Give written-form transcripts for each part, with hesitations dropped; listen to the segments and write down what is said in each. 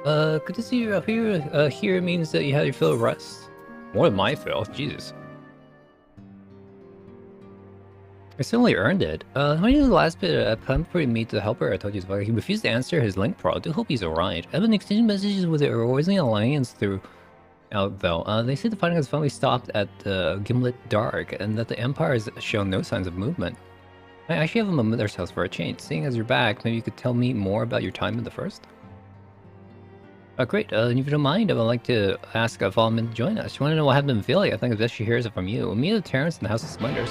Good to see you up here. Here means that you had your fill of rest. More than my fill, Jesus. I certainly earned it. When you the last bit, I planned for me to help her. I told you about. He refused to answer his link pro. I do hope he's alright. I've been exchanging messages with the Orwesian Alliance through out though. They say the fighting has finally stopped at Gimlet Dark, and that the Empire has shown no signs of movement. I actually have a moment ourselves for a change. Seeing as you're back, maybe you could tell me more about your time in the First? Great. If you don't mind, I would like to ask if I'm to join us. You want to know what I've been feeling? I think it's best she hears it from you. Me and Terrence in the House of Smugglers.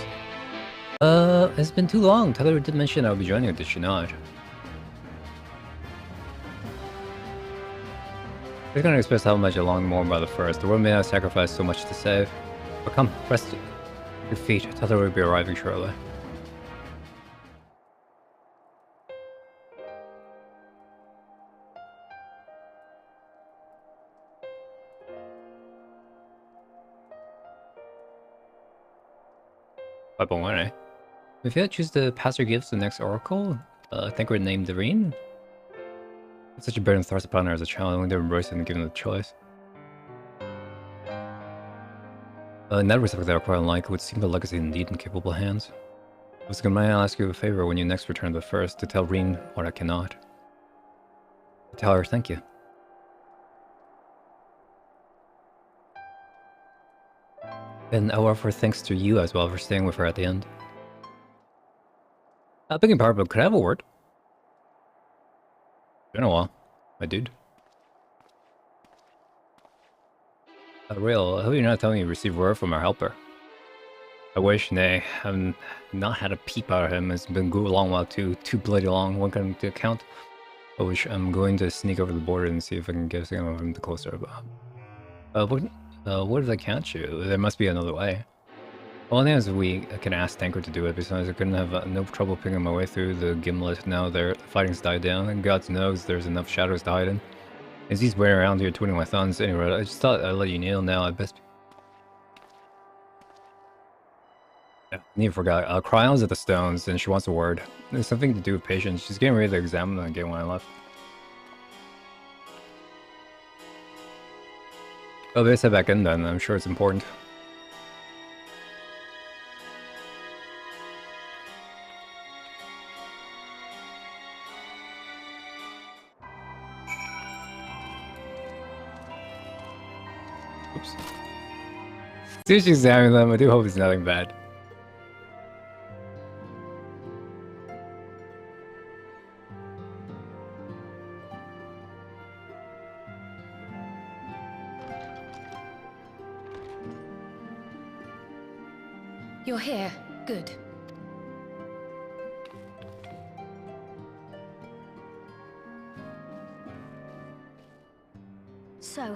It's been too long. Tyler did mention I would be joining her, did she not? I can't express how much I long more about the First. The world may have sacrificed so much to save. But come, rest your feet. Tyler will be arriving shortly. If you had to choose to pass your gifts to the next Oracle, I think we're named Doreen. It's such a burden thrust upon her as a child, only to embrace it and give them the choice. In that respect, that require like would seem a legacy indeed in capable hands. I was going to ask you a favor when you next return to the First, to tell Reen what I cannot. Tell her thank you. And I offer thanks to you as well for staying with her at the end. Begging pardon, but could I have a word? Been a while, my dude. Real, I hope you're not telling me you received word from our helper. I wish, nay, I've not had a peep out of him. It's been a long while too bloody long, one can to count. I wish I'm going to sneak over the border and see if I can get some of him to closer. What did I catch you? There must be another way. Well, I think we can ask Tancred to do it, besides I couldn't have no trouble picking my way through the Gimlet now the fighting's died down, and God knows there's enough shadows to hide in. As he's waiting around here twiddling my thumbs, anyway, I just thought I'd let you know now, I'd best... Yeah, I forgot. Cryon's at the stones, and she wants a word. There's something to do with patience. She's getting ready to examine them again when I left. Oh, they said back in then, I'm sure it's important. Oops. Seriously examining them, I do hope it's nothing bad. You're here. Good. So,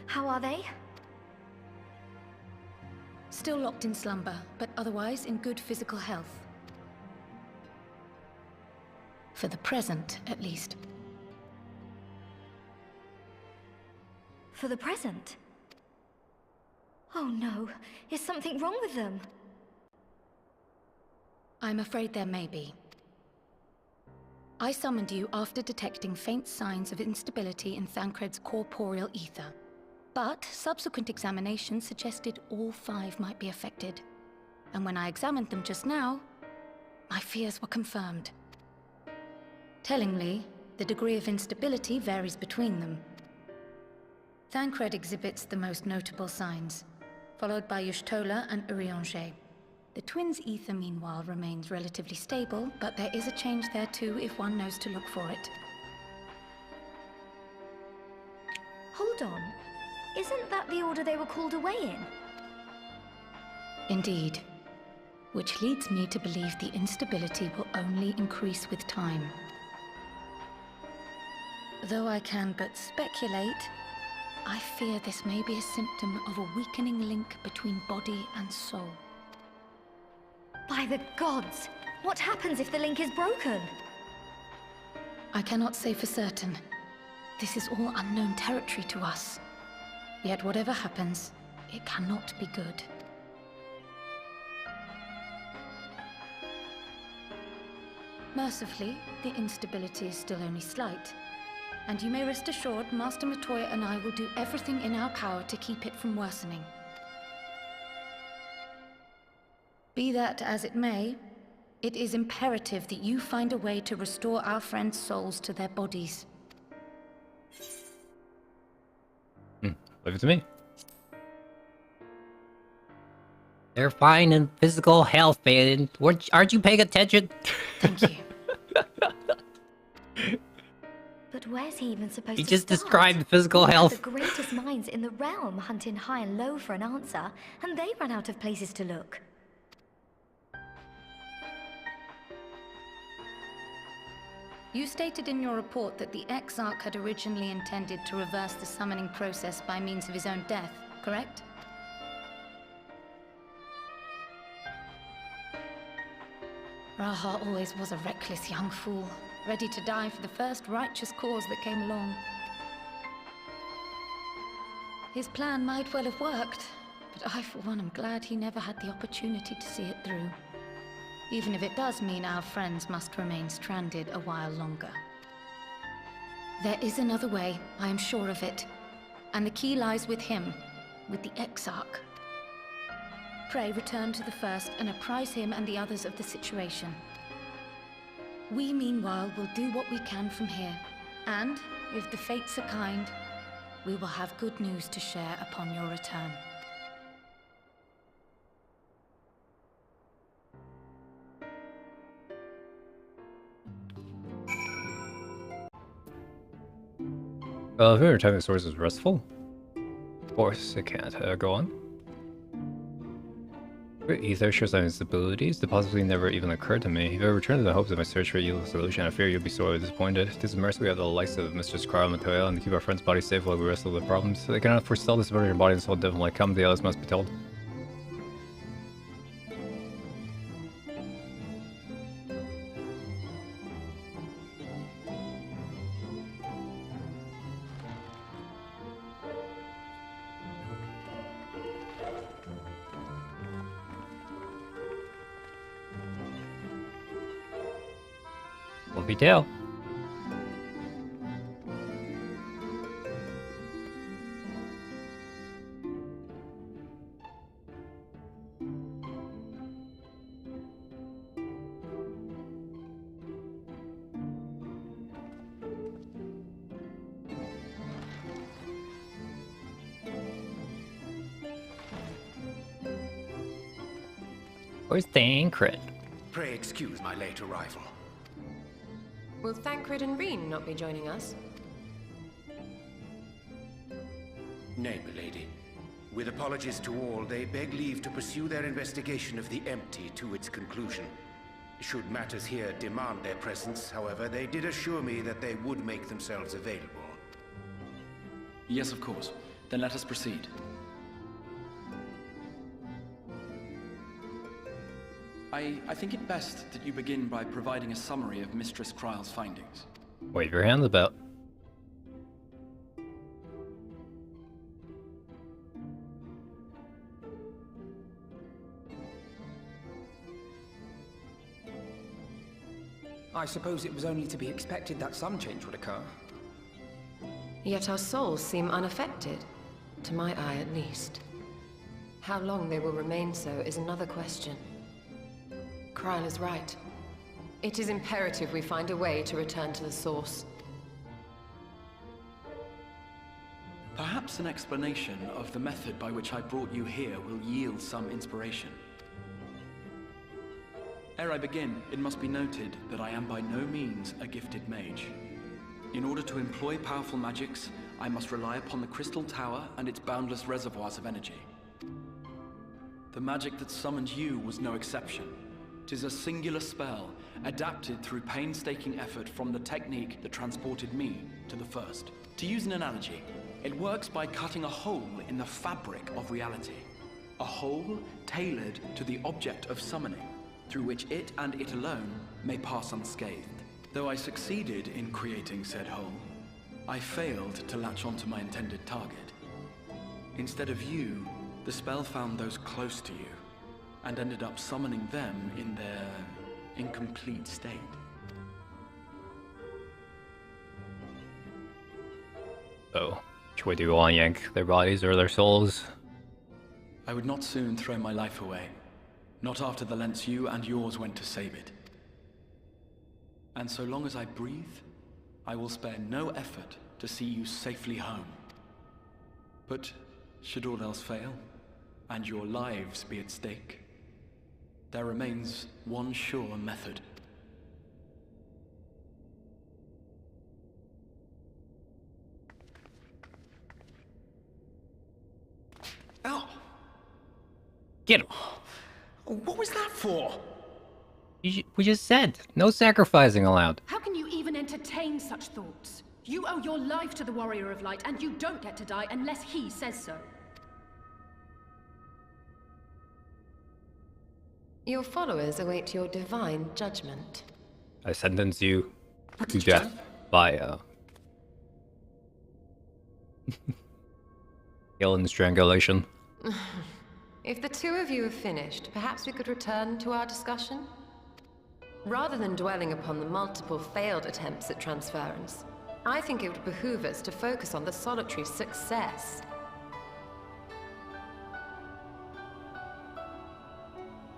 how are they? Still locked in slumber, but otherwise in good physical health. For the present, at least. For the present? Oh no, is something wrong with them? I'm afraid there may be. I summoned you after detecting faint signs of instability in Thancred's corporeal ether. But subsequent examination suggested all 5 might be affected. And when I examined them just now, my fears were confirmed. Tellingly, the degree of instability varies between them. Thancred exhibits the most notable signs, followed by Y'shtola and Urianger. The twins' ether, meanwhile, remains relatively stable, but there is a change there too if one knows to look for it. Hold on. Isn't that the order they were called away in? Indeed. Which leads me to believe the instability will only increase with time. Though I can but speculate, I fear this may be a symptom of a weakening link between body and soul. By the gods! What happens if the link is broken? I cannot say for certain. This is all unknown territory to us. Yet whatever happens, it cannot be good. Mercifully, the instability is still only slight. And you may rest assured, Master Matoya and I will do everything in our power to keep it from worsening. Be that as it may, it is imperative that you find a way to restore our friends' souls to their bodies. Leave it to me. They're fine in physical health, man. Aren't you paying attention? Thank you. But where's he even supposed He to just start? described physical We had health. the greatest minds in the realm hunting high and low for an answer, and they ran out of places to look. You stated in your report that the Exarch had originally intended to reverse the summoning process by means of his own death, correct? Raha always was a reckless young fool, ready to die for the first righteous cause that came along. His plan might well have worked, but I for one am glad he never had the opportunity to see it through. Even if it does mean our friends must remain stranded a while longer. There is another way, I am sure of it. And the key lies with him, with the Exarch. Pray return to the First and apprise him and the others of the situation. We, meanwhile, will do what we can from here. And, if the fates are kind, we will have good news to share upon your return. If your timing source is restful, of course it can't. Go on. Ether shows some instabilities that possibly never even occurred to me. If I return to the hopes of my search for a yield solution, I fear you'll be sorely disappointed. This is mercy we have the likes of Mistress Carl and Matoya, and to keep our friend's body safe while we wrestle with the problems. They cannot foretell this murder your body and soul definitely come, the others must be told. Wolfie tail. Where's Thancred? Pray excuse my late arrival. Will Thancred and Reen not be joining us? Nay, milady. With apologies to all, they beg leave to pursue their investigation of the empty to its conclusion. Should matters here demand their presence, however, they did assure me that they would make themselves available. Yes, of course. Then let us proceed. I think it best that you begin by providing a summary of Mistress Kryle's findings. Wave your hands about. I suppose it was only to be expected that some change would occur. Yet our souls seem unaffected, to my eye at least. How long they will remain so is another question. Kryle is right. It is imperative we find a way to return to the source. Perhaps an explanation of the method by which I brought you here will yield some inspiration. Ere I begin, it must be noted that I am by no means a gifted mage. In order to employ powerful magics, I must rely upon the Crystal Tower and its boundless reservoirs of energy. The magic that summoned you was no exception. 'Tis a singular spell, adapted through painstaking effort from the technique that transported me to the First. To use an analogy, it works by cutting a hole in the fabric of reality. A hole tailored to the object of summoning, through which it and it alone may pass unscathed. Though I succeeded in creating said hole, I failed to latch onto my intended target. Instead of you, the spell found those close to you, and ended up summoning them in their incomplete state. So, which way do you want, yank? Their bodies or their souls? I would not soon throw my life away. Not after the lengths you and yours went to save it. And so long as I breathe, I will spare no effort to see you safely home. But should all else fail, and your lives be at stake, there remains one sure method. Oh, Get him! what was that for? We just said, no sacrificing allowed. How can you even entertain such thoughts? You owe your life to the Warrior of Light, and you don't get to die unless he says so. Your followers await your divine judgment. I sentence you What to did you death by kill and strangulation. If the two of you have finished, perhaps we could return to our discussion? Rather than dwelling upon the multiple failed attempts at transference, I think it would behoove us to focus on the solitary's success.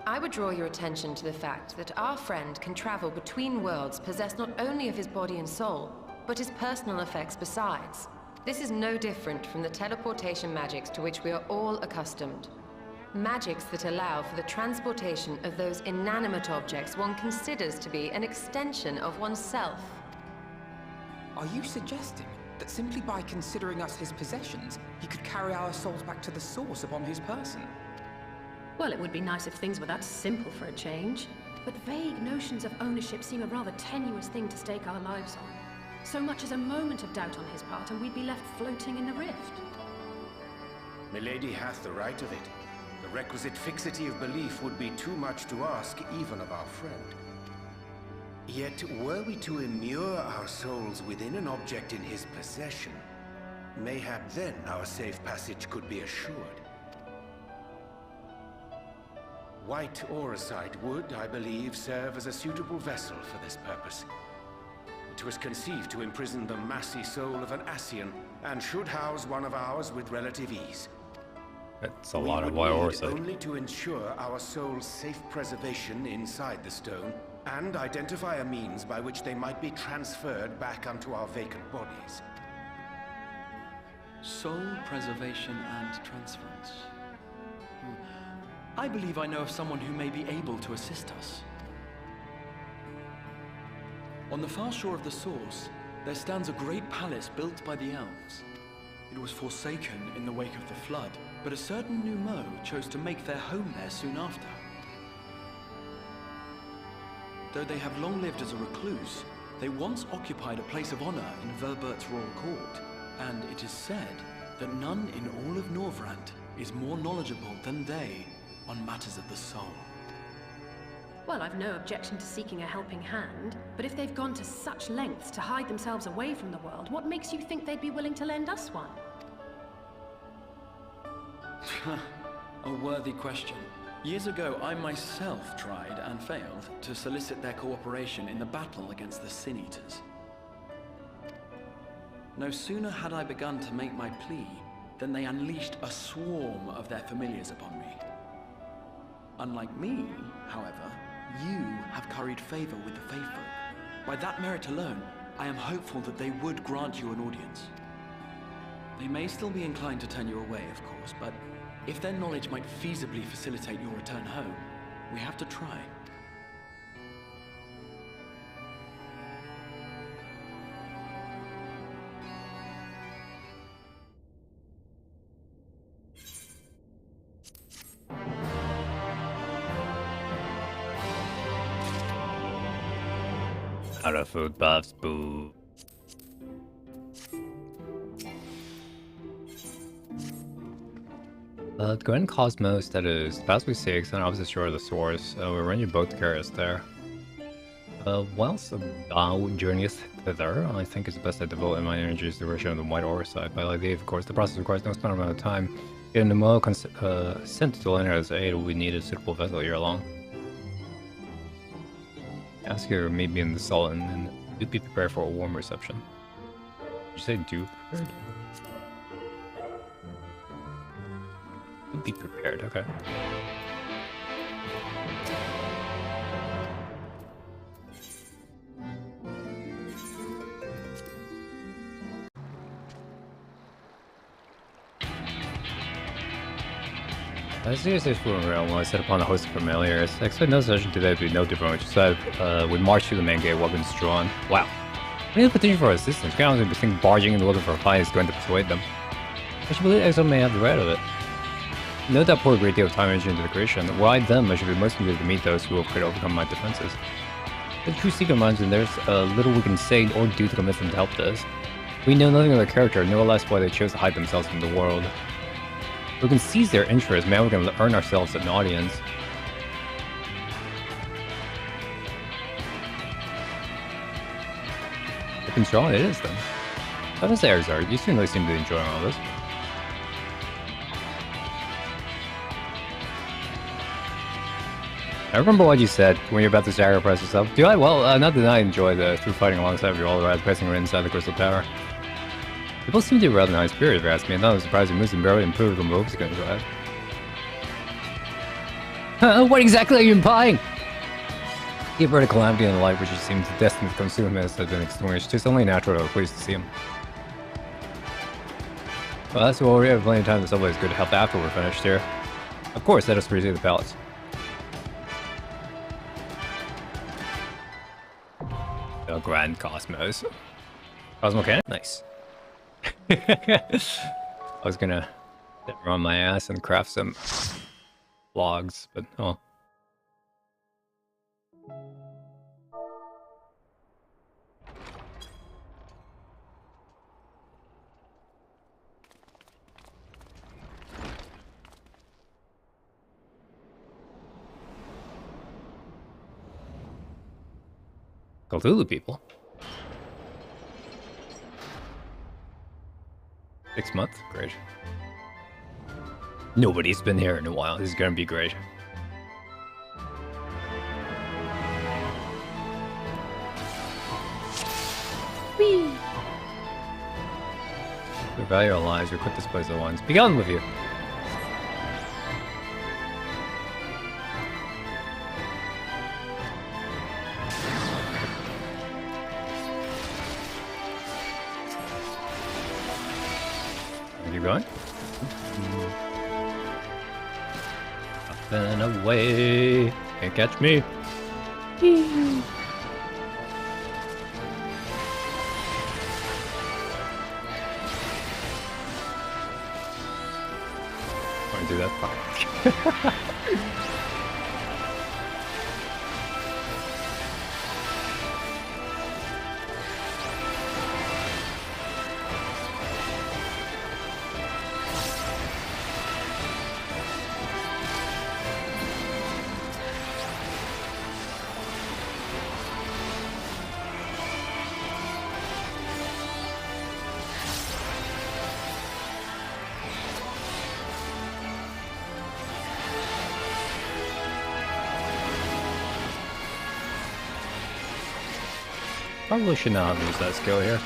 I would draw your attention to the fact that our friend can travel between worlds possessed not only of his body and soul, but his personal effects besides. This is no different from the teleportation magics to which we are all accustomed. Magics that allow for the transportation of those inanimate objects one considers to be an extension of oneself. Are you suggesting that simply by considering us his possessions, he could carry our souls back to the source upon his person? Well, it would be nice if things were that simple for a change. But vague notions of ownership seem a rather tenuous thing to stake our lives on. So much as a moment of doubt on his part, and we'd be left floating in the rift. Milady hath the right of it. The requisite fixity of belief would be too much to ask even of our friend. Yet, were we to immure our souls within an object in his possession, mayhap then our safe passage could be assured. White Auracite would, I believe, serve as a suitable vessel for this purpose. It was conceived to imprison the massy soul of an Ascian, and should house one of ours with relative ease. That's a lot of We white would need Orside. only to ensure our soul's safe preservation inside the stone, and identify a means by which they might be transferred back unto our vacant bodies. Soul preservation and transference. I believe I know of someone who may be able to assist us. On the far shore of the source, there stands a great palace built by the elves. It was forsaken in the wake of the flood, but a certain Numo chose to make their home there soon after. Though they have long lived as a recluse, they once occupied a place of honor in Werlyrt's royal court, and it is said that none in all of Norvrant is more knowledgeable than they on matters of the soul. Well, I've no objection to seeking a helping hand, but if they've gone to such lengths to hide themselves away from the world, what makes you think they'd be willing to lend us one? A worthy question. Years ago, I myself tried and failed to solicit their cooperation in the battle against the Sin Eaters. No sooner had I begun to make my plea than they unleashed a swarm of their familiars upon me. Unlike me, however, you have curried favor with the Faefolk. By that merit alone, I am hopeful that they would grant you an audience. They may still be inclined to turn you away, of course, but if their knowledge might feasibly facilitate your return home, we have to try. Out of food buffs, boo. Go ahead and Cosmos, that is Basically 6, and opposite shore of the source. We're running both carriers there. Whilst thou journeyest thither, I think it's best to devote my energies to the version of the White Orside. By like the of course, the process requires no small amount of time. In the Mo sent to lend as aid, we need a suitable vessel year long. Ask her meet me in the Sultan, and do be prepared for a warm reception. Did you say do prepared? Be prepared, okay. I seriously flew around when I set upon a host of familiars. I expect no session today to be no different, which is that we march through the main gate, weapons drawn. Wow. We need the potential for assistance. Can't honestly think barging in the looking for a fight is going to persuade them. I should believe Exo may have the right of it. Note that pour a great deal of time and energy into the creation. Why them? I should be most eager to meet those who will try to overcome my defenses. The true secret minds, and there's little we can say or do to convince them to help us. We know nothing of their character, no less why they chose to hide themselves from the world. We can seize their interest, man, we can earn ourselves an audience. Looking strong it is, then. How does Arizar? You certainly seem to be enjoying all this. I remember what you said when you're about to sacrifice yourself. Do I? Well, not that I enjoy the through fighting alongside you all around, pressing right inside the Crystal Tower. They both seem to be rather nice spirits, if you ask me. I'm not surprised you moves and barely improved the moves you can drive. What exactly are you implying? The averted calamity and the light which he seems destined to consume him has been extinguished. It's only natural to pleased to see him. Well, that's what we have plenty of time. The subway is good to help after we're finished here. Of course, let us proceed to the palace. The Grand Cosmos. Cosmo Cannon? Nice. I was gonna run my ass and craft some logs, but oh. Cthulhu people. 6 months? Great. Nobody's been here in a while. This is gonna be great. Whee! We value our lives. We quit this place at once. Be gone with you. Going? Up and away. Can't catch me. Want to do that? Fine. Probably should not have used that skill here.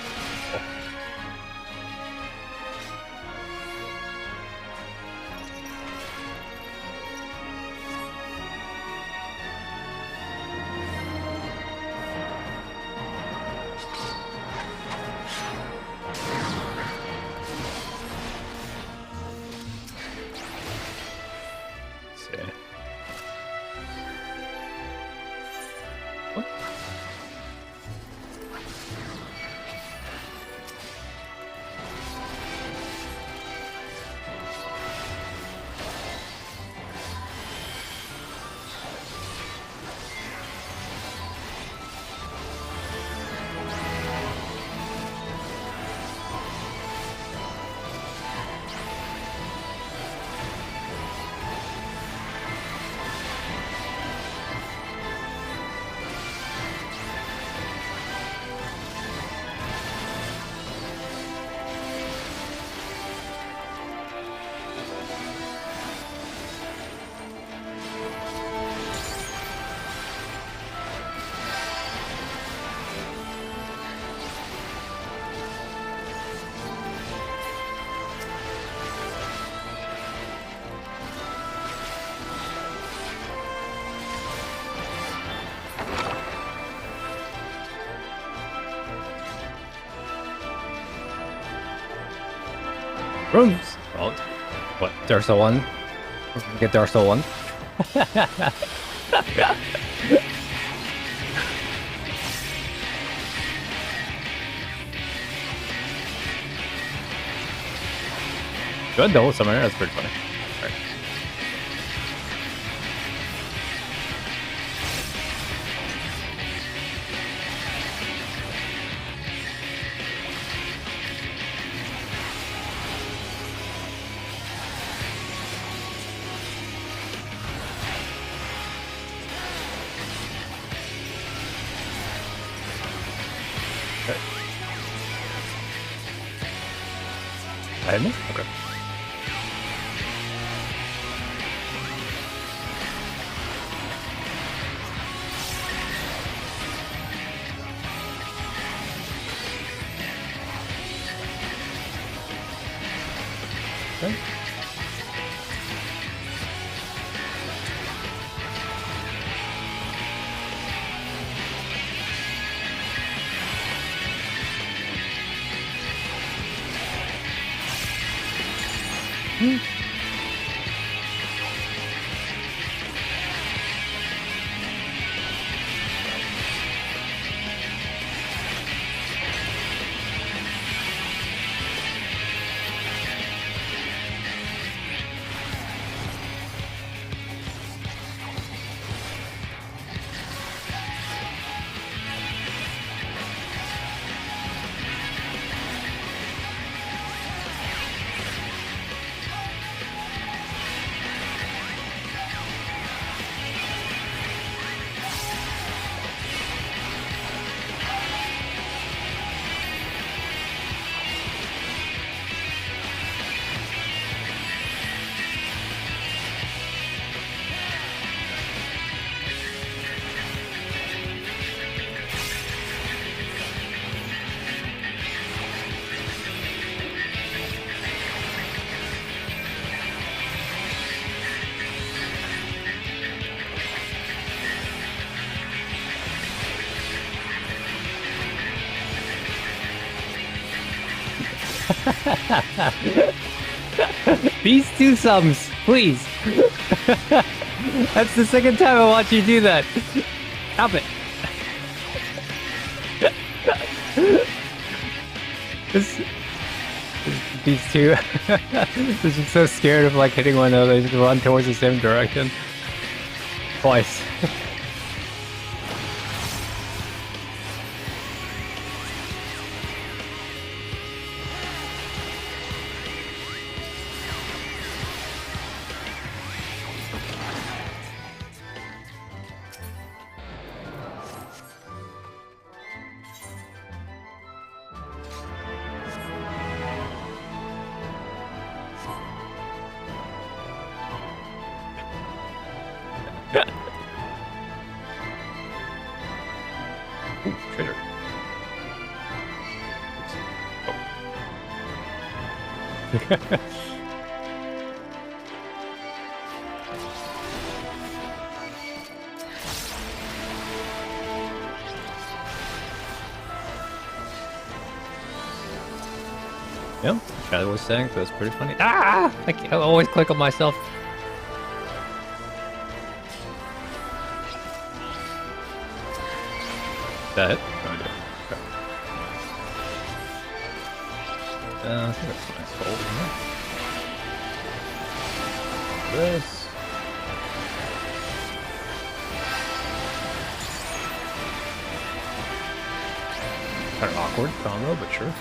Rooms! Oh, what? Dark Soul 1? Get Dark Soul 1? Good double summoner, that's pretty funny. Right. Okay. I hit me? Okay. Okay. These two sums, please. That's the second time I watch you do that. Stop it. These two. They're just so scared of like hitting one another. They just run towards the same direction. Twice. Ooh, treasure. Oh. Yep, Shadow was saying, so it's pretty funny. Ah! I always click on myself. That it? Oh, I did. Okay. I think that's a nice fold, isn't it? This. Kind of awkward combo, but sure.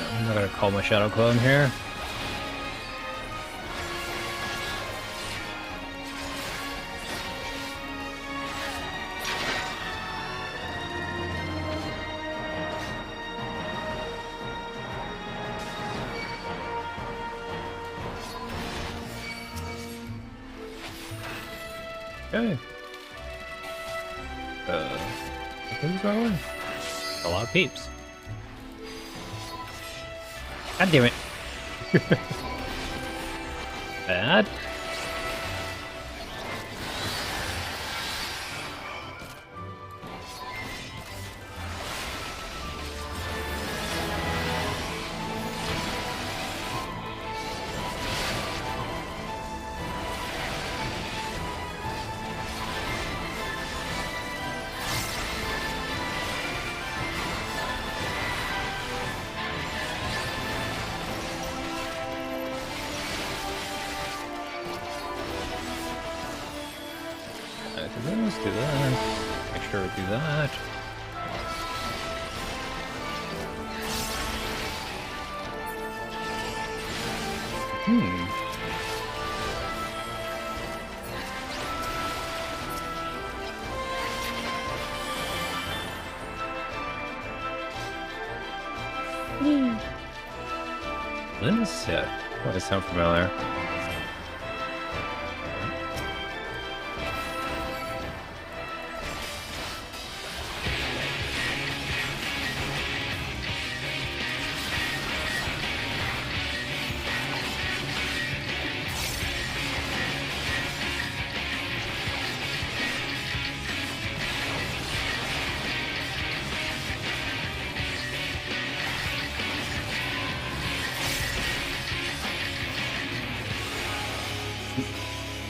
I'm not gonna call my Shadow Clone here. Okay. I think it's going. A lot of peeps. God damn it. Bad. Let's do that. Make sure we do that. Linset. What does sound familiar?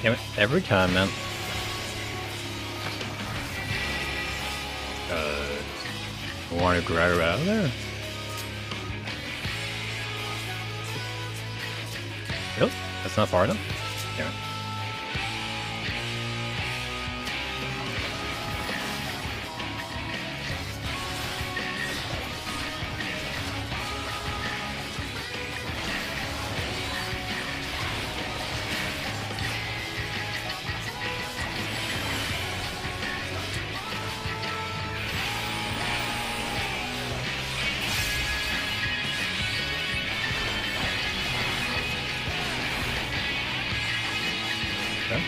Damn it, every time, man. Want to grab her out of there? Nope, that's not far enough. Damn it. Okay.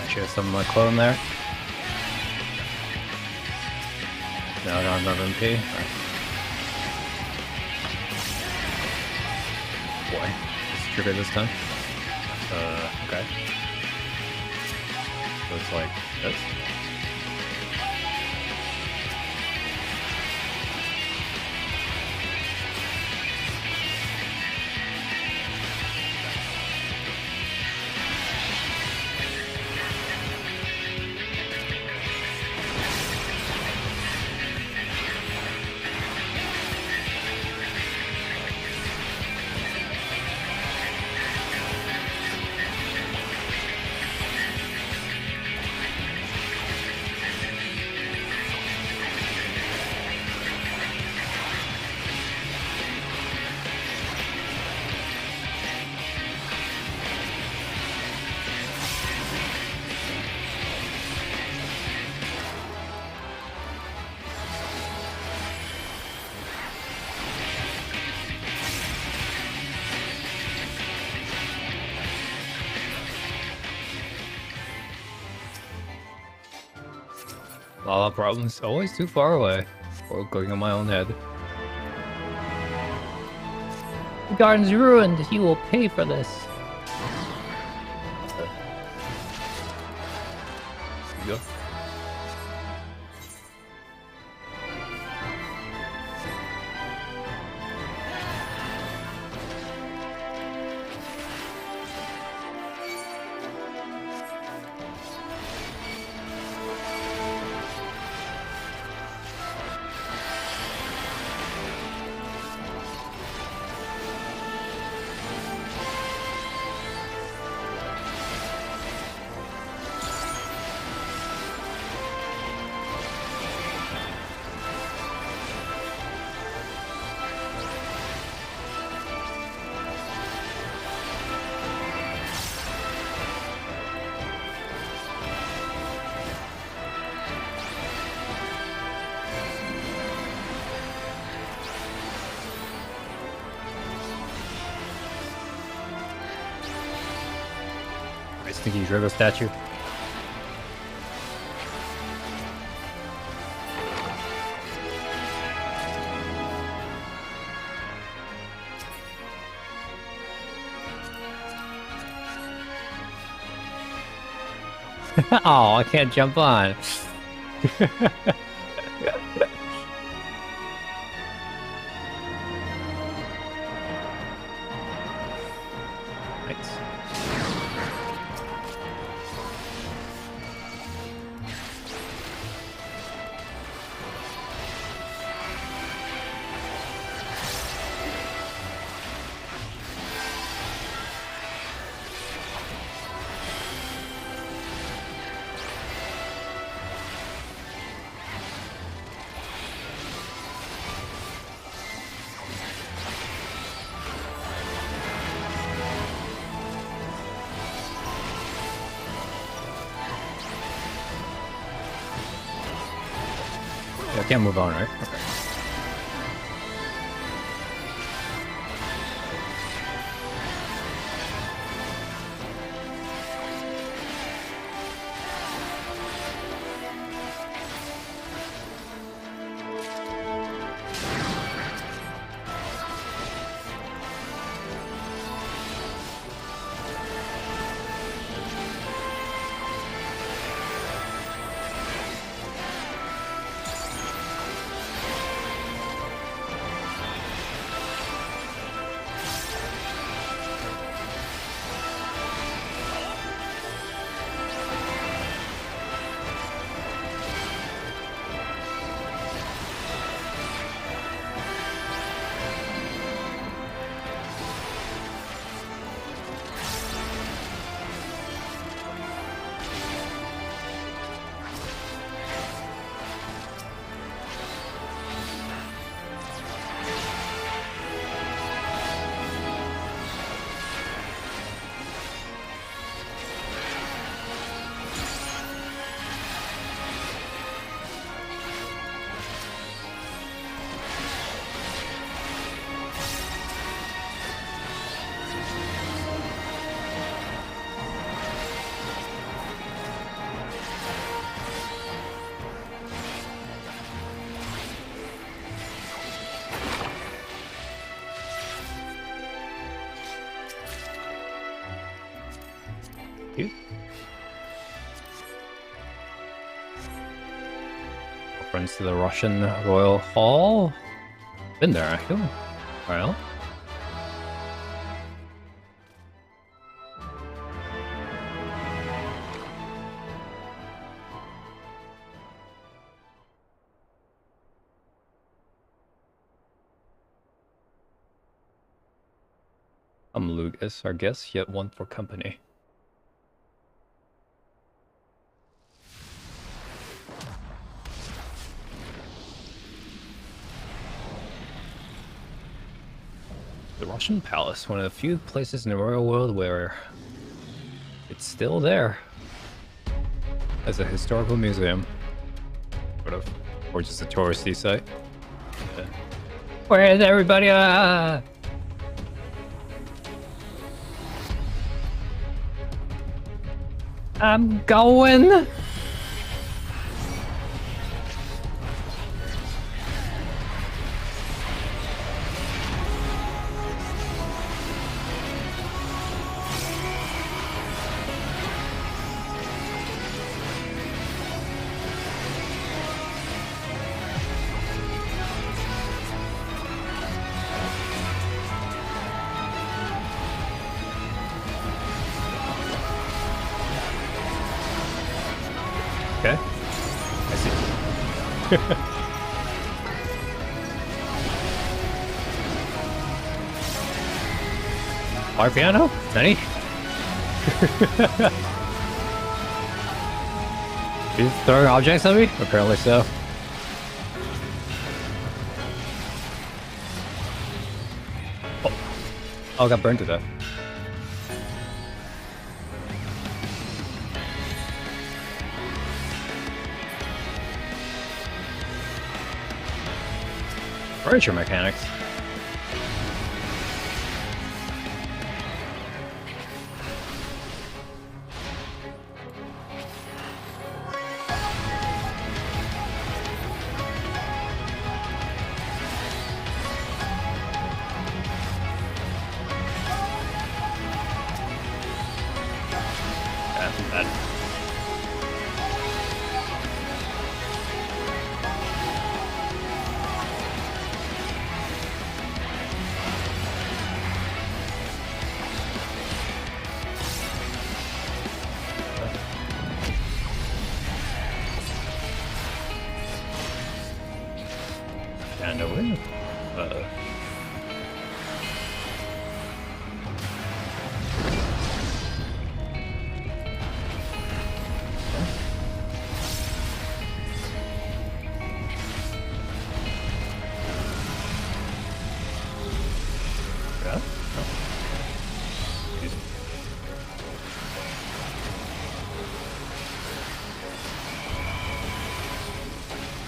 Should have some of my clone there. No, I don't have another MP. Right. Boy, let's trigger this time. Okay. So it's like this. All our problems always too far away, or going on my own head. The garden's ruined. He will pay for this. There you go. My stinky Drago statue. Oh, I can't jump on. Nice. I can't move on, right? Okay. You? Friends to the Russian Royal Hall. Been there, I feel. Well. I'm Lucas, our guest, yet one for company. The Russian Palace, one of the few places in the royal world where it's still there as a historical museum, sort of, or just a touristy site. Yeah. Where is everybody? I'm going. Okay. I see. Fire piano? Nani? He's throwing objects at me? Apparently so. Oh, I got burned to death. Furniture mechanics. not too bad. And a win.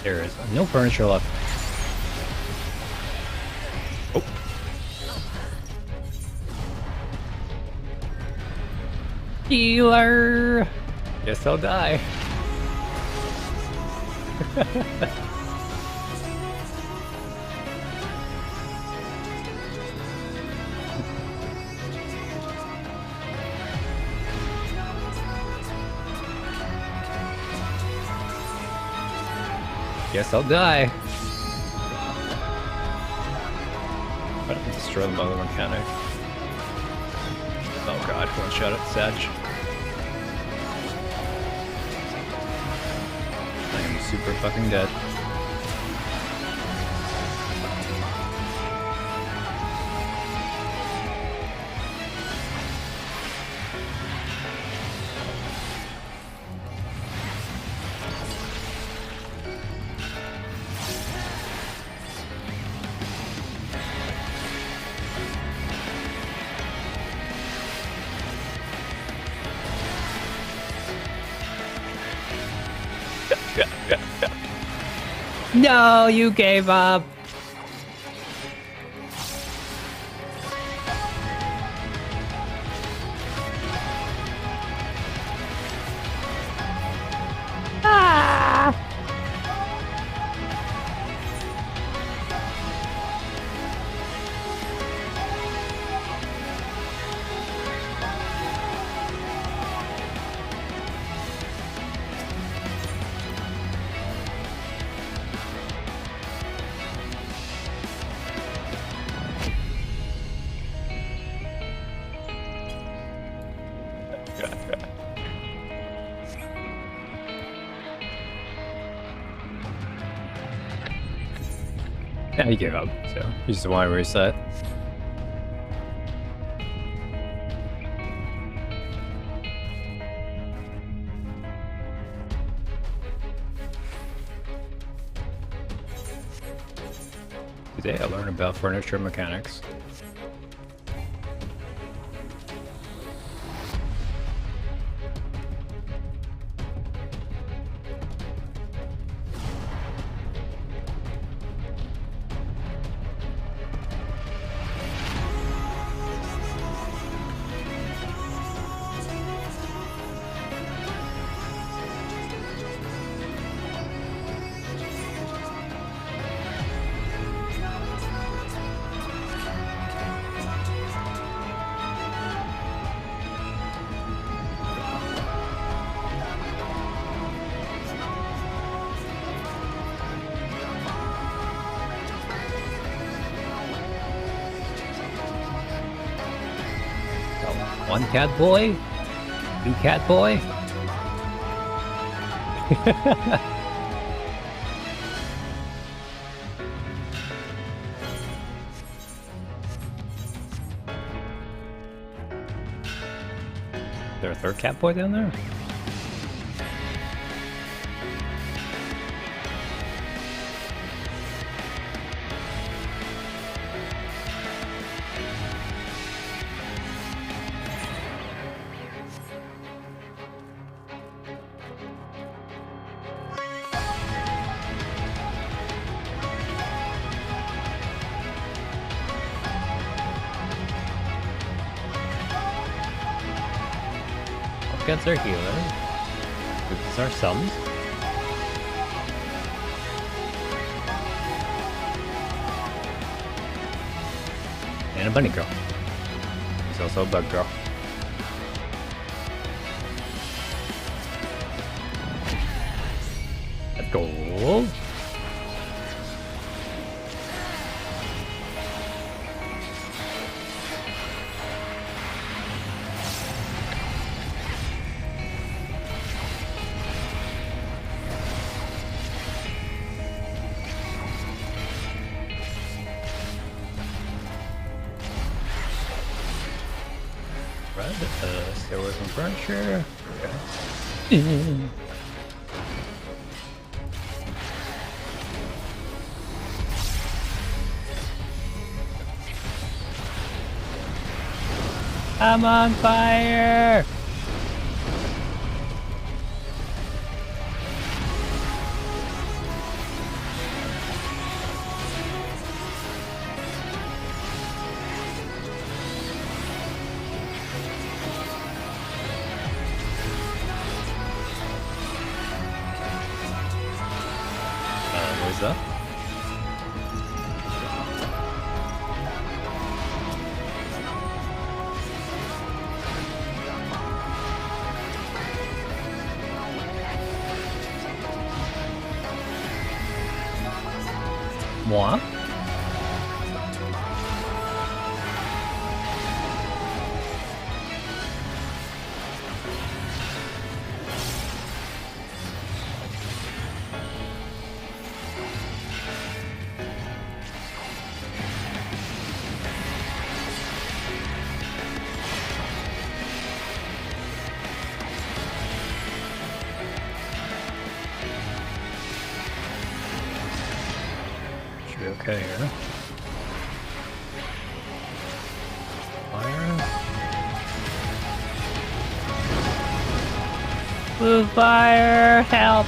There is no furniture left. Oh. Healer! Guess I'll die. Guess I'll die. Try to destroy the mother mechanic. Oh god, one shot at Sag. I am super fucking dead. No, you gave up. Ah! Yeah, he gave up, so he just want to reset. Today I learned about furniture mechanics. One cat boy? Two cat boy? Is there a third cat boy down there? Against our healer. This is our summons. And a bunny girl. He's also a bug girl. Gold. Stay away from furniture. Okay. I'm on fire! Where's that? Moi? Should be okay here. Fire. Blue fire! Help!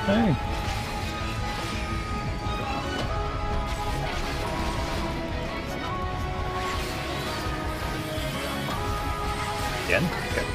Hey. Again? Okay.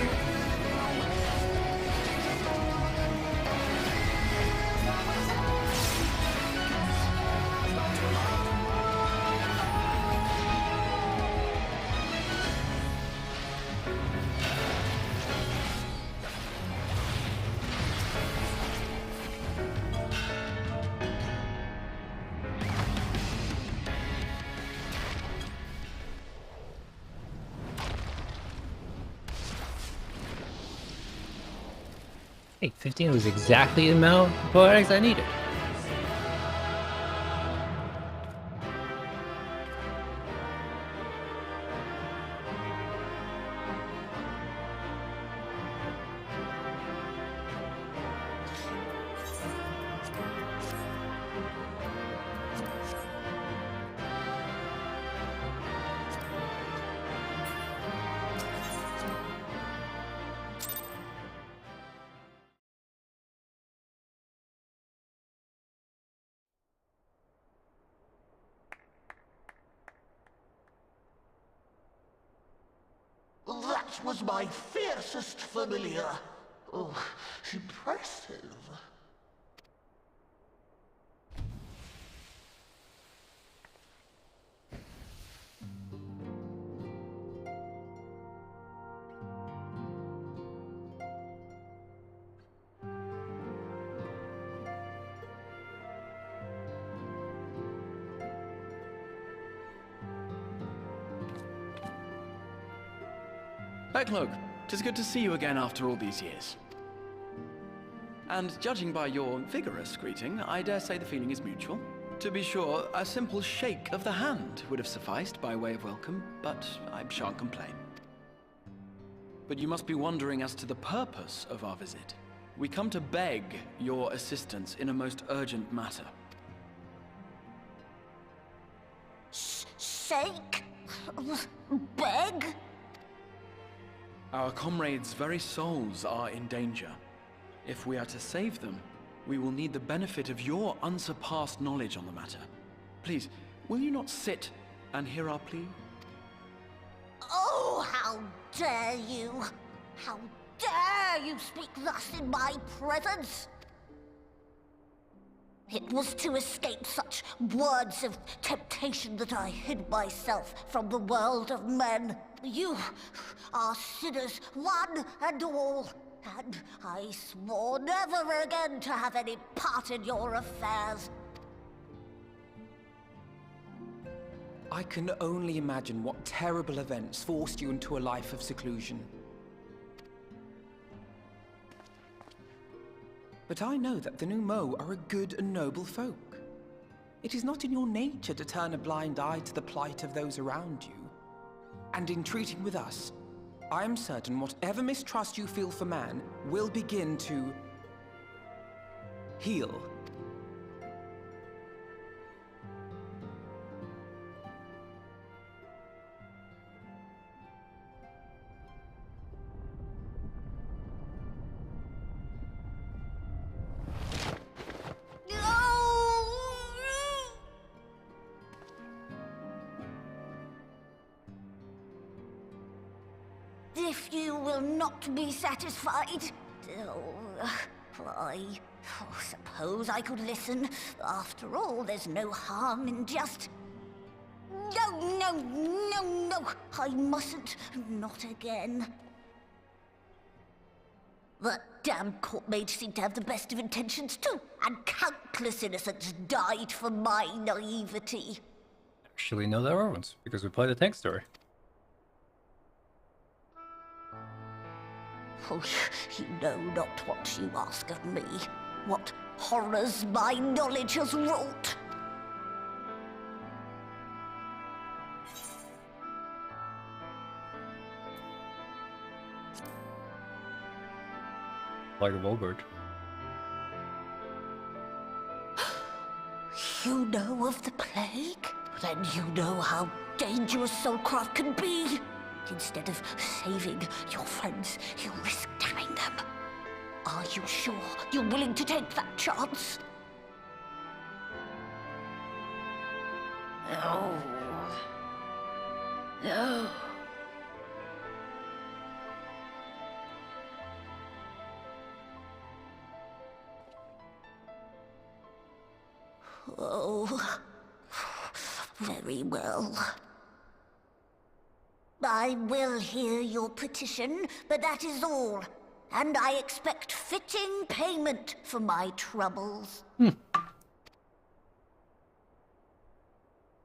Hey, 15 was exactly the amount of poetics I needed. That was my fiercest familiar. Oh, impressive. Backlogue, 'tis good to see you again after all these years. And judging by your vigorous greeting, I dare say the feeling is mutual. To be sure, a simple shake of the hand would have sufficed by way of welcome, but I shan't complain. But you must be wondering as to the purpose of our visit. We come to beg your assistance in a most urgent matter. Shake? Beg? Our comrades' very souls are in danger. If we are to save them, we will need the benefit of your unsurpassed knowledge on the matter. Please, will you not sit and hear our plea? Oh, how dare you! How dare you speak thus in my presence! It was to escape such words of temptation that I hid myself from the world of men. You are sinners, one and all, and I swore never again to have any part in your affairs. I can only imagine what terrible events forced you into a life of seclusion. But I know that the Numo are a good and noble folk. It is not in your nature to turn a blind eye to the plight of those around you. And in treating with us, I am certain whatever mistrust you feel for man will begin to heal. If you will not be satisfied, I suppose I could listen. After all, there's no harm in just... No, I mustn't. Not again. That damn court mage seemed to have the best of intentions too, and countless innocents died for my naivety. Actually, no, there weren't, because we played the text story. Oh, you know not what you ask of me. What horrors my knowledge has wrought. Like a Wolbert. You know of the plague? Then you know how dangerous soulcraft can be. Instead of saving your friends, you risk damning them. Are you sure you're willing to take that chance? No. No. Oh, very well. I will hear your petition, but that is all. And I expect fitting payment for my troubles.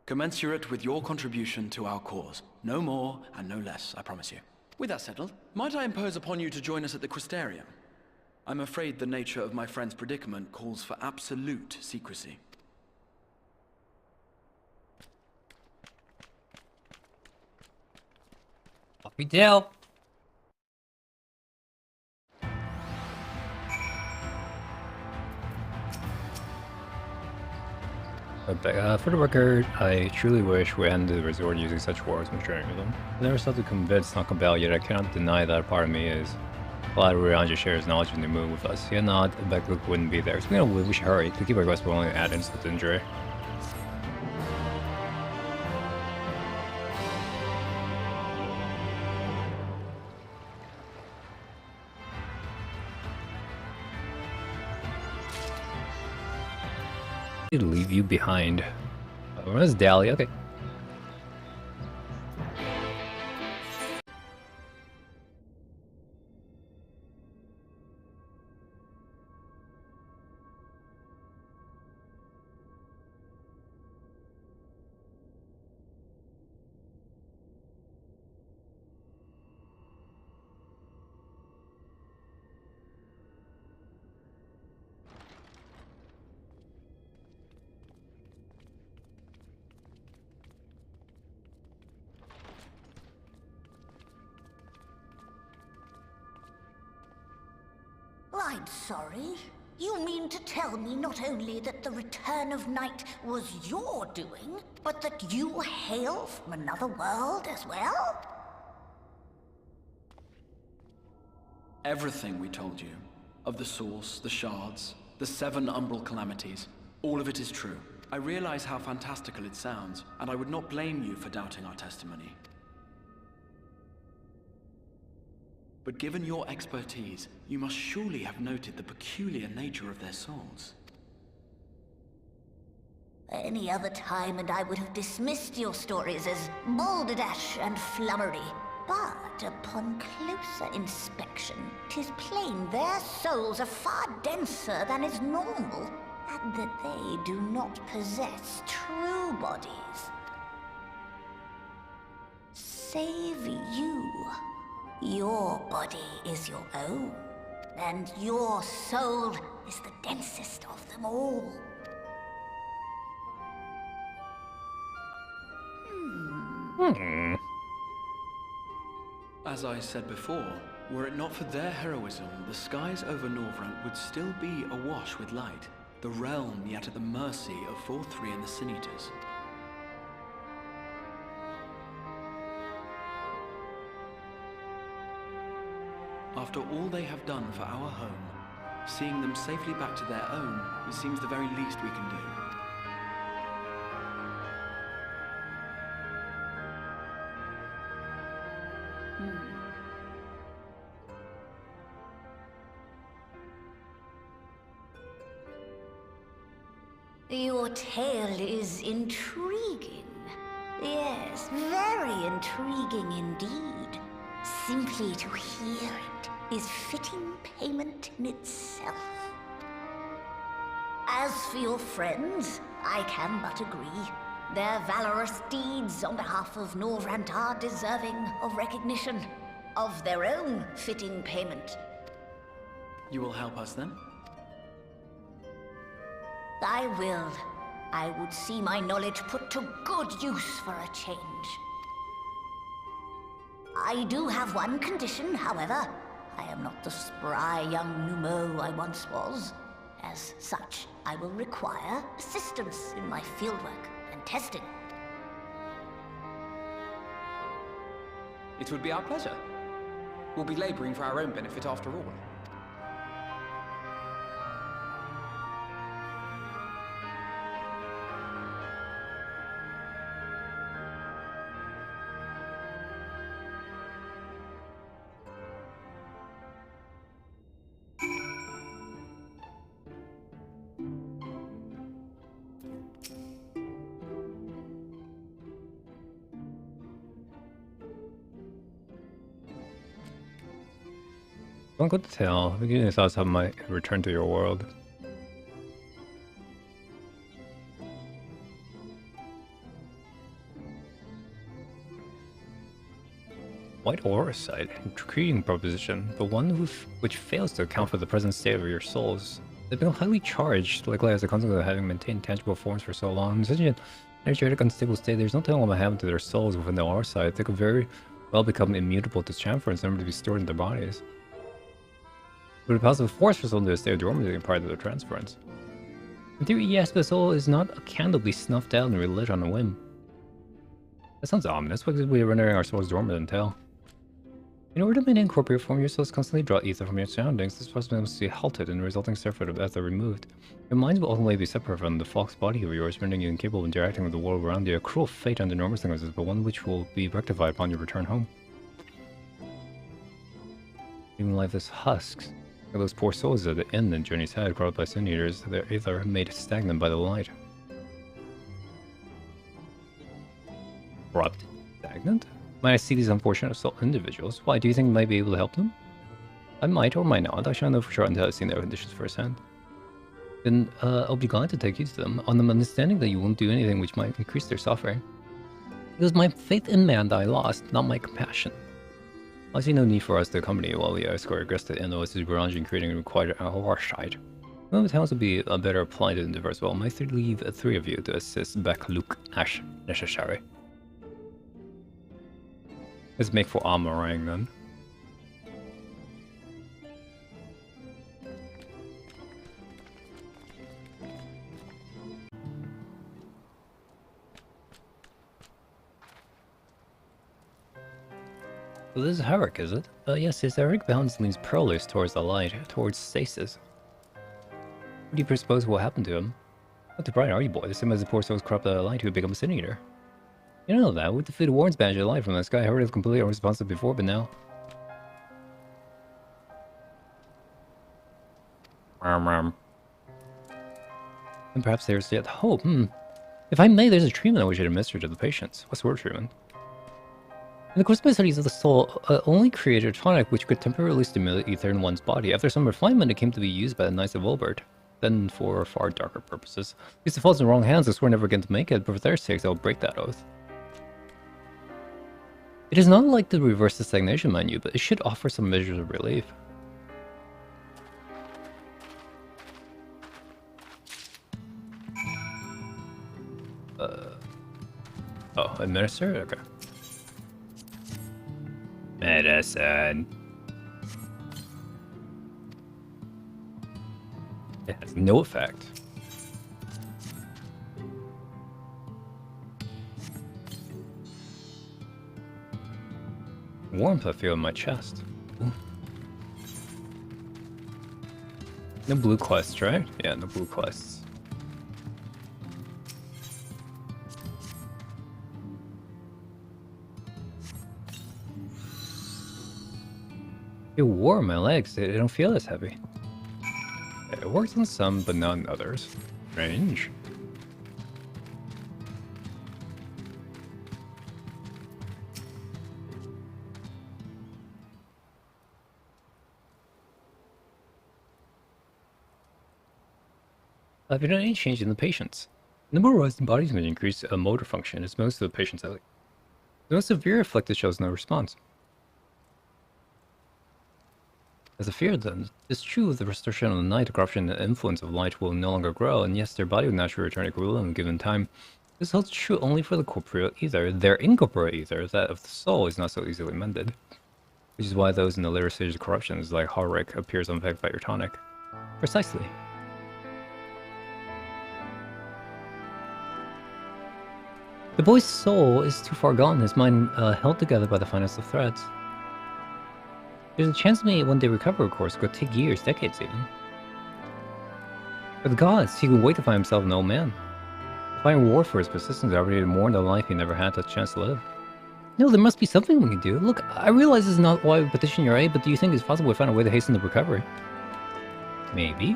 Commensurate with your contribution to our cause. No more and no less, I promise you. With that settled, might I impose upon you to join us at the Crystarium? I'm afraid the nature of my friend's predicament calls for absolute secrecy. Off we do. For the record, I truly wish we hadn't resort using such words when sharing with them. I never started to convince Knockabout, about, yet I cannot deny that a part of me is glad Ryanja shares knowledge of the moon with us. If not, Backlook wouldn't be there. So we should hurry to keep our quest rolling and add instant injury. Leave you behind. Where's Dally? Okay. I'm sorry. You mean to tell me not only that the return of night was your doing, but that you hail from another world as well? Everything we told you, of the source, the shards, the 7 umbral calamities, all of it is true. I realize how fantastical it sounds, and I would not blame you for doubting our testimony. But given your expertise, you must surely have noted the peculiar nature of their souls. Any other time and I would have dismissed your stories as balderdash and flummery. But upon closer inspection, 'tis plain their souls are far denser than is normal, and that they do not possess true bodies. Save you. Your body is your own, and your soul is the densest of them all. As I said before, were it not for their heroism, the skies over Norvrant would still be awash with light, the realm yet at the mercy of 4-3 and the Sin Eaters. After all they have done for our home, seeing them safely back to their own, it seems the very least we can do. Your tale is intriguing. Yes, very intriguing indeed. Simply to hear it is fitting payment in itself. As for your friends, I can but agree. Their valorous deeds on behalf of Norvrant are deserving of recognition, of their own fitting payment. You will help us then? I will. I would see my knowledge put to good use for a change. I do have one condition, however. I am not the spry young Numo I once was. As such, I will require assistance in my fieldwork and testing. It would be our pleasure. We'll be laboring for our own benefit after all. Don't go to tell. Have you any thoughts how I might return to your world? White oversight, intriguing proposition, but one which fails to account for the present state of your souls. They've become highly charged, likely as a consequence of having maintained tangible forms for so long. In such an energetic, unstable state, there's no telling what will happen to their souls within the oversight. They could very well become immutable to chamfer and never to be stored in their bodies. It would be possible force for someone to stay dormant prior to their transference. In theory, yes, but the soul is not a candle to be snuffed out and relit on a whim. That sounds ominous. What could we be rendering our souls dormant until? In order to maintain corporeal form, your souls constantly draw ether from your surroundings. This process must be halted and the resulting surfeit of ether removed. Your minds will ultimately be separate from the false body of yours, rendering you incapable of interacting with the world around you. A cruel fate under normal circumstances, but one which will be rectified upon your return home. Even lifeless husks. Those poor souls at the end and journey's head, corrupted by sin eaters, their ether made stagnant by the light. Corrupt? Stagnant? Might I see these unfortunate soul individuals? Why, do you think you might be able to help them? I might or might not. I shall know for sure until I've seen their conditions firsthand. Then, I'll be glad to take you to them, on the understanding that you won't do anything which might increase their suffering. It was my faith in man that I lost, not my compassion. I see no need for us to accompany you while we escort your guests to NOS's garage and creating a required oversight. One of the talents would be a better applied and diverse. Well, might leave 3 of you to assist back Luke Ash necessary. Let's make for armorang then. Well, this is Herrick, is it? Yes, his Herrick balance leans perilous towards the light, towards stasis. What do you suppose will happen to him? Not too bright, are you, boy? The same as the poor soul's corrupt light who would become a sin eater. You know that. We defeated Warren's Banshee light from the sky. Herrick was completely unresponsive before, but now... And perhaps there's yet hope. If I may, there's a treatment that we should administer to the patients. What sort of treatment? In the course of my studies of the soul, only created a tonic which could temporarily stimulate ether in one's body. After some refinement, it came to be used by the Knights of Wilbert. Then for far darker purposes. If it falls in the wrong hands, I swore never again to make it, but for their sakes, I will break that oath. It is not like to reverse the stagnation menu, but it should offer some measures of relief. Oh, administer? Okay. Medicine. It has no effect. Warmth I feel in my chest. Ooh. No blue quests, right? Yeah, no blue quests. I feel warm in my legs. They don't feel as heavy. It works on some, but not on others. Strange. Have you done any change in the patients? The number of resting bodies may increase motor function, as most of the patients have. The most severe afflicted shows no response. As a fear, then, it's true the restoration of the night, corruption and influence of light will no longer grow, and yes, their body will naturally return to equilibrium at a given time. This holds true only for the corporeal ether. Their incorporeal ether, that of the soul, is not so easily mended. Which is why those in the later stages of corruptions, like Harrick, appears unaffected by your tonic. Precisely. The boy's soul is too far gone, his mind held together by the finest of threads. There's a chance he may one day recover, of course. It could take years, decades even. For the gods, he can wait to find himself an old man. To find reward for his persistence, already more than life he never had the chance to live. No, there must be something we can do. Look, I realize this is not why we petition your aid, but do you think it's possible we find a way to hasten the recovery? Maybe.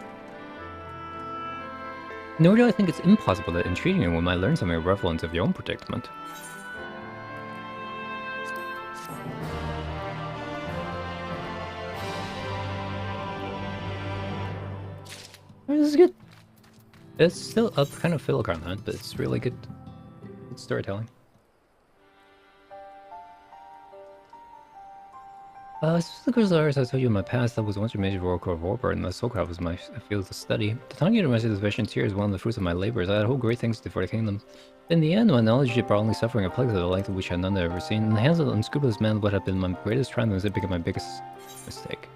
Nor do I think it's impossible that in treating him we might learn something relevant of your own predicament. This is good. It's still up kind of filler content, but it's really good. Good storytelling. The Crusaders I told you in my past, that was once a major oracle of Warburg, and the Soulcraft was my field of study. The time you remember this vision here is one of the fruits of my labors. I had hoped great things for the kingdom. In the end, my knowledge brought only suffering and plague to the like of which I had none ever seen. In the hands of an unscrupulous man, what had been my greatest triumph was it became my biggest mistake.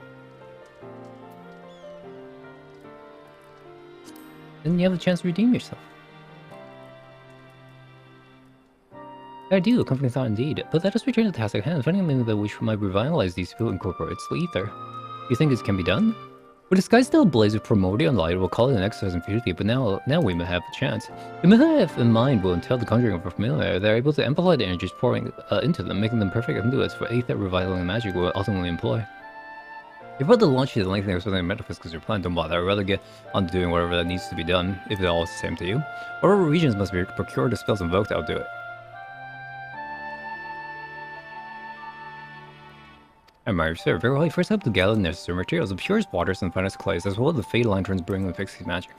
Then you have a chance to redeem yourself. I do, a comforting thought indeed. But let us return to the task at hand, finding a means by which we might revitalize these people incorporate the ether. You think this can be done? With the sky still ablaze with primordial light, we'll call it an exercise in futility, but now we may have a chance. The method I have in mind will entail the conjuring of a familiar. They're able to amplify the energies pouring into them, making them perfect conduits for ether revitalizing magic we'll ultimately employ. If we're to launch you the lengthening of something metaphysics your plan, don't bother. I'd rather get on to doing whatever that needs to be done, if it all is the same to you. Whatever regions must be procured or spells invoked, I'll do it. Admire, sir. Very well, first up to gather the necessary materials, the purest waters and finest clays, as well as the fade lanterns bringing the pixie magic.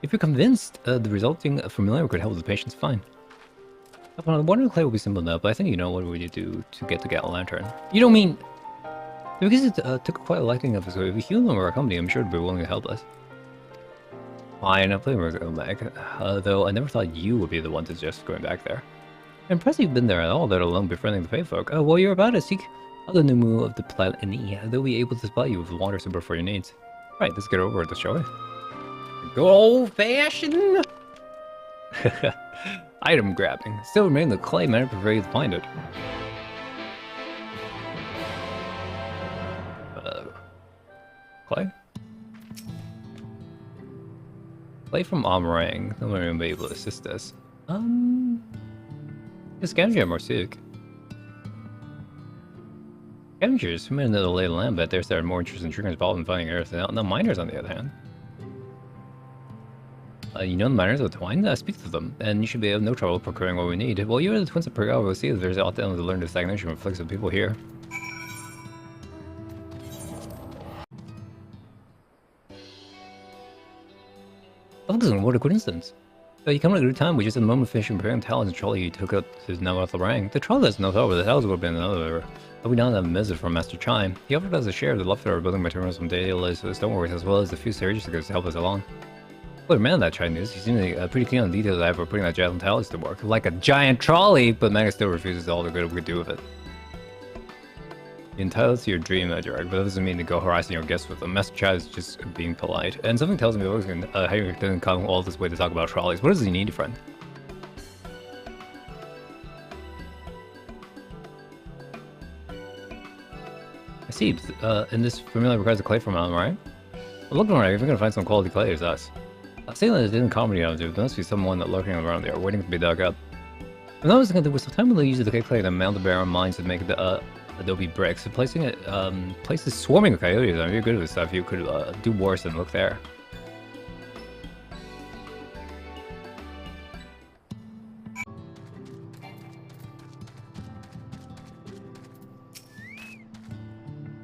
If you're convinced the resulting familiar could help the patients, fine. The water and clay will be simple enough, but I think you know what we need to do to get the gal lantern. You don't mean... Because it took quite a liking of us, so if we heal them or our company, I'm sure they'd be willing to help us. Fine, I'm playing going back, though I never thought you would be the one to suggest going back there. I'm impressed you've been there at all, let alone befriending the Fae folk. While you're about to seek out the new move of the planet Ini, they'll be able to supply you with water support for your needs. Right, let's get over it, shall we? Go old-fashioned! Item grabbing. Still remain the clay, man, I prefer you to find it. Clay? Clay from Omrang. No one will be able to assist us. The Scavenger Morsuk. Scavengers who may know the lay of the land, but they're more interested in triggers involved in finding Earth. Now miners, on the other hand. You know the miners with twine? Speak to them, and you should be have no trouble procuring what we need. Well, you are the twins of Pergal. We'll see if there's out there to learn the stagnation from afflicts of people here. What a coincidence. You come at a good time. We just had a moment of fishing, preparing talons, and trolley you took out his now off the rank. The troll has no thought, but the talons would have been another. But we now have a message from Master Chime. He offered us a share of the leftover building materials from daily stoneworks, as well as a few surges to help us along. Well, man, that Chime is. He seemed pretty keen on the details I have for putting that giant talons to work. Like a giant trolley, but Mega still refuses all the good we could do with it. You're entitled to your dream, Direct, but that doesn't mean to go harassing your guests with them. Master Chad is just being polite. And something tells me Henry didn't come all this way to talk about trolleys. What does he need, friend? I see. And this familiar requires a clay from him, right? Well, look around, if you're gonna find some quality clay, it's us. Saying that it didn't comedy out, dude. There must be someone that lurking around there, waiting to be dug up. And I was thinking there was some time when they used the clay to mount the barren mines to make the adobe bricks. So placing it, places swarming with coyotes. I mean, you're good at this stuff. You could do worse than look there.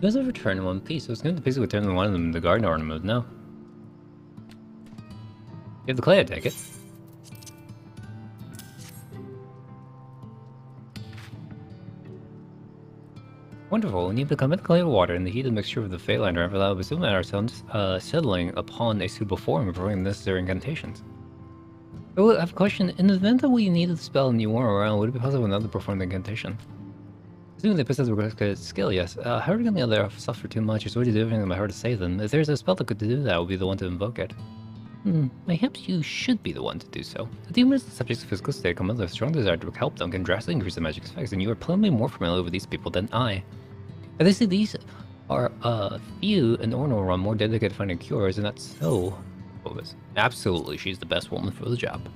You guys have returned in one piece. I was going to basically turn one of them into the garden ornament. No. You have the clay, I take it. Wonderful. When you become in clay of water in the heated mixture of the Fate Liner, and allow us to assume ourselves settling upon a suitable form and performing the necessary incantations. Oh, I have a question. In the event that we needed the spell and you weren't around, would it be possible another to perform the incantation? Assuming the pistols requires skill, yes. How are we going to let off suffer too much? It's already doing everything in my heart to save them. If there's a spell that could do that, I would be the one to invoke it. Perhaps you should be the one to do so. The demons and the subject's physical state come with a strong desire to help them can drastically increase the magic's effects, and you are plainly more familiar with these people than I. And they say these are few and Orno are more dedicated to finding cures, and that's so bogus. Absolutely, she's the best woman for the job.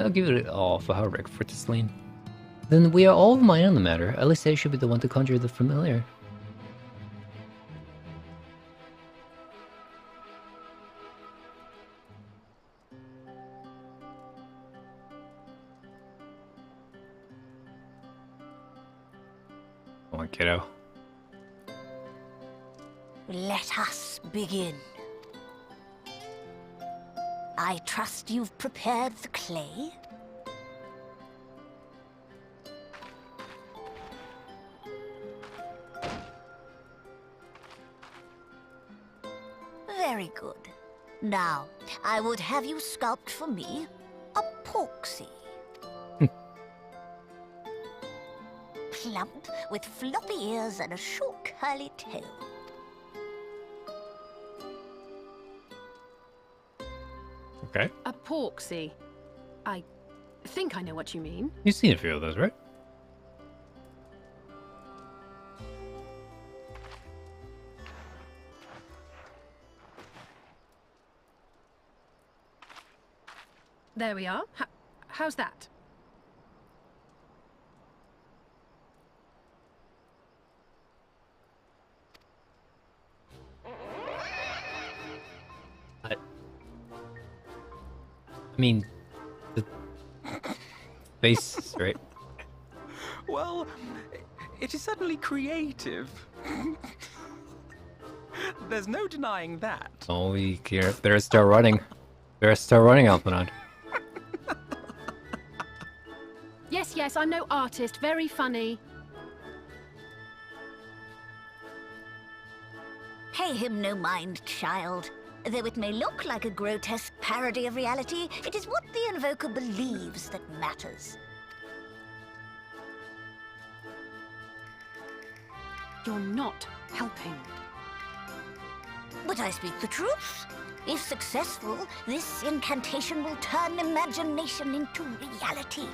I'll give it all for her, Rick Fritzline. Then we are all of mine on the matter. At least I should be the one to conjure the familiar. Come on, kiddo. Let us begin. I trust you've prepared the clay? Very good. Now, I would have you sculpt for me a porksy. Plump, with floppy ears and a short curly tail. Okay. A porksy. I think I know what you mean. You've seen a few of those, right? There we are. How's that? I mean, the face, right? Well, it is certainly creative. There's no denying that. Oh, we care. They're still running. They're still running, Alphanod. Yes, I'm no artist. Very funny. Pay him no mind, child. Though it may look like a grotesque parody of reality, it is what the invoker believes that matters. You're not helping. But I speak the truth. If successful, this incantation will turn imagination into reality.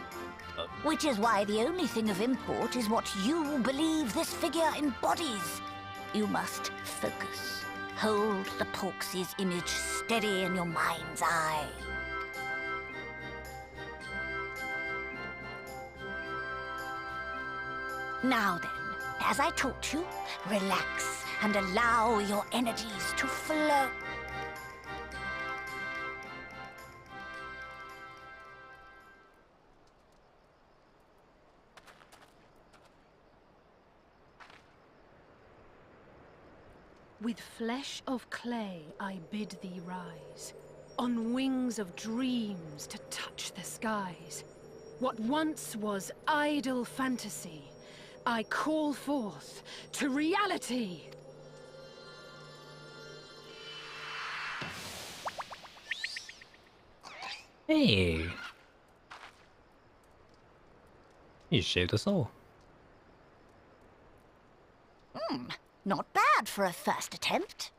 Which is why the only thing of import is what you believe this figure embodies. You must focus. Hold the Porksy's image steady in your mind's eye. Now then, as I taught you, relax and allow your energies to flow. With flesh of clay I bid thee rise, on wings of dreams to touch the skies. What once was idle fantasy, I call forth to reality! Hey! You shaved us all. Not bad for a first attempt.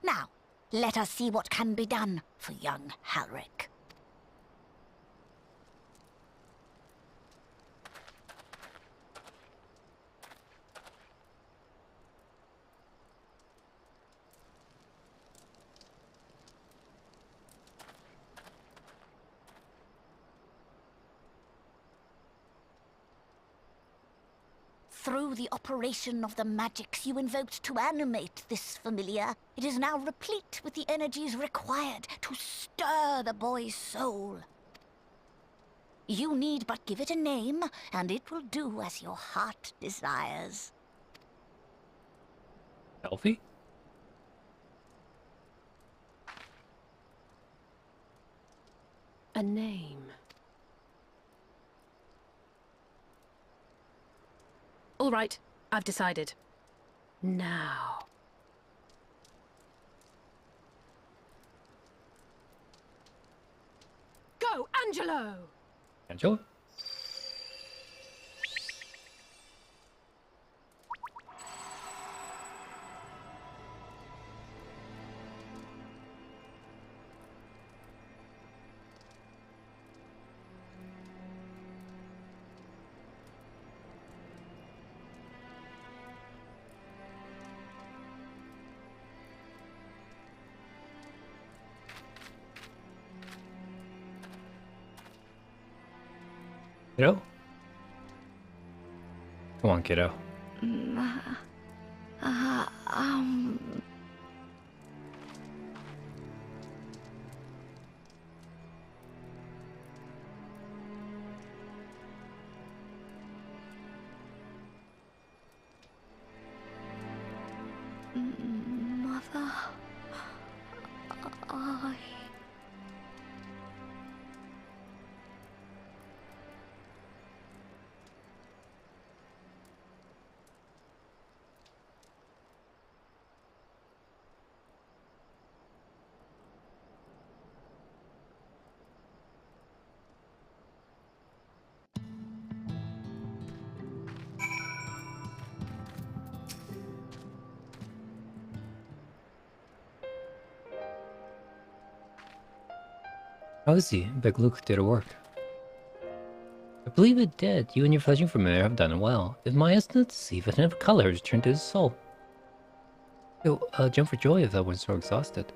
Now, let us see what can be done for young Halric. Through the operation of the magics you invoked to animate this familiar, it is now replete with the energies required to stir the boy's soul. You need but give it a name, and it will do as your heart desires. Elfie? A name. All right, I've decided. Now. Go, Angelo! Angela? Kiddo? Come on, kiddo. Mother, I... How is he? Big Luke did it work. I believe it did. You and your fleshing familiar have done it well. If my estimates deceive, a hint of color has returned to his soul. He'll jump for joy if that wasn't so exhausted.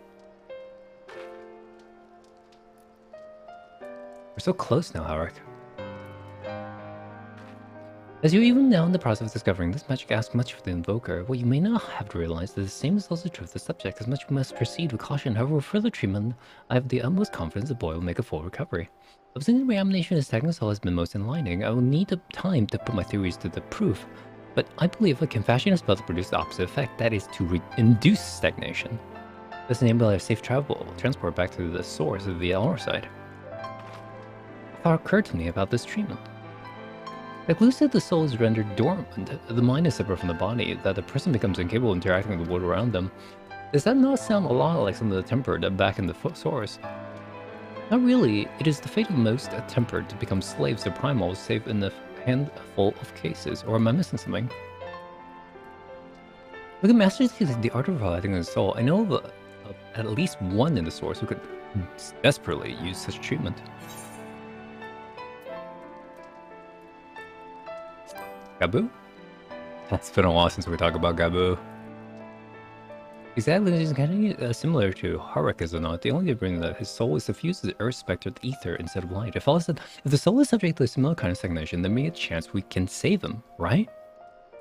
We're so close now, Halric. As you're even now in the process of discovering this magic asks much of the invoker, what you may not have to realize is the same is also true of the subject, as much we must proceed with caution. However, with further treatment, I have the utmost confidence the boy will make a full recovery. Observing the reanimation of his technical soul has been most enlightening. I will need the time to put my theories to the proof, but I believe I can fashion a spell to produce the opposite effect, that is to induce stagnation. This enables a safe transport back to the source of the Elnor side. A thought occurred to me about this treatment. Like Lou said, the soul is rendered dormant. The mind is separate from the body, that the person becomes incapable of interacting with the world around them. Does that not sound a lot like some of the tempered back in the source? Not really. It is the fate of most tempered to become slaves to primals, save in a handful of cases. Or am I missing something? With the masters the art of relating the soul, I know of at least one in the source who could desperately use such treatment. Gabu? It's been a while since we talked about Gabu. Exactly, it's kind of similar to Harik, is it not? The only difference is that his soul is suffused with earth spectred ether instead of light. It follows that if the soul is subject to a similar kind of stagnation, there may be a chance we can save him, right?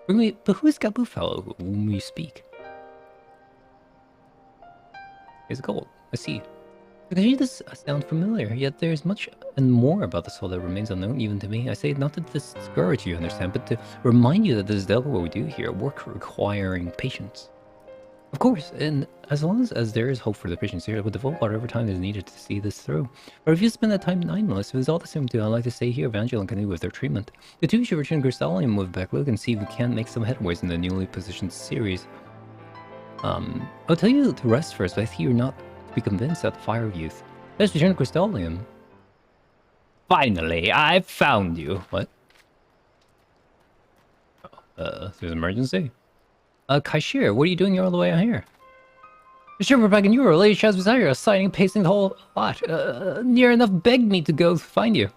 But who is Gabu fellow whom we speak? It's gold. I see. Because does sound familiar, yet there is much and more about the soul that remains unknown even to me. I say it not to discourage you, understand, but to remind you that this is delicate what we do here, work requiring patience. Of course, and as long as there is hope for the patients here, we'll devote whatever time is needed to see this through. Or if you spend that time 9 months, if it's all the same to you, I'd like to stay here, Evangel, and continue with their treatment. The two should return to Crystallium and move back, look and see if we can make some headways in the newly positioned series. I'll tell you to rest first, but I think you're not to be convinced that the Fire of Youth. Let's return to Crystallium. Finally, I found you. What? There's an emergency? Kaishir, what are you doing all the way out here? Sure, we're back in Euro. Lady Chaz was out here, signing, pasting the whole lot. Near enough begged me to go find you.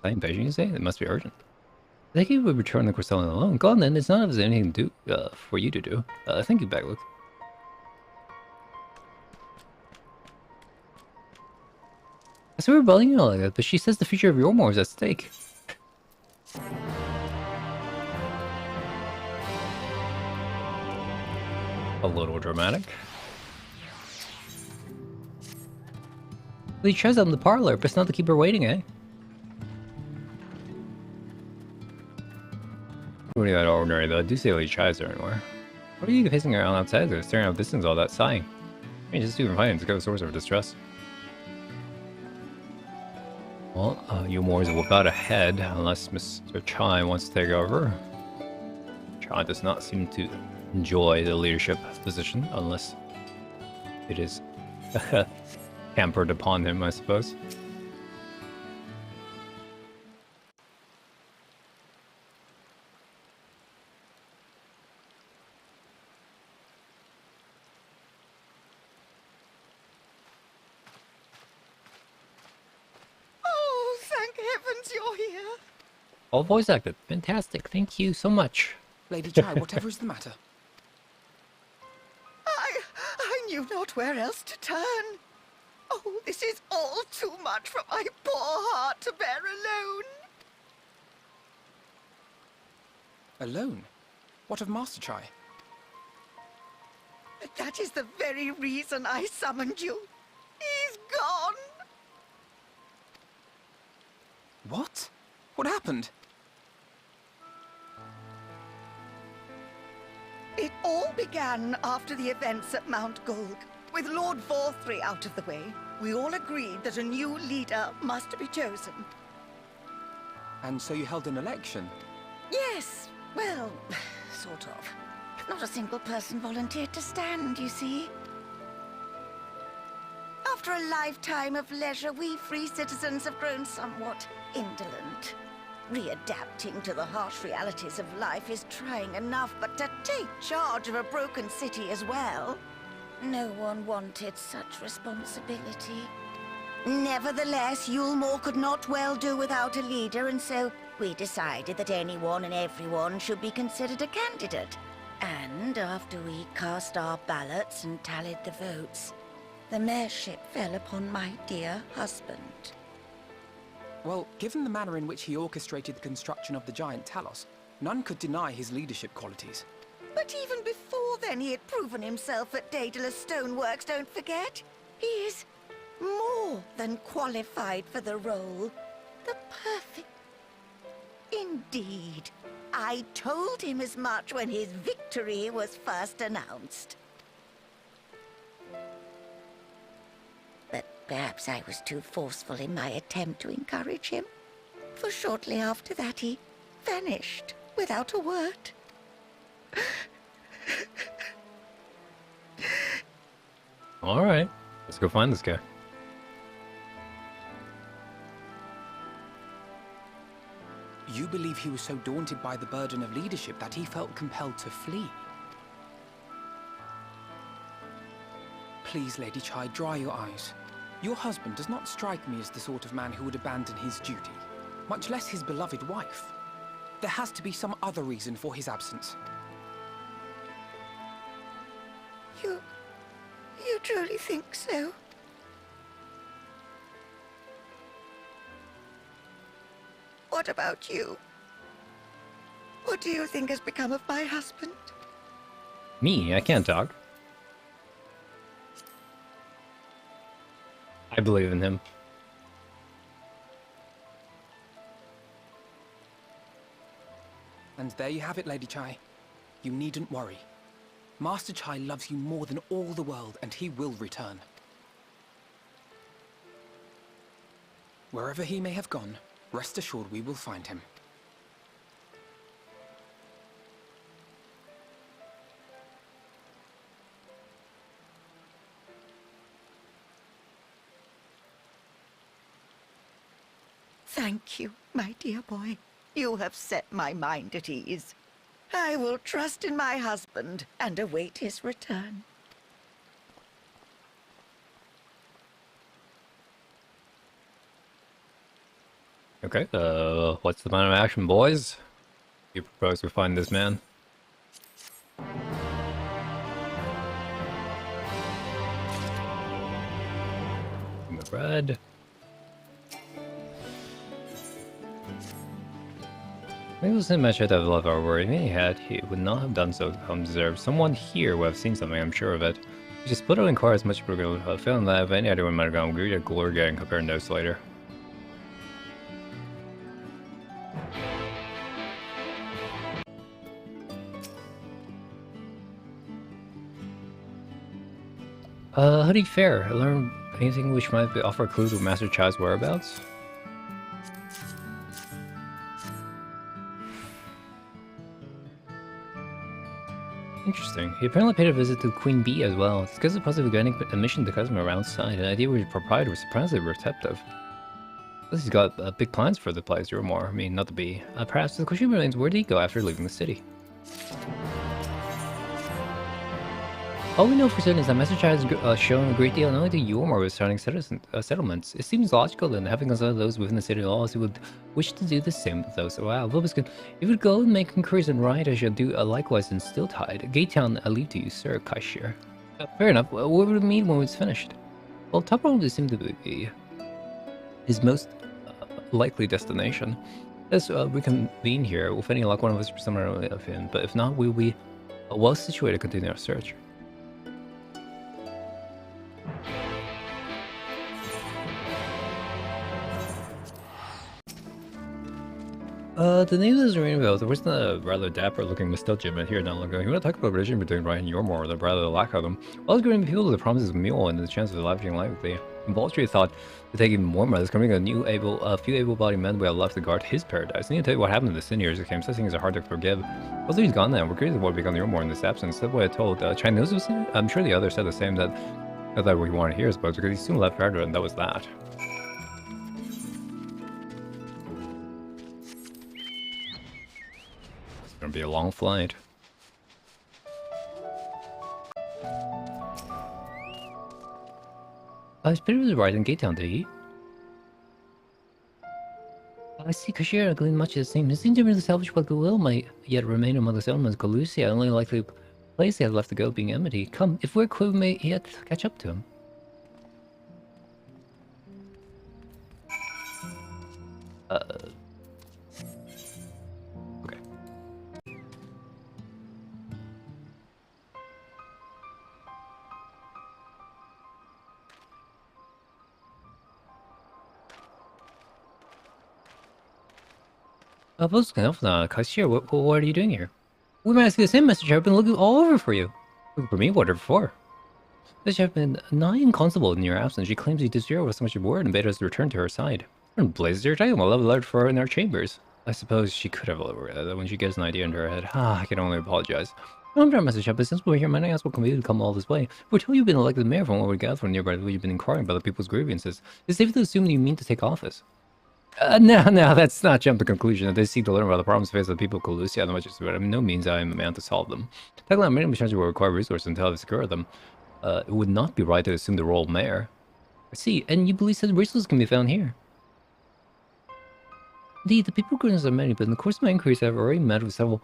Signing, pasting, you say? It must be urgent. I think you would return to Crystallium alone. Go on then, it's not as anything to do, for you to do. Thank you, Baglook. I saw her rebelling all like that, but she says the future of Yormore is at stake. A little dramatic. Lee Trez out in the parlor, but it's not to keep her waiting, eh? What are you that ordinary though? I do say Lee Trez there anymore. What are you pacing around outside there, staring out distance all that sighing? I mean, just even fine, it's a good source of distress. Well, Yormore is without a head, unless Mr. Chai wants to take over. Chai does not seem to enjoy the leadership position, unless it is hampered upon him, I suppose. Oh, thank heavens you're here. All voice acted. Fantastic. Thank you so much. Lady Chai, whatever is the matter? I knew not where else to turn. Oh, this is all too much for my poor heart to bear alone. Alone? What of Master Chai? That is the very reason I summoned you. He's gone. What? What happened? It all began after the events at Mount Gulg. With Lord Vorthry out of the way, we all agreed that a new leader must be chosen. And so you held an election? Yes, well, sort of. Not a single person volunteered to stand, you see. After a lifetime of leisure, we free citizens have grown somewhat indolent. Readapting to the harsh realities of life is trying enough, but to take charge of a broken city as well? No one wanted such responsibility. Nevertheless, Yulmore could not well do without a leader, and so we decided that anyone and everyone should be considered a candidate. And after we cast our ballots and tallied the votes, the mayorship fell upon my dear husband. Well, given the manner in which he orchestrated the construction of the giant Talos, none could deny his leadership qualities. But even before then, he had proven himself at Daedalus Stoneworks, don't forget. He is more than qualified for the role. The perfect... Indeed. I told him as much when his victory was first announced. But perhaps I was too forceful in my attempt to encourage him. For shortly after that, he vanished without a word. All right, let's go find this guy. You believe he was so daunted by the burden of leadership that he felt compelled to flee? Please, Lady Chai, dry your eyes. Your husband does not strike me as the sort of man who would abandon his duty, much less his beloved wife. There has to be some other reason for his absence. You truly think so? What about you? What do you think has become of my husband? Me? I can't talk. I believe in him. And there you have it, Lady Chai. You needn't worry. Master Chai loves you more than all the world, and he will return. Wherever he may have gone, rest assured we will find him. Thank you, my dear boy. You have set my mind at ease. I will trust in my husband and await his return. Okay, what's the plan of action, boys? You propose we find this man? The bread. Maybe it was him I should have left our word. If he would not have done so undeserved. Someone here would have seen something, I'm sure of it. We just split out in car as much as we're going to feeling that if any other one might have gone greedy, glory and compare notes later. How do you fare? I learned anything which might offer clues of Master Chai's whereabouts? Interesting. He apparently paid a visit to Queen Bee as well. It's because of possibly getting admission to customer around side. The idea was proprietor was surprisingly receptive. Plus he's got big plans for the place, or more. I mean, not the bee. Perhaps the question remains, where did he go after leaving the city? All we know for certain is that Master Chai has shown a great deal not only to Yormor with starting settlements. It seems logical then, having consulted those within the city laws, he would wish to do the same with those around. If you would go and make inquiries and right, I shall do likewise in Stilltide. Gatetown, I leave to you, Sir Kaishir. Fair enough. What would it mean when it's finished? Well, top probably seemed to be his most likely destination. Let's reconvene here. With any luck, one of us will be somewhere of him, but if not, we'll be well situated to continue our search. The name of this rainbow, there wasn't a rather dapper-looking Mistelgem here not long ago. You want to talk about relation between Ryan and Yormor, or the rather the lack of them. All the giving people the promises of mule and the chance of a lasting life. The Baldry thought to take even more money. There's coming a few able-bodied men we have left to guard his paradise. I need to tell you what happened to the sin years that came. Such things are hard to forgive. Although he's gone now, we're curious what become Yormor in this absence. That's what I told Chai knows was here. I'm sure the others said the same, that we wanted to hear, I suppose, because he soon left Ardra, and that was that. Gonna be a long flight. Spirit was right in Gatetown, did he? I see Kashira and glean much of the same. It seems to me the salvage what goodwill might yet remain among the settlements. Galusia, only likely place he had left to go being Amity. Come, if we're quick, we may yet catch up to him. Okay. Kashir, what are you doing here? We might ask you the same message. I've been looking all over for you. Looking for me? Whatever for? This have been nigh inconsolable in your absence. She claims you disappeared with so much word and bade us return to her side. And blazes her talking about love letter for her in our chambers. I suppose she could have overread that when she gets an idea into her head. I can only apologize. I'm trying to message up, but since we're here, might I ask what can we come all this way? We're told you've been elected mayor from what we gather from nearby, you've been inquiring about the people's grievances. It's safe to assume you mean to take office. No, that's not jump to conclusion. They seek to learn about the problems faced by the people of Colusia, and much as but no means I am a man to solve them. Tackling on many missions will require resources until I secure them. It would not be right to assume the role of mayor. I see, and you believe that resources can be found here. Indeed, the people groups are many, but in the course of my inquiries, I have already met with several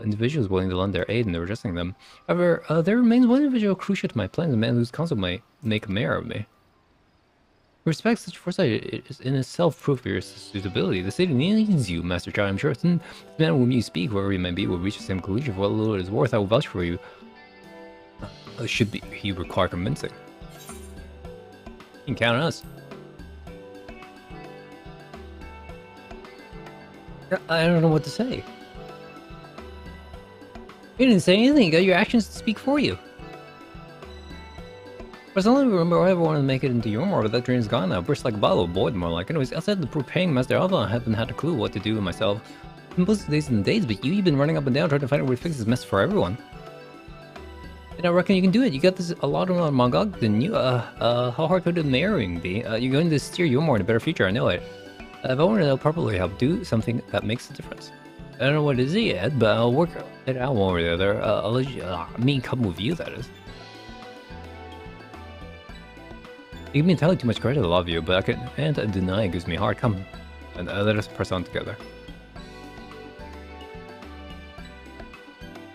individuals willing to lend their aid in addressing them. However, there remains one individual crucial to my plans, a man whose counsel might make a mayor of me. Respect such foresight is in itself proof of your suitability. The city needs you, Master Chai. I'm sure the man whom you speak, whoever he may be, will reach the same conclusion for what little it is worth. I will vouch for you. Should he require convincing? You can count on us. I don't know what to say. You didn't say anything. You got your actions to speak for you. For some reason, remember I ever wanted to make it into Yormor, but that dream's gone now. Burst like a bottle of Boyd, more like. Anyways, outside the propaying Master Alva, I haven't had a clue what to do with myself. Most days and days, but you've been running up and down trying to find a way to fix this mess for everyone. And I reckon you can do it. You got this a lot on Mongok, didn't you? How hard could the marrying be? You're going to steer Yormor in a better future, I know it. If I want to know properly how to do something that makes a difference. I don't know what it is yet, but I'll work it out one or the other. I'll let you, me come with you, that is. You give me entirely too much credit, I love you, but I can't deny it gives me heart. Come, and let us press on together.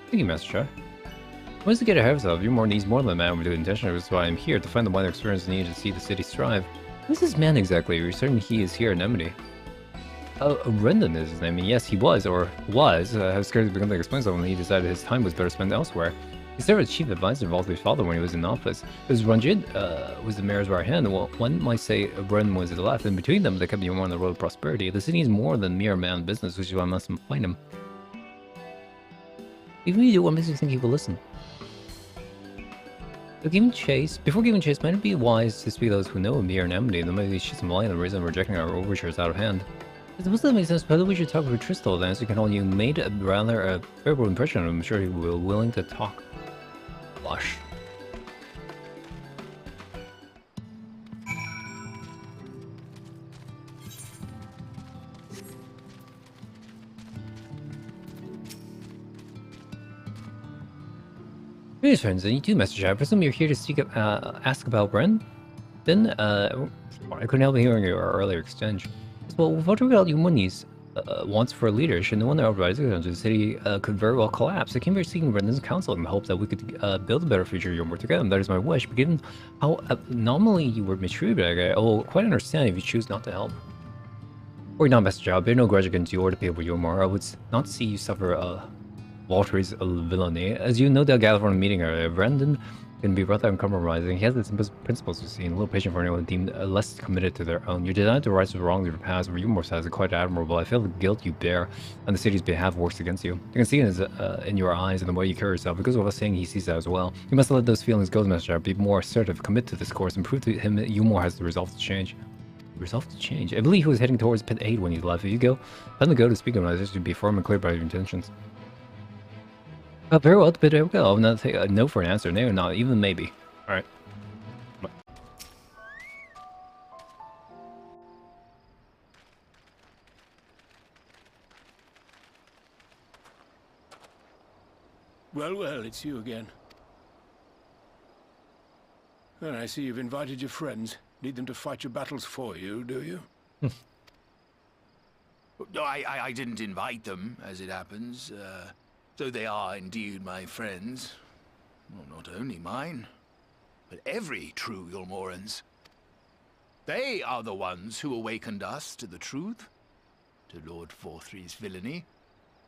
Thank you, Master Chai. Once to get ahead of yourself, Yormor needs more than a man with good intention, which is why I'm here, to find the wider experience needed to see the city strive. Who's this man exactly? We're certain he is here in Amity. Rendon is his name, and yes, he was, or was, I was scared to become to explain so when he decided his time was better spent elsewhere. He served as chief advisor of Valtyr's father when he was in office. His Ranjit was the mayor's right hand, well, one might say Ren was his left, and between them they kept Yormor on the road of prosperity. The city is more than mere man business, which is why I must find him. Even if you do, what makes you think he will listen? Before giving chase, might it be wise to speak to those who know him here in Amity, and maybe shed some light on the reason for rejecting our overtures out of hand. I suppose that makes sense, but we should talk with Tristal then, so you can hold you made a rather favorable impression. I'm sure he will be willing to talk. Blush. Greetings, friends, and you too, Master Chai. I presume you're here to ask about Bren? Then, I couldn't help hearing your earlier exchange. Well, what about Yumuni's wants for a leader? Should no one uprising into the city could very well collapse. I came here seeking Brendan's counsel in the hope that we could build a better future Yormor together. That is my wish, but given how abnormally you were mistreated, I will quite understand if you choose not to help. Or not, Master Chai. I bear no grudge against you or the people of Yormor. I would not see you suffer Walter's villainy. As you no doubt gather from the meeting earlier, Brendan can be rather uncompromising. He has its principles to see, and a little patient for anyone deemed less committed to their own. Your desire to rise to the wrongs of your past were Yormor's is quite admirable. I feel the guilt you bear on the city's behalf works against you. You can see it in your eyes and the way you carry yourself. Because of us saying he sees that as well. You must let those feelings go, Master. Be more assertive, commit to this course, and prove to him that Yormor has the resolve to change. Resolve to change? I believe he was heading towards Pit 8 when he left. If you go, let him go to speak of it. This should be firm and clear about your intentions. Very well, but I will not take a no for an answer. No, not even maybe. Alright. Well, it's you again. And I see you've invited your friends. Need them to fight your battles for you, do you? No, I didn't invite them, as it happens. So they are indeed my friends. Well, not only mine, but every true Yormoran's. They are the ones who awakened us to the truth, to Lord Forthry's villainy,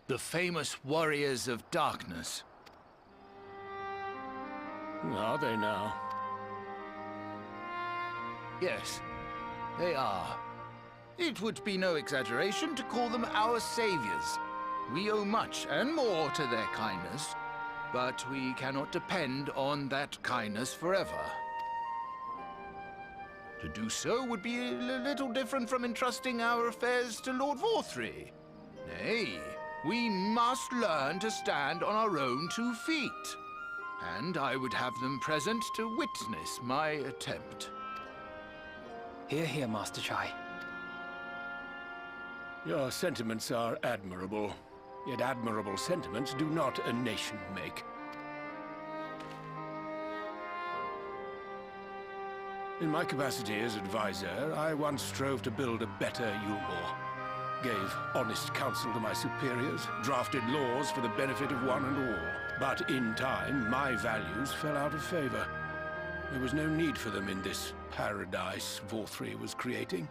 the famous warriors of darkness. Are they now? Yes, they are. It would be no exaggeration to call them our saviors. We owe much and more to their kindness, but we cannot depend on that kindness forever. To do so would be a little different from entrusting our affairs to Lord Forthry. Nay, we must learn to stand on our own 2 feet. And I would have them present to witness my attempt. Hear, hear, Master Chai. Your sentiments are admirable. Yet admirable sentiments do not a nation make. In my capacity as advisor, I once strove to build a better Yormor. gave honest counsel to my superiors, drafted laws for the benefit of one and all. But in time, my values fell out of favor. There was no need for them in this paradise Vorthri was creating.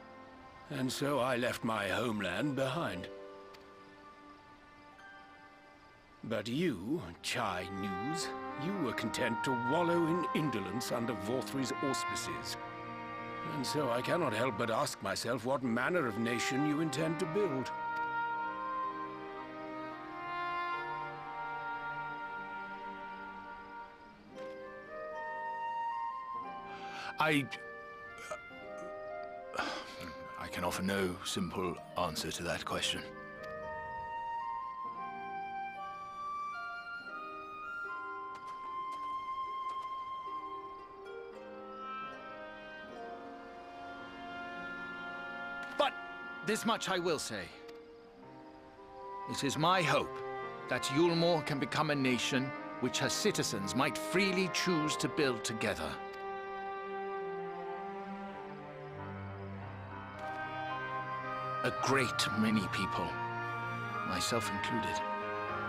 And so I left my homeland behind. But you, Chai News, you were content to wallow in indolence under Vorthri's auspices. And so I cannot help but ask myself what manner of nation you intend to build. I can offer no simple answer to that question. But this much I will say. It is my hope that Yulmore can become a nation which her citizens might freely choose to build together. A great many people, myself included,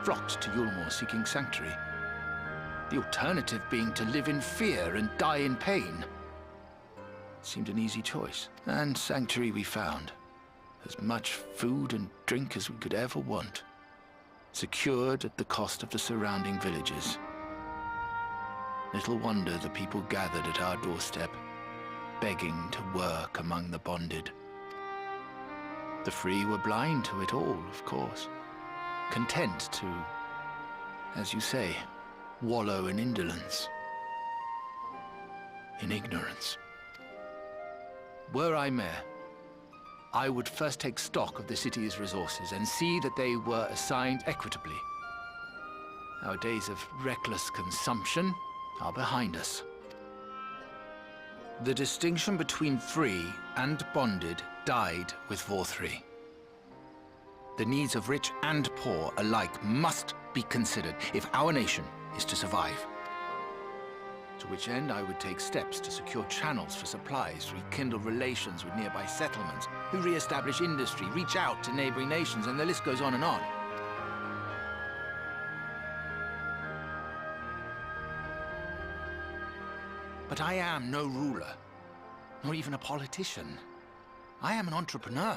flocked to Yulmore seeking sanctuary. The alternative being to live in fear and die in pain. It seemed an easy choice, and sanctuary we found. As much food and drink as we could ever want, secured at the cost of the surrounding villages. Little wonder the people gathered at our doorstep, begging to work among the bonded. The free were blind to it all, of course, content to, as you say, wallow in indolence, in ignorance. Were I mayor, I would first take stock of the city's resources and see that they were assigned equitably. Our days of reckless consumption are behind us. The distinction between free and bonded died with Vorthri. The needs of rich and poor alike must be considered if our nation is to survive. To which end I would take steps to secure channels for supplies, rekindle relations with nearby settlements, re-establish industry, reach out to neighboring nations, and the list goes on and on. But I am no ruler, nor even a politician. I am an entrepreneur.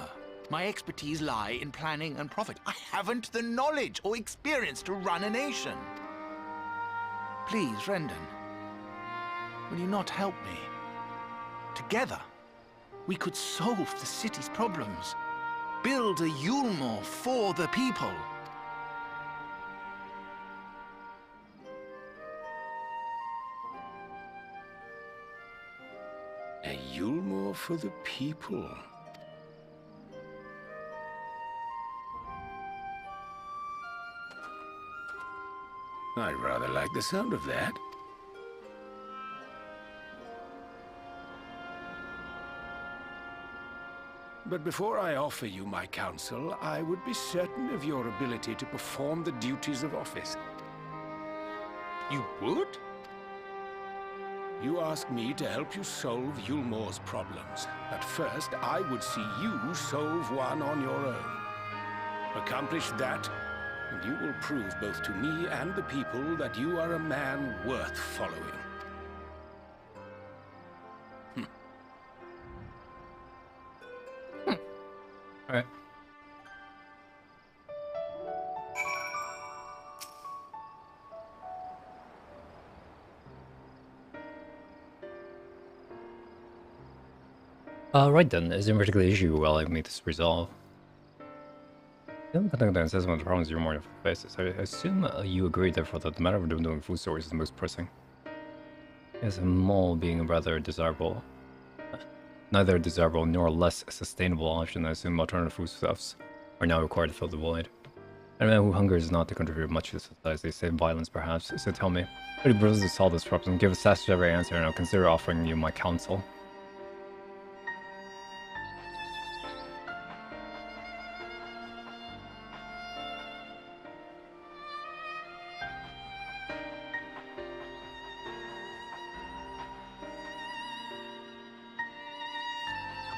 My expertise lie in planning and profit. I haven't the knowledge or experience to run a nation. Please, Rendon, will you not help me? Together, we could solve the city's problems. Build a Yulmore for the people. A Yulmore for the people. I rather like the sound of that. But before I offer you my counsel, I would be certain of your ability to perform the duties of office. You would? You ask me to help you solve Yulmore's problems. But first, I would see you solve one on your own. Accomplish that, and you will prove both to me and the people that you are a man worth following. All right. Right then, is there a particular issue while I make this resolve? Conduct an assessment of the problems you're more faces. I assume you agree, therefore, that the matter of doing food stores is the most pressing. As a mole being a rather desirable, neither desirable nor less sustainable option, I assume alternative foodstuffs are now required to fill the void. And a man who hungers not to contribute much to society, save violence perhaps. So tell me, how do you propose to solve this problem? Give a satisfactory answer, and I'll consider offering you my counsel.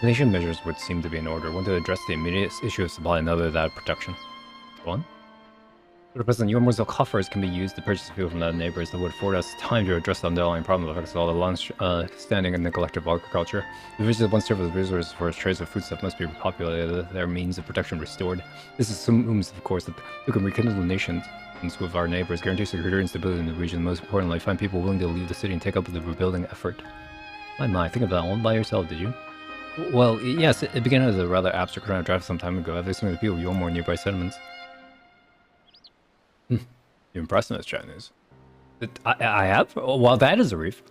Nation measures would seem to be in order. One to address the immediate issue of supply, another that of production. One? For the present, your Morzel coffers can be used to purchase fuel from the neighbors that would afford us time to address the underlying problem that affects all the long-standing and neglected agriculture. The vision of one surface resources for its trades of foodstuff must be repopulated, their means of production restored. This assumes, of course, that we can rekindle the nations with our neighbors, guarantee security and stability in the region, and most importantly, find people willing to leave the city and take up the rebuilding effort. My, think of that all by yourself, did you? Well, yes, it began as a rather abstract kind of draft some time ago, at some of the people you more nearby settlements. You're impressing us, Chinese. I have? Oh, well, that is a reef.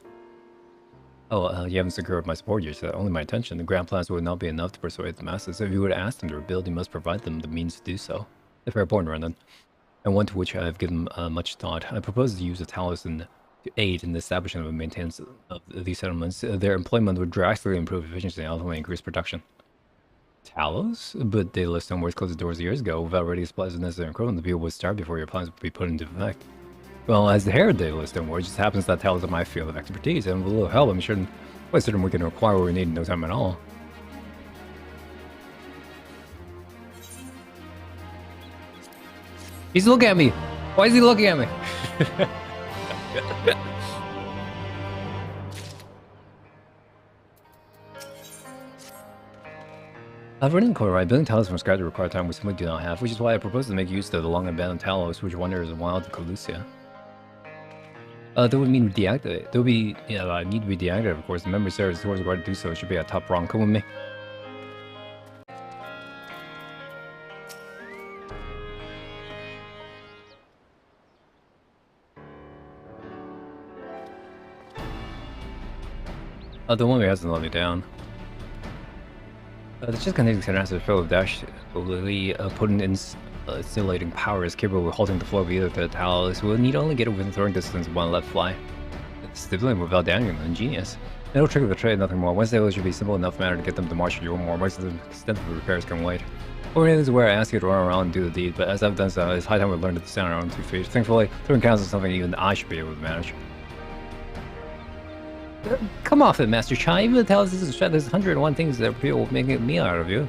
Oh, you haven't secured my support yet, so only my attention. The grand plans would not be enough to persuade the masses. If you were to ask them to rebuild, you must provide them the means to do so. A fair point, Rendon. And one to which I have given much thought. I propose to use a talisman to aid in the establishment and maintenance of these settlements. Their employment would drastically improve efficiency and ultimately increase production. Talos? But they list stoneworks closed the doors years ago. Without ready supplies of necessary equipment, the people would starve before your plans would be put into effect. Well, as the heir Daedalus stoneworks, it just happens that Talos is my field of expertise, and with a little help, I'm sure quite certain we can acquire what we need in no time at all. He's looking at me! Why is he looking at me? I've written code right. Building Talos from scratch would require time we simply do not have, which is why I propose to make use of the long abandoned Talos, which wanders wild to Calusia. That would mean deactivate. There would be, I need to be deactivated, of course. The memory serves towards required to do so. It should be at top wrong. Come with me. The one who hasn't let me down. The chest contains an acid filled with dash, potent insulating power is capable of halting the flow of either the Talos. We'll need only get it within throwing distance of one let fly. It's stimulating without damaging them. Ingenious. No trick of the trade, nothing more. Wednesday should be simple enough matter to get them to march your more. Most of the extent of the repairs can wait. Or is where I ask you to run around and do the deed, but as I've done so, it's high time we learn to stand on our own 2 feet. Thankfully, throwing counts is something even I should be able to manage. Come off it, Master Chai. Even the Talos is there's 101 things that people make a meal out of you.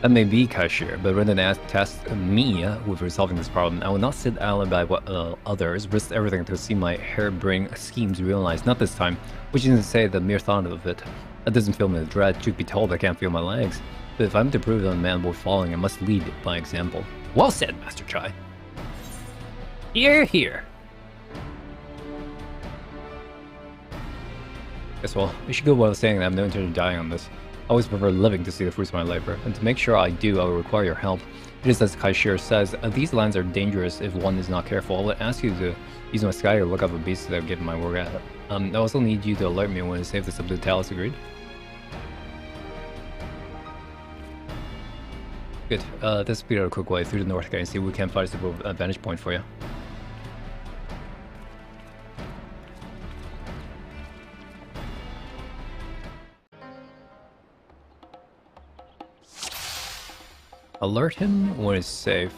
That may be Kashir, but rather than task me with resolving this problem, I will not sit idle by what others, risk everything to see my harebrained schemes realized. Not this time, which isn't to say the mere thought of it. That doesn't fill me with dread. Truth be told, I can't feel my legs. But if I'm to prove that a man worth following, I must lead by example. Well said, Master Chai. Hear, hear. Guess well, it should go without saying that I have no intention of dying on this. I always prefer living to see the fruits of my labor, and to make sure I do, I will require your help. It is as Kaishir says, these lands are dangerous if one is not careful. I would ask you to use my sky to look up a beast that I've given my work at. I also need you to alert me when to save the subdued Talos, agreed? Good. Let's speed out a quick way through the north gate and see if we can find a suitable vantage point for you. Alert him when it's safe,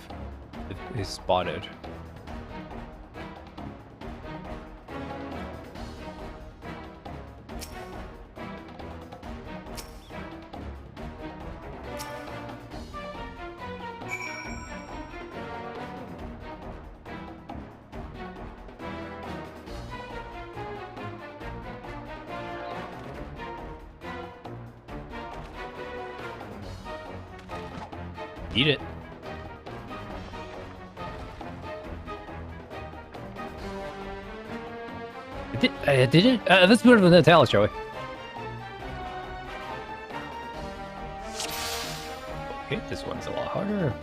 if he's spotted. Eat it. Did it? Let's put it in the Talos, shall we? Okay, this one's a lot harder.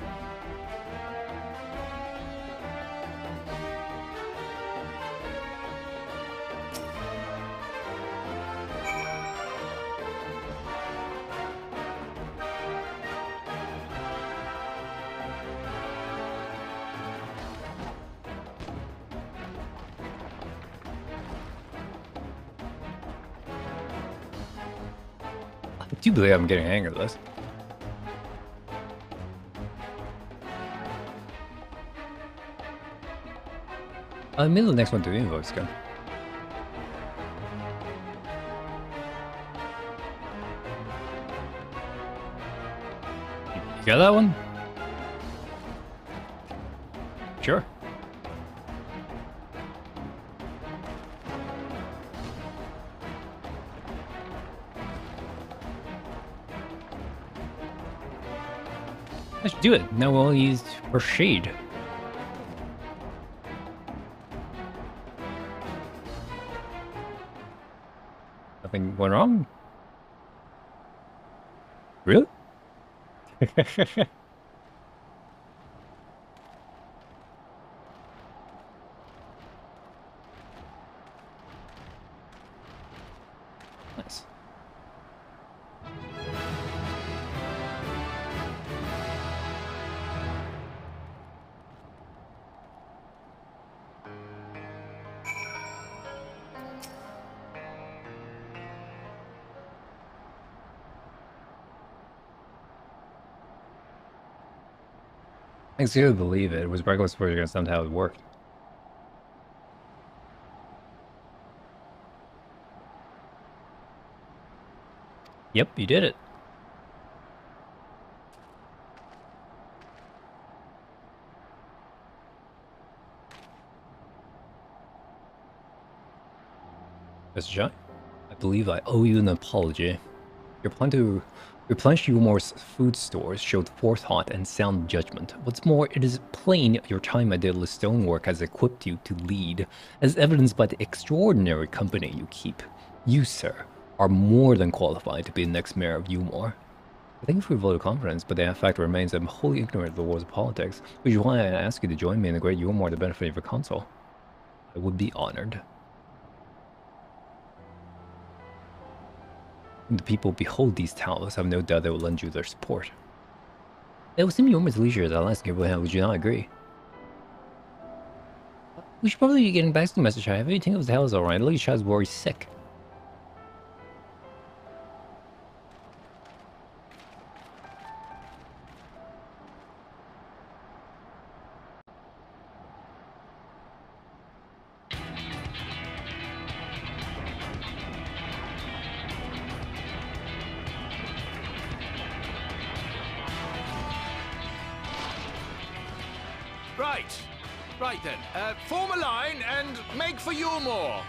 I do believe I'm getting angry at this. Maybe the next one to invoice gun. got that one? Sure. Let's do it. Now we'll use for shade. Nothing went wrong? Really? Nice. I still believe it. It was regular sports against them how it worked. Yep, you did it. Mr. John, I believe I owe you an apology. Your plan to replenish Umor's food stores showed forethought and sound judgment. What's more, it is plain your time at Daedalus Stonework has equipped you to lead, as evidenced by the extraordinary company you keep. You, sir, are more than qualified to be the next mayor of Umor. Thank you for your vote of confidence, but the fact remains I'm wholly ignorant of the wars of politics, which is why I ask you to join me in the great Umor to benefit of your council. I would be honored. When the people behold these towers, I have no doubt they will lend you their support. It will seem Umor's leisure is I'll ask you, would you not agree? We should probably be getting back to the message. I have anything of the hell is alright. At least Chad's worried sick. Right then, form a line and make for Umor.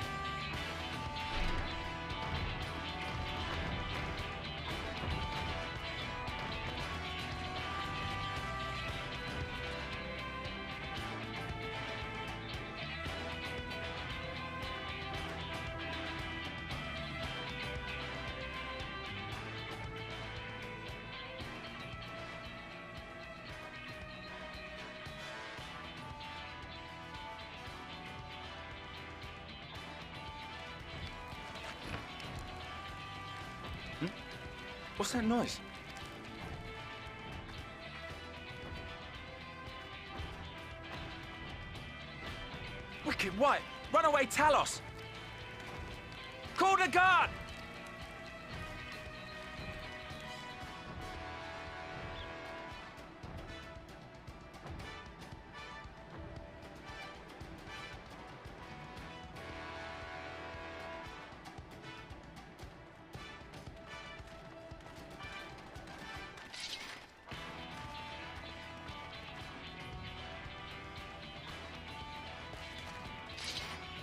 What's that noise? Wicked White! Runaway Talos! Call the guard!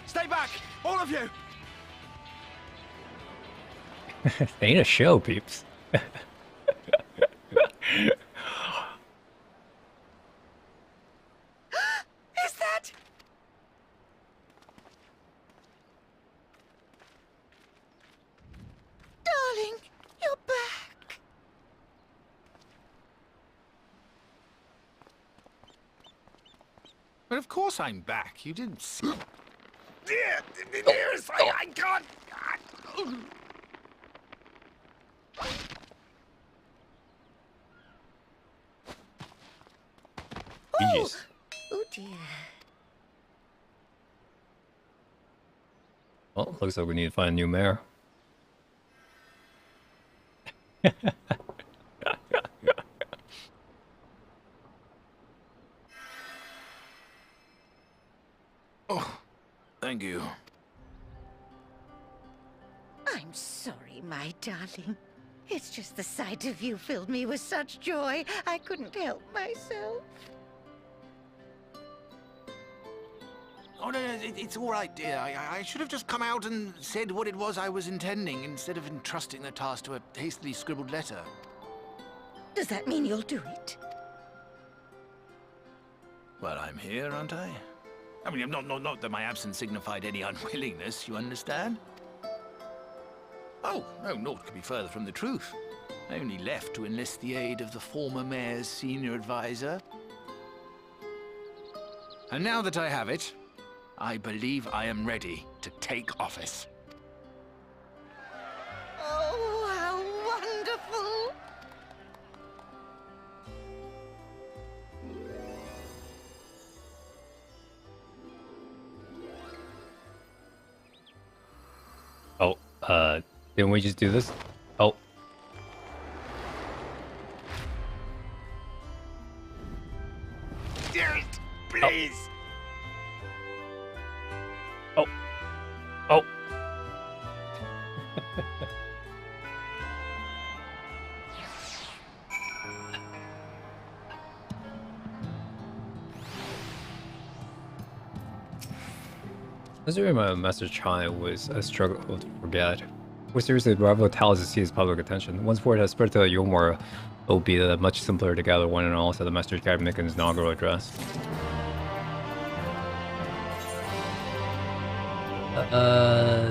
Stay back! All of you! Ain't a show, peeps. Is that... Darling, you're back. But of course I'm back. You didn't see... I can't... Jeez. Oh dear. Well, looks like we need to find a new mayor. Oh, thank you. I'm sorry, my darling. It's just the sight of you filled me with such joy, I couldn't help myself. Oh, no, it's all right, dear. I should have just come out and said what it was I was intending, instead of entrusting the task to a hastily scribbled letter. Does that mean you'll do it? Well, I'm here, aren't I? I mean, not that my absence signified any unwillingness, you understand? Oh, no, naught could be further from the truth. I only left to enlist the aid of the former mayor's senior advisor. And now that I have it, I believe I am ready to take office. Oh, how wonderful! Oh, didn't we just do this? Oh. Dearest, please! Oh. Oh. This is my Master Chai was a struggle to forget. We seriously rival talents to see his public attention. Once word has spread to Yulmore, it will be much simpler to gather one and all, said the Master Chai making his inaugural address.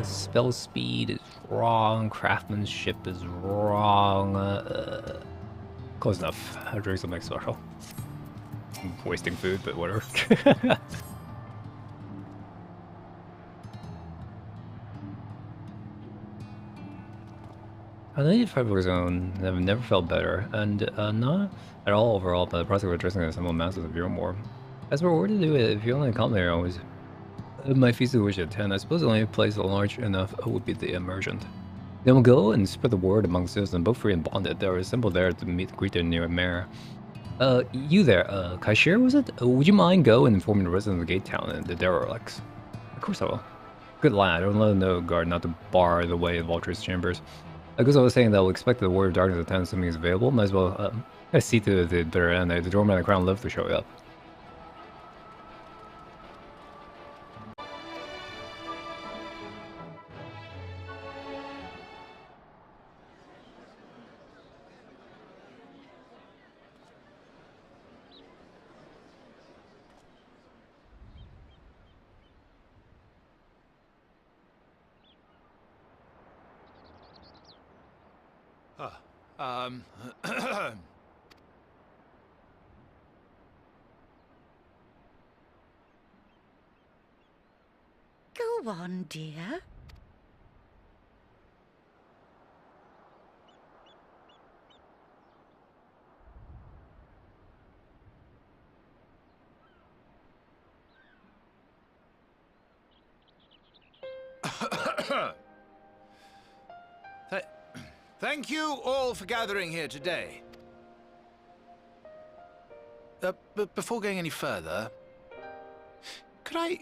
Spell speed is wrong, craftsmanship is wrong. Close enough. I'll drink something special. I'm wasting food, but whatever. I think Freiburg Zone have never felt better, and not at all overall, but the prospect of addressing the simple masses of Euromore. As for where to do it, if you only come there always, my feast wish at 10, I suppose the only place large enough would be the Emergent. Then we'll go and spread the word among citizens, both free and bonded. They are assembled there to greet their new mayor. You there, Kaishir, was it? Would you mind go and informing the residents of the Gate Town and the derelicts? Of course I will. Good lad, don't let them know, guard, not to bar the way of Vulture's chambers. I guess I was saying that we'll expect the Word of Darkness at 10 something is available. Might as well see to the bitter end. The doorman and the crown live to show up. Go on, dear. Thank you all for gathering here today. But before going any further, could I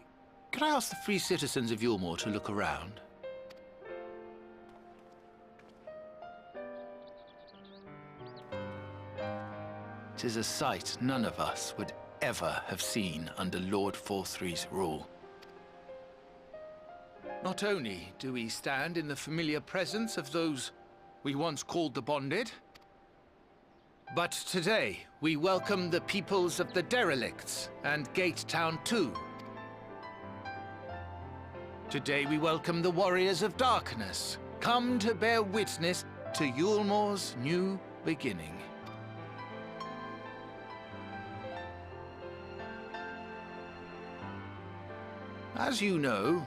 ask the free citizens of Yulmore to look around? Tis a sight none of us would ever have seen under Lord Forthree's rule. Not only do we stand in the familiar presence of those we once called the Bonded, but today we welcome the peoples of the Derelicts and Gate Town too. Today we welcome the Warriors of Darkness, come to bear witness to Yulmore's new beginning. As you know,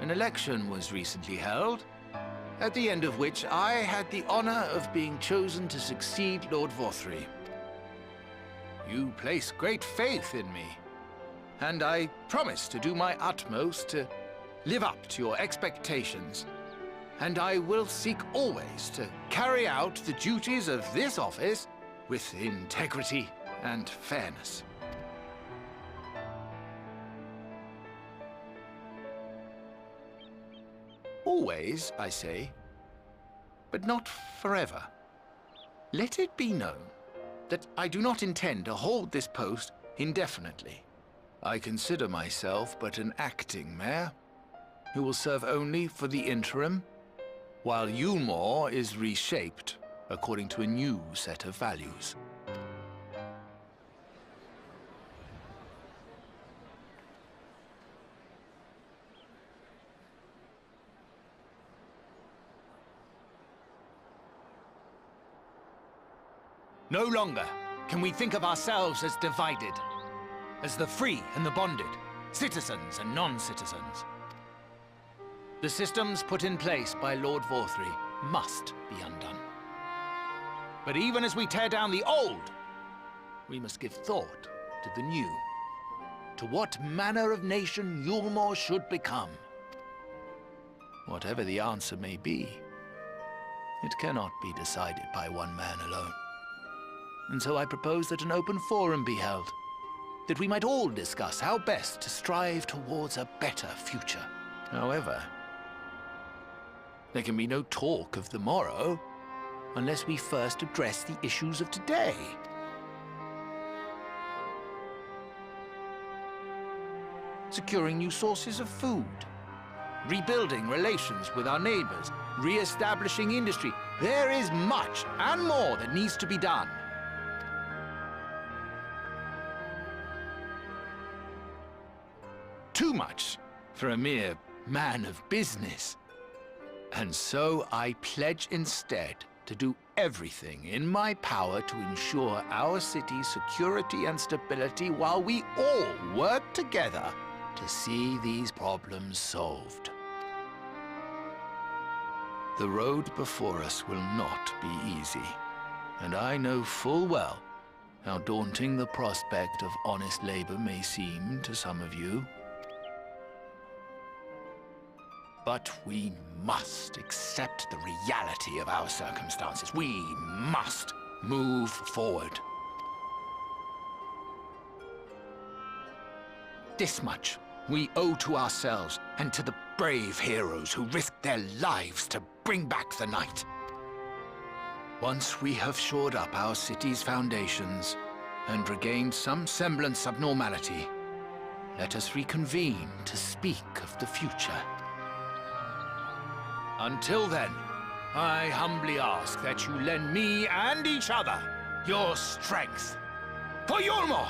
an election was recently held, at the end of which I had the honor of being chosen to succeed Lord Forthree. You place great faith in me, and I promise to do my utmost to live up to your expectations, and I will seek always to carry out the duties of this office with integrity and fairness. Always, I say, but not forever. Let it be known that I do not intend to hold this post indefinitely. I consider myself but an acting mayor, who will serve only for the interim, while Yulmore is reshaped according to a new set of values. No longer can we think of ourselves as divided, as the free and the bonded, citizens and non-citizens. The systems put in place by Lord Vorthry must be undone. But even as we tear down the old, we must give thought to the new, to what manner of nation Yulmore should become. Whatever the answer may be, it cannot be decided by one man alone. And so I propose that an open forum be held, that we might all discuss how best to strive towards a better future. However, there can be no talk of the morrow unless we first address the issues of today. Securing new sources of food, rebuilding relations with our neighbors, re-establishing industry. There is much and more that needs to be done. Too much for a mere man of business. And so I pledge instead to do everything in my power to ensure our city's security and stability while we all work together to see these problems solved. The road before us will not be easy, and I know full well how daunting the prospect of honest labor may seem to some of you. But we must accept the reality of our circumstances. We must move forward. This much we owe to ourselves and to the brave heroes who risked their lives to bring back the night. Once we have shored up our city's foundations and regained some semblance of normality, let us reconvene to speak of the future. Until then, I humbly ask that you lend me and each other your strength for Yulmore!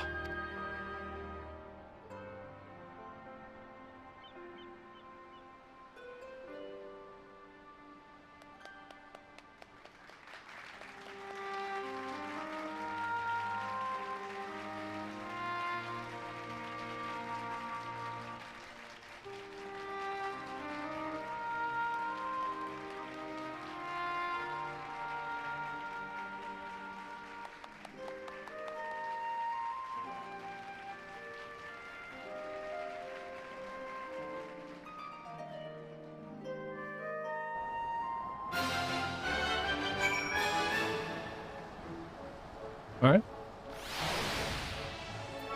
Alright.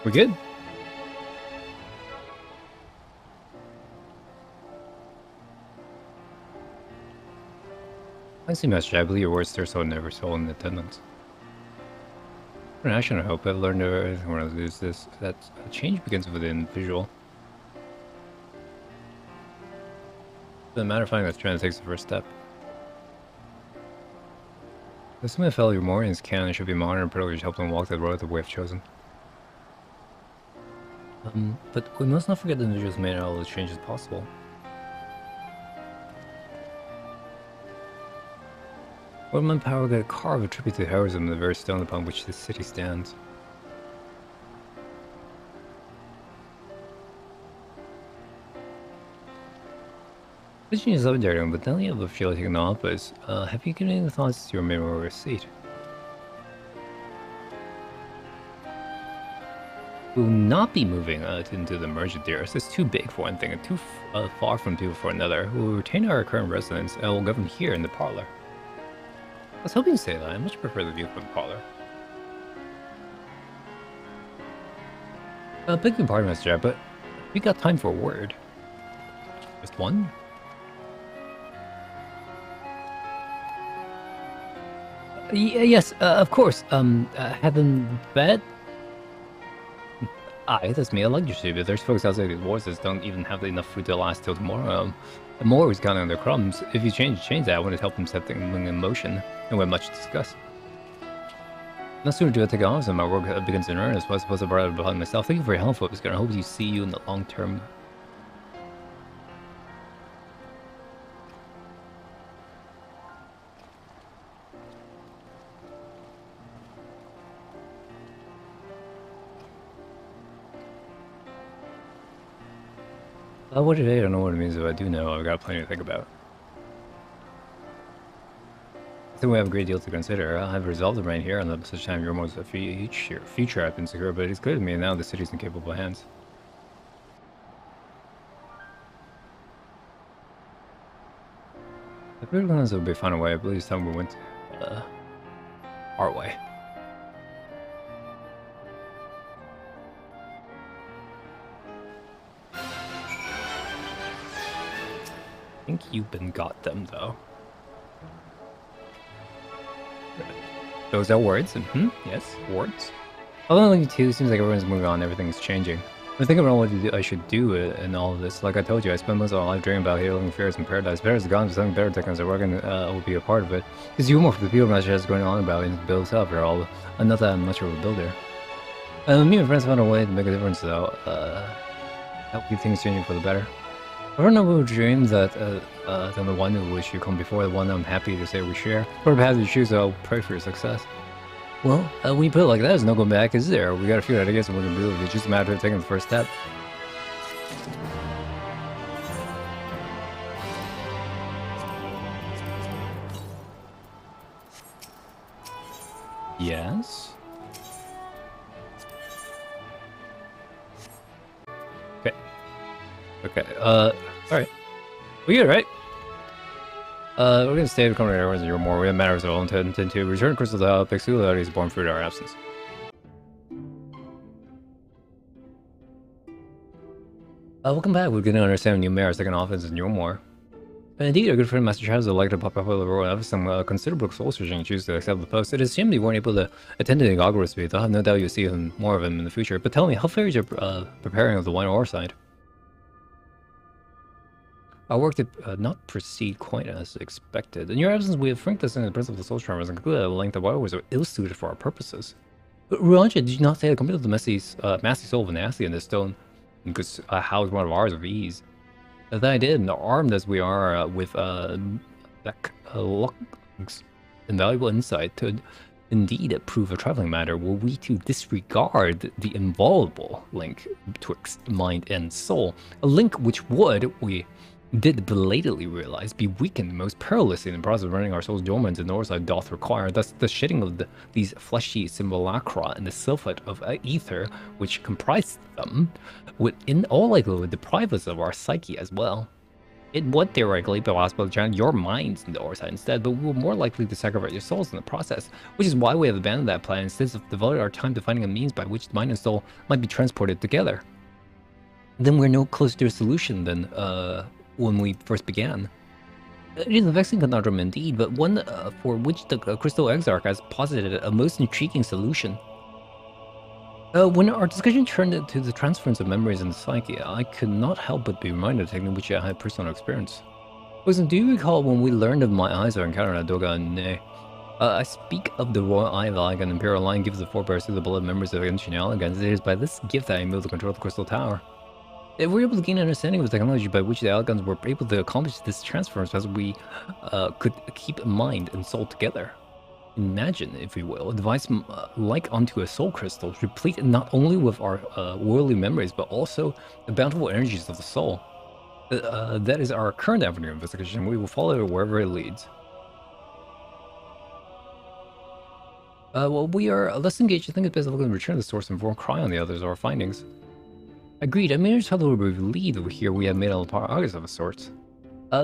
We're good. I see, Master. I believe your words are so never so in attendance. I shouldn't hope I've learned everything when I lose this. That change begins with the individual. The matter of finding that strand takes the first step. Some of fellow Yulmorians can and should be monitored and privileged to help them walk the road that we have chosen. But we must not forget the individuals made all those changes possible. What in my power could carve a tribute to heroism in the very stone upon which this city stands? Vision is up there, but now you have a feel taking the office. Have you given any thoughts to your memorial seat? We will not be moving into the merchant dearest. It's too big for one thing and too far from people for another. We will retain our current residence and will govern here in the parlor. I was hoping to say that. I much prefer the view from the parlor. Beg your pardon, Mr. Jab, but we got time for a word. Just one? Yes, of course. Having bet. That's me. I like your shit, but there's folks outside these wars that don't even have enough food to last till tomorrow. And more is counting on their crumbs. If you change that, I want to help them set things in motion, and we have much to discuss. No sooner do I take on, and my work begins in earnest. I suppose I brought it behind myself. Thank you for your help, folks. I hope you see you in the long term. What today? I don't know what it means. If I do know, I've got plenty to think about. I think we have a great deal to consider. I've resolved it right here, and such time your most future has been secure, but it's clear to me now the city's in capable hands. The big ones will be found a way. I believe it's time we went our way. I think you've been got them though. Those are words. Yes, words. Although like too, seems like everyone's moving on. Everything's changing. I'm thinking about what I should do in all of this. Like I told you, I spent most of my life dreaming about healing fears in paradise. Paradise is gone, but something better taking us to work and will be a part of it. Because humor for the people much has going on about and builds up. They're all not that much of a builder. Me and friends found a way to make a difference though. Help keep things changing for the better. I don't know who dreams that than the one who wish you come before, the one I'm happy to say we share. Or perhaps you choose, I'll pray for your success. Well, when you put it like that, there's no going back, is there? We gotta figure out, I guess, what we can do. It's just a matter of taking the first step. Yes? Okay. Okay, alright. We good, right? We're gonna stay to come to hours or more. We have matters of all intent to return Crystal to help Pixularity's born fruit our absence. Welcome back. We're gonna understand new mayor second office in Yormore. And indeed, our good friend Master Shadows would like to pop up with the role of some considerable soul searching and choose to accept the post. It is a shame you weren't able to attend the inaugural speech. I'll have no doubt you'll see more of him in the future. But tell me, how far is your preparing of the wine ore side? Our work did not proceed quite as expected. In your absence, we have franked this in the principle of the soul charmers and concluded that the length of our was ill-suited for our purposes. But Ruanja, did you not say the complete of the massy soul of an Assi in this stone could house one of ours with ease? That I did, and armed as we are with invaluable insight to indeed prove a traveling matter, were we to disregard the inviolable link betwixt mind and soul, a link which would, we did belatedly realize, be weakened most perilously in the process of running our souls dormant in the north side doth require. Thus the shedding of these fleshy simulacra and the sulfate of ether which comprised them would in all likelihood deprive us of our psyche as well. It would theoretically be possible to channel your minds in the Orside instead, but we were more likely to sacrifice your souls in the process, which is why we have abandoned that plan instead of devoting our time to finding a means by which the mind and soul might be transported together. Then we're no closer to a solution than when we first began. It is a vexing conundrum indeed, but one for which the Crystal Exarch has posited a most intriguing solution. When our discussion turned into the transference of memories in the psyche, I could not help but be reminded of a technique which I had personal experience. Listen, do you recall when we learned of my eyes are encountered at Doga and Ne? I speak of the royal eye like an imperial line gives the forebears to the beloved members of ancient elegance. It is by this gift that I am able to control the Crystal Tower. If we're able to gain an understanding of the technology by which the Algons were able to accomplish this transference, as we could keep mind and soul together. Imagine, if you will, a device like unto a soul crystal, replete not only with our worldly memories, but also the bountiful energies of the soul. That is our current avenue of investigation. We will follow it wherever it leads. Well, we are less engaged. I think it's best to look and return to the source and inform Cry on the others of our findings. Agreed. I managed how we lead over here. We have made a progress of a sort.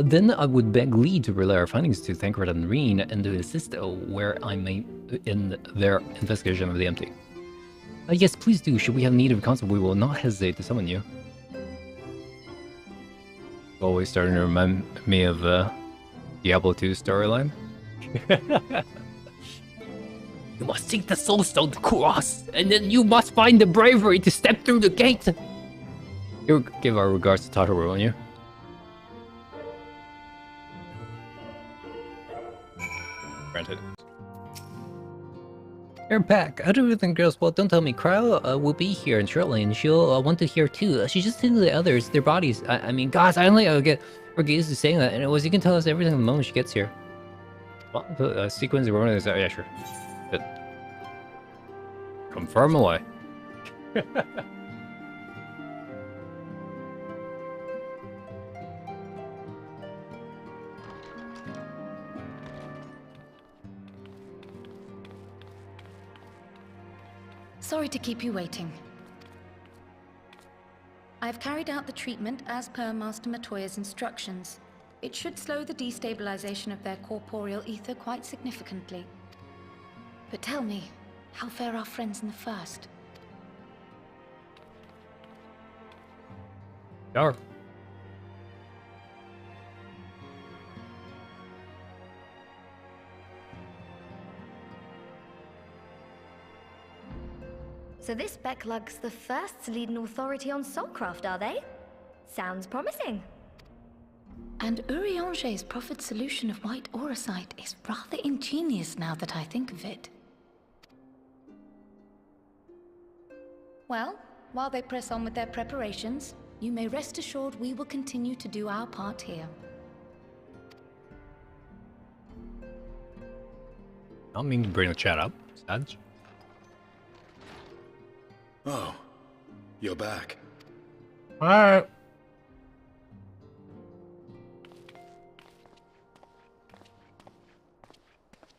Then I would beg Lee to relay our findings to Thancred and Reen and to assist where I may in their investigation of the empty. Yes, please do. Should we have need of counsel, we will not hesitate to summon you. Always starting to remind me of Diablo 2 storyline. You must seek the Soulstone Cross, and then you must find the bravery to step through the gate. You give our regards to Tataru, won't you? Granted. You're back. How do you think, girls? Well, don't tell me. Cryo will be here shortly, and she'll want to hear too. She just told the others, their bodies. I mean, gosh, I only get used to saying that. And it was, you can tell us everything the moment she gets here. Well, the sequence of romance. Yeah, sure. But confirm away. Sorry to keep you waiting. I've carried out the treatment as per Master Matoya's instructions. It should slow the destabilization of their corporeal ether quite significantly. But tell me, how fare our friends in the first? Sure. So this Becklug's the first to lead an authority on soulcraft, are they? Sounds promising. And Urianger's proffered solution of white auracite is rather ingenious now that I think of it. Well, while they press on with their preparations, you may rest assured we will continue to do our part here. I don't mean to bring the chat up, Saj. Oh, you're back. Alright.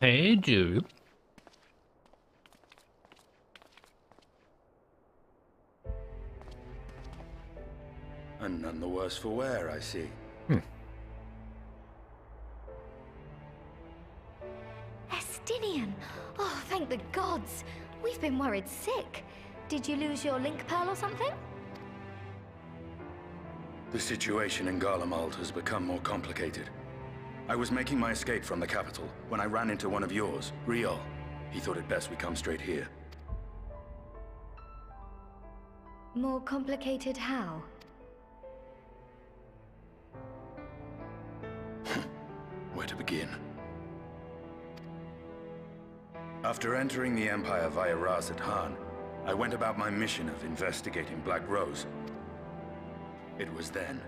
Hey, dude. And none the worse for wear, I see. Estinian! Oh, thank the gods! We've been worried sick. Did you lose your link pearl or something? The situation in Garlemald has become more complicated. I was making my escape from the capital when I ran into one of yours, Riol. He thought it best we come straight here. More complicated how? Where to begin? After entering the Empire via Razat Han, I went about my mission of investigating Black Rose. It was then,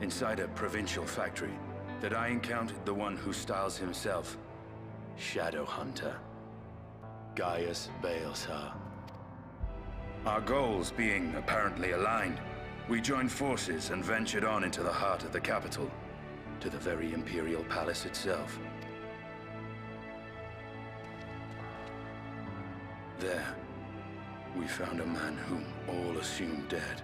inside a provincial factory, that I encountered the one who styles himself Shadow Hunter, Gaius Baelsar. Our goals being apparently aligned, we joined forces and ventured on into the heart of the capital, to the very Imperial Palace itself. There, we found a man whom all assumed dead.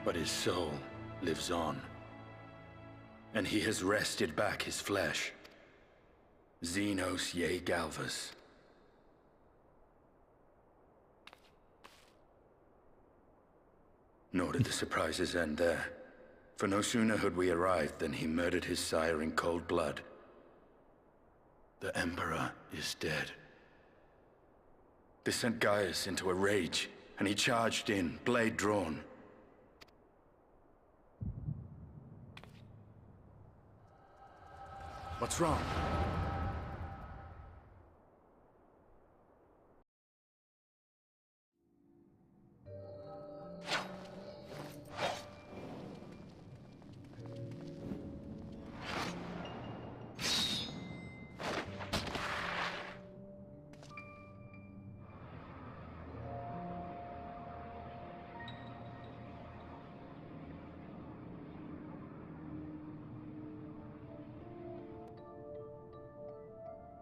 But his soul lives on, and he has wrested back his flesh. Xenos Ye Galvas. Nor did the surprises end there, for no sooner had we arrived than he murdered his sire in cold blood. The Emperor is dead. This sent Gaius into a rage, and he charged in, blade drawn. What's wrong?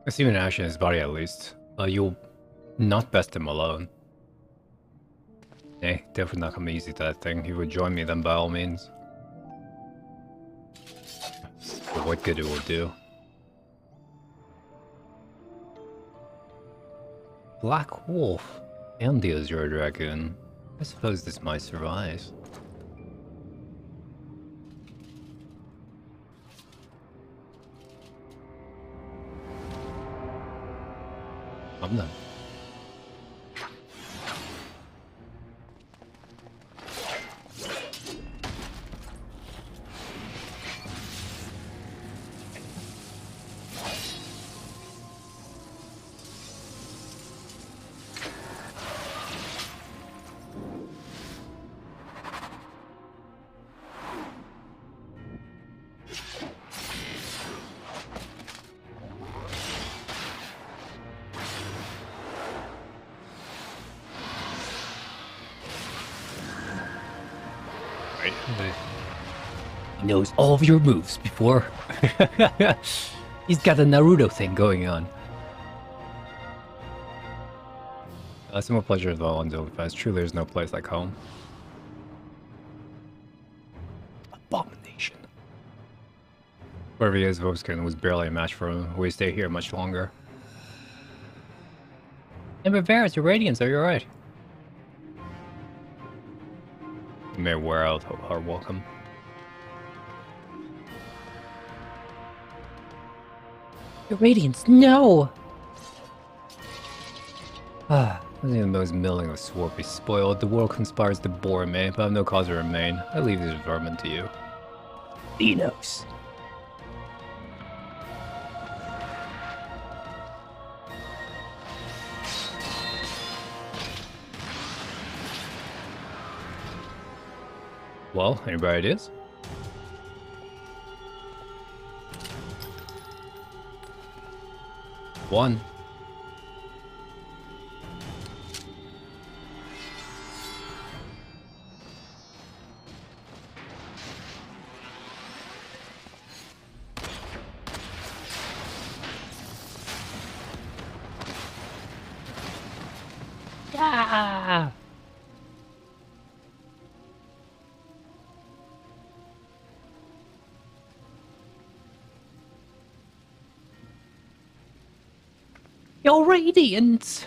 I see an ash in his body at least. You'll not best him alone. Eh, definitely not come easy to that thing. He would join me then by all means. But what good it will do. Black Wolf and the Azure Dragoon. I suppose this might survive. I'm done. He knows all of your moves before. He's got the Naruto thing going on. Some more pleasure as well on Zilfest. Truly, there's no place like home. Abomination. Wherever he is, Voskin was barely a match for him. We stay here much longer. Ember Varus, your Radiance, are you alright? You may wear out our welcome. Your Radiance, no! Ah, I think the most milling of sword be spoiled. The world conspires to bore me, but I have no cause to remain. I leave this vermin to you. Enos. Well, anybody ideas? One. Yeah. Your Radiance!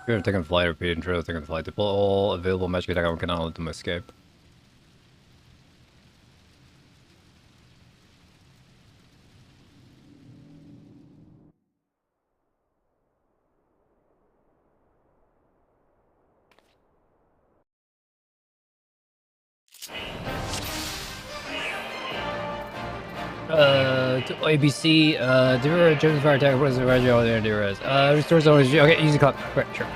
You're taking flight, repeating trail, taking flight. Deploy all available magic attack, I cannot let them escape. To ABC, Dura, Jones Fire Attack, what is the radio there? Dura restores always. Okay, easy cut. Right, sure.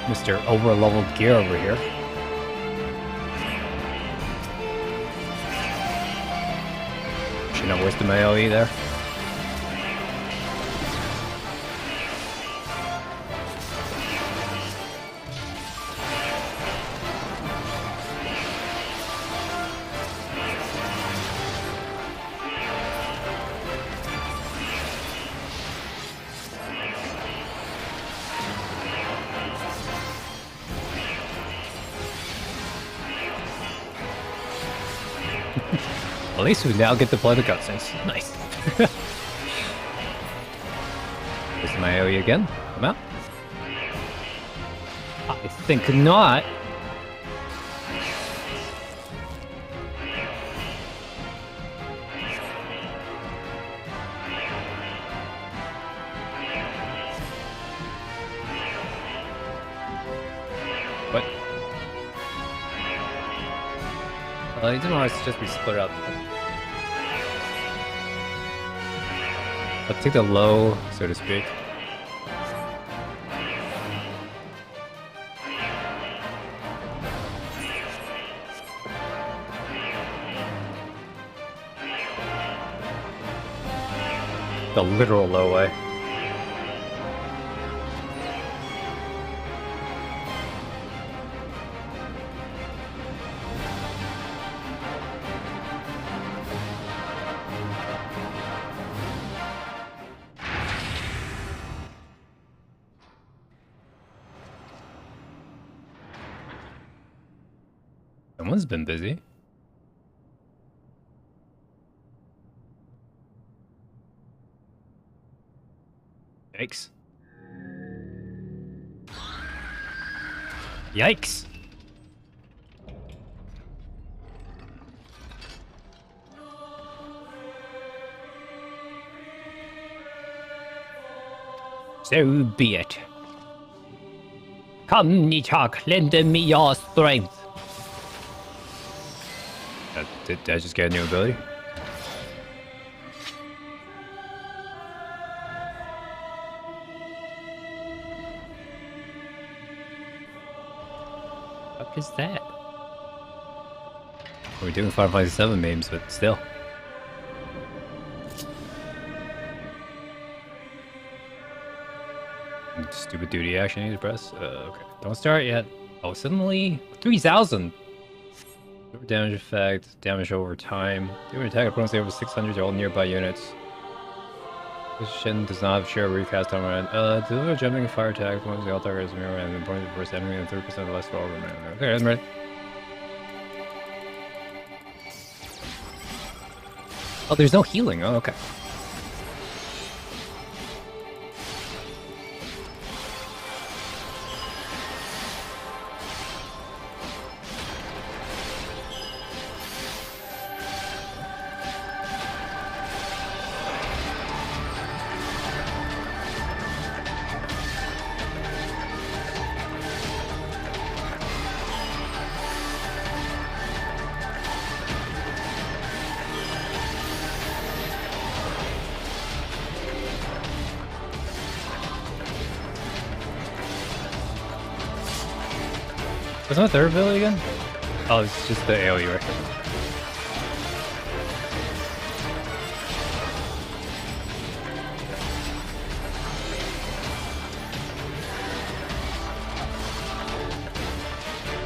Mr. Over-leveled gear over here. Should not waste my AoE there. At least we now get to play the cutscenes. Nice. Is my AoE again? Come out. I think not. What? You didn't want us to just be split up. I'll take the low, so to speak. The literal low way. Someone's been busy. Yikes. Yikes. So be it. Come, Nichak, lend me your strength. Did I just get a new ability? What is that? We're doing Final Fantasy 7 memes, but still. Stupid duty action I need to press. Okay. Don't start yet. Oh, suddenly 3,000. Damage effect, damage over time. Doing attack opponents over 600 to all nearby units. This Shin does not share recast time. Deliver a jumping fire attack once the all target is mirror and the point of the first enemy and 30% less for all remaining. Okay, I'm ready. Oh, there's no healing. Oh, okay. What's my third ability again? Oh, it's just the AoE, right?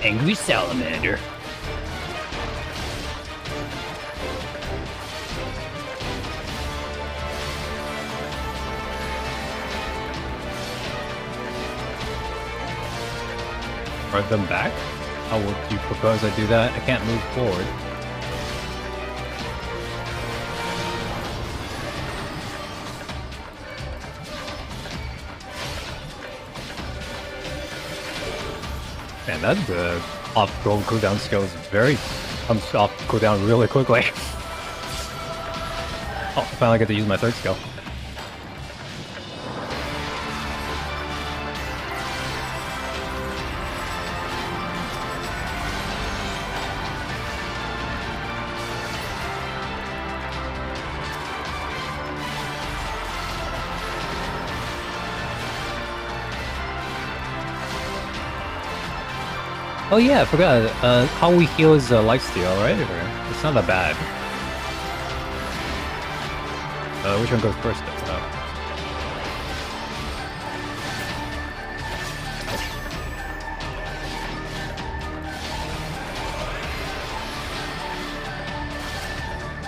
Angry Salamander. Run them back? How would you propose I do that? I can't move forward. Man, that off-roll cooldown skill is comes off cooldown really quickly. Oh, I finally get to use my third skill. Oh yeah, I forgot. How we heal is lifesteal, right? It's not that bad. Which one goes first?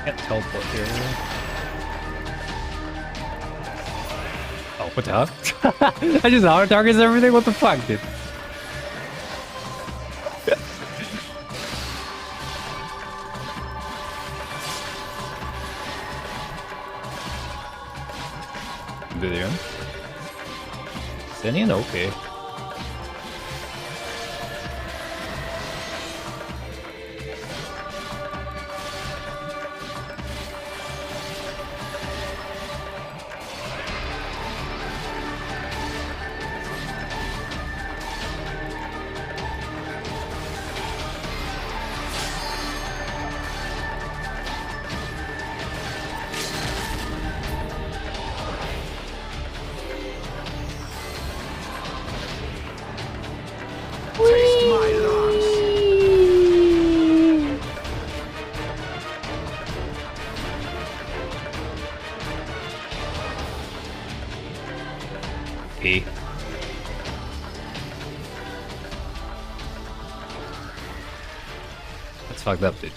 Can't teleport here. Oh, what the hell? I just auto targets everything. What the fuck, dude? Video. Sending okay. That's fucked up, dude.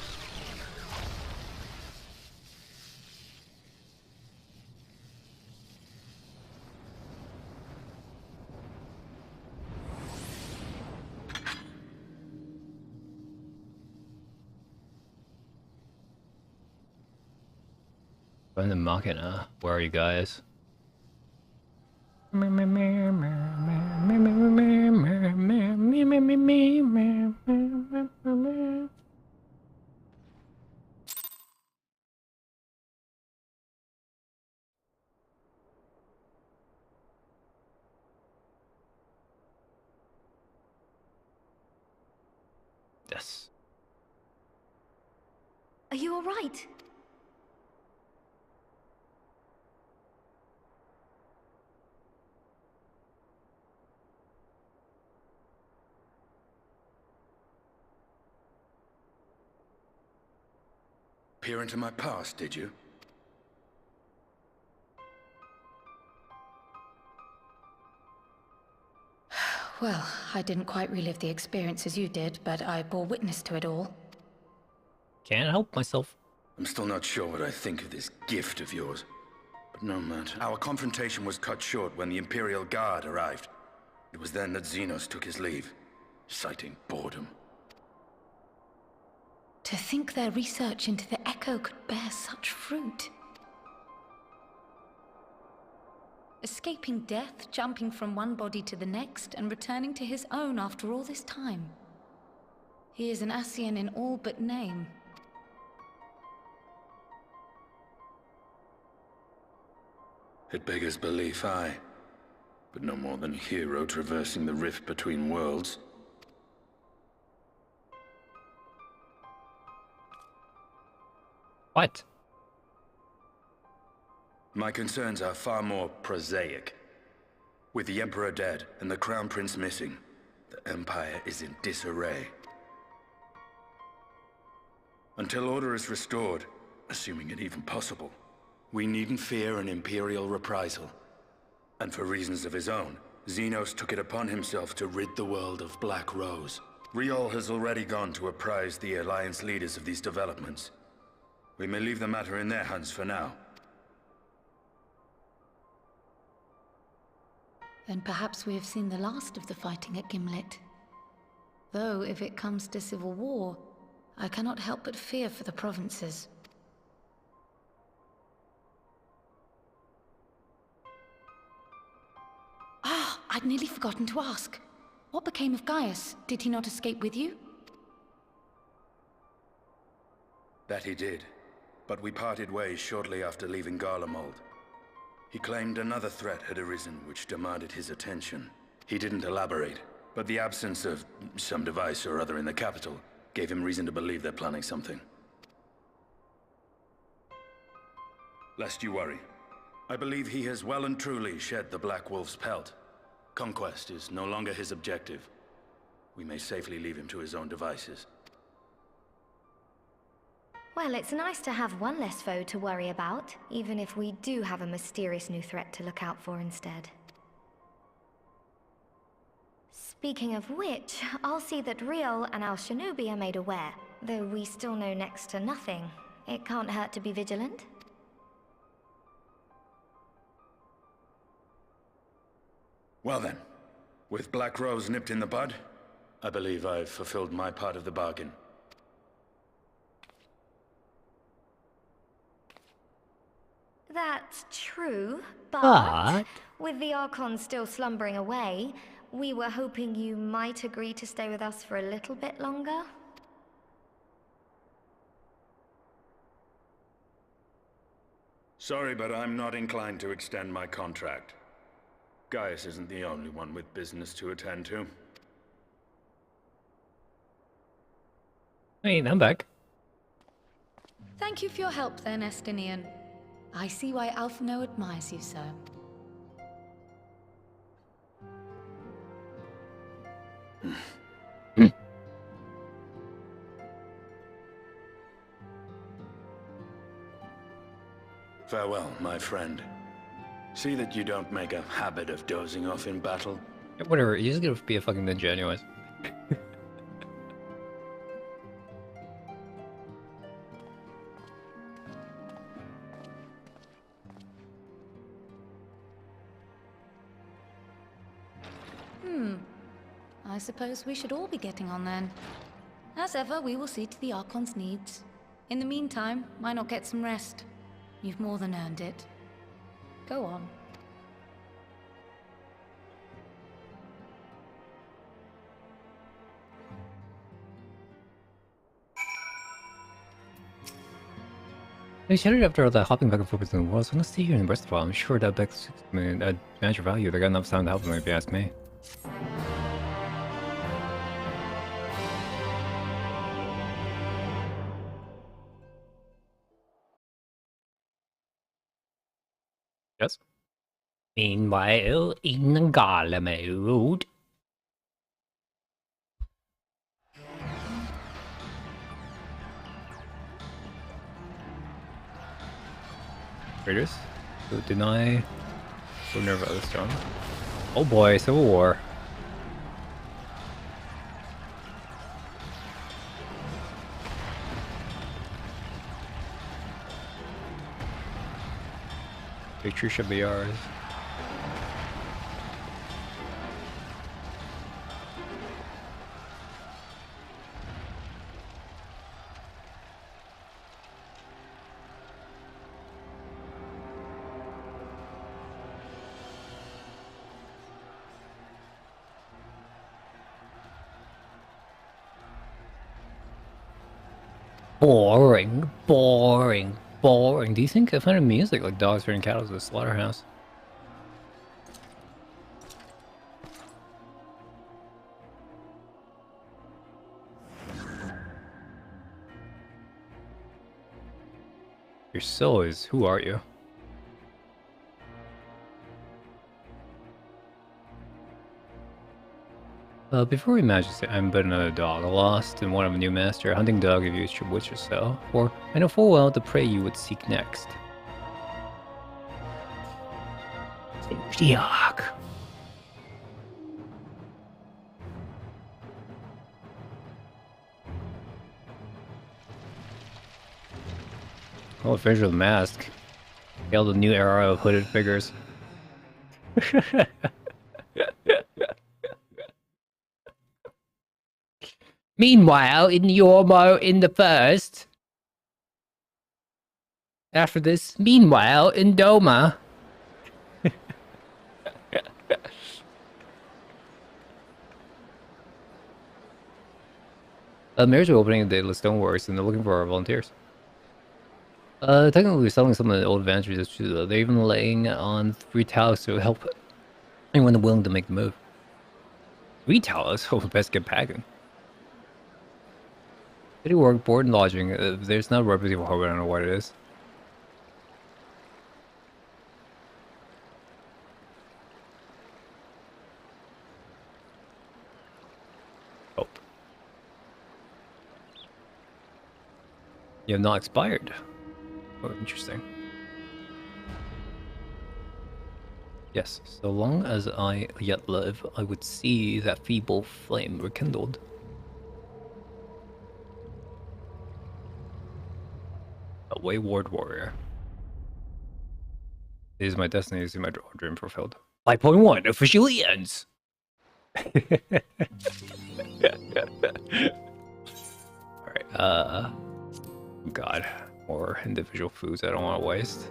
I'm in the Machina. Where are you guys? Yes. Are you all right? Peer into my past, did you? Well, I didn't quite relive the experience as you did, but I bore witness to it all. Can't help myself. I'm still not sure what I think of this gift of yours. But no matter. Our confrontation was cut short when the Imperial Guard arrived. It was then that Xenos took his leave, citing boredom. To think their research into the Echo could bear such fruit. Escaping death, jumping from one body to the next, and returning to his own after all this time. He is an Ascian in all but name. It beggars belief, aye. But no more than a hero traversing the rift between worlds. What? My concerns are far more prosaic. With the Emperor dead and the Crown Prince missing, the Empire is in disarray. Until order is restored, assuming it even possible, we needn't fear an Imperial reprisal. And for reasons of his own, Xenos took it upon himself to rid the world of Black Rose. Riol has already gone to apprise the Alliance leaders of these developments. We may leave the matter in their hands for now. Then perhaps we have seen the last of the fighting at Gimlet. Though, if it comes to civil war, I cannot help but fear for the provinces. Ah, I'd nearly forgotten to ask. What became of Gaius? Did he not escape with you? That he did, but we parted ways shortly after leaving Garlemald. He claimed another threat had arisen which demanded his attention. He didn't elaborate, but the absence of some device or other in the capital gave him reason to believe they're planning something. Lest you worry, I believe he has well and truly shed the Black Wolf's pelt. Conquest is no longer his objective. We may safely leave him to his own devices. Well, it's nice to have one less foe to worry about, even if we do have a mysterious new threat to look out for instead. Speaking of which, I'll see that Riol and Al Shinobi are made aware. Though we still know next to nothing, it can't hurt to be vigilant. Well then, with Black Rose nipped in the bud, I believe I've fulfilled my part of the bargain. That's true, but with the Archon still slumbering away, we were hoping you might agree to stay with us for a little bit longer. Sorry, but I'm not inclined to extend my contract. Gaius isn't the only one with business to attend to. Hey, I'm back. Thank you for your help then, Estinian. I see why Alphino admires you so. Farewell, my friend. See that you don't make a habit of dozing off in battle. Whatever, you're just gonna be a fucking ninja anyways. I suppose we should all be getting on then. As ever, we will see to the Archon's needs. In the meantime, why not get some rest? You've more than earned it. Go on. I shouted after all that hopping back and forth between the worlds. I'm gonna stay here in the rest of a while. I'm sure that begs manager value. They got enough time to help them if you ask me. Yes. Meanwhile, in the gala mode. Raiders who deny owner of other stone. Oh boy, Civil War. Victory should be ours. Boring, boring, boring. Do you think I find music like dogs herding cattle to a slaughterhouse? Your soul is, who are you? Before we majesty, I'm but another dog, lost in one of a new master, a hunting dog if you should wish so, for I know full well the prey you would seek next. Yuck. Oh, finish with the mask. Hail the new era of hooded figures. Meanwhile, in Yormo in the first. After this, meanwhile, in Doma. Marriage are opening the daily stoneworks and they're looking for our volunteers. Technically we're selling some of the old advantages too, though. They're even laying on 3 talos to help anyone willing to make the move. 3 talos? Oh, best get packing. City work, board and lodging. There's not a reputable harbor, I don't know what it is. Oh. You have not expired. Oh, interesting. Yes, so long as I yet live, I would see that feeble flame rekindled. A wayward warrior. It is my destiny to see my dream fulfilled. 5.1 officially ends! Alright, God. More individual foods I don't want to waste.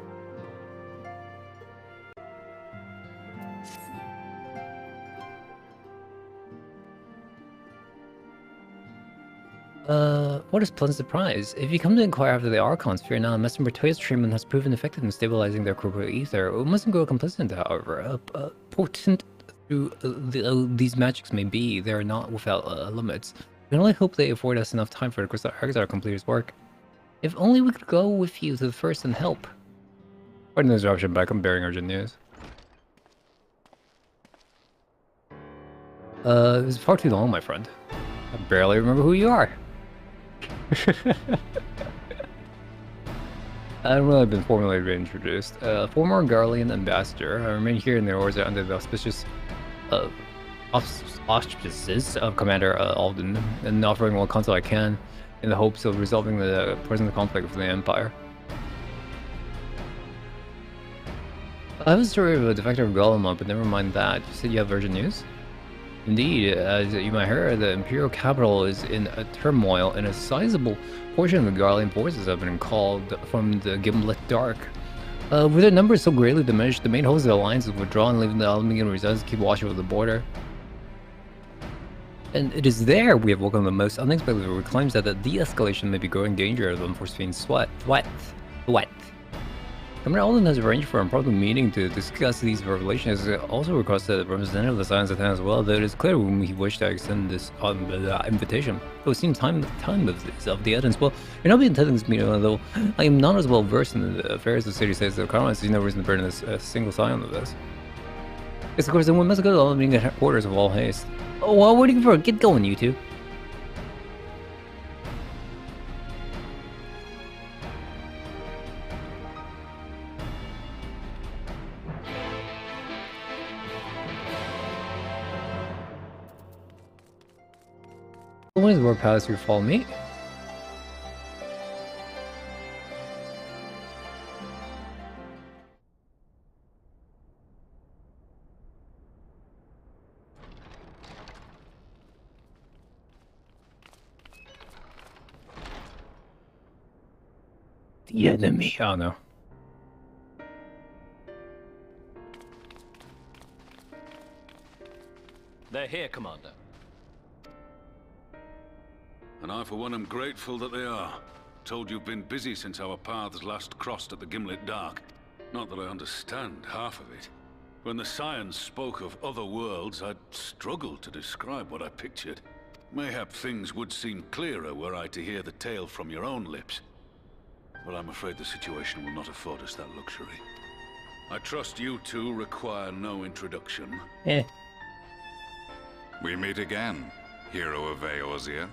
What a pleasant surprise. If you come to inquire after the Archons, fear not. Master Bertoya's treatment has proven effective in stabilizing their corporeal ether. We mustn't grow complacent, however. Potent through these magics may be, they are not without limits. We can only hope they afford us enough time for the Crystal Exile to complete his work. If only we could go with you to the first and help. Pardon the interruption, but I'm bearing urgent news. It was far too long, my friend. I barely remember who you are. I haven't really been formally reintroduced. Former Garlean ambassador. I remain here in the Orza under the auspices of Commander Alden, and offering what counsel I can in the hopes of resolving the present conflict with the Empire. I have a story of a defector of Golem, but never mind that. You said you have urgent news? Indeed, as you might hear, the Imperial capital is in a turmoil, and a sizable portion of the Garlean forces have been called from the Gimlet Dark. With their numbers so greatly diminished, the main host of the Alliance has withdrawn, leaving the Albion residents to keep watch over the border. And it is there we have welcomed the most unexpected reclaims that the de-escalation may be growing danger of them foreseeing sweat. Commander Alden has arranged for a impromptu meeting to discuss these revelations. He also requested a representative of the Science attend as well, though it is clear whom he wished to extend this invitation. It would seem time is of the essence. Well, you're not being attending this meeting, although I am not as well versed in the affairs of the city states. The Crown sees no reason to burn this single sign of this. Yes, of course, then we must go to the meeting headquarters of all haste. Oh, well, what are you for? Get going, you two. When is War Palace your fall meet? The enemy. Oh no. They're here, Commander. And I, for one, am grateful that they are. Told you've been busy since our paths last crossed at the Gimlet Dark. Not that I understand half of it. When the Scions spoke of other worlds, I'd struggled to describe what I pictured. Mayhap things would seem clearer were I to hear the tale from your own lips. But I'm afraid the situation will not afford us that luxury. I trust you two require no introduction. We meet again, hero of Eorzea.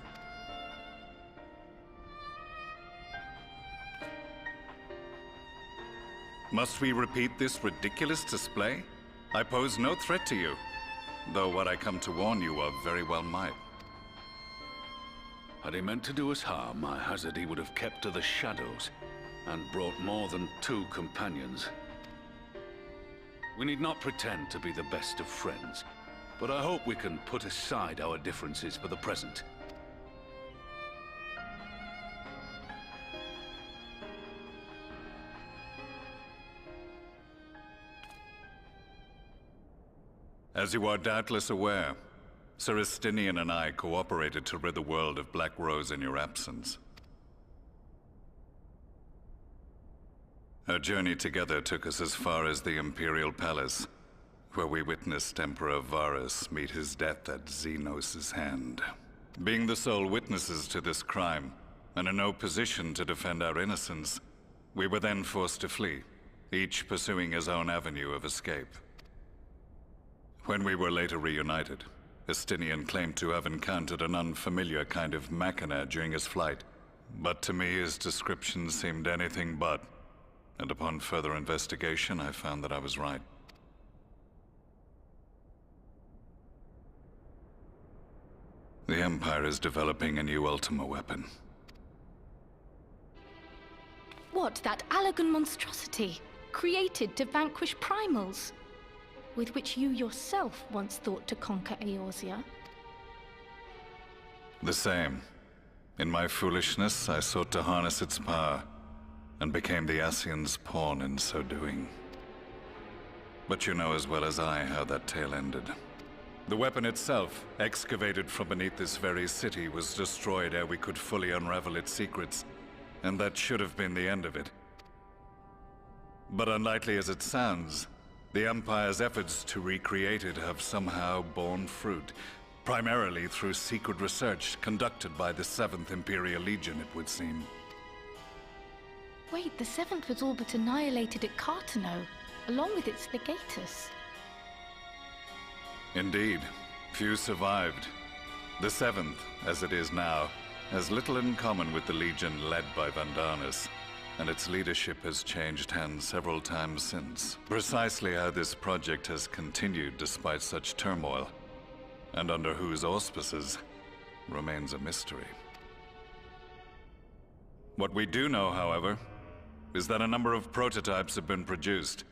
Must we repeat this ridiculous display? I pose no threat to you, though what I come to warn you of very well might. Had he meant to do us harm, I hazard he would have kept to the shadows, and brought more than 2 companions. We need not pretend to be the best of friends, but I hope we can put aside our differences for the present. As you are doubtless aware, Sir Estinian and I cooperated to rid the world of Black Rose in your absence. Our journey together took us as far as the Imperial Palace, where we witnessed Emperor Varus meet his death at Xenos' hand. Being the sole witnesses to this crime, and in no position to defend our innocence, we were then forced to flee, each pursuing his own avenue of escape. When we were later reunited, Estinian claimed to have encountered an unfamiliar kind of machina during his flight, but to me his description seemed anything but, and upon further investigation I found that I was right. The Empire is developing a new Ultima weapon. What, that Allagan monstrosity, created to vanquish primals? With which you yourself once thought to conquer Eorzea? The same. In my foolishness, I sought to harness its power, and became the Ascian's pawn in so doing. But you know as well as I how that tale ended. The weapon itself, excavated from beneath this very city, was destroyed ere we could fully unravel its secrets, and that should have been the end of it. But unlikely as it sounds, the Empire's efforts to recreate it have somehow borne fruit, primarily through secret research conducted by the 7th Imperial Legion, it would seem. Wait, the 7th was all but annihilated at Cartano, along with its legatus. Indeed, few survived. The 7th, as it is now, has little in common with the Legion led by Vandarnus, and its leadership has changed hands several times since. Precisely how this project has continued despite such turmoil, and under whose auspices, remains a mystery. What we do know, however, is that a number of prototypes have been produced,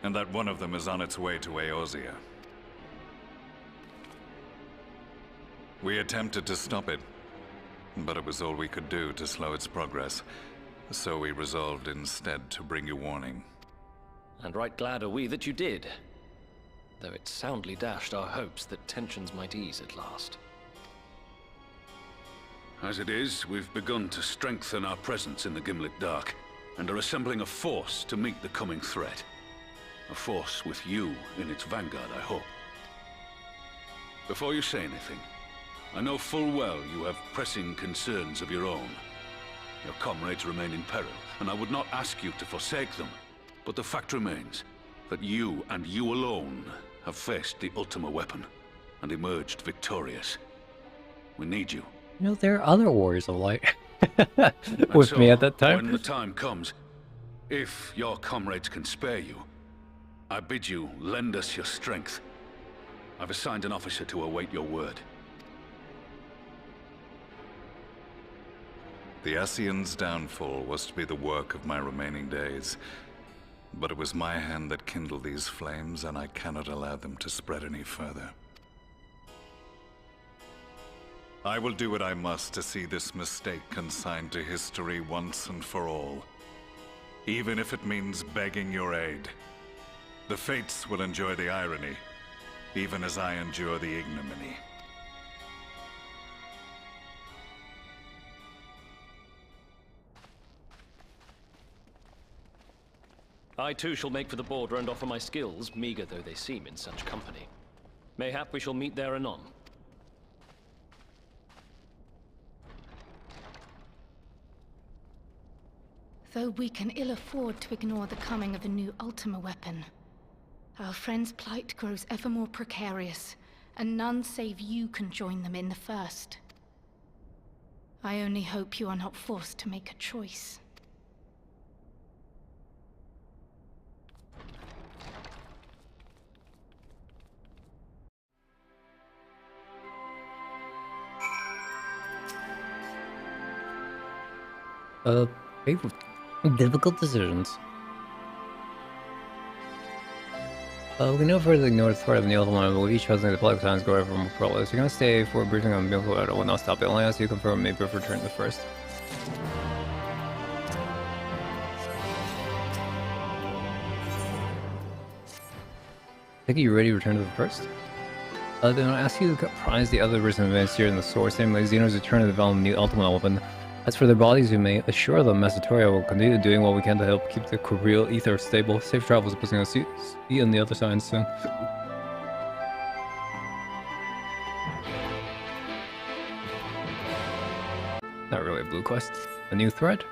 and that one of them is on its way to Eorzea. We attempted to stop it, but it was all we could do to slow its progress. So we resolved instead to bring you warning. And right glad are we that you did. Though it soundly dashed our hopes that tensions might ease at last. As it is, we've begun to strengthen our presence in the Gimlet Dark, and are assembling a force to meet the coming threat. A force with you in its vanguard, I hope. Before you say anything, I know full well you have pressing concerns of your own. Your comrades remain in peril, and I would not ask you to forsake them. But the fact remains that you, and you alone, have faced the Ultima weapon, and emerged victorious. We need you. You know, there are other Warriors of Light with me at that time. When the time comes, if your comrades can spare you, I bid you lend us your strength. I've assigned an officer to await your word. The Ascian's downfall was to be the work of my remaining days. But it was my hand that kindled these flames, and I cannot allow them to spread any further. I will do what I must to see this mistake consigned to history once and for all. Even if it means begging your aid. The Fates will enjoy the irony, even as I endure the ignominy. I too shall make for the border and offer my skills, meager though they seem in such company. Mayhap we shall meet there anon. Though we can ill afford to ignore the coming of a new Ultima weapon, our friends' plight grows ever more precarious, and none save you can join them in the first. I only hope you are not forced to make a choice. Difficult decisions. We know for the north part of the Ultima, we'll each chosen the public times go over more prolix. You're gonna stay for a briefing on Milko, I will not stop it. Only ask you to confirm maybe if return to the first. Think you ready to return to the first? Then I'll ask you to prize the other recent events here in the source, namely Xeno's return to develop a new Ultima weapon. As for their bodies, we may assure them Mesatoria will continue doing what we can to help keep the corporeal ether stable. Safe travels, pushing us see you on the other side soon. Not really a blue quest. A new threat?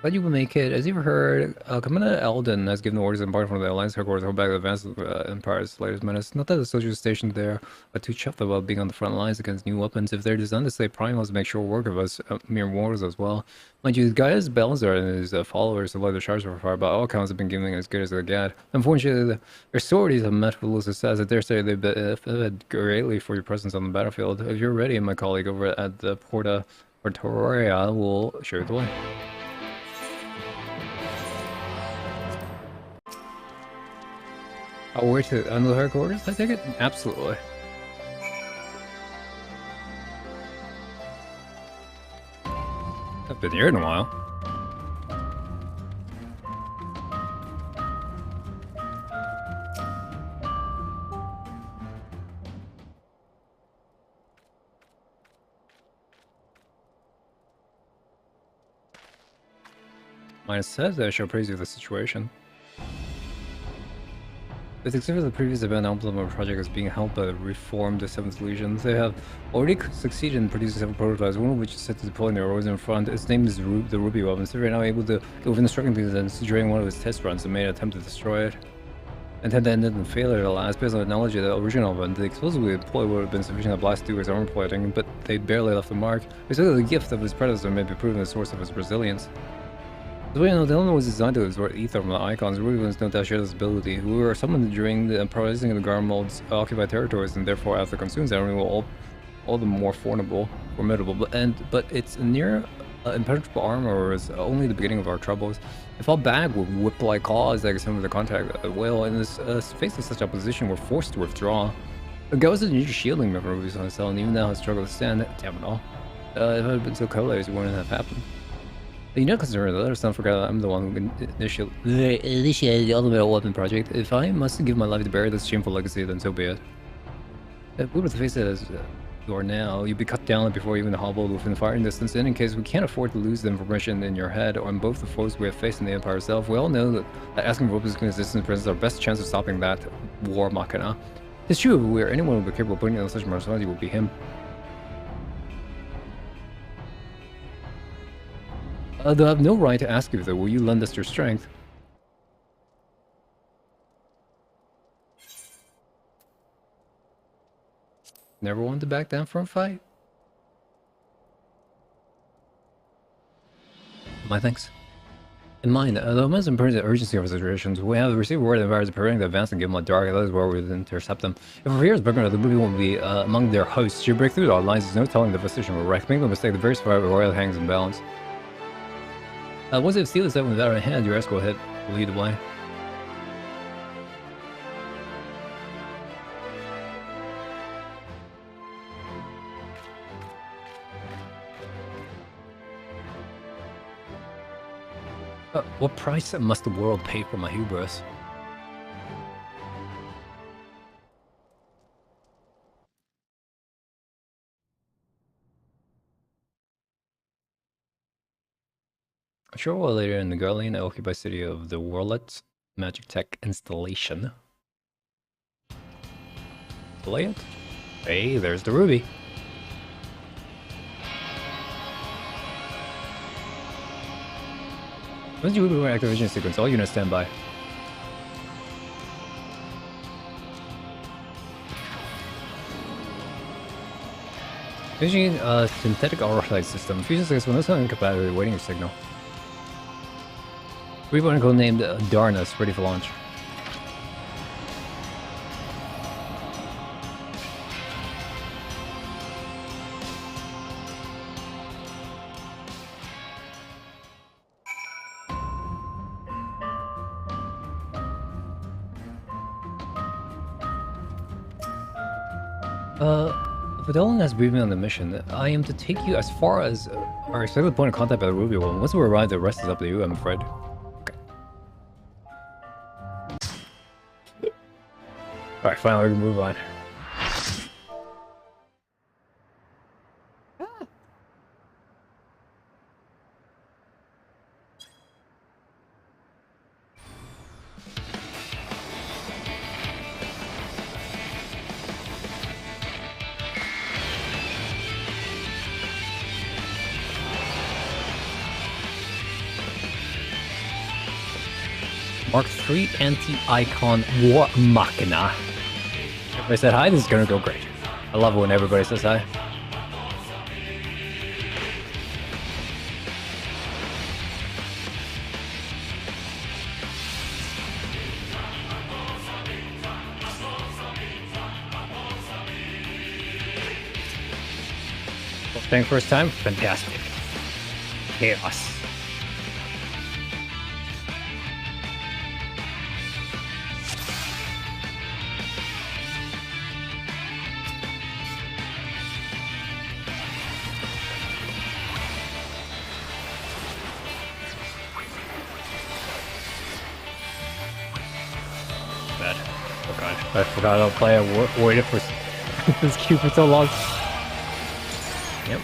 Glad you will make it. As you've heard, Commander Eldon has given orders embarked from the Alliance headquarters to hold back the advance of Empire's latest menace. Not that the soldiers stationed there are too chuffed about being on the front lines against new weapons. If they're designed to slay primals to make short work of us mere mortals as well. Mind you, Gaius Belzer and his followers have led the charge for fire, by all accounts have been giving as good as they get. Unfortunately, their sorties have met with little success. I dare say they've benefited greatly for your presence on the battlefield. If you're ready, my colleague over at the Porta Ortoria will show you the way. Oh, where to? Under the headquarters, I take it? Absolutely. I've been here in a while. Mine says that I shall praise you for the situation. With except for the previous event, Ultima project is being helped by the reformed 7th Legion. They have already succeeded in producing several prototypes, one of which is set to deploy in their Rosen front. Its name is the Ruby weapon. So right now able to go within the striking distance during one of its test runs and made an attempt to destroy it. Intent ended in failure at last, based on the knowledge of the original event. The explosively deployed would have been sufficient to blast through his armor plating, but they barely left the mark. We said that the gift of his predecessor may be proven the source of his resilience. As we know, the element was designed to absorb ether from the icons. Ruby was no doubt shared this ability. We were summoned during the uprising of the Garmold's occupied territories, and therefore, after consuming the enemy, were all the more formidable. But its near impenetrable armor was only the beginning of our troubles. It fell back with whip-like claws that extended the contact at will. In this face of such opposition, we're forced to withdraw. The ghost is usually shielding me from Ruby's on his own, even now I struggle to stand it. Damn it all. If it had been so colorless, it wouldn't have happened. You know, concerned, let us not forget I'm the one who initiated the ultimate weapon project. If I must give my life to bury this shameful legacy, then so be it. If we were to face it as you are now, you'd be cut down before even hobbled within firing distance. And in case we can't afford to lose the information in your head on both the foes we have faced in the Empire itself, we all know that asking for Ruby's existence presents our best chance of stopping that war machina. It's true, where anyone would be capable of putting on such responsibility would be him. Though I have no right to ask you, though, will you lend us your strength? Never wanted to back down from a fight? My thanks. In mind, though most important the urgency of the situations, we have received word that the virus is preparing to advance and give them a dark, that is where we would intercept them. If we're here as Burger, the movie won't be among their hosts. Should break through our lines, there's no telling the position we're wrecked. Make no mistake, the very survivor royal hangs in balance. Once they've sealed this up with that in hand, your escort head will lead the way. What price must the world pay for my hubris? A short while later in the Guardian occupied city of the Werlyt magic tech installation. Play it? Hey, there's the ruby. Once you ruby activation sequence, all units stand by. Using a synthetic auralite system, fusion systems will not incompatible waiting signal. Reborn code named Darnus, ready for launch. Fidelin has briefed me on the mission. I am to take you as far as our expected point of contact by the Ruby One. Once we arrive, the rest is up to you, I'm afraid. Okay. Alright, finally we can move on. Mark III anti-icon war machina. Everybody said hi, this is gonna go great. I love it when everybody says hi. Staying first time? Fantastic. Chaos. I forgot I'll play. I waited for this queue for so long. Yep.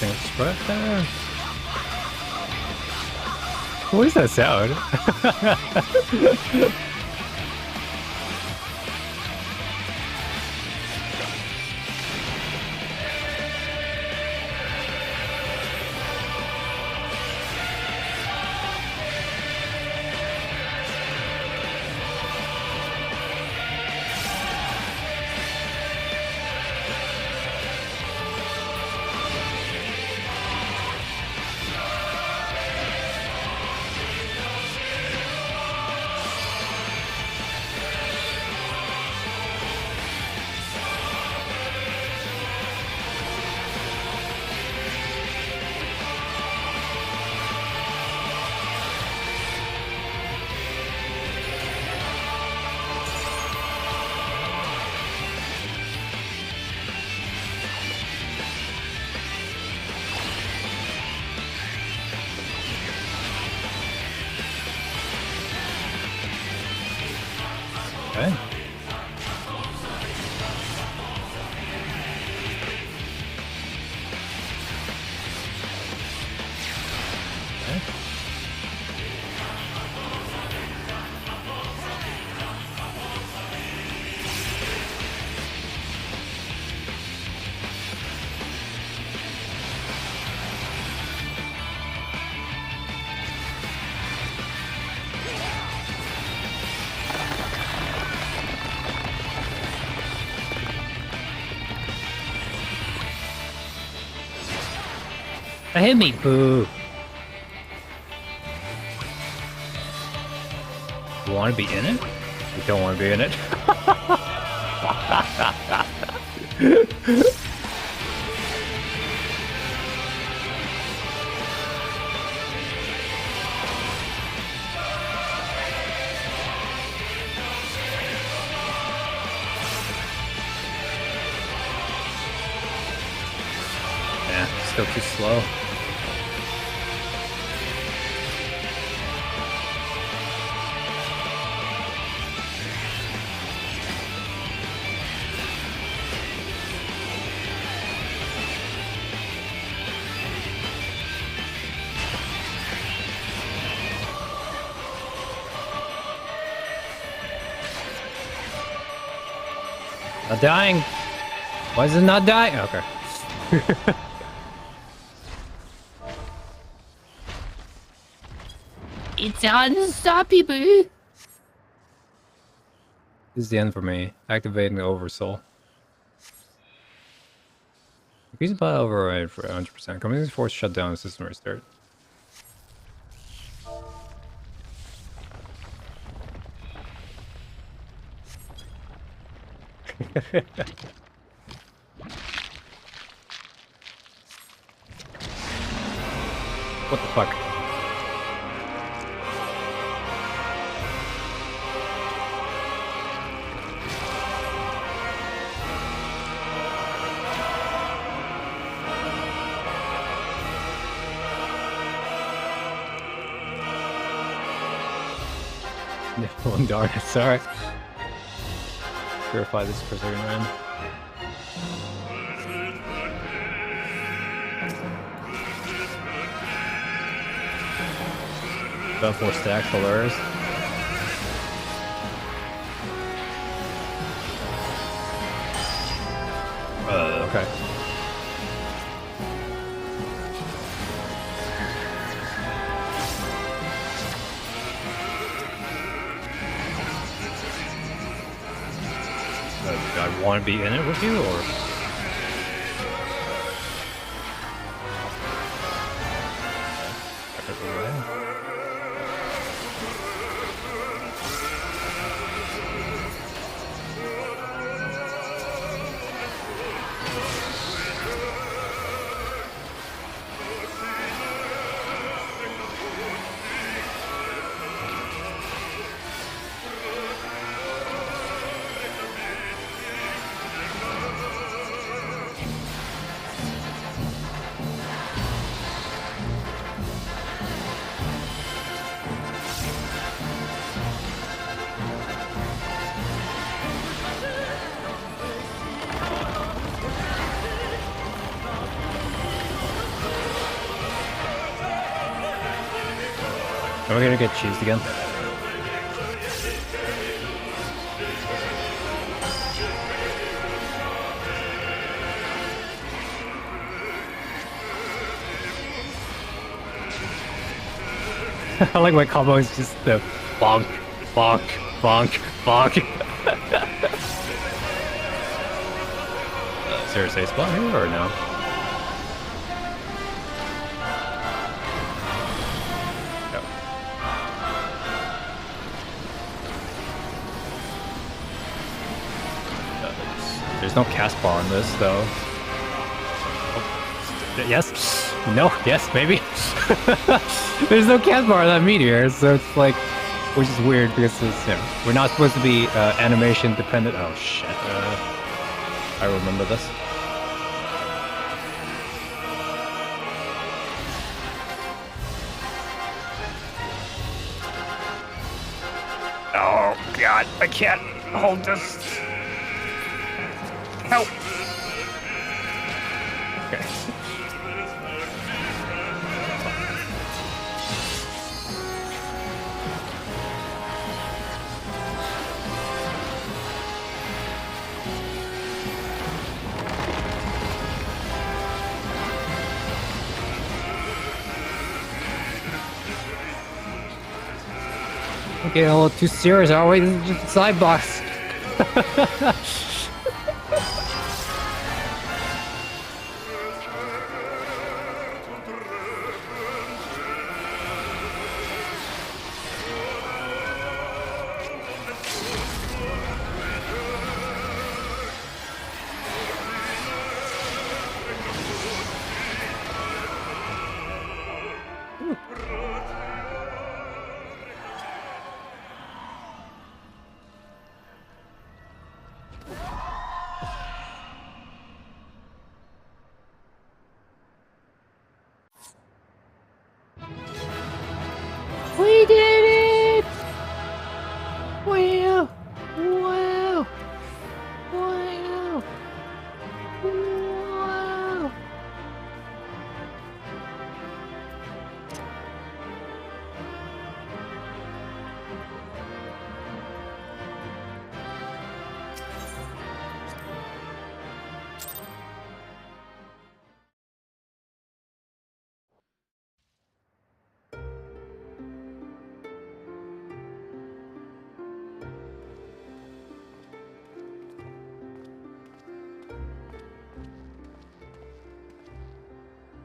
single spread there. What is that sound? Okay. Hit me, boo. You want to be in it? You don't want to be in it. Yeah, still too slow. Not dying. Why is it not dying? Okay. It's unstoppable. This is the end for me. Activating the Oversoul. Increase by override for 100%. Companies force shutdown system restart. What the fuck? Oh, darn it, sorry. Purify this for a second, man. About 4 stacks, hilarious. Okay. Do I want to be in it with you, or? Are we gonna get cheesed again? I like my combo is just the bonk, bonk, bonk, bonk. Is there a safe spot here or no? No. There's no cast bar on this though. Oh. Yes? No? Yes? Maybe? There's no cast bar on that meteor, so it's like, which is weird because it's, you know, we're not supposed to be animation dependent. Oh shit. I remember this. Oh god, I can't hold this. Help! Okay. Getting a little too serious, are we? This is just a side boss. We did it! Wow! Wow! Wow! Wow!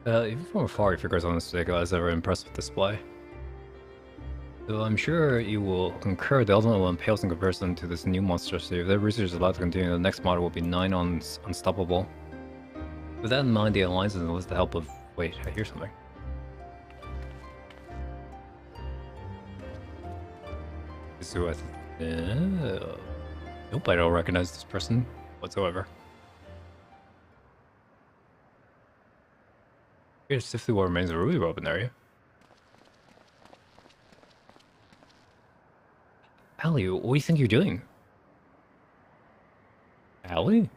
Even from afar, he figures on this I was ever impressed with display. Though I'm sure you will concur the ultimate one pales in comparison to this new monstrosity. If the research is allowed to continue, the next model will be 9 on Unstoppable. With that in mind, the Alliance enlists the help of... Wait, I hear something. This is who I nope, I don't recognize this person whatsoever. Here's simply what remains of Ruby Robin area. Allie, what do you think you're doing? Allie?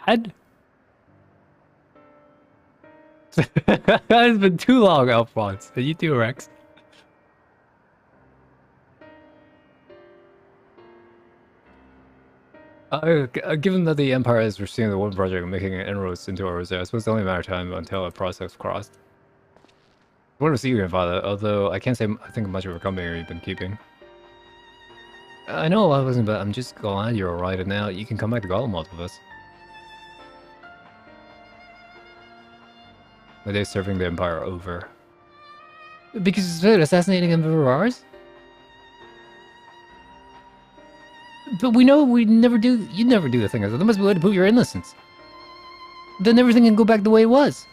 Dad? It's been too long, Alphonse. And you too, Rex. Given that the Empire is pursuing the one project and making inroads into our reserve, I suppose it's only a matter of time until a process crossed. I want to see you, Grandfather, although I can't say I think much of a company you've been keeping. I know I wasn't, but I'm just glad you're alright, and now you can come back to Garlemald with us. My days serving the Empire are over. Because it's assassinating Emperor ours? But we know we never do. You never do the thing. There must be a way to prove your innocence. Then everything can go back the way it was.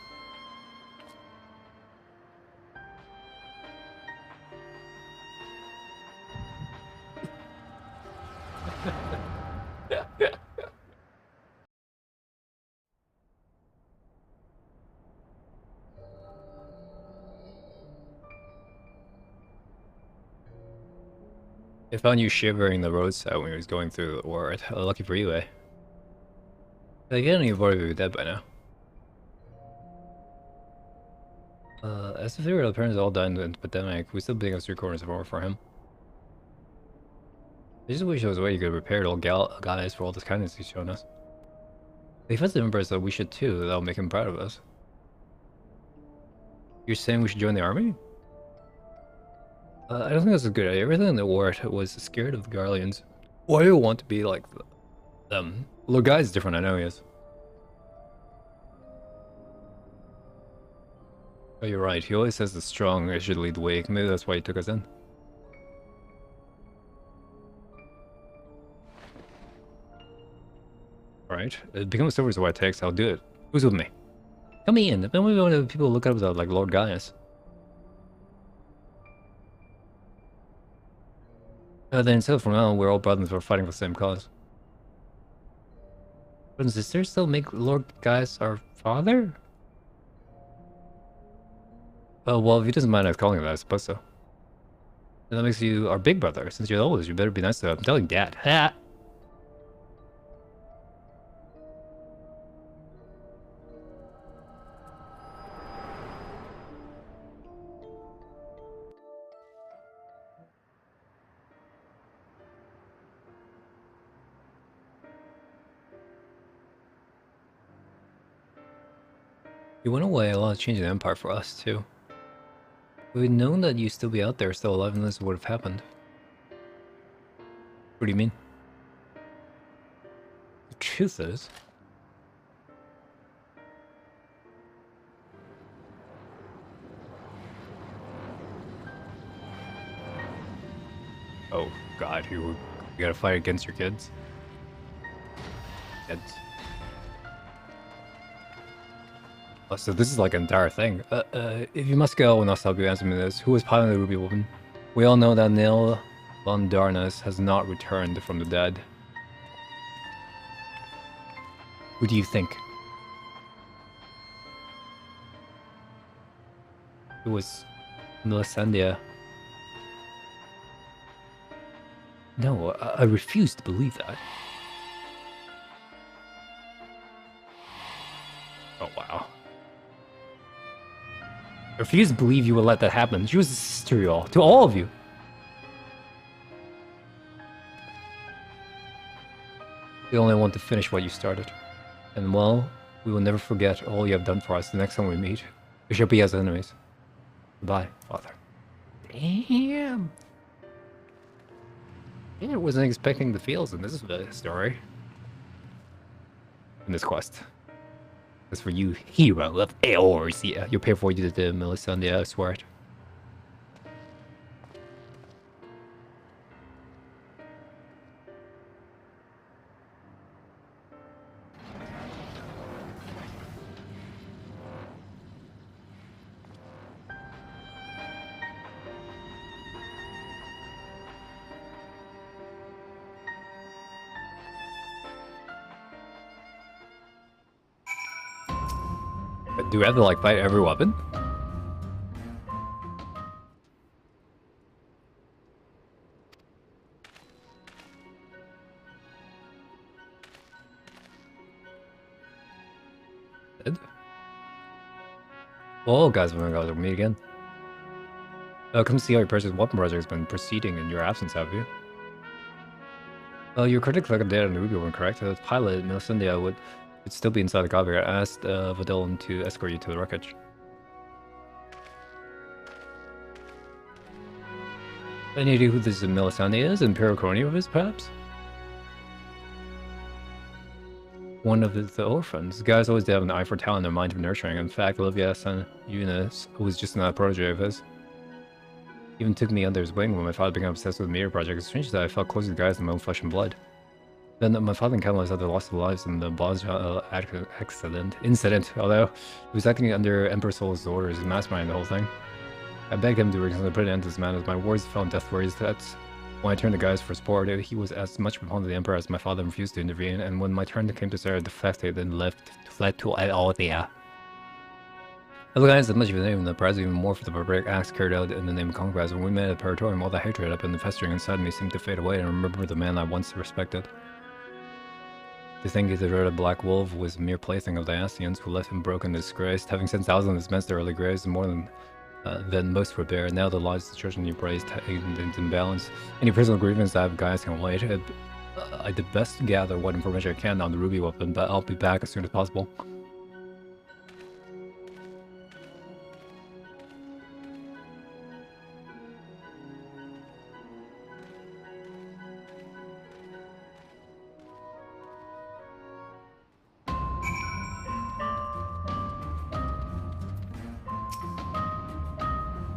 I found you shivering the roadside when he was going through the ward. Lucky for you, eh? Again, you've already been dead by now. As if the parents all died in the pandemic, we still big us 3/4 of more for him. I just wish there was a way you could repair it all guys for all this kindness he's shown us. If that's the Emperor, so we should too. That'll make him proud of us. You're saying we should join the army? I don't think that's a good idea. Everything in the war was scared of the Garleans. Why do you want to be like them? Lord Guy's different, I know he is. Oh, you're right. He always says the strong should lead the way. Maybe that's why he took us in. Alright. Become a silver is what it takes. I'll do it. Who's with me? Come in. Then we want people to look up like Lord Gaius. Then so from now on, we're all brothers. We're fighting for the same cause. Brothers and sisters still make Lord Gaius our father? Oh, well, if he doesn't mind us calling him that, I suppose so. And that makes you our big brother. Since you're the oldest, you better be nice to him. I'm telling Dad. Ha! You went away, a lot of change in the Empire for us, too. If we'd known that you'd still be out there, still alive, and this would have happened. What do you mean? The truth is... Oh, God, you gotta fight against your kids? Kids. Oh, so this is like an entire thing. If you must go, and I'll help you answer me this. Who was piloting the Ruby Woman? We all know that Nil von Darnus has not returned from the dead. Who do you think? It was Melisandre. No, I refuse to believe that. Oh, wow. I refuse to believe you would let that happen. She was a sister to all of you. We only want to finish what you started. And well, we will never forget all you have done for us the next time we meet. We shall be as enemies. Goodbye, Father. Damn. Yeah, I wasn't expecting the feels in this story. In this quest. As for you, hero of Eors, yeah, you'll pay for what you did to Melisandre, I swear it. Do we have to like fight every weapon? Dead? Well, guys, we're gonna meet again. Come see how your person's weapon project has been proceeding in your absence, have you? Your critic collected data on the Ruby Woman, correct? The pilot, Melisandre, would still be inside the cockpit. I asked Vidalin to escort you to the wreckage. Any idea who this Melisandre is? Imperial Crony of his, perhaps? One of the orphans. Guys always have an eye for talent and a mind for nurturing. In fact, Olivia's son, Eunice, was just not a protege of his. Even took me under his wing when my father became obsessed with the Mirror Project. It's strange that I felt close to the guys in my own flesh and blood. Then my father and Camelot had lost their lives in the Boz incident, although he was acting under Emperor Sol's orders, he masterminded the whole thing. I begged him to put an end to this man as my words fell in death words that when I turned to Gaius for support, he was as much proponent of the Emperor as my father refused to intervene, and when my turn came to Sarah, defected and fled to Althea. The guy has as much of a name, and the prize even more for the barbaric acts carried out in the name of conquest. When we met at Paratorium, all the hatred I've been festering inside me seemed to fade away, and I remember the man I once respected. To think that the red black wolf was a mere plaything of the Ascians who left him broken and disgraced, having sent thousands of his men to early graves and more than most would bear. Now the lives of the children he praised in balance. Any personal grievance I have, guys, can wait. I did best to gather what information I can on the ruby weapon, but I'll be back as soon as possible.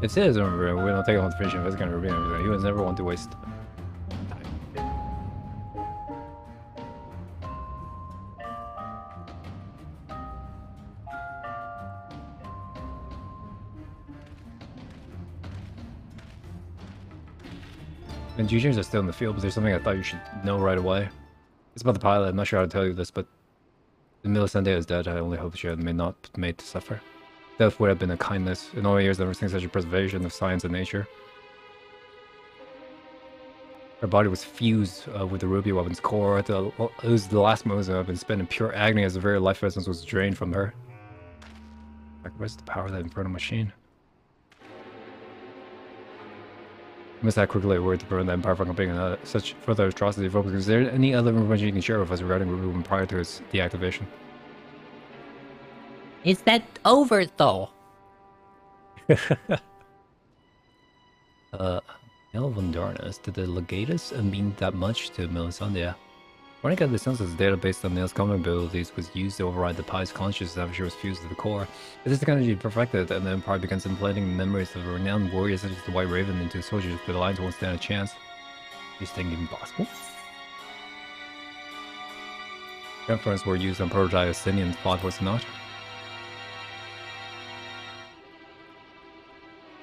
If Sid doesn't remember, we don't take on the fish if it's gonna reveal everything. He was never one to waste time. And G-Chains are still in the field, but there's something I thought you should know right away. It's about the pilot. I'm not sure how to tell you this, but Melisande is dead. I only hope she had not made to suffer. Death would have been a kindness. In all years, I've never seen such a preservation of science and nature. Her body was fused with the ruby weapon's core. It was the last moments I've been spent in pure agony as the very life essence was drained from her. Like, where's the power of that infernal machine? I must act quickly word to prevent the Empire from completing such further atrocity. Is there any other information you can share with us regarding ruby weapon prior to its deactivation? Is that over, though? Elven Darkness, did the Legatus mean that much to Melisande? When I got the census data based on Nail's common abilities was used to override the Pie's consciousness after she was fused to the core. If this technology perfected, and the Empire begins implanting memories of renowned warriors such as the White Raven into soldiers, the Alliance won't stand a chance. Is this thing even possible? Reference were used on prototype Estinian plot, was it not?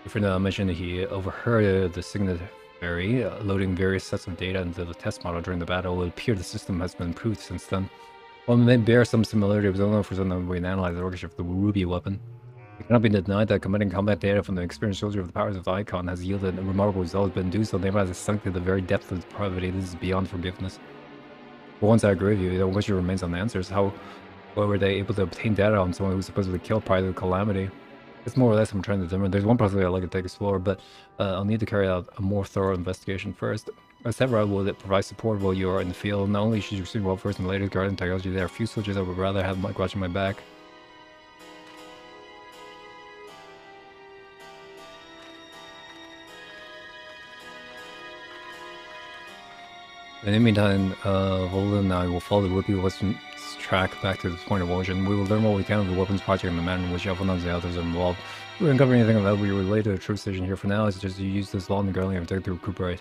Fernando mentioned he overheard the signatory loading various sets of data into the test model during the battle. It appeared the system has been improved since then. While it may bear some similarity, we don't know for certain we can analyze the orchestra of the ruby weapon. It cannot be denied that combining combat data from the experienced soldier of the powers of the Icon has yielded remarkable results, but induced so Neymar has sunk to the very depth of depravity. This is beyond forgiveness. But once I agree with you, the question remains on the answers. How were they able to obtain data on someone who was supposedly killed prior to the calamity? It's more or less I'm trying to determine. There's one possibility I'd like to take explore, but I'll need to carry out a more thorough investigation first. Several will provide support while you are in the field. Not only should you receive well first in the latest guardian technology, there are a few soldiers I would rather have watching my back. In the meantime, Volden and I will follow the Ruby Western track back to the point of origin. We will learn what we can of the weapons project and the manner in which Elfenons and the others are involved. We won't cover anything of that we relate to the truth station here for now. It's just you use this long and girly and take to recuperate.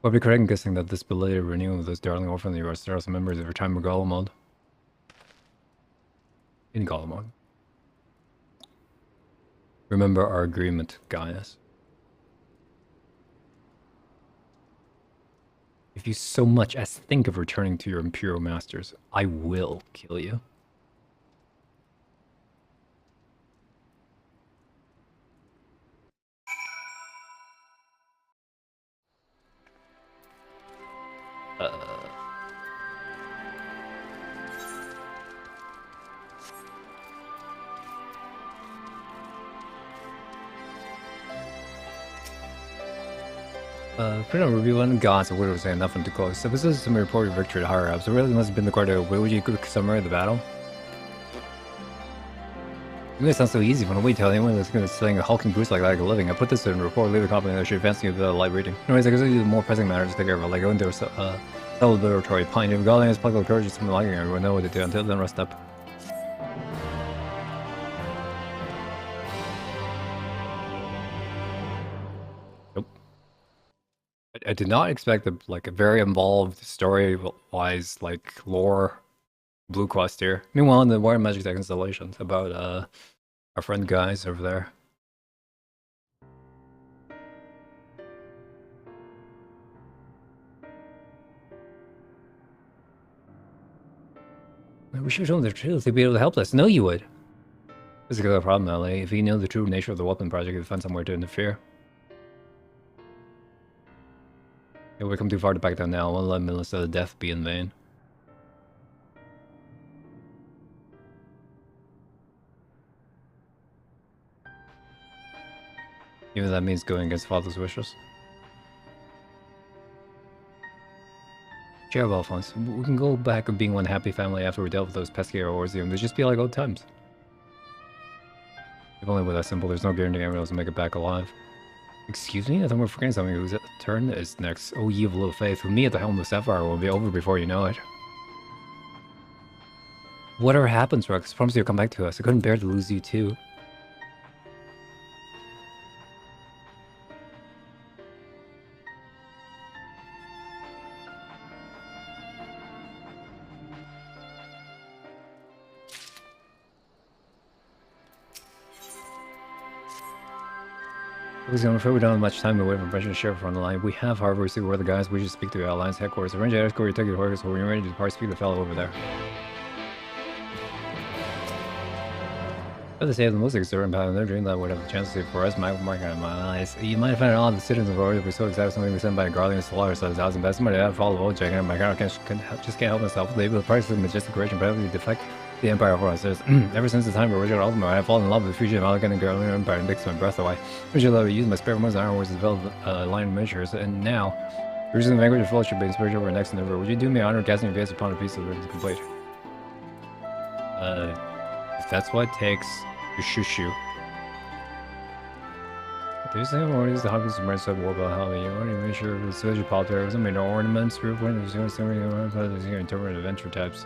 I'll be correct in guessing that this belated renewal of those darling orphans you are still some members of your time in Golem mode. In Golem mode. Remember our agreement, Gaius. If you so much as think of returning to your Imperial Masters, I will kill you. Freedom Review and Gods, the word was saying nothing too close. So this is some reported victory to higher ups. So really must have been the quarter. Where would you summary the battle? It may sound so easy when we tell anyone that's going to sling a hulking boost like that a living. I put this in a report, leave a copy, and I should advance you the light reading. Anyways, I guess I do the more pressing matters to take care of it, like going to a celebratory pint. If God has plugged courage, it's something like it, everyone know what to do. Until then, rest up. I did not expect a very involved story-wise lore blue quest here. Meanwhile, in the War Magic Tech installations about our friend guys over there. We should show them the truth. They'd be able to help us. No, you would. This is a good problem, LA. If you know the true nature of the weapon project, you'd find somewhere to interfere. Yeah, we've come too far to back down now. I won't let Melissa's death be in vain. Even if that means going against father's wishes. Share well funds. We can go back to being one happy family after we dealt with those pesky wars. They just be like old times. If only with that simple, there's no guarantee anyone else will make it back alive. Excuse me? I think we're forgetting something. Whose turn is next? Oh, ye of little faith. With me at the helm of Sapphire will be over before you know it. Whatever happens, Rex, I promise you'll come back to us. I couldn't bear to lose you too. I'm afraid we don't have much time to wait for President Sheriff on the line. We have, however, received word the guys we should speak to our Alliance headquarters. Arrange an escort, take your horses, when you're ready to depart, speak to the fellow over there. For the sake of the most exorbitant power in their dream that would have the chance to see for us, my mark out of my eyes. You might find it odd the citizens of already were so excited something was sent by a guardian and slaughter, so the best somebody had follow the old check, and my car just can't help myself. They will price of majestic courage and bravely defect the Empire for us. Ever since the time of Richard Ultimate, I have fallen in love with the future of Elegant and Guardian Empire and takes my breath away. Richard Love used my spare moments and hours to develop a line of miniatures, and now, using the language of fellowship being spiritual over next in the river, would you do me honor casting your gaze upon a piece of it complete? If that's what it takes, you shoo. There's some orders, the hobbies of Mercy war about how you want to make sure the village politics wasn't made no ornaments, group when there's so many interpretive adventure types.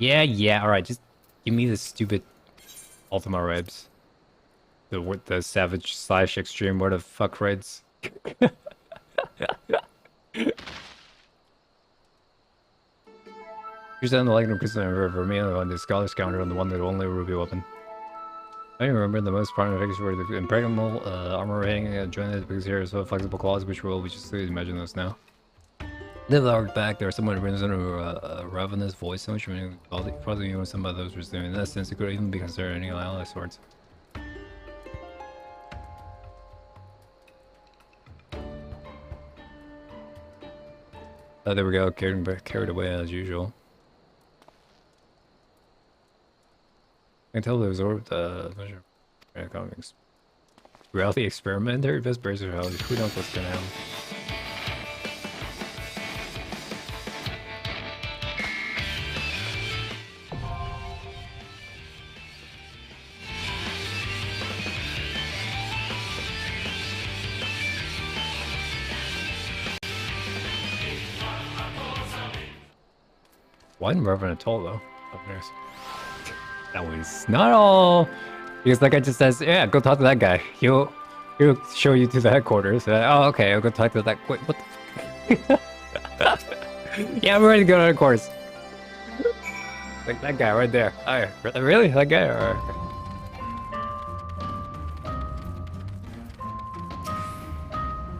Yeah, alright, just give me the stupid Ultima Ribs. The Savage / Extreme, what the fuck raids. Here's the Legend of Questline River, me on the Scholar's Counter on the one that only ruby weapon. I remember the most prominent figures were the impregnable armor rating, joined because here is so flexible claws, which will we just imagine those now. Live the arc back there, someone brings in a ravenous voice, which means probably you know some of those were doing. In that sense, it could even be considered any ally sorts. There we go, carried away as usual. I can tell those economics. Reality experimenter, best bracer reality. Who knows what's gonna happen? Why didn't Reverend at all though? Oh, there's. That was not all. Because that guy just says, yeah, go talk to that guy. He'll show you to the headquarters. Oh, okay, I'll go talk to that. Wait, what the fuck? Yeah, I'm ready to go to headquarters. Like that guy right there. Alright, really? That guy?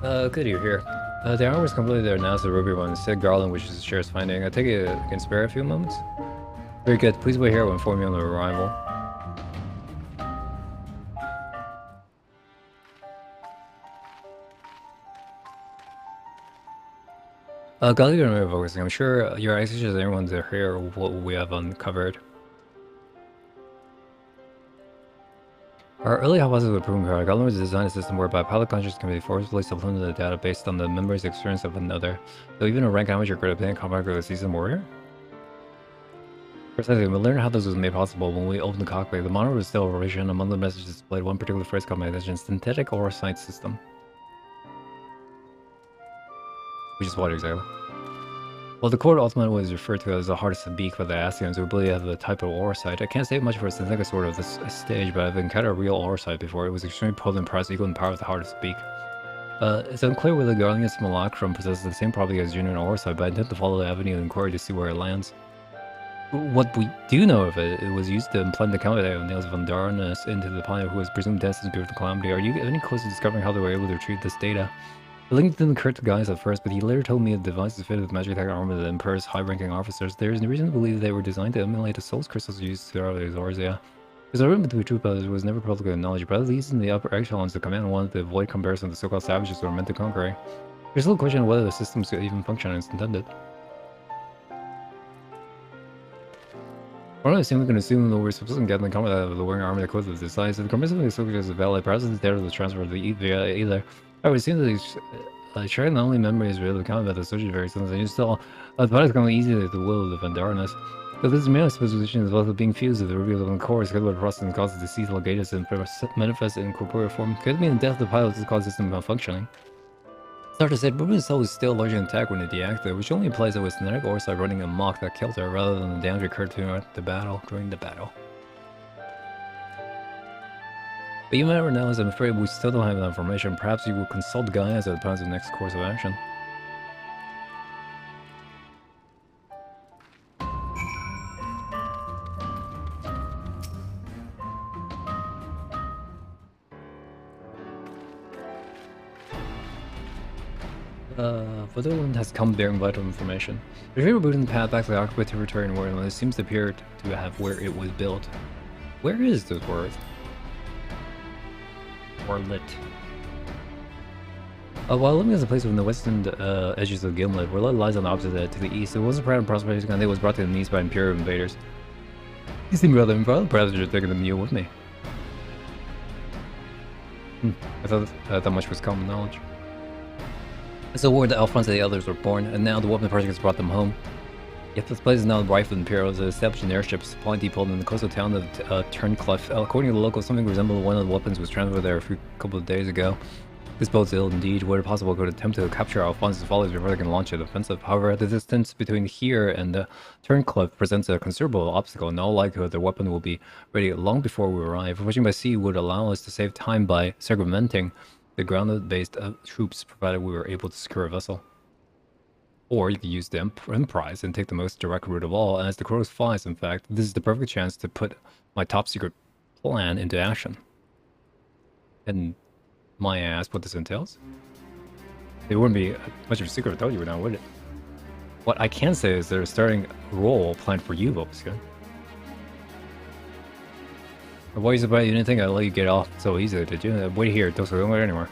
Alright. Good you're here. The armor was completely there now, so the ruby one. Instead, Garland, which is the sheriff's finding. I take it you can spare a few moments? Very good. Please wait here. We'll inform you on the arrival. Golly, you're really focusing. I'm sure your access is everyone to hear what we have uncovered. Our early hypothesis of proving correct. Golem was designed a system whereby pilot conscious can be forcibly supplemented the data based on the member's experience of another. So even a rank amateur could obtain combat with a seasoned warrior? Precisely, we learned how this was made possible when we opened the cockpit. The monitor was still a revision. Among the messages displayed, one particular phrase caught my attention: synthetic oversight system. Which is what exactly? Well, the core ultimate was referred to as the hardest to beak by the Ascians, who believe they have the type of oversight. I can't say much for a synthetic sort of this stage, but I've encountered real oversight before. It was extremely potent prowess, equal in power with the hardest to beak. It's unclear whether the Guardian Simulacrum possesses the same property as genuine oversight, but I intend to follow the avenue of inquiry to see where it lands. What we do know of it, it was used to implant the counter of Nails von Darnus into the planet who was presumed destined to be with the Calamity. Are you any close to discovering how they were able to retrieve this data? The link didn't occur to guys at first, but he later told me the device is fitted with magic tech armor of the Emperor's high-ranking officers. There is no reason to believe they were designed to emulate the Souls crystals used throughout the Exorzia. His argument between troop brothers was never publicly acknowledged, but at least in the upper echelons, the command wanted to avoid comparison to so-called savages who were meant to conquer. There's still a question of whether the systems could even function as intended. One of the things we can assume that we're supposed to get in the combat of the warring army that close with the size. If the comparison of the soldiers is valid, perhaps it's there to the transfer of the either. I would seem that sharing the only memories really combat the soldiers very sometimes and still the body come easily to the will of the Vandaranus. But this merely supposition is also being fused with the reveal of the core, scheduled process and causes disease legatus and manifest in corporeal form. Could mean the death of the pilot to cause system malfunctioning. Starter said Ruben's soul is still largely intact when it deactivated, which only implies it was kinetic oversight running amok that killed her rather than the damage occurred during the battle. But you never know, as I'm afraid we still don't have that information. Perhaps you will consult guidance as opposed to the next course of action. Werlyt has come bearing vital information. The river routing the path back to the occupied territory in Werlyt, it seems to appear to have where it was built. Where is this word? Werlyt. While living as a place within the western edges of Gimlet, Werlyt lies on the opposite edge to the east. It wasn't proud and prosperous, and it was brought to the east by Imperial invaders. You seem rather involved. Perhaps you're taking the mule with me. I thought that much was common knowledge. It's a war that Alphonse and the others were born, and now the weapon project has brought them home. Yet this place is now rife with Imperials that established an airship supply depot in the coastal town of Turncliffe. According to the locals, something resembling one of the weapons was transferred there a couple of days ago. This bodes ill indeed. Were it possible, could attempt to capture Alphonse's followers before they can launch an offensive. However, the distance between here and Turncliffe presents a considerable obstacle. In all likelihood, the weapon will be ready long before we arrive. Pushing by sea would allow us to save time by circumventing the ground-based troops, provided we were able to secure a vessel. Or you could use the Emprise and take the most direct route of all. As the crows flies, in fact, this is the perfect chance to put my top-secret plan into action. And might I ask what this entails? It wouldn't be much of a secret if I told you now, would it? What I can say is there's a starting role planned for you, Volskin. Why is it about you didn't think I'd let you get off so easily, did you? Wait here, don't go anywhere.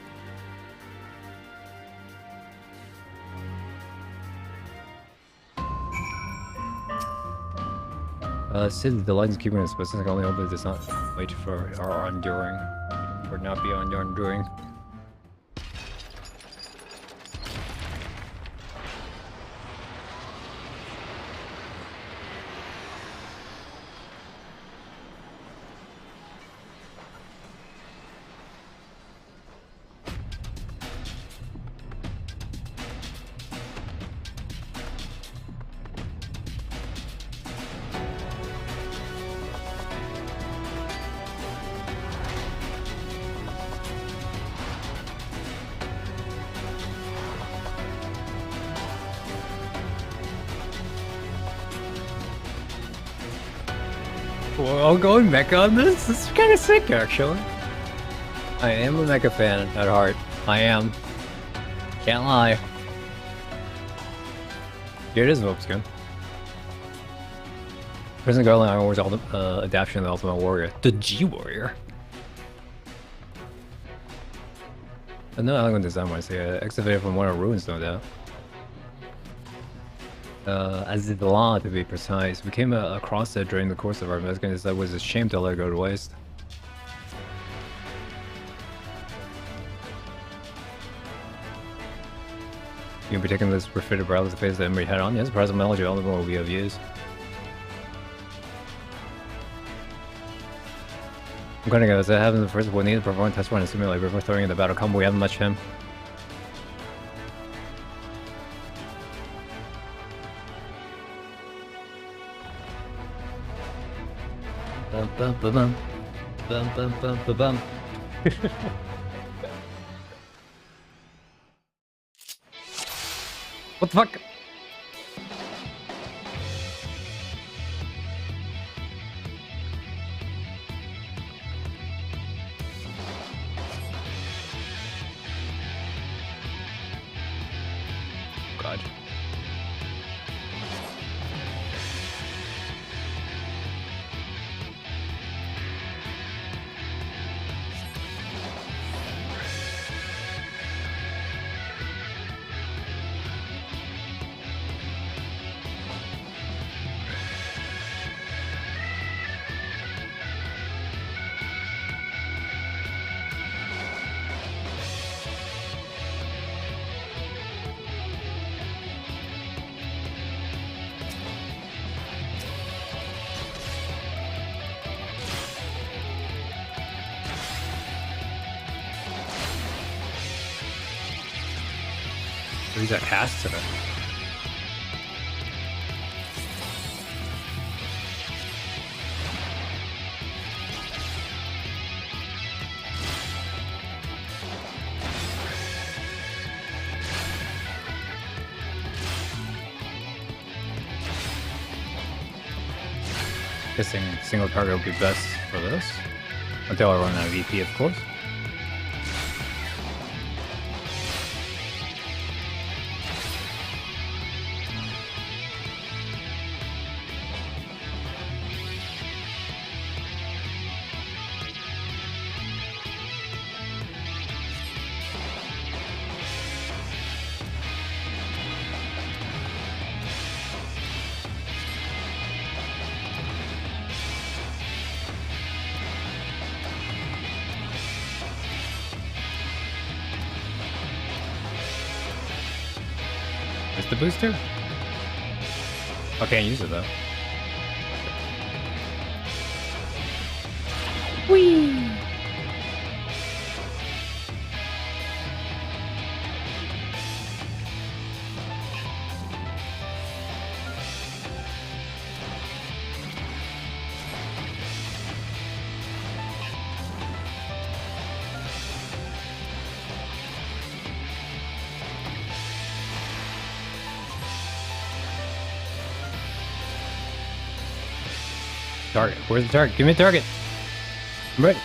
Sid, the lines keeping us specific, only hope it does not wait for our undoing, or not beyond your undoing. Well, going mecha on this? This is kind of sick, actually. I am a mecha fan at heart. I am. Can't lie. Here it is, Volkskin. Prison Garland Iron War's adaptation of the Ultimate Warrior. The G-Warrior. No elegant design, I say. Excavated from one of the ruins, no doubt. As did the law, to be precise. We came across it during the course of our investigation. That was a shame to let it go to waste. You can be taking this refitted barrel to the face that Emery had on. Yes, present knowledge of element will be of use. I'm gonna go. As that happens, the first we'll need to perform a test run and simulate before throwing in the battle combo. We haven't much time. Bum bum bum bum bum bum bum bum bum. What the fuck? God. He's a caster. Guessing single target will be best for this. Until I run out of EP, of course. The booster? I can't use it though. Whee! Target. Where's the target? Give me a target. I'm ready.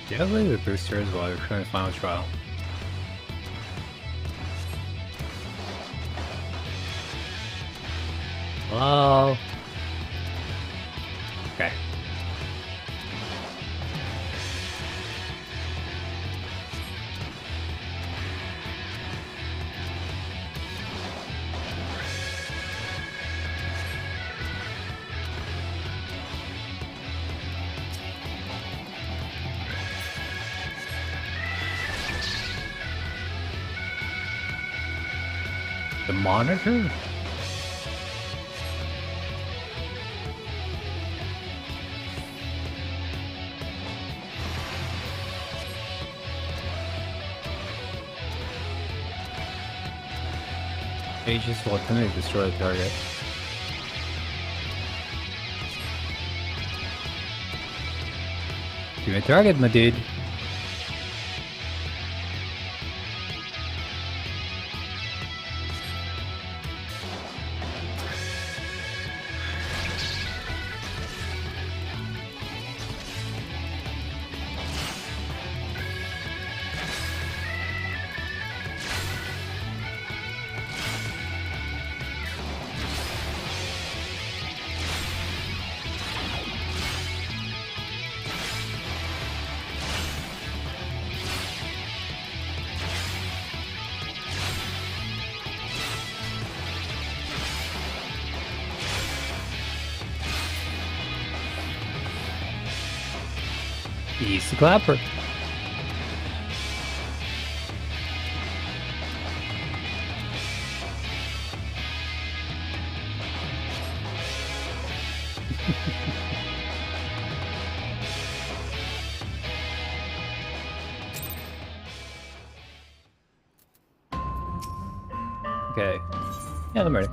Yeah, I'll leave the boosters while you're trying to final trial. Hello? Okay. The monitor? Aegis will attempt to destroy the target. Give me a target, my dude. He's the clapper. Okay. Yeah, I'm ready.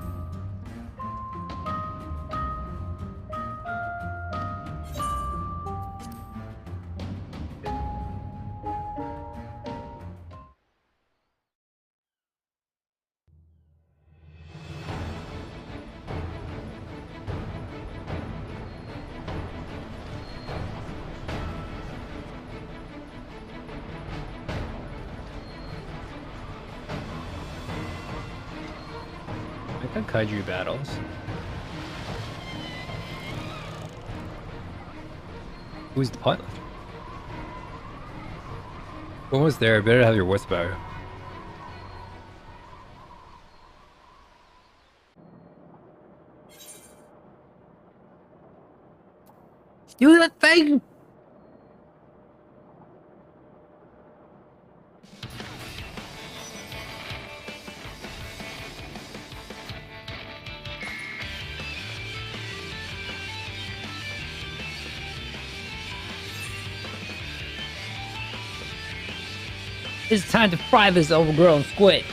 And kaiju battles. Who's the pilot? Almost there. Better have your wits about it. Do the thing! It's time to fry this overgrown squid.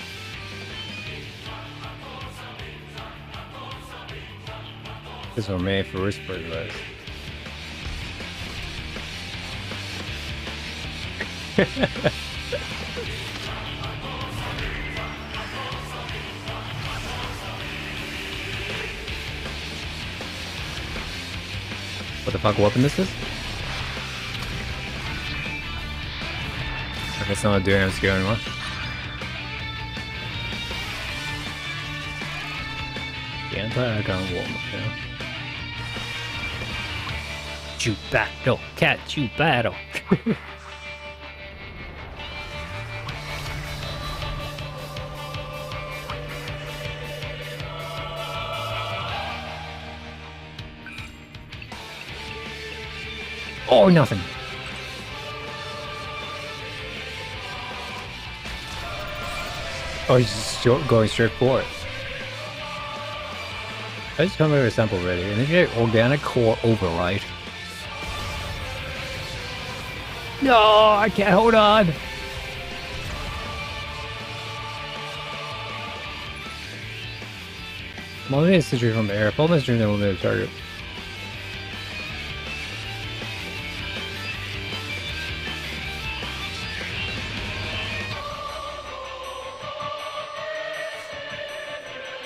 This one made for whisper advice. What the fuck weapon this is? I guess I'm not doing it anymore. The anti-icon woman, yeah. Shoot battle, cat shoot battle. Oh, nothing. Oh, he's just going straight for it. I just come over a sample ready, and then you get organic core override. No, I can't hold on. Eliminate a situation from the air. Follow message and eliminate the target.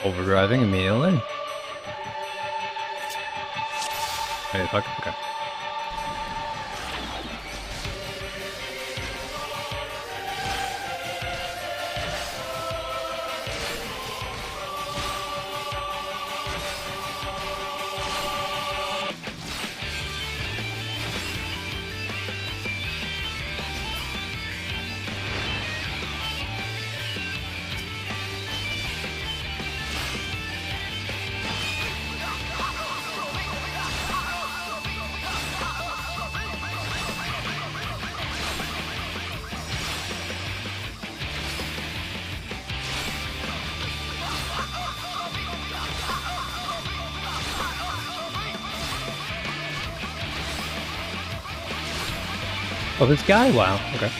Overdriving immediately. Hey, fuck. Okay. Oh, this guy? Wow. Okay.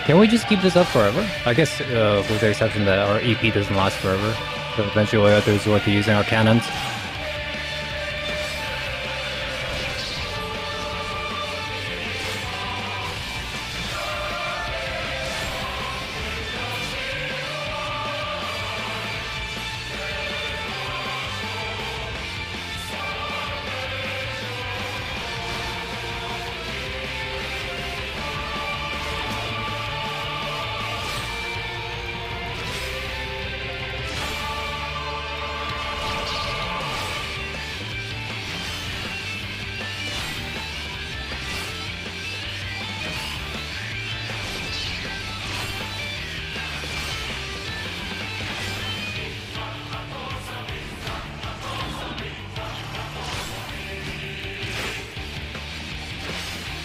Can we just keep this up forever? I guess, with the exception that our EP doesn't last forever. So eventually we'll have to resort to using our cannons.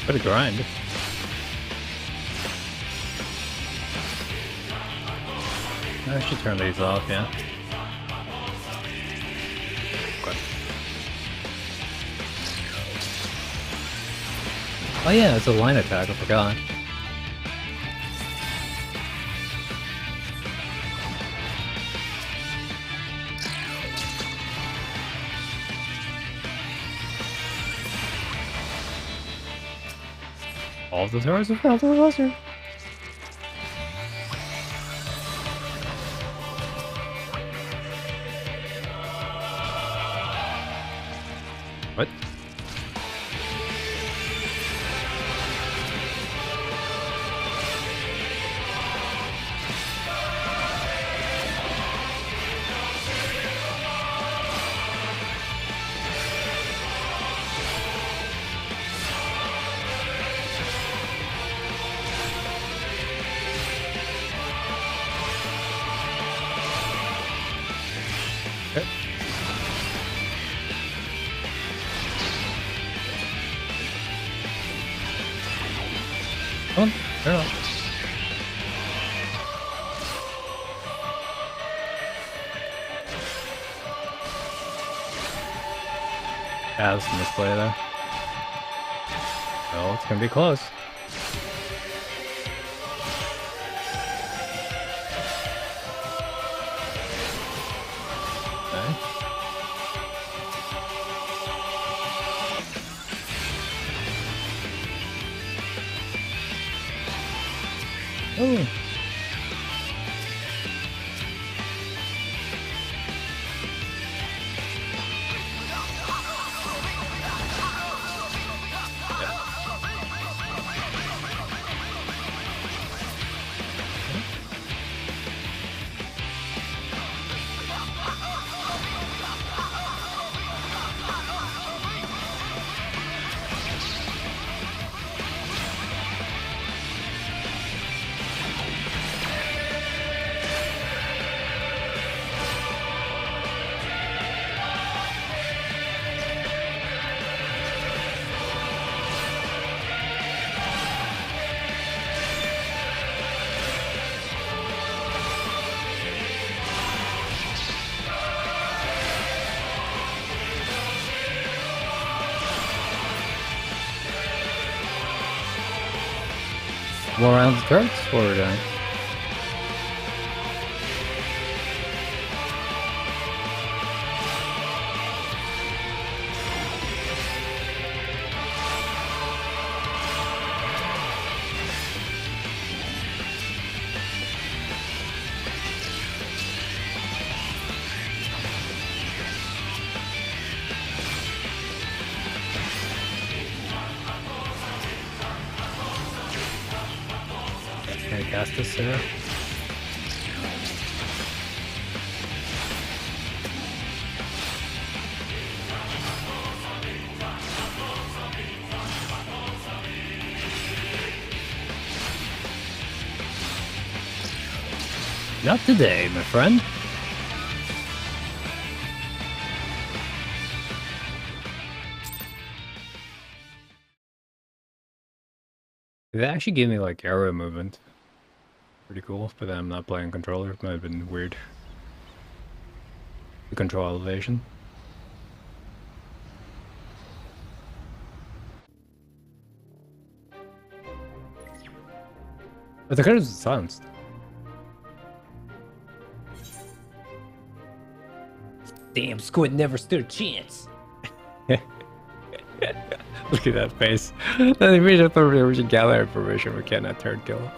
What a grind. I should turn these off, yeah. Okay. Oh yeah, it's a line attack, I forgot. All of the towers have fell to the lesser. What? Come on, turn it on. Yeah, that's a misplay there. Well, it's gonna be close. Okay. Oh. More rounds of turrets or can I cast this there? Not today, my friend. They actually gave me like arrow movement. Pretty cool, but I'm not playing controller. It might have been weird. The control elevation. But the card is silenced. Damn, Squid never stood a chance. Look at that face. The original we should gather information, we cannot turn kill.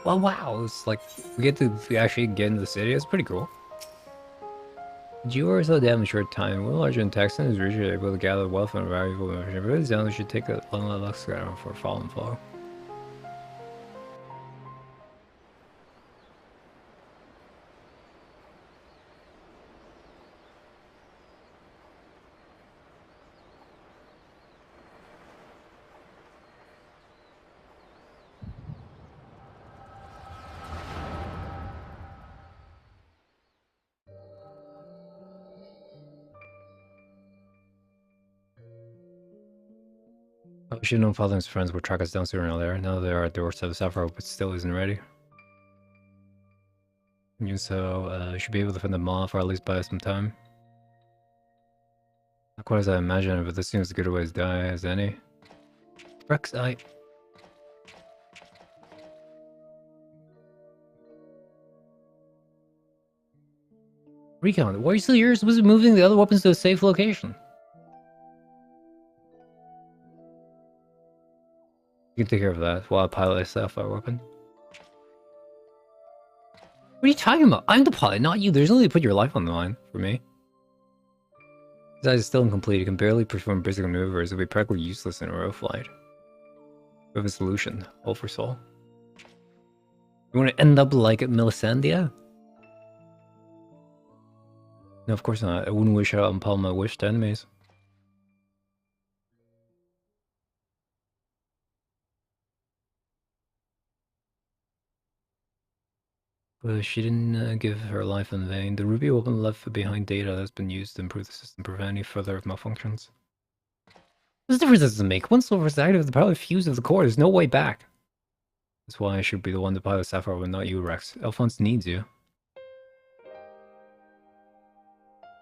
Oh wow, it's like we get to actually get into the city. It's pretty cool. You are so damn short time. One larger in Texan is usually able to gather wealth and valuable information. If it is down, we should take a long look scatter for fallen flow. I should have known Father and his friends would track us down sooner or later. Now they are at the doorstep of Sapphire, but still isn't ready. You should be able to fend them off, or at least buy us some time. Not quite as I imagined, but this seems as good a way to die as any. Rex, Recon, why are you still here? Supposed to be moving the other weapons to a safe location. You can take care of that while I pilot a Sapphire weapon. What are you talking about? I'm the pilot, not you. There's no need to put your life on the line for me. Besides, it's still incomplete. You can barely perform basic maneuvers. It'll be practically useless in a row flight. We have a solution. All for soul. You want to end up like Melisandre? No, of course not. I wouldn't wish out upon my wish to enemies. But she didn't give her life in vain. The ruby weapon left behind data that's been used to improve the system, prevent any further malfunctions. What difference does it make? Once Silver is active, the power fuse of the core, there's no way back. That's why I should be the one to pilot Sapphire, but not you, Rex. Alphonse needs you.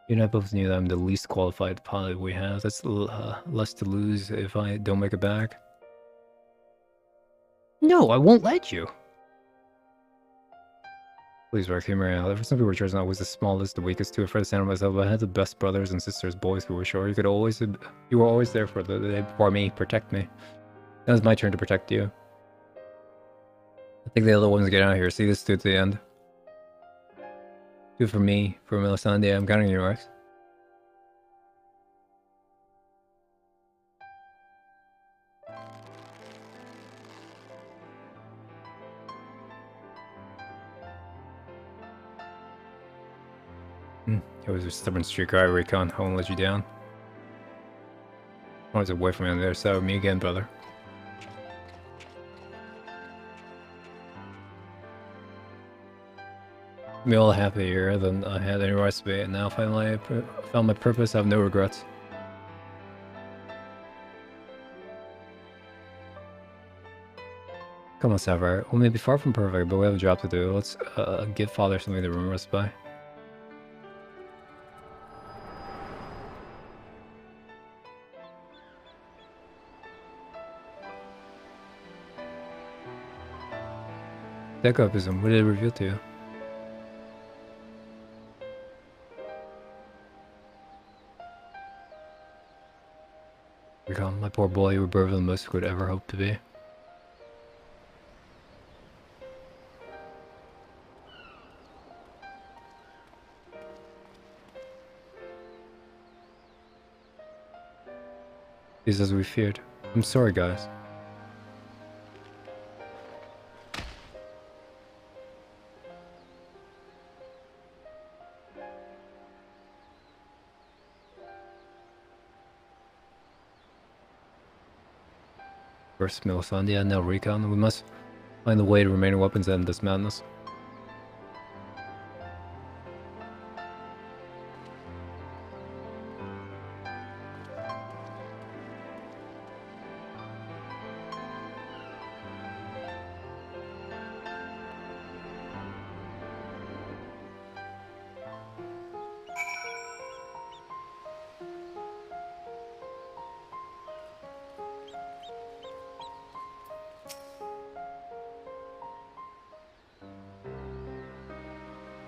You and I both knew that I'm the least qualified pilot we have. That's less to lose if I don't make it back. No, I won't let you. Please, Rex, hear me out. For some people, George, I was the smallest, the weakest, too afraid to stand on myself. But I had the best brothers and sisters, boys who were sure you were always there for me, protect me. Now it's my turn to protect you. I think the other ones get out of here. See this through to the end. Do it for me, for Melisande. I'm counting you, Rex. It was a stubborn streak, I recon. I won't let you down. Always away from me on the other side of me again, brother. I'm all happier than I had any right to be, and now finally I found my purpose. I have no regrets. Come on, Sapphire. We may be far from perfect, but we have a job to do. Let's give Father something to remember us by. Decopism, what did it reveal to you? My poor boy, you were braver than most could ever hope to be. It's as we feared. I'm sorry, guys. First Melisande, now recon. We must find the way to remaining weapons and end this madness.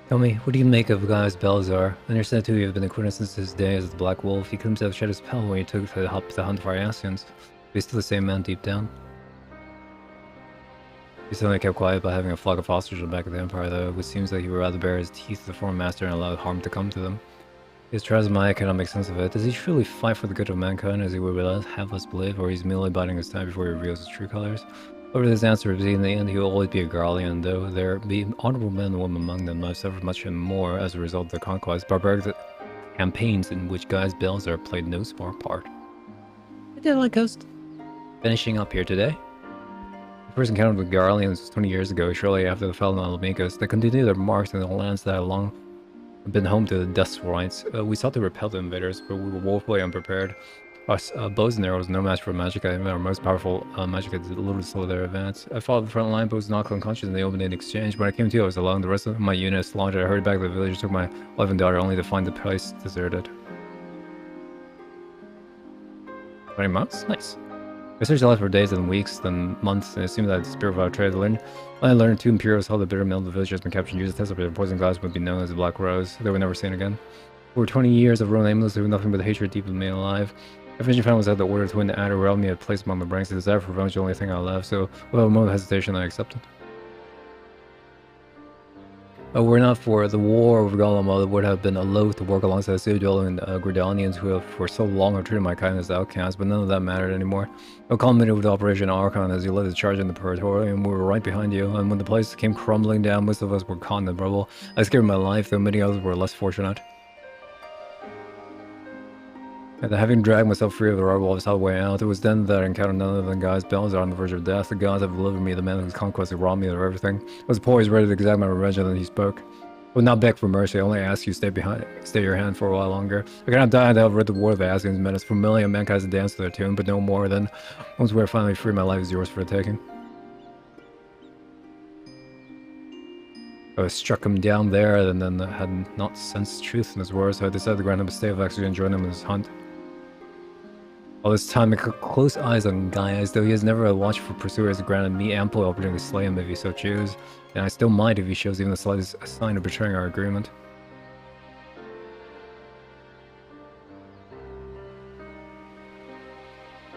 Tell me, what do you make of guys Belzar? I understand too you have been acquainted since his days as the Black Wolf. He claims to have shed his pell when he took to help the hunt for Iasians. He's still the same man deep down. He suddenly kept quiet by having a flock of hostages in the back of the Empire, though, which seems like he would rather bare his teeth to the former master and allow harm to come to them. His trials of Maya cannot make sense of it. Does he truly fight for the good of mankind as he would have us believe, or he's merely biding his time before he reveals his true colors? Over this answer, in the end, he will always be a Garlean, though there be honorable men and women among them. I've suffered much and more as a result of their conquest, barbaric campaigns in which guys Belzar played no small part. I did like Ghost. Finishing up here today. The first encounter with Garleans was 20 years ago, shortly after the fall of Alamikos. They continued their march in the lands that had long been home to the Dust Rights. We sought to repel the invaders, but we were woefully unprepared. Our bows and arrows no match for magic. Even our most powerful magic had little to slow their advance. I followed the front line, but was knocked unconscious in the open exchange. When I came to, I was alone. The rest of my unit slaughtered. I hurried back to the village, took my wife and daughter, only to find the place deserted. 20 months? Nice. I searched the life for days and weeks, then months, and it seemed that the spirit of our trade I learned 2 Imperials held the bitter mill of the village has been captured and used to test up their poison glass would be known as the Black Rose. They were never seen again. For 20 years of ruin aimless, there was nothing but hatred deep in me alive. Everything I found was that the order to win the outer realm had placed among the ranks. The desire for revenge was the only thing I left, so without a moment of hesitation, I accepted. Were not for the war with Gollum, it would have been a loath to work alongside the city-dwelling Gridanians who have for so long have treated my kindness as outcasts, but none of that mattered anymore. I culminated with Operation Archon as you led the charge in the Praetorium. We were right behind you, and when the place came crumbling down, most of us were caught in the rubble. I scared my life, though many others were less fortunate. And having dragged myself free of the rubble, I saw the way out. It was then that I encountered none other than gods. Bells are on the verge of death. The gods have delivered me, the man whose conquest had robbed me of everything. I was poised, ready to exact my revenge, and then he spoke. I would not beg for mercy, I only ask you stay your hand for a while longer. I cannot die until I've rid the world of the Ascians menace. For a million mankind has danced to their tune, but no more than once we are finally free, my life is yours for the taking. I struck him down there, and then had not sensed truth in his words, so I decided to grant him a stay of execution and join him in his hunt. All this time, I kept close eyes on Gaius, though he has never watched for pursuers, granted me ample opportunity to slay him if he so choose, and I still might if he shows even the slightest sign of betraying our agreement.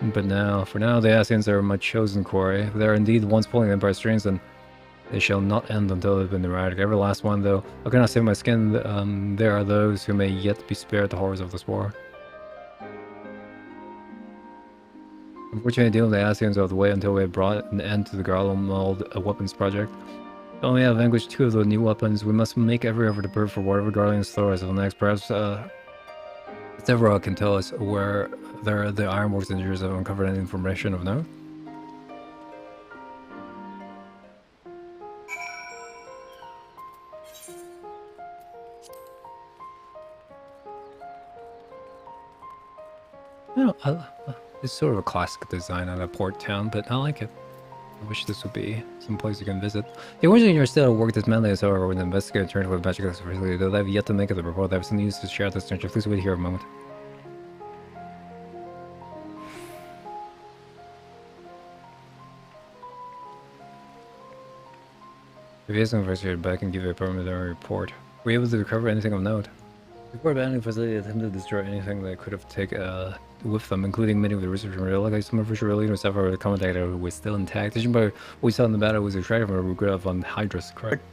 But now, for now, the Ascians are my chosen quarry. They are indeed the ones pulling the Empire's strings, and they shall not end until they've been eradicated. Every last one, though. How can I save my skin? There are those who may yet be spared the horrors of this war. Unfortunately, dealing with the Ascians out of the way until we have brought an end to the Garlemald weapons project. Though we have vanquished 2 of the new weapons, we must make every effort to prepare for whatever Guardians throw us next. Perhaps Severa can tell us where the Ironworks engineers have uncovered any information of note. You know, it's sort of a classic design on a port town, but I like it. I wish this would be some place you can visit. The engineers still work dismantling us over with an investigator turned with magic facility, though they have yet to make it the report. They have some news to share this stranger. Please wait here a moment. If he hasn't investigated back and give you a preliminary report, were you able to recover anything of note? Before abandoning the facility, they attempted to destroy anything they could have taken with them, including many of the research material. Like some of Werlyt and stuff are commentator was still intact. Judging by what we saw in the battle was extracted from a regret on Hydrus, correct?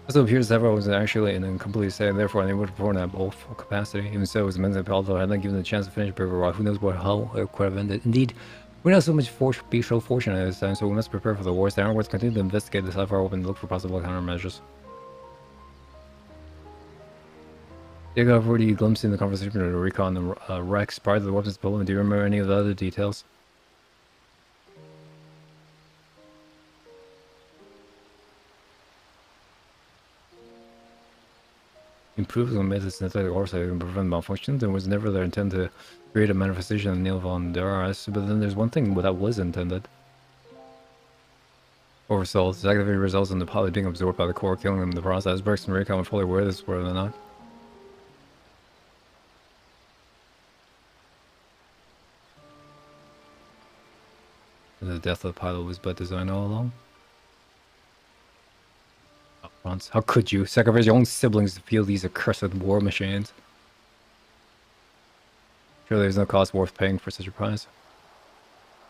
Also appears Severa was actually in a complete state, and therefore unable to perform at full capacity. Even so, it was immensely powerful. Had not given the chance to finish paper, who knows how it could have ended. Indeed, we're not so much be so fortunate at this time, so we must prepare for the worst. The Ironworks continue to investigate the Severa weapon and look for possible countermeasures. Diego, I've already glimpsed in the conversation to recon the Rex prior to the weapons deployment. Do you remember any of the other details? Improved on methods synthetic oversight can prevent malfunctions, and was never their intent to create a manifestation of Neil von Daras, but then there's one thing that was intended. Oversoul. This activity results in the pilot being absorbed by the core, killing them in the process. Burks and Recon are fully aware of this, whether or not. The death of the pilot was but design all along. How could you sacrifice your own siblings to fuel these accursed war machines? Surely there's no cost worth paying for such a prize.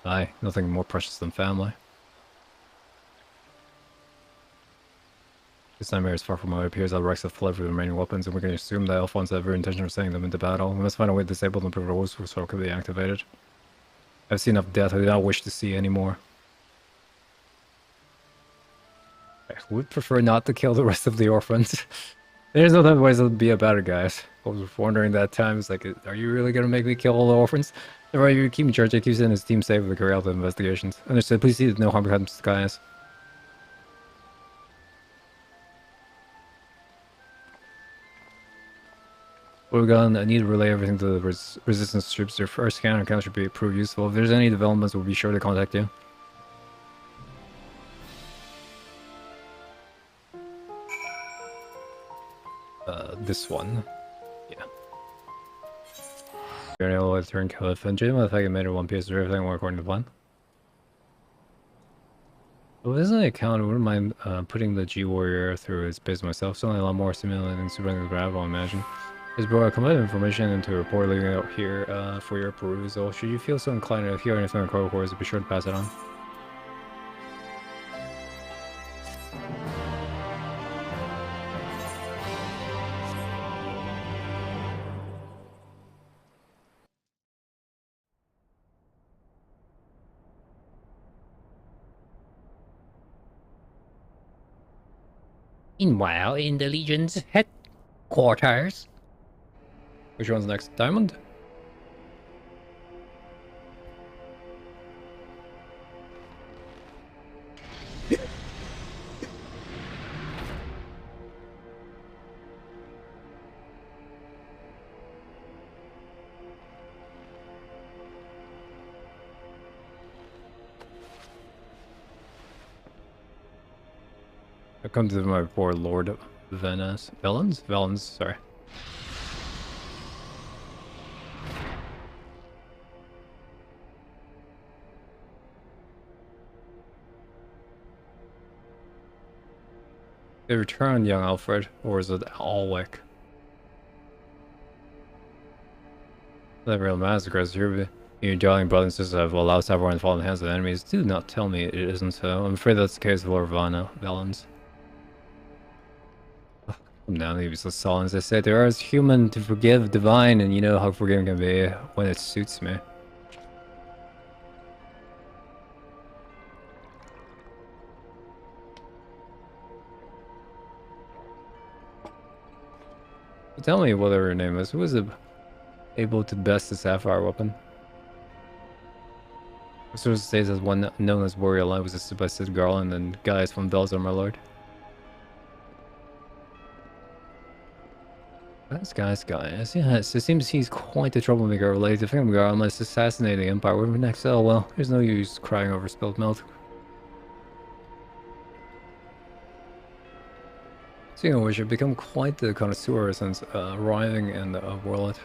Aye, nothing more precious than family. This nightmare is far from what it appears. That Rex have fled for the remaining weapons, and we can assume that Alphonse had every intention of sending them into battle. We must find a way to disable them before those so it can be activated. I've seen enough death I do not wish to see anymore. I would prefer not to kill the rest of the orphans. There's no other ways to be about it, guys. I was wondering that time, it's like, are you really gonna make me kill all the orphans? Alright, you keep in charge, keeps in his team safe with the carry out the investigations. Understood, please see that no harm comes to Gaius. We're gone. I need to relay everything to the resistance troops. Their first scan account should prove useful. If there's any developments, we'll be sure to contact you. This one. Yeah. You're able to turn Caliph and Jim. I think I made it one piece. Is everything went according to plan? Well, isn't an account, I wouldn't mind putting the G-Warrior through his biz myself. Certainly a lot more stimulating than the grab, I imagine. Is brought complete information into a report leaving out here for your perusal. Should you feel so inclined to hear anything on Code Wars, be sure to pass it on. Meanwhile, in the Legion's headquarters. Which one's next? Diamond? I come to my poor Lord Venice. Villains? Villains, sorry. They return young Alfred, or is it Alwick? The real massacres here. Your darling brothers and sisters have allowed everyone to fall in the hands of enemies. Do not tell me it isn't so. I'm afraid that's the case of Lord Vanna, Valens. Come down, leave so sullen. As I said, there is human to forgive, divine, and you know how forgiving can be when it suits me. Tell me whatever your name is. Who is able to best the sapphire weapon? The source states as one known as Werlyt was assisted by Sid Garland and guys from Belzer, my lord. Guys. Yes, it seems he's quite a troublemaker related to Family Guard unless assassinating Empire. We're next. Oh well, there's no use crying over spilled milk. Speaking of which, I've become quite the connoisseur since arriving in Werlyt.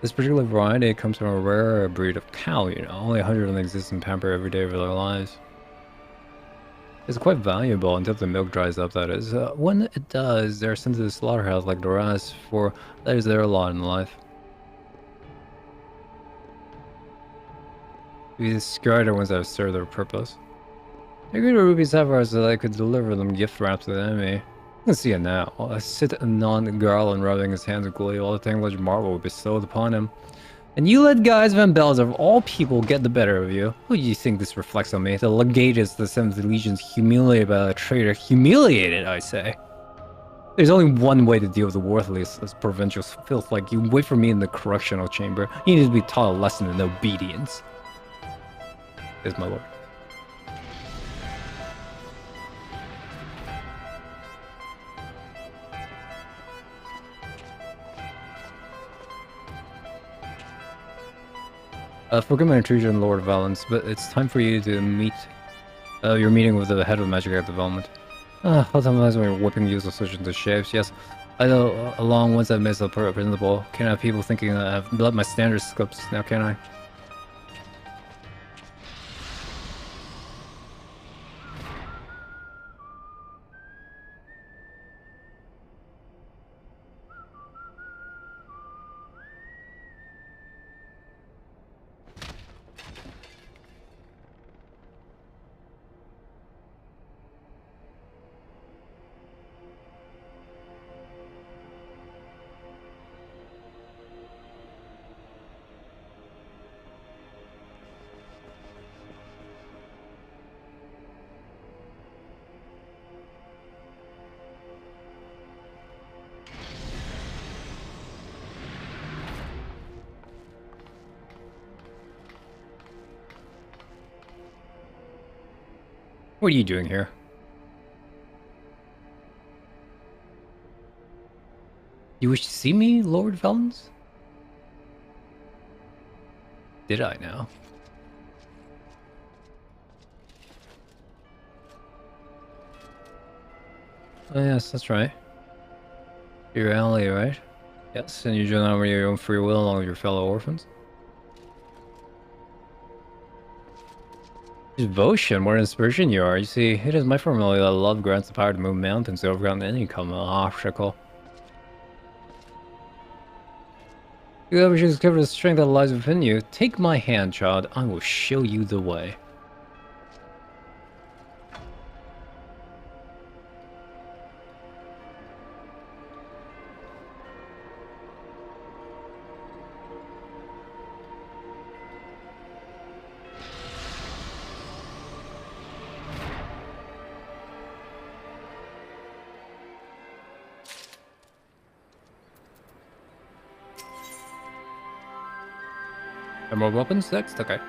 This particular variety comes from a rare breed of cow, you know. Only 100 of them exist in Pamper every day of their lives. It's quite valuable until the milk dries up, that is. When it does, they're sent to the slaughterhouse like the rest, for that is their lot in life. We discard the ones that have served their purpose. I agreed with Ruby Sapphire so that I could deliver them gift wraps to the enemy. You can see it now. I sit anon Garland rubbing his hands with glee while the Tangled marble was bestowed upon him. And you let guys Van Bells of all people get the better of you. Who do you think this reflects on me? The legatus, the 7th Legion's humiliated by a traitor. Humiliated, I say. There's only one way to deal with the worthless as provincial filth like you. Wait for me in the correctional chamber. You need to be taught a lesson in obedience. Is my lord. Forgive my intrusion, Lord Valens, but it's time for you to meet your meeting with the head of Magic Art Development. How sometimes when you're whipping useless such into shapes, yes. I know along once I've missed the principle. Can't have people thinking that I've let my standards slips now, can I? What are you doing here? You wish to see me, Lord Valens? Did I now? Oh yes, that's right. Your ally, right? Yes, and you join on your own free will along with your fellow orphans? Devotion, what inspiration you are. You see, it is my formula that love grants the power to move mountains to overcome any common obstacle. You ever should discover the strength that lies within you. Take my hand, child. I will show you the way. more weapons next? Okay.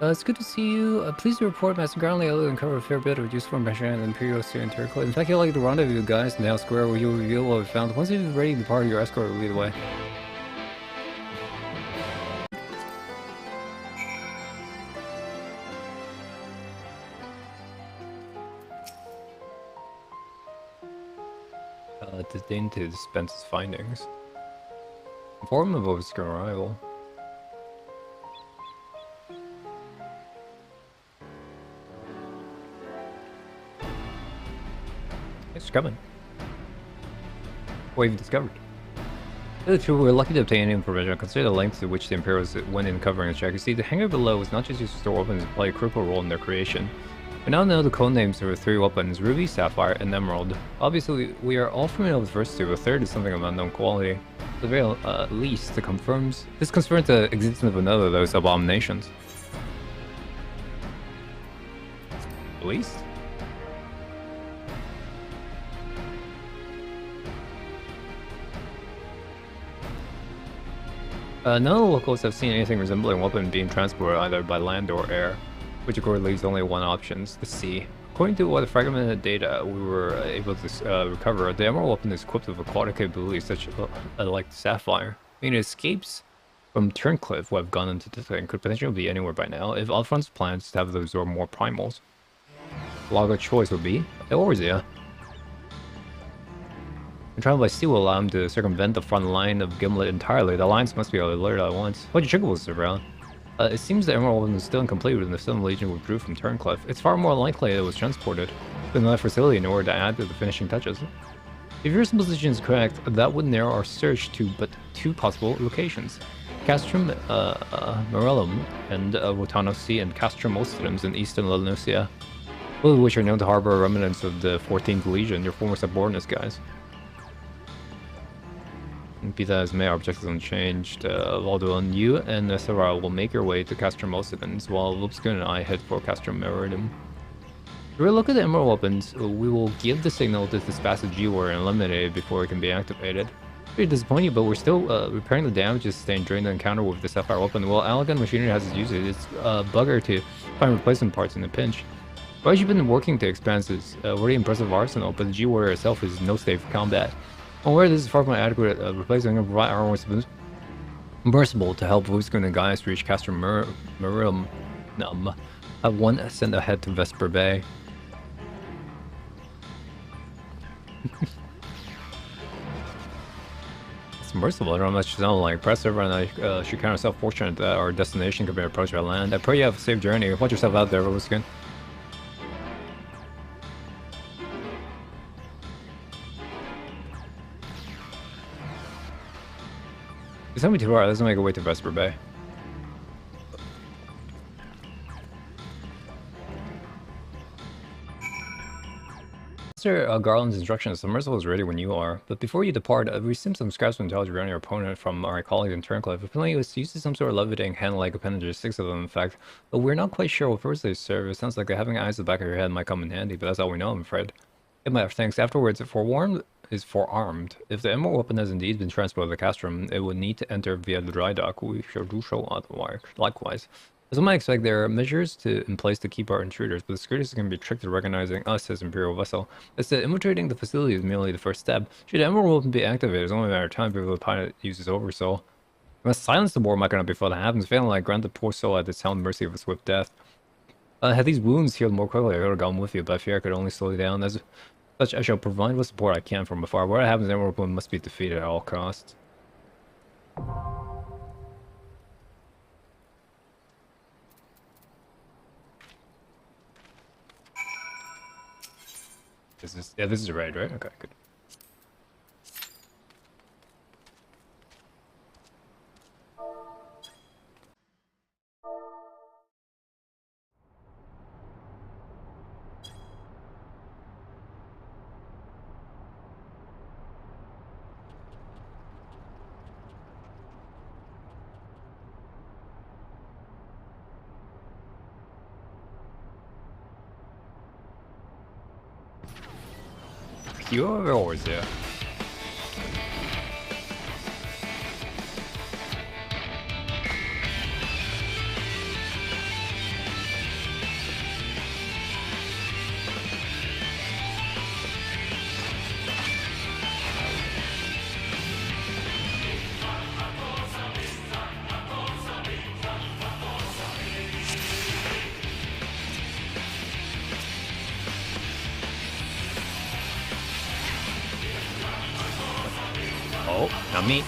It's good to see you. Pleased to report Master Groundly uncovered a fair bit of useful information in the Imperial Sphere and Turkle. In fact, he'll like to rendezvous with guys in the House Square where you'll reveal what we found. Once he's ready, the part of your escort will lead the way. Disdain to dispense his findings. Inform him of his arrival. It's coming. What have you discovered? The truth, we're lucky to obtain any information. Consider the length to which the Imperials went in covering the check. You see, the hangar below was not just used to store weapons and play a critical role in their creation. We now know the codenames for 3 weapons: Ruby, Sapphire, and Emerald. Obviously, we are all familiar with the first 2, a third is something of unknown quality. At the very least, this confirms the existence of another of those abominations. At least? None of the locals have seen anything resembling a weapon being transported either by land or air, which of course leaves only one option, the sea. According to what fragmented data we were able to recover, the Emerald weapon is equipped with aquatic capabilities such like Sapphire. I mean, escapes from Turncliffe who have gone into this thing could potentially be anywhere by now if Alphonse plans to have them absorb more primals. The logical choice would be Eorzea. And travel by sea will allow him to circumvent the front line of Gimlet entirely. The alliance must be alerted at once. What your was around? It seems the Emerald weapon is still incomplete when the Southern Legion withdrew from Turncliffe. It's far more likely it was transported to another facility in order to add to the finishing touches. If your supposition is correct, that would narrow our search to but 2 possible locations: Castrum Morellum and Wotanosi, and Castrum Ostrums in eastern Lanusia, both of which are known to harbor remnants of the 14th Legion, your former subordinates, guys. Be that as may, our objectives unchanged. Valduan, you and Sarah will make your way to Castrum Ocidens, while Lupskun and I head for Castrum Meridum. If we look at the Emerald weapons, we will give the signal to dispatch the G-Warrior and eliminate it before it can be activated. Pretty disappointing, but we're still repairing the damages sustained during the encounter with the Sapphire weapon. While Allegan Machinery has its uses, it's a bugger to find replacement parts in a pinch. Why you've been working to expand this already impressive arsenal, but the G-Warrior itself is no state for combat. Aware this is far from adequate replacement, I'm going to provide our merciful to help Vuskun and Gaius reach Castrum Meridum. Have one sent ahead to Vesper Bay. It's merciful. I don't know how much it sounds like. Impressive, and I should count ourselves fortunate that our destination can be approached by land. I pray you have a safe journey. Watch yourself out there, Vuskun. It's gonna be too far. Let's make our way to Vesper Bay. Mr. Garland's instructions, the Merciful is ready when you are. But before you depart, we received some scraps of intelligence regarding your opponent from our colleagues in Turncliffe. Apparently it was used to some sort of levitating hand-like appendages, 6 of them in fact. But we're not quite sure what purpose they serve. It sounds like having eyes at the back of your head might come in handy, but that's all we know, I'm afraid. It might have thanks. Afterwards, forewarned is forearmed. If the Emerald weapon has indeed been transported to the Castrum, it would need to enter via the dry dock. We shall do so otherwise. Likewise. As I might expect, there are measures in place to keep our intruders, but the securities can be tricked to recognizing us as Imperial vessel. As to infiltrating the facility is merely the first step. Should the Emerald weapon be activated, it's only a matter of time before the pilot uses oversoul. We must silence the war mechanic before that happens. Failing like grant the poor soul at its sound mercy of a swift death. Had these wounds healed more quickly, I would have gone with you, but I fear I could only slow you down. As such, I shall provide what support I can from afar. What happens, the Emerald weapon must be defeated at all costs. This is red, right? Okay, good. You're always there. Oh, not me.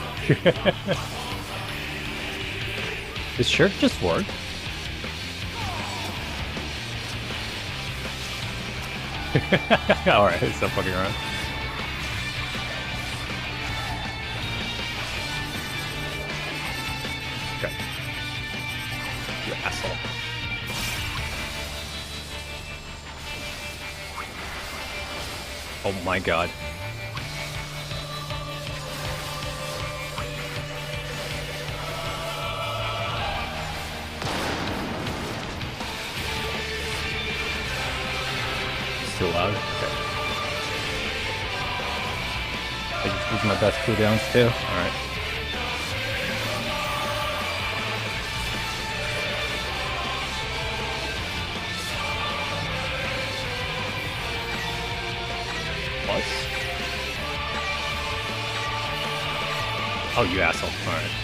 This shirt just worked. Alright, stop fucking around. Okay. You asshole. Oh my god. Too loud. Okay. I just use my best cooldowns too. Alright. What? Oh, you asshole. Alright.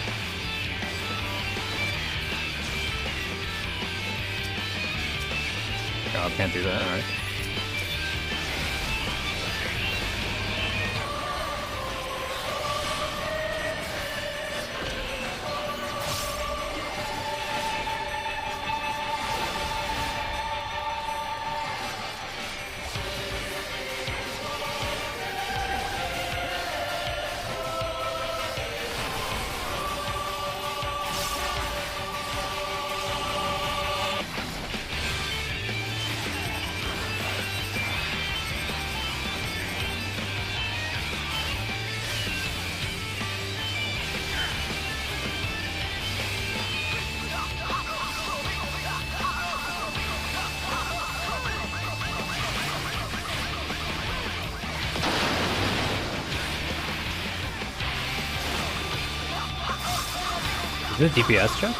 Oh, I can't do that. Alright. Is it a DPS check?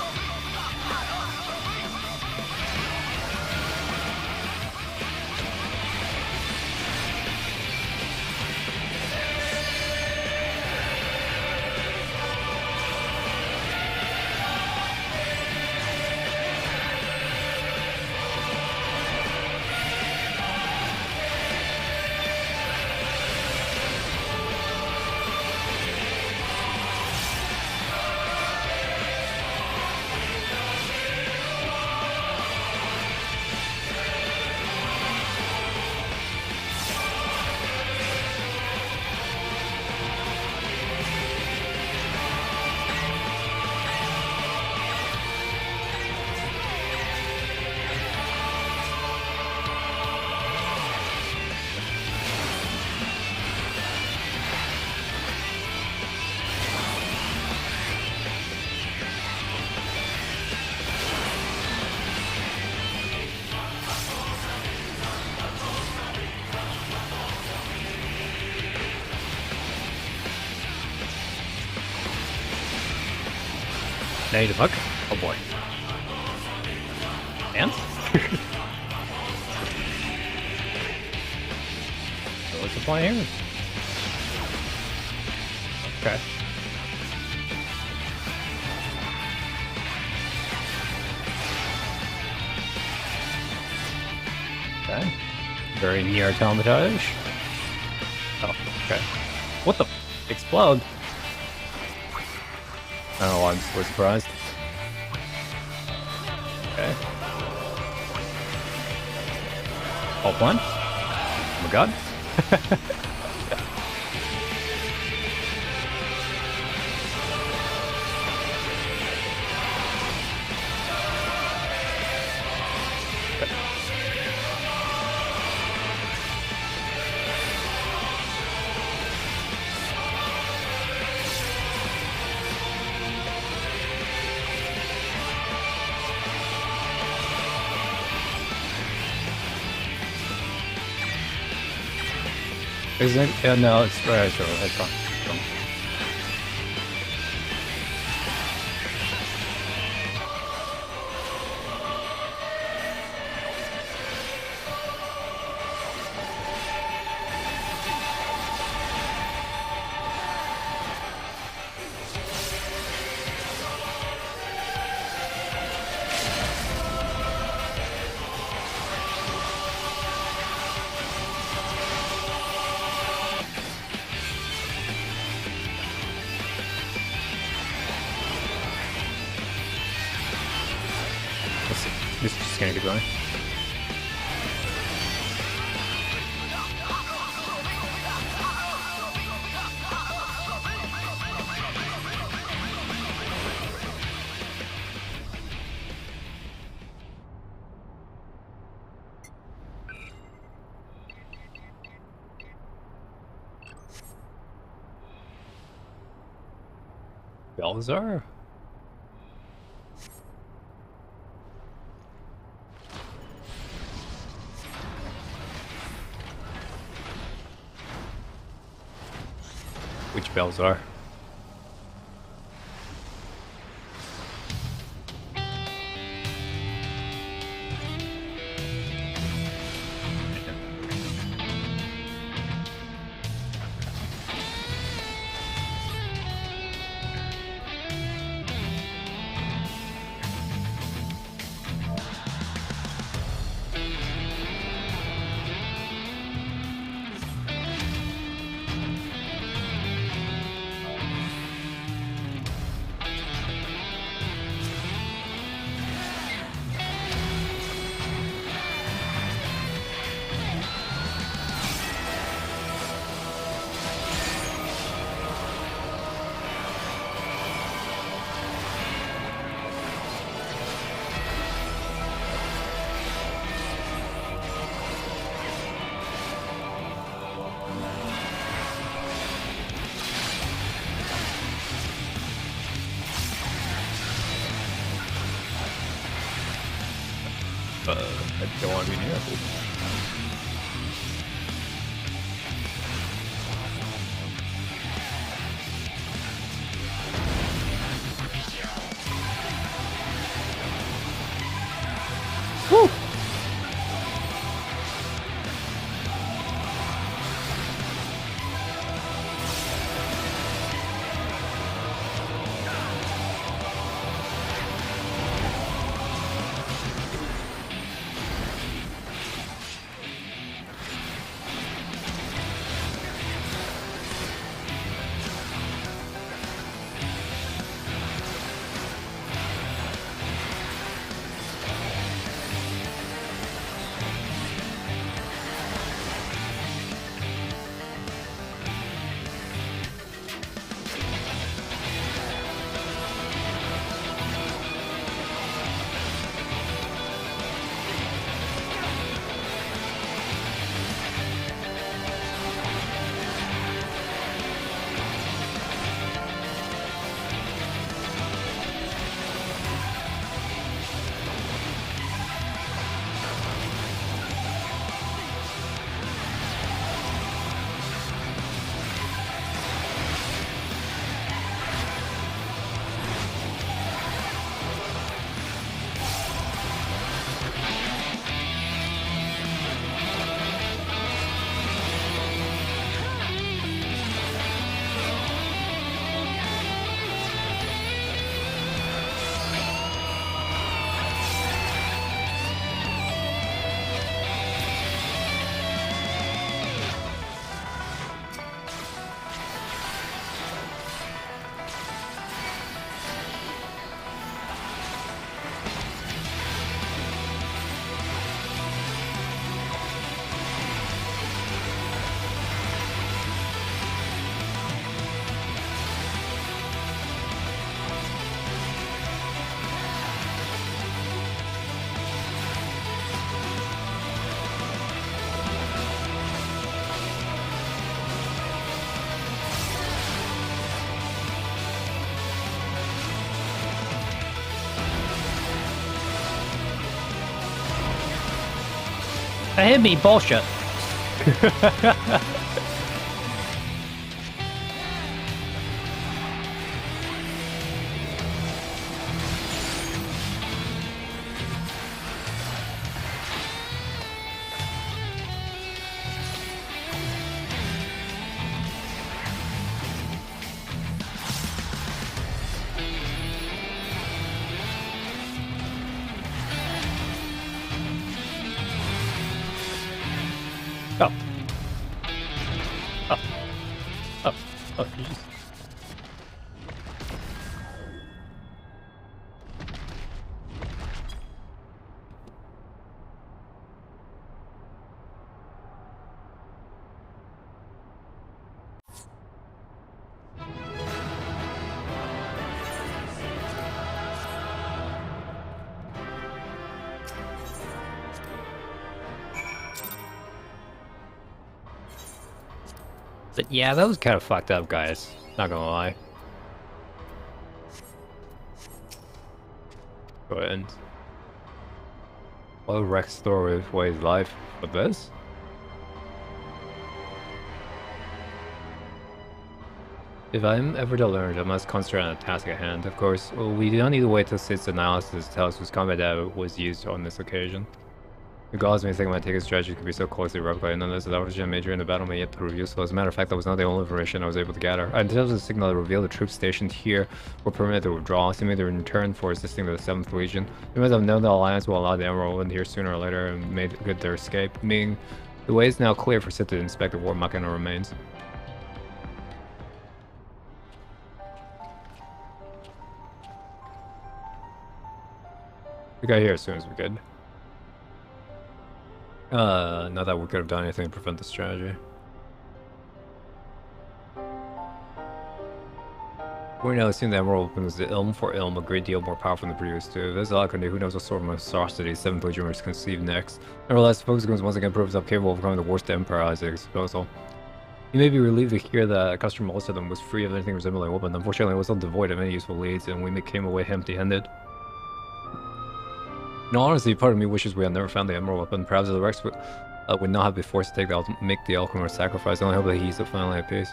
Native hook? Oh boy. And? So what's the point here? Okay. Okay. Very near automatage. Oh, okay. What the? Explode? I don't know why I'm so surprised. Okay. Ult one. Oh my god. Is it? Yeah, no, it's right. Sure, it's wrong. gonna keep going. Belzar? Which Belzar? I don't want to be near it. Woo! That hit me, bullshit. Oh. Oh. Oh. Oh, jeez. But yeah, that was kind of fucked up, guys. Not gonna lie. Go ahead. Well, Rex story away his life for this? If I'm ever to learn, I must concentrate on the task at hand. Of course, well, we do not need to wait till Sid's analysis tells us whose combat data was used on this occasion. Regardless of anything, my take strategy could be so closely replicated, nonetheless, the origin major in the battle may yet prove useful. As a matter of fact, that was not the only information I was able to gather. I intercepted a signal that revealed the troops stationed here were permitted to withdraw, seemingly in return for assisting the 7th Legion. They must have known the Alliance will allow the Emerald in here sooner or later and made good their escape, meaning the way is now clear for Sid to inspect the War Machina remains. We got here as soon as we could. Not that we could have done anything to prevent the strategy. We now assume the Emerald opens the Ilm for Ilm a great deal more powerful than the previous two. There's a lot of who knows what sort of monstrosity 7th Legion must conceive next. Nevertheless, the Focus Guns once again proves up capable of becoming the worst Empire at his disposal. You may be relieved to hear that customer most of them was free of anything resembling a weapon. Unfortunately, it was still devoid of any useful leads, and we came away empty-handed. No, honestly, part of me wishes we had never found the Emerald weapon. Perhaps the Rex would not have been forced to make the Alchemist sacrifice. I only hope that he's finally at peace.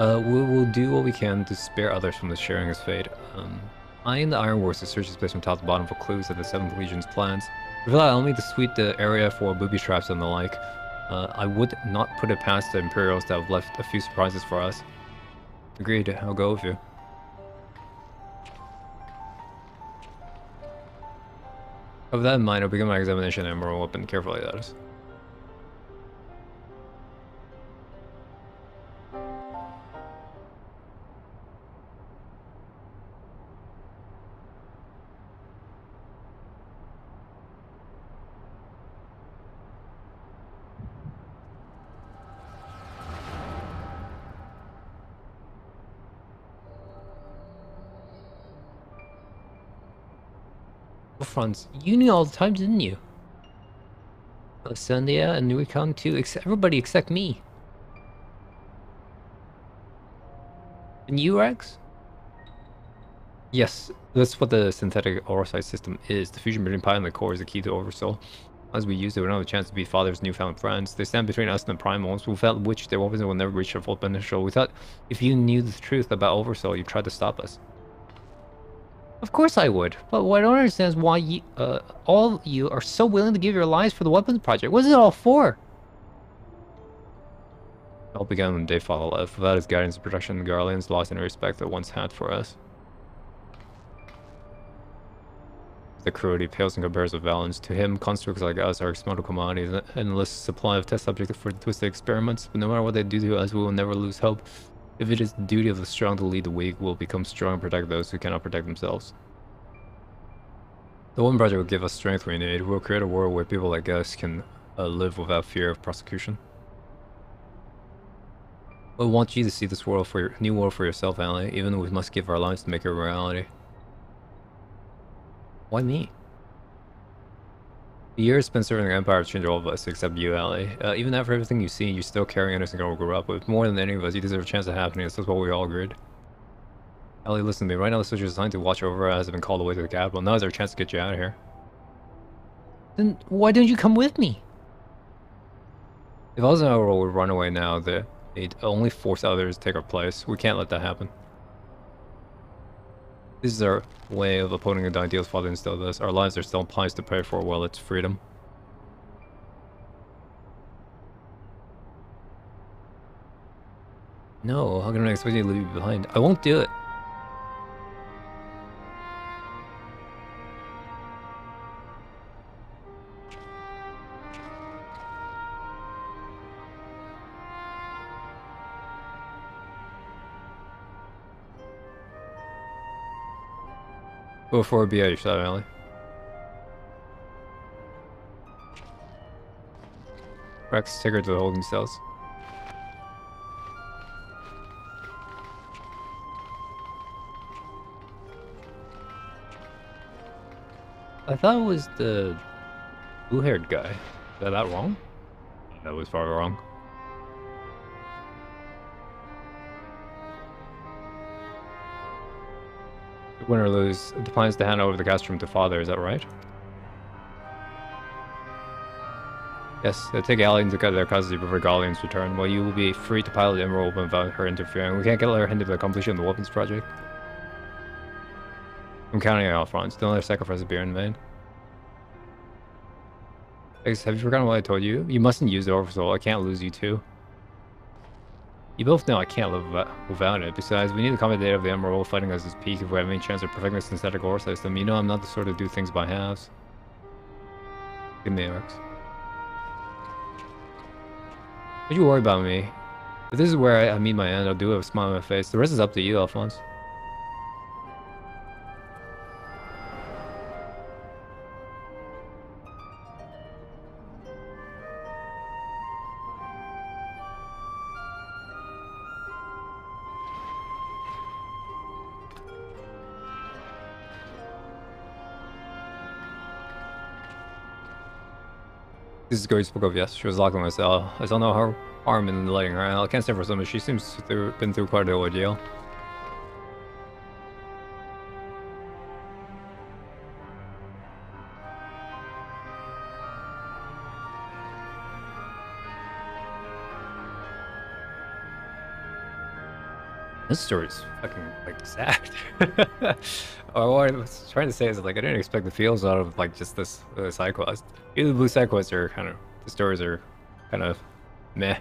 We will do what we can to spare others from the sharing his fate. I and the Ironworks will search this place from top to bottom for clues of the 7th Legion's plans. If not, I'll need to sweep the area for booby traps and the like. I would not put it past the Imperials to have left a few surprises for us. Agreed, I'll go with you. With that in mind, I'll begin my examination and Emerald weapon carefully, that is. Franz, you knew all the time, didn't you? Sandia and Nurikon too, everybody except me. And you, Rex? Yes, that's what the synthetic Orosite system is. The fusion between Pi and the core is the key to Oversoul. As we use it, we don't have a chance to be Father's newfound friends. They stand between us and the Primals, without which their weapons will never reach their full potential. We thought if you knew the truth about Oversoul, you'd try to stop us. Of course I would, but what I don't understand is why you, all of you are so willing to give your lives for the weapons project. What is it all for? It all began when Dave Father left. Without his guidance and protection, the Guardians lost any respect they once had for us. The cruelty pales in comparison with Valence. To him, constructs like us are expendable commodities, an endless supply of test subjects for twisted experiments. But no matter what they do to us, we will never lose hope. If it is the duty of the strong to lead the weak, we'll become strong and protect those who cannot protect themselves. The one project will give us strength we need. We'll create a world where people like us can live without fear of prosecution. We want you to see this world for new world for yourself, Ally, even though we must give our lives to make it a reality. Why me? The years spent serving the Empire have changed all of us, except you, Ally. Even after everything you've seen, you're still carrying innocent girl we grew up with. More than any of us, you deserve a chance at happiness. That's what we all agreed. Ally, listen to me. Right now, the soldiers assigned to watch over us have been called away to the capital. Now is our chance to get you out of here. Then why don't you come with me? If I was in our role, we'd run away now. They'd only force others to take our place. We can't let that happen. This is our way of opposing the ideals Father instilled us. Our lives are still price to pay for, well, it's freedom. No, how can I expect you to leave you behind? I won't do it. Go for a BH, that Ally. Rex, take her to the holding cells. I thought it was the blue-haired guy. Is that wrong? That was far wrong. Win or lose, the plan is to hand over the castrum to father, is that right? Yes, take Alien to cut their custody before Galleon's return, while you will be free to pilot the Emerald without her interfering. We can't let her hinder the completion of the weapons project. I'm counting on Franz. Don't let her sacrifice be in vain. Have you forgotten what I told you? You mustn't use the Oversoul. I can't lose you too. You both know I can't live without it. Besides, we need the common data of the Emerald fighting us as peak if we have any chance of perfecting the synthetic ore system. You know I'm not the sort to do things by halves. Give me X. Don't you worry about me. If this is where I meet my end, I'll do it with a smile on my face. The rest is up to you, Alphonse. This is girl you spoke of, yes. She was locked in my cell. I saw no harm in letting her out. I can't say for some, but she seems to have been through quite an ordeal. This story's fucking, like, sad. What I was trying to say is, like, I didn't expect the feels out of, like, just this side quest. Either the blue side quests are kind of, the stories are kind of meh.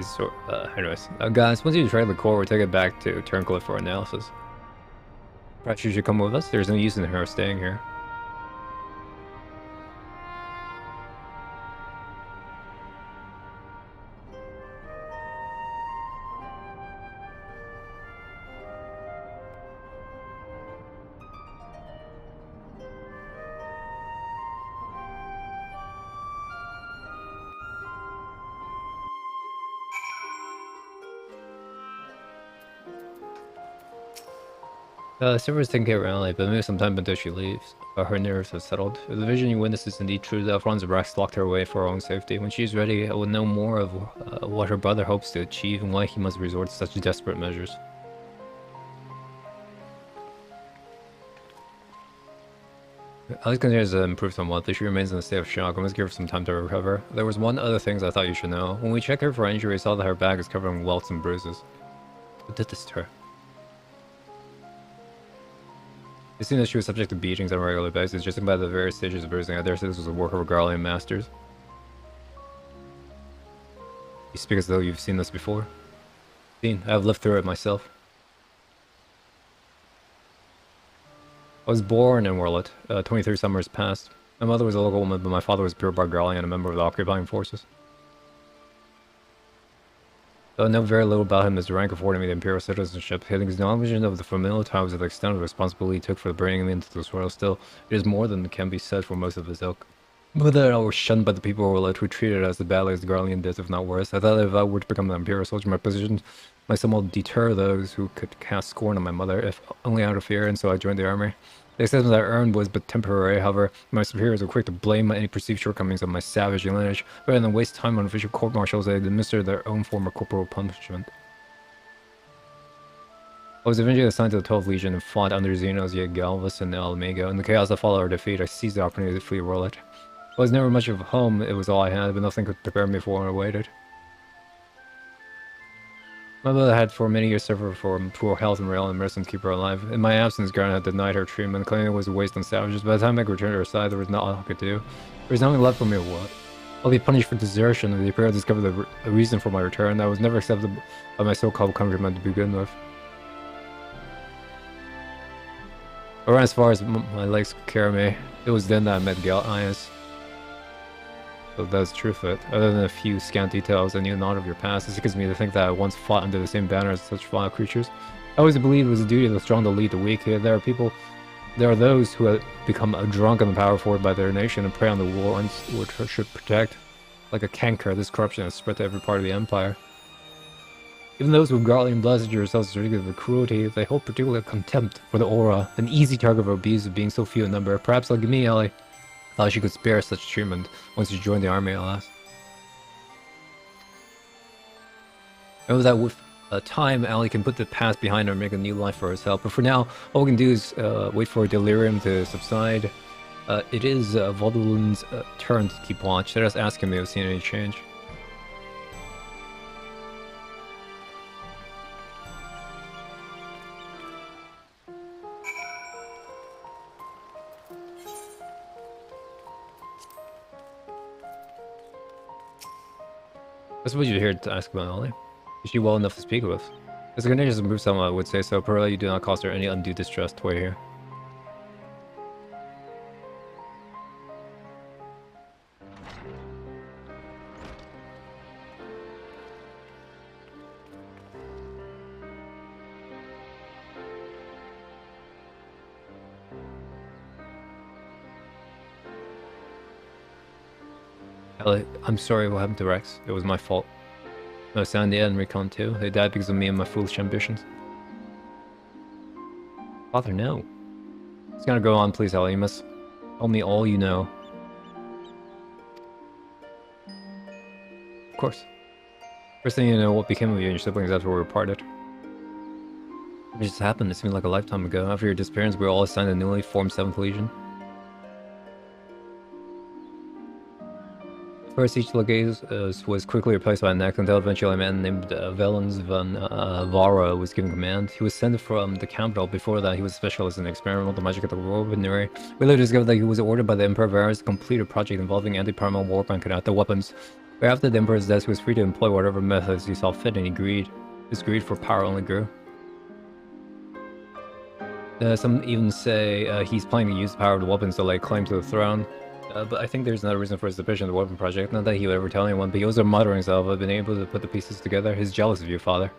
So, anyways, guys, once you trade the core, we'll take it back to Turncliffe for analysis. Perhaps you should come with us. There's no use in her staying here. Silver's taking care of Werlyt, but maybe sometime until she leaves. Her nerves have settled. If the vision you witness is indeed true, that Franz Brax locked her away for her own safety. When she is ready, I will know more of what her brother hopes to achieve and why he must resort to such desperate measures. Alex continues to improve somewhat, though she remains in a state of shock. I must give her some time to recover. There was one other thing I thought you should know. When we checked her for injury, we saw that her back is covered in welts and bruises. What did this to her? It seemed that she was subject to beatings on a regular basis, judging by the various stages of bruising. I dare say this was the work of her Garlean masters. You speak as though you've seen this before. I have lived through it myself. I was born in Werlyt, 23 summers past. My mother was a local woman, but my father was pure Garlean and a member of the occupying forces. Though I know very little about him as the rank affording me the imperial citizenship, his acknowledgement of the familial ties of the extent of the responsibility he took for bringing me into this world still, it is more than can be said for most of his ilk. Whether I was shunned by the people of Werlyt who treated it as badly as the Garlean did, if not worse, I thought that if I were to become an imperial soldier, my position might somewhat deter those who could cast scorn on my mother, if only out of fear, and so I joined the army. The acceptance I earned was but temporary, however. My superiors were quick to blame any perceived shortcomings of my savage lineage, rather than waste time on official court-martials. They administered their own form of corporal punishment. I was eventually assigned to the 12th Legion and fought under Xenos, Galvus, and Alamigo. In the chaos that followed our defeat, I seized the opportunity to flee Werlyt. I was never much of a home, it was all I had, but nothing could prepare me for what I awaited. My mother had for many years suffered from poor health and rail and medicine to keep her alive. In my absence, Garnet had denied her treatment, claiming it was a waste on savages. By the time I could return to her side, there was not all I could do. There was nothing left for me to what? I'll be punished for desertion, and the Imperial discovered the reason for my return. I was never accepted by my so-called countrymen to begin with. I ran as far as my legs could carry me. It was then that I met Gaius. So that's the truth of it. Other than a few scant details, I knew not of your past. This gives me to think that I once fought under the same banner as such vile creatures. I always believed it was the duty of the strong to lead the weak. There are those who have become drunk on the power forward by their nation and prey on the ones which should protect. Like a canker, this corruption has spread to every part of the empire. Even those who Garland blasted yourselves as ridiculous with cruelty, they hold particular contempt for the aura, an easy target for abuse of being so few in number. Perhaps like me, Ellie thought she could spare such treatment once you joined the army at last. Know that with time, Allie can put the past behind her and make a new life for herself. But for now, all we can do is wait for delirium to subside. It is Vaudelin's turn to keep watch. Let us ask him if he's seen any change. I suppose you're here to ask about Ellie. Is she well enough to speak with? As the conditions improve some, I would say so. Perhaps you do not cause her any undue distress while you're here. Ellie, I'm sorry what happened to Rex. It was my fault. No, Sandia and Recon too. They died because of me and my foolish ambitions. Father, no. It's gonna go on, please, Ellie. You must tell me all you know. Of course. First thing you know, what became of you and your siblings after we were parted. It just happened. It seemed like a lifetime ago. After your disappearance, we were all assigned a newly formed 7th Legion. First, each legate was quickly replaced by the next until eventually a man named Velens van Vara was given command. He was sent from the capital. Before that, he was a specialist in experimental magic at the Weaponry. We later discovered that he was ordered by the Emperor Varus to complete a project involving anti-primal warbank and other weapons. But after the Emperor's death, he was free to employ whatever methods he saw fit, and his greed for power only grew. Some even say he's planning to use the power of the weapons to lay claim to the throne. But I think there's another reason for his division of the weapon project. Not that he would ever tell anyone, but he was a muttering himself. I've been able to put the pieces together. He's jealous of you, father.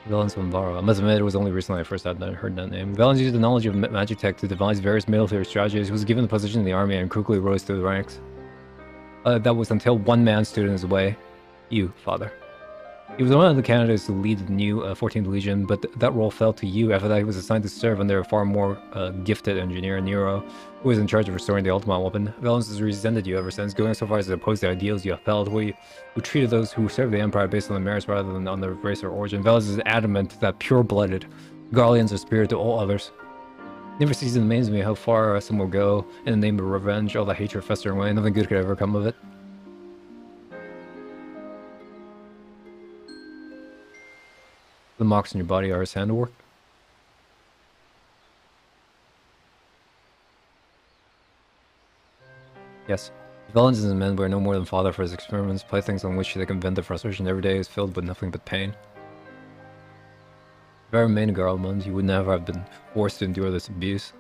Valens von Vara. I must admit, it was only recently I first heard that name. Valens used the knowledge of magic tech to devise various military strategies. He was given the position in the army and quickly rose through the ranks. That was until one man stood in his way. You, father. He was one of the candidates to lead the new 14th Legion, but that role fell to you. After that, he was assigned to serve under a far more gifted engineer, Nero, who was in charge of restoring the ultimate weapon. Valens has resented you ever since, going so far as to oppose the ideals you upheld, who treated those who served the Empire based on the merits rather than on their race or origin. Valens is adamant that pure-blooded Garleans are superior to all others. Never ceases to amaze me how far some will go in the name of revenge, all the hatred festering away. Nothing good could ever come of it. The marks on your body are his handiwork. Yes. Valens and his men were no more than fodder for his experiments, playthings on which they can vent their frustration. Every day is filled with nothing but pain. If I remained a Garlemund, you would never have been forced to endure this abuse.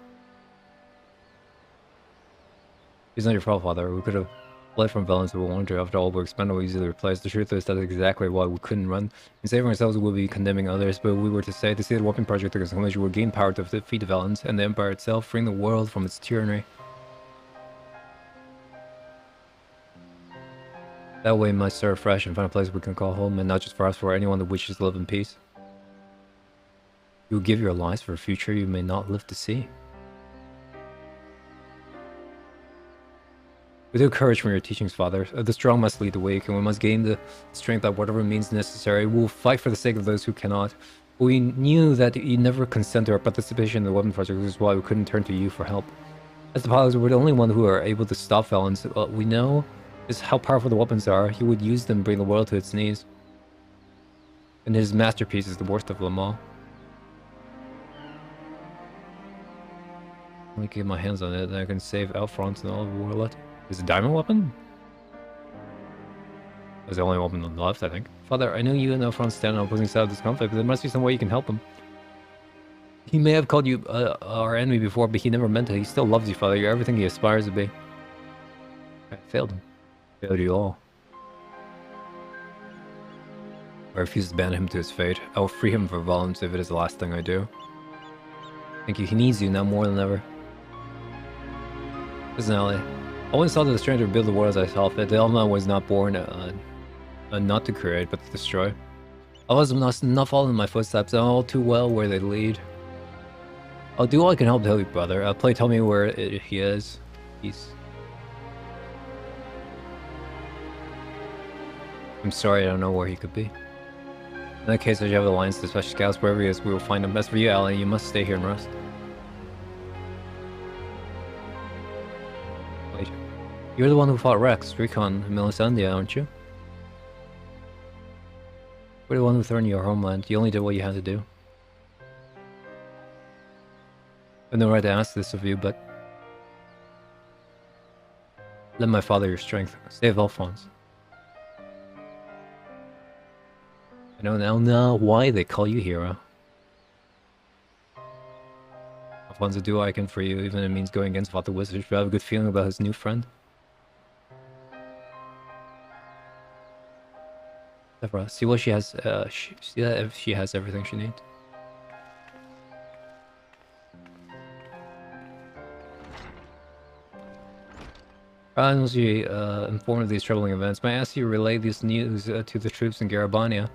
It's not your fault, father. We could have fled from Valens if we wanted to. After all, we're expendable, easily replaced. The truth is, that's exactly why we couldn't run. In saving ourselves, we would be condemning others, but we were to say the weapon project took us we would gain power to defeat Valens and the Empire itself, freeing the world from its tyranny. That way, we might start fresh and find a place we can call home, and not just for us, for anyone that wishes to live in peace. You will give your lives for a future you may not live to see. We took courage from your teachings, father. The strong must lead the weak, and we must gain the strength by whatever means necessary. We will fight for the sake of those who cannot. We knew that you never consent to our participation in the weapon project, which is why we couldn't turn to you for help. As the pilots, we're the only one who are able to stop Valens. We know just how powerful the weapons are. He would use them to bring the world to its knees. And his masterpiece is the worst of them all. Let me get my hands on it, and I can save Outfront and all of Werlyt. Is it a diamond weapon? That's the only weapon left, I think. Father, I know you and Outfront stand on opposing sides of this conflict, but there must be some way you can help him. He may have called you our enemy before, but he never meant it. He still loves you, father. You're everything he aspires to be. I failed him. Failed you all. I refuse to abandon him to his fate. I will free him for Valens if it is the last thing I do. Thank you. He needs you now more than ever. Listen, Ellie. I always thought that the stranger would build the world as I saw fit. The Elma was not born Not to create, but to destroy. I was not following my footsteps. I know all too well where they lead. I'll do all I can help to help you, brother. Play tell me where he is. I'm sorry, I don't know where he could be. In that case, I should have the lines to special scouts. Wherever he is, we will find him. As for you, Ally, you must stay here and rest. Wait. You're the one who fought Rex, Recon, and Melisandre, aren't you? You're the one who threatened your homeland. You only did what you had to do. I have no right to ask this of you, but... lend my father your strength. Save Alphonse. I know now why they call you hero. Alphonse will do what I can for you, even if it means going against Father Wizard. Do I have a good feeling about his new friend? Deborah, see what she has, see that if she has everything she needs. Unless you informed of these troubling events, may I ask you to relay this news to the troops in Garabania?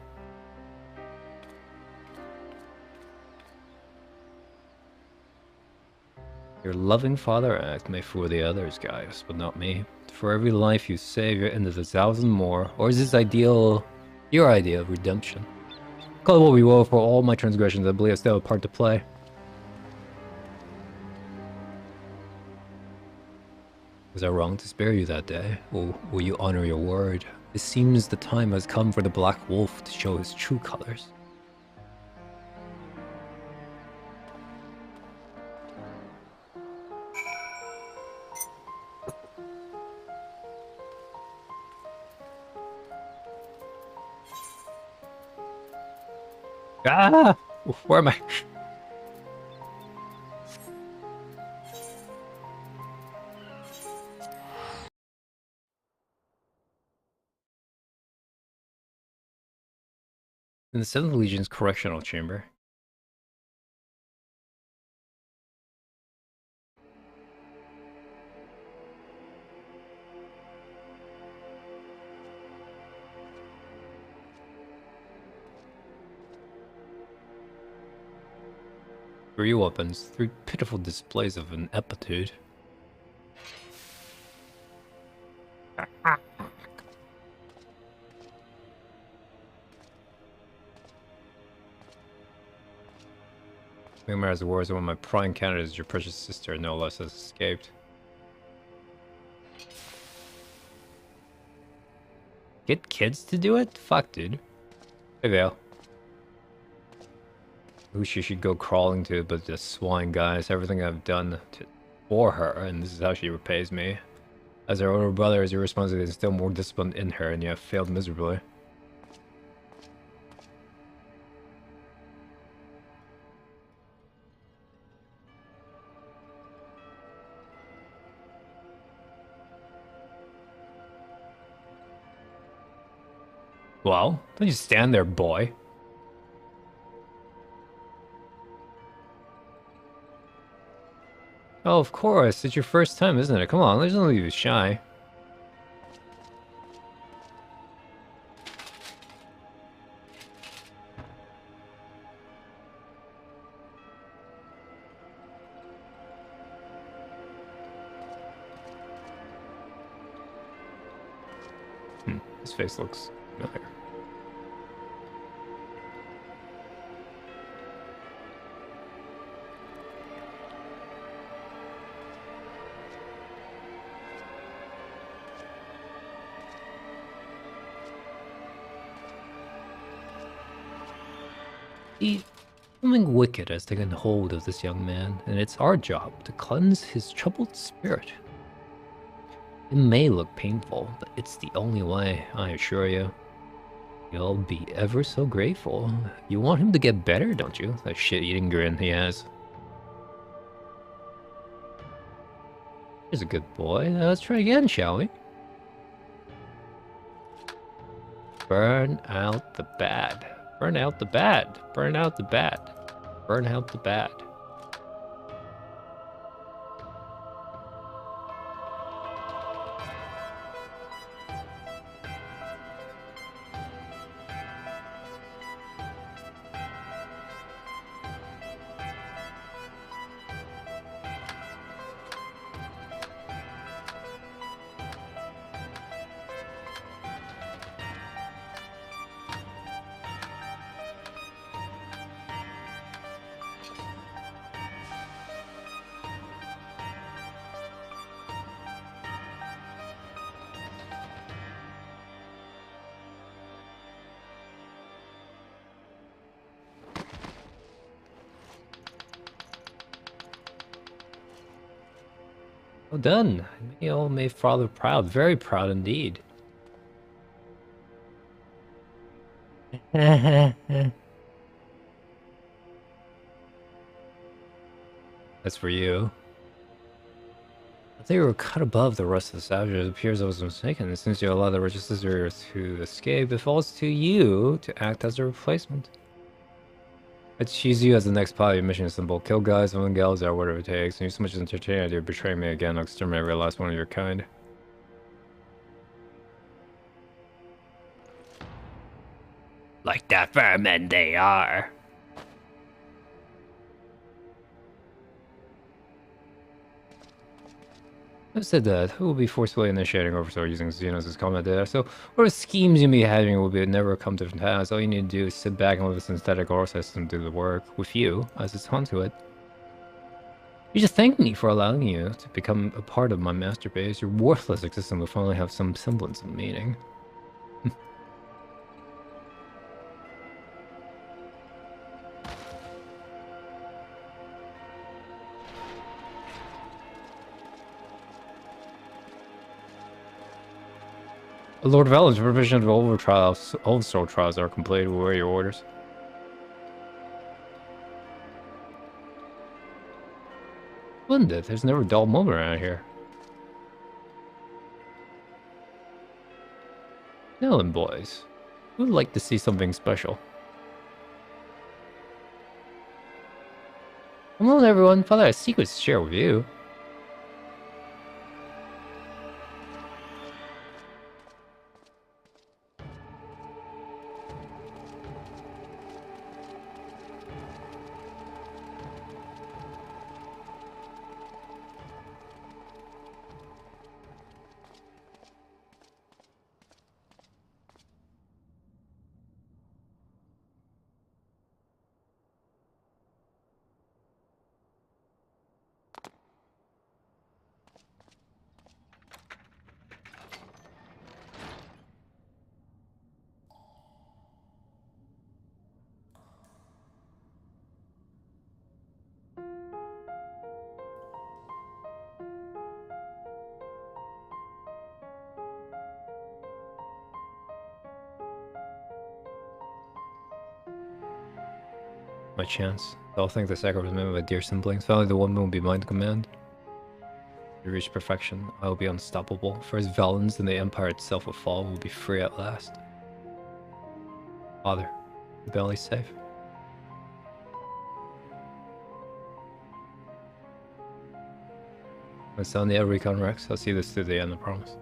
Your loving father act may fool the others, Gaius, but not me. For every life you save, you're into 1,000 more. Or is this ideal, your idea of redemption? Call it what we will. For all my transgressions, I believe I still have a part to play. Was I wrong to spare you that day? Or will you honor your word? It seems the time has come for the Black Wolf to show his true colors. Ah! Where am I? In the 7th Legion's correctional chamber. Three weapons, 3 pitiful displays of ineptitude. Remember as the wars of one of my prime candidates, your precious sister, no less, has escaped. Get kids to do it? Fuck, dude. Hey, Vale. Who she should go crawling to, but this swine, guys. Everything I've done for her, and this is how she repays me. As her older brother, is your responsibility to instill more discipline in her, and you have failed miserably. Well, don't you stand there, boy. Oh, of course. It's your first time, isn't it? Come on, let's not leave you shy. His face looks familiar. Something wicked has taken hold of this young man, and it's our job to cleanse his troubled spirit. It may look painful, but it's the only way, I assure you. You'll be ever so grateful. You want him to get better, don't you? That shit-eating grin he has. He's a good boy. Let's try again, shall we? Burn out the bad. Burn out the bad. Burn out the bad. Burn out the bad. Well done. You all made father proud. Very proud indeed. That's for you. I think we were cut above the rest of the savages. It appears I was mistaken. Since you allow the Register to escape, it falls to you to act as a replacement. I'd choose you as the next part of your mission symbol. Kill guys, women, gals, or whatever it takes. And you so much as entertain you betray me again, I'll exterminate your last one of your kind. Like the vermin they are. I've said that. Who will be forcefully initiating oversight using Xenos as combat data? So, whatever schemes you may be having will never come to pass. All you need to do is sit back and let the synthetic ore system do the work with you as its conduit. You just thank me for allowing you to become a part of my master base. Your worthless existence will finally have some semblance of meaning. Lord Valen's provision of overthrow trials are completed. Where are your orders? Splendid. There's never a dull moment around here. Now then, boys. We would like to see something special. Come on, everyone. Father has secrets to share with you. My chance. I'll thank the sacrifice made by my dear siblings. Finally, the woman will be mine to command. To reach perfection, I will be unstoppable. First Valens and the Empire itself will fall. We'll be free at last. Father, the belly's safe. My son, the Recon Rex. I'll see this through the end, I promise.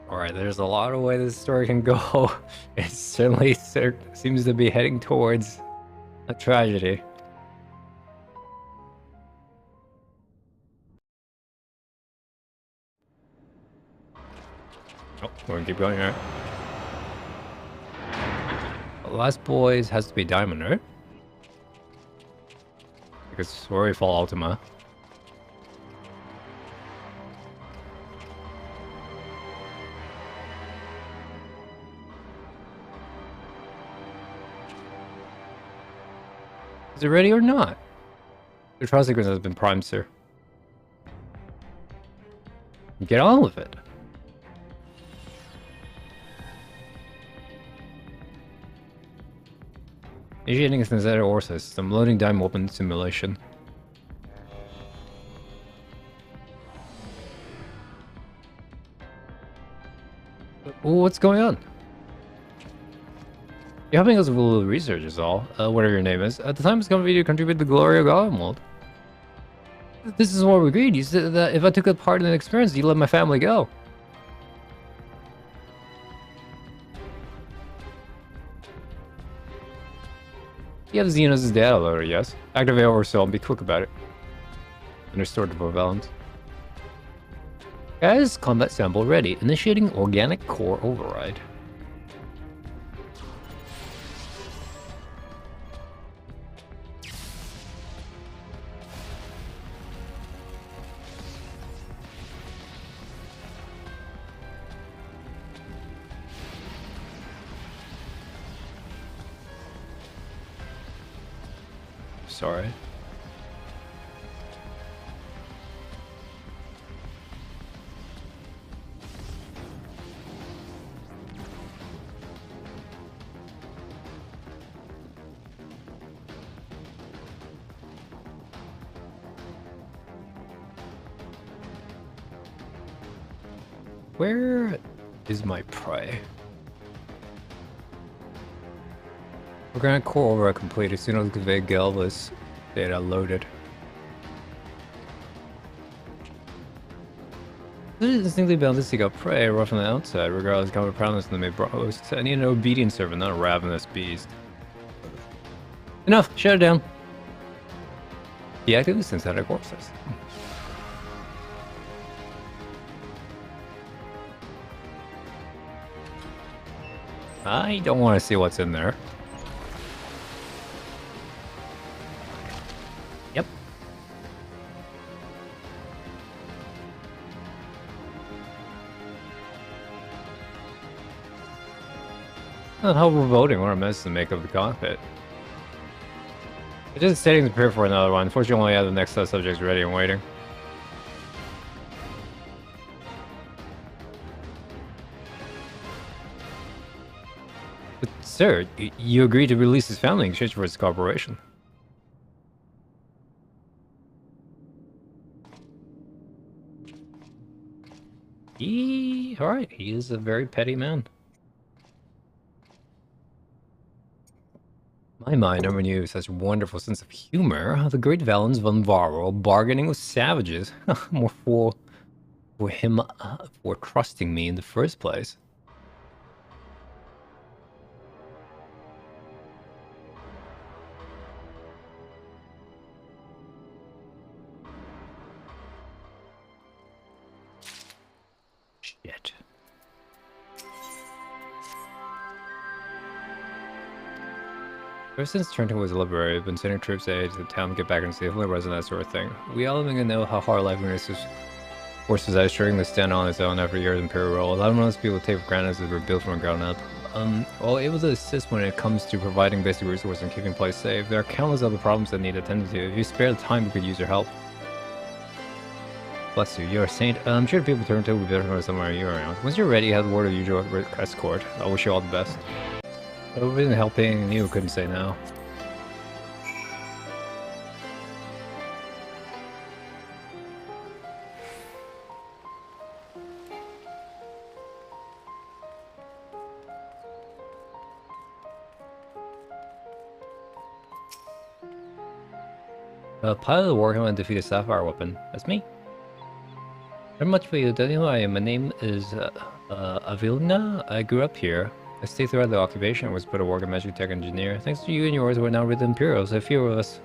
Alright, there's a lot of ways this story can go. It certainly seems to be heading towards a tragedy. Oh, we're gonna keep going here. The last boys has to be Diamond, right? Because we already fall Ultima. Is it ready or not? The trial sequence has been primed, sir. Get on with it. Initiating a synthetic ore system. Loading diamond weapon simulation. What's going on? You're helping us with a little research is all, whatever your name is. At the time it's come for you to contribute to the glory of Godmold. This is what we agreed. You said that if I took a part in the experience, you'd let my family go. You have Xenos' data loader, yes? Activate oversaw and be quick about it. And restore the Valent. Guys, combat sample ready. Initiating organic core override. sorry. Where is my prey? We're gonna core over complete as soon as the vague Galvus data loaded. This is distinctly bound to seek out prey right from the outside, regardless of common promise they may boast. I need an obedient servant, not a ravenous beast. Enough! Shut it down! Deactivate synthetic corpses. I don't want to see what's in there. Yep. How we're voting, what a mess to make of the cockpit. It's just settings to prepare for another one. Unfortunately, I only have the next set of subjects ready and waiting. But, sir, you agreed to release his family in exchange for his cooperation. Alright, he is a very petty man. My mind never knew such a wonderful sense of humor. The great Valens von Varro bargaining with savages. More for him for trusting me in the first place. Shit. Ever since Trenton was liberated, I've been sending troops aid to the town to get back and safely resin, that sort of thing. We all even know how hard life is forces us struggling to stand on its own after years of imperial rule. A lot of most people take for granted as we're built from the ground up. Well, able to assist when it comes to providing basic resources and keeping place safe. There are countless other problems that need attended to. If you spare the time, we could use your help. Bless you, you're a saint. I'm sure the people turn to will be better from somewhere you're around. Once you're ready, have the word of usual escort. I wish you all the best. I've been helping, you couldn't say no. Pilot of the Warhammer and defeat a Sapphire weapon. That's me. Very much for you. Don't you know who I am? My name is Avilna. I grew up here. I stayed throughout the occupation, was put a work and magic tech engineer. Thanks to you and yours, we're now with the Imperials. A few of us,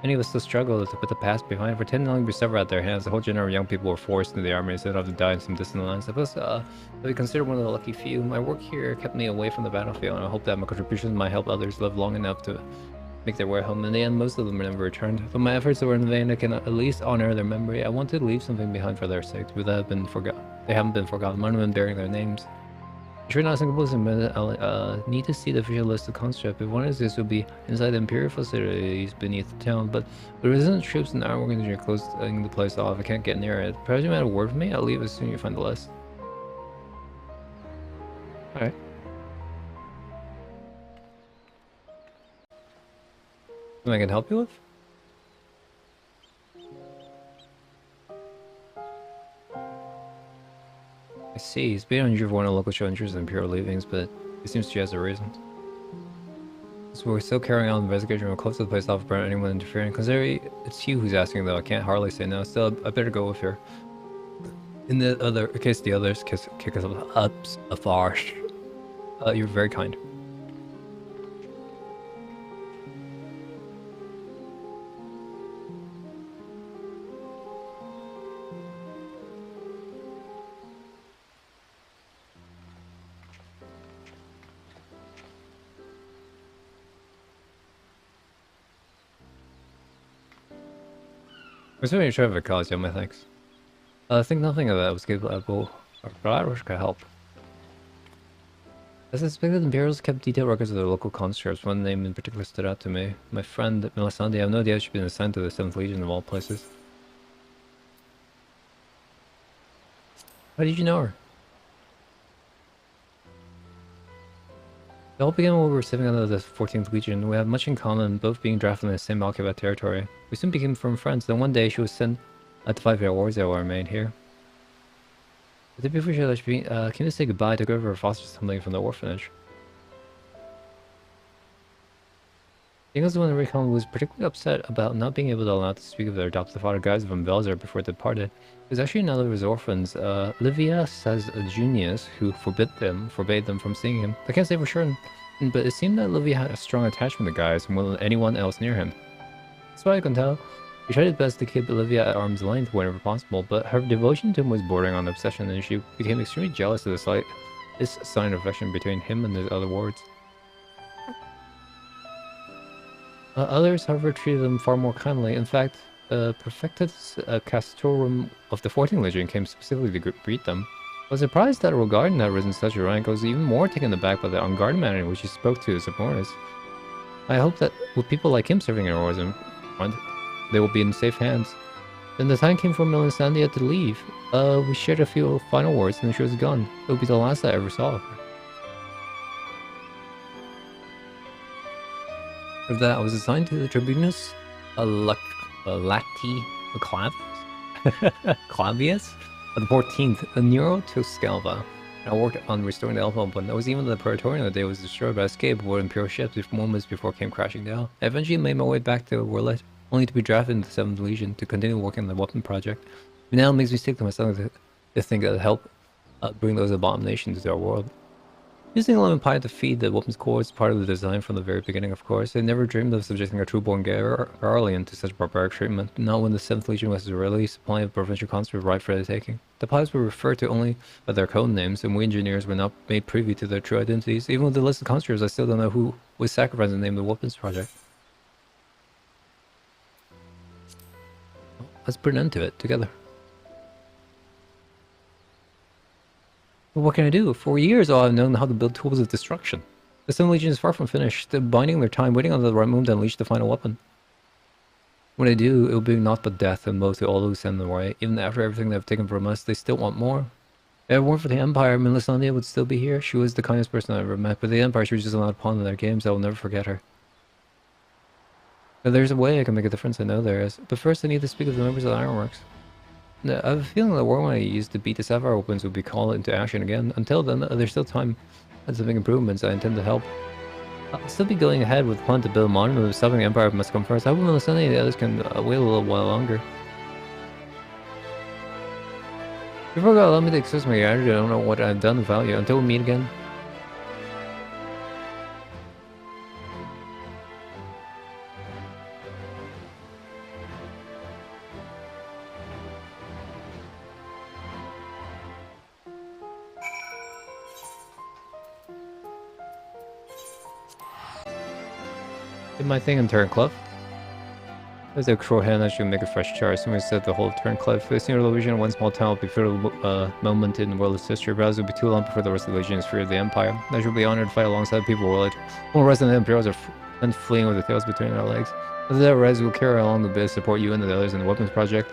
many of us still struggle to put the past behind. For 10 long be severed out their hands, the whole generation of young people were forced into the army instead of to die in some distant lands. I suppose we consider one of the lucky few. My work here kept me away from the battlefield, and I hope that my contributions might help others live long enough to make their way home. In the end, most of them never returned. Though my efforts were in vain, I can at least honor their memory. I want to leave something behind for their sakes, but they haven't been forgotten. Monument bearing their names. Sure, not single person, but I'll need to see the official list of construct. If one of this will be inside the Imperial facilities beneath the town, but the resistance troops and our organization are closing the place off. I can't get near it. Perhaps you might have a word for me? I'll leave as soon as you find the list. Alright. Something I can help you with? I see. He's been unusual for one of the local show interest in Imperial leavings, but it seems she has a reason. So we're still carrying on the investigation. We're close to the place off about anyone interfering. Considering it's you who's asking, though, I can't hardly say no. Still, I better go with her. In case the others kick us up a far. You're very kind. We're sure of a cause, yeah, my thanks. I think nothing of that was capable, but I wish I could help. I suspected the Imperials kept detailed records of their local conscripts. One name in particular stood out to me. My friend, Melisande. I have no idea she's been assigned to the 7th Legion of all places. How did you know her? It all began when we were serving under the 14th Legion. We have much in common, both being drafted in the same occupied territory. We soon became firm friends. Then one day she was sent to fight for the wars that were made here. The day before she left, she came to say goodbye, took over her foster something from the orphanage. King was the one in Recon was particularly upset about not being able to allow to speak of their adopted father, Guys von Velzer, before they departed. It was actually another of his orphans, Livia says Junius, who forbade them from seeing him. I can't say for sure, but it seemed that Livia had a strong attachment to Guys more than anyone else near him. That's what I can tell. He tried his best to keep Olivia at arm's length whenever possible, but her devotion to him was bordering on obsession, and she became extremely jealous of the slightest sign of affection between him and his other wards. Others, however, treated them far more kindly. In fact, Prefectus Castorum of the 14th Legion came specifically to greet them. I was surprised that Rogarden had risen to such a rank. I was even more taken aback by the unguarded manner in which he spoke to his subordinates. I hope that with people like him serving in wars in front, they will be in safe hands. Then the time came for Melisande to leave. We shared a few final words and then she was gone. It would be the last I ever saw of her. After that, I was assigned to the Tribunus Lati Clavius of the 14th, Nero to Scalva. I worked on restoring the Alpha Open. I was even the Praetorian the day was destroyed by escape aboard Imperial ships moments before it came crashing down. I eventually made my way back to Werlyt, only to be drafted into the 7th Legion to continue working on the weapon project. But now it makes me sick to my stomach to think that help bring those abominations to our world. Using lemon pie to feed the weapons core is part of the design from the very beginning, of course. I never dreamed of subjecting a true-born Garlean to such barbaric treatment, not when the 7th Legion was really supplying a provincial conscript right for the taking. The pies were referred to only by their code names, and we engineers were not made privy to their true identities. Even with the list of conscripts, I still don't know who was sacrificed in the name of the weapons project. Let's put an end to it, together. But what can I do? For years, I've known how to build tools of destruction. The 7th Legion is far from finished. They're biding their time, waiting on the right moment to unleash the final weapon. When they do, it will be naught but death and woe to all who send them away. Even after everything they've taken from us, they still want more. If it weren't for the Empire, Melisande would still be here. She was the kindest person I ever met, but the Empire, she was just allowed a pawn in their games. I will never forget her. If there's a way I can make a difference, I know there is. But first, I need to speak with the members of the Ironworks. I have a feeling the war I used to beat the Sapphire Opens will be called into action again. Until then, there's still time and some improvements. I intend to help. I'll still be going ahead with the plan to build a monument, but stopping the Empire must come first. I hope Melisande and the others can wait a little while longer. Before God, allow me to express my gratitude. I don't know what I've done without you. Until we meet again. Did my thing in Turncliffe. There's a cruel hand that should make a fresh charge. Somebody said the whole Turncliffe. The senior Legion of one small town will be a pivotal moment in the world's history. Perhaps it will be too long before the rest of the Legion is free of the Empire. I shall be honored to fight alongside people worldwide. All the rest of the Imperials are fleeing with their tails between their legs. As that res will carry along the bit to support you and the others in the weapons project.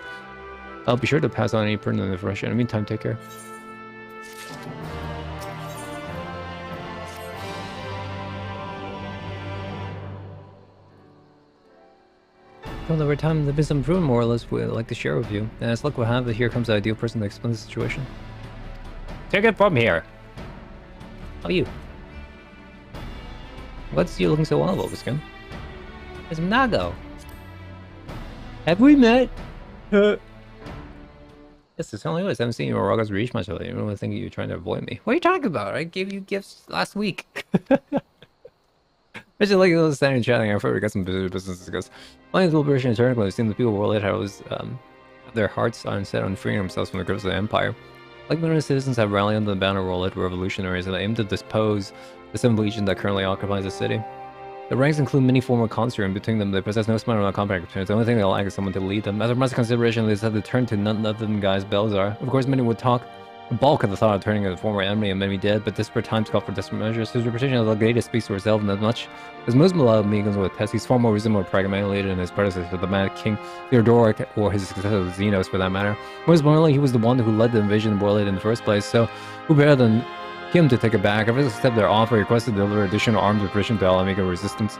I'll be sure to pass on any pertinent information. In the meantime, take care. Well, over time, there's been some improvement more or less we'd like to share with you. And as luck will have it, here comes the ideal person to explain the situation. Take it from here! How are you? What's you looking so well, Wolfskin? It's Nago! Have we met? Yes, it's only was. I haven't seen you or Roga's reach much lately. Everyone would think you're trying to avoid me. What are you talking about? I gave you gifts last week. I just like a little standing chatting. I thought we got some business to discuss. My little version of Turncliffe, it seemed the people of Werlyt had their hearts on set on freeing themselves from the grips of the Empire. Like many citizens have rallied under the banner of Werlyt revolutionaries and aimed to depose the 7th Legion that currently occupies the city. The ranks include many former conscripts, and between them they possess no smart amount of combat experience. The only thing they lack is someone to lead them. After much consideration, they decided to turn to none other than Guys Belzar. Of course, many would talk The bulk of the thought of turning a former enemy and many dead, but desperate times call for desperate measures. His reputation as Legata speaks for itself, and as much as most Amigos with Tess, he's far more resembled pragmatically than his predecessor, the mad King Theodoric, or his successor Xenos for that matter. Most importantly, he was the one who led the invasion of Werlyt in the first place, so who better than him to take it back? I've accepted their offer, requested to deliver additional arms of protection to Amigo resistance.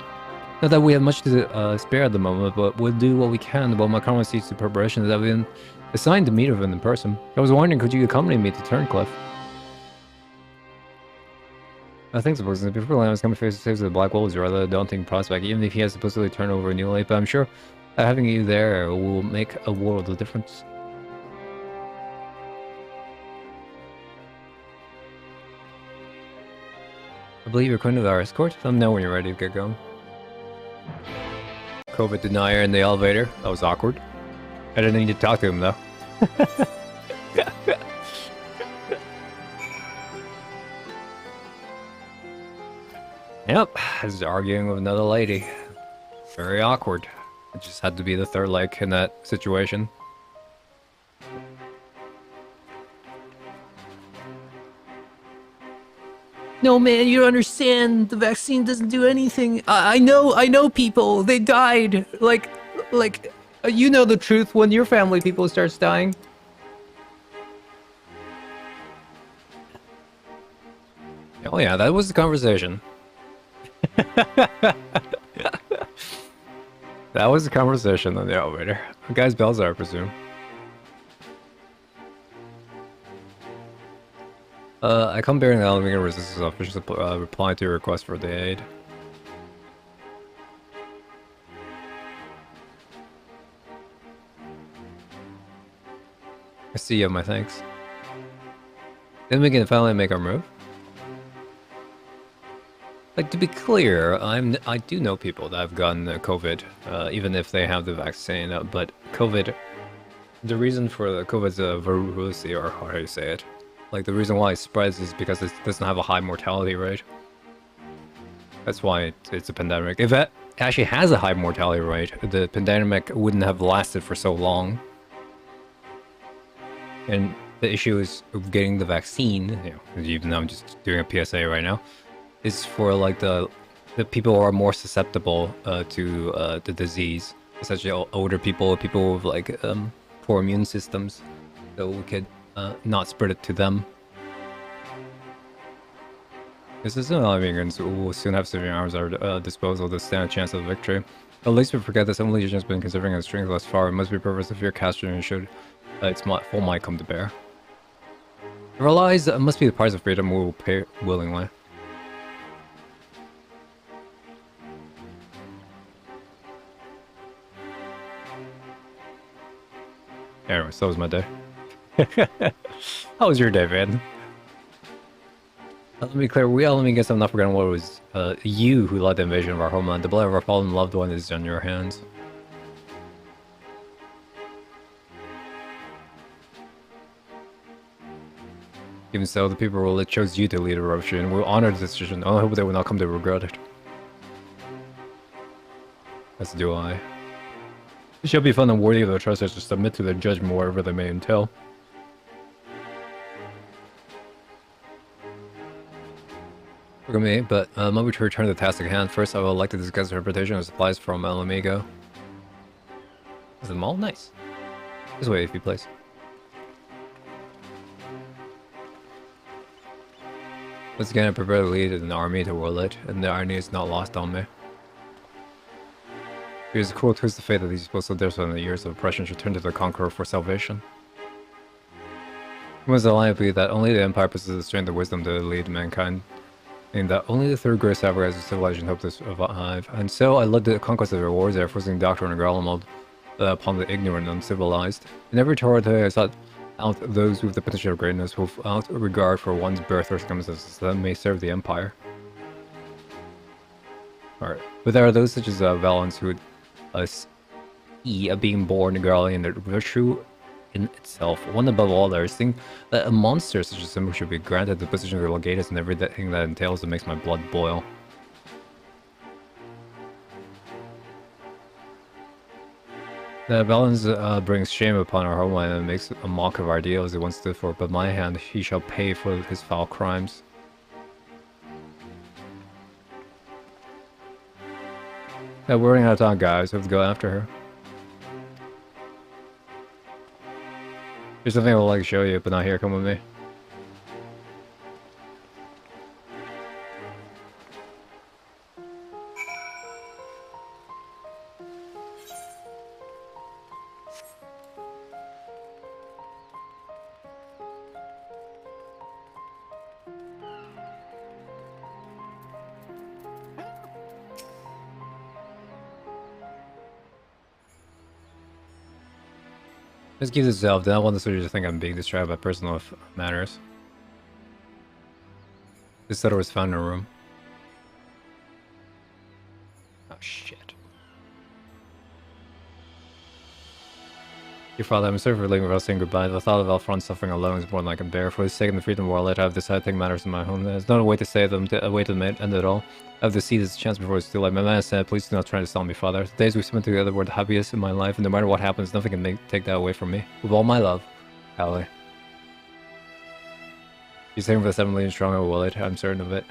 Not that we have much to spare at the moment, but we'll do what we can. While my comment sees the preparations that have been assigned to meet with him in person. I was wondering, could you accompany me to Turncliffe? I think so, because before I was coming face to face with the Black Wolves, rather a daunting prospect, even if he has supposedly turned over a new leaf, but I'm sure that having you there will make a world of difference. I believe you're going to our escort. Let me know when you're ready to get going. COVID denier in the elevator. That was awkward. I didn't need to talk to him though. Yep, I was arguing with another lady. Very awkward. I just had to be the third leg in that situation. No, man, you don't understand. The vaccine doesn't do anything. I know people. They died. Like, you know the truth when your family people starts dying. Oh yeah, that was the conversation. That was the conversation on the elevator. The guy's bells are, I presume. I come bearing the Amiga resistance official reply to your request for the aid. I see you have my thanks. Then we can finally make our move. Like, to be clear, I do know people that have gotten COVID, even if they have the vaccine, but COVID, the reason for the COVID's virulence, or how do you say it? Like, the reason why it spreads is because it doesn't have a high mortality rate. That's why it's a pandemic. If it actually has a high mortality rate, the pandemic wouldn't have lasted for so long. And the issue is getting the vaccine, you know, even though I'm just doing a PSA right now, is for like the people who are more susceptible to the disease, essentially older people, people with like poor immune systems, so we could not spread it to them. This is an Americans who will soon have 7 hours at our disposal to stand a chance of victory. At least we forget that some legion has been considering its strength thus far. It must be purpose if your caster should its full might come to bear. It relies must be the price of freedom we will pay willingly. Anyway, so was my day. How was your day, man? Let me be clear, let me guess I'm not forgetting what it was you who led the invasion of our homeland. The blood of our fallen loved one is on your hands. Even so, the people will chose you to lead a revolution. We'll honor the decision. I hope they will not come to regret it. As do I. It shall be fun and worthy of their trust to submit to their judgment wherever they may entail. Look at me, but let me return to the task at hand. First, I would like to discuss the reputation of supplies from El Amigo. Is the mall? Nice. This way, if you please. Once again, I prepare to lead an army to Werlyt, and the irony is not lost on me. Here's a cruel twist of fate that these postal deaths in the years of oppression should turn to the conqueror for salvation. It was the line believe that only the Empire possesses the strength and wisdom to lead mankind, and that only the third great samurai has a civilization hope to survive. And so I led the conquest of their wars there, forcing doctrine and Growlmold upon the ignorant and uncivilized. In every territory I sought out those with the potential of greatness, without regard for one's birth or circumstances, that may serve the Empire. Alright, but there are those such as Valens who would see being born girly and the virtue in itself, one above all others, think that a monster such as him should be granted the position of the legatus and everything that entails. That makes my blood boil. The balance brings shame upon our homeland and makes a mock of our ideals he once stood for, but my hand he shall pay for his foul crimes. Yeah, we're running out of time, guys. We have to go after her. There's something I would like to show you, but not here. Come with me. Let's keep this self. I want the soldiers to think I'm being distracted by personal matters. This letter was found in a room. Oh shit. Dear father, I'm sorry for leaving without saying goodbye. The thought of Alphonse suffering alone is more than I can bear. For the sake of the freedom of Werlyt, I have decided to take matters in my own hands. There's no way to say them, a way to end it all. I have to see this chance before it's too late. My man said, please do not try to stop me, father. The days we spent together were the happiest in my life, and no matter what happens, nothing can take that away from me. With all my love, Allie. He's saying for the 7 Legion strong over Werlyt, I'm certain of it.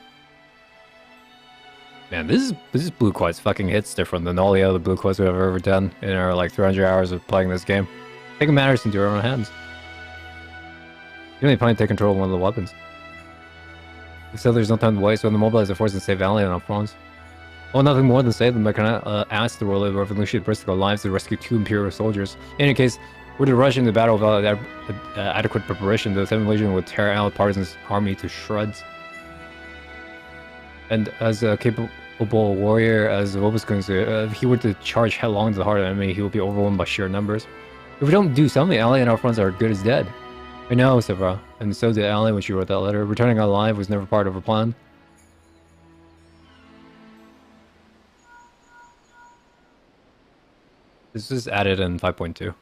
Man, this blue quest fucking hits different than all the other blue quests we've ever done in our like 300 hours of playing this game. Taking matters into our own hands. You only plan to take control of one of the weapons. So there's no time to waste, so when the mobilize the force and save Valley and Alphonse. Well, nothing more than save them. I cannot ask the Werlyt Revolution to risk their lives to rescue 2 Imperial soldiers. In any case, were to rush into battle without adequate preparation, the 7th Legion would tear out Partisan's army to shreds. And as a capable warrior as Wobuskun, if he were to charge headlong into the heart of the enemy, he would be overwhelmed by sheer numbers. If we don't do something, Allie and our friends are good as dead. I know, Sevra, and so did Allie when she wrote that letter. Returning alive was never part of her plan. This is added in 5.2. Can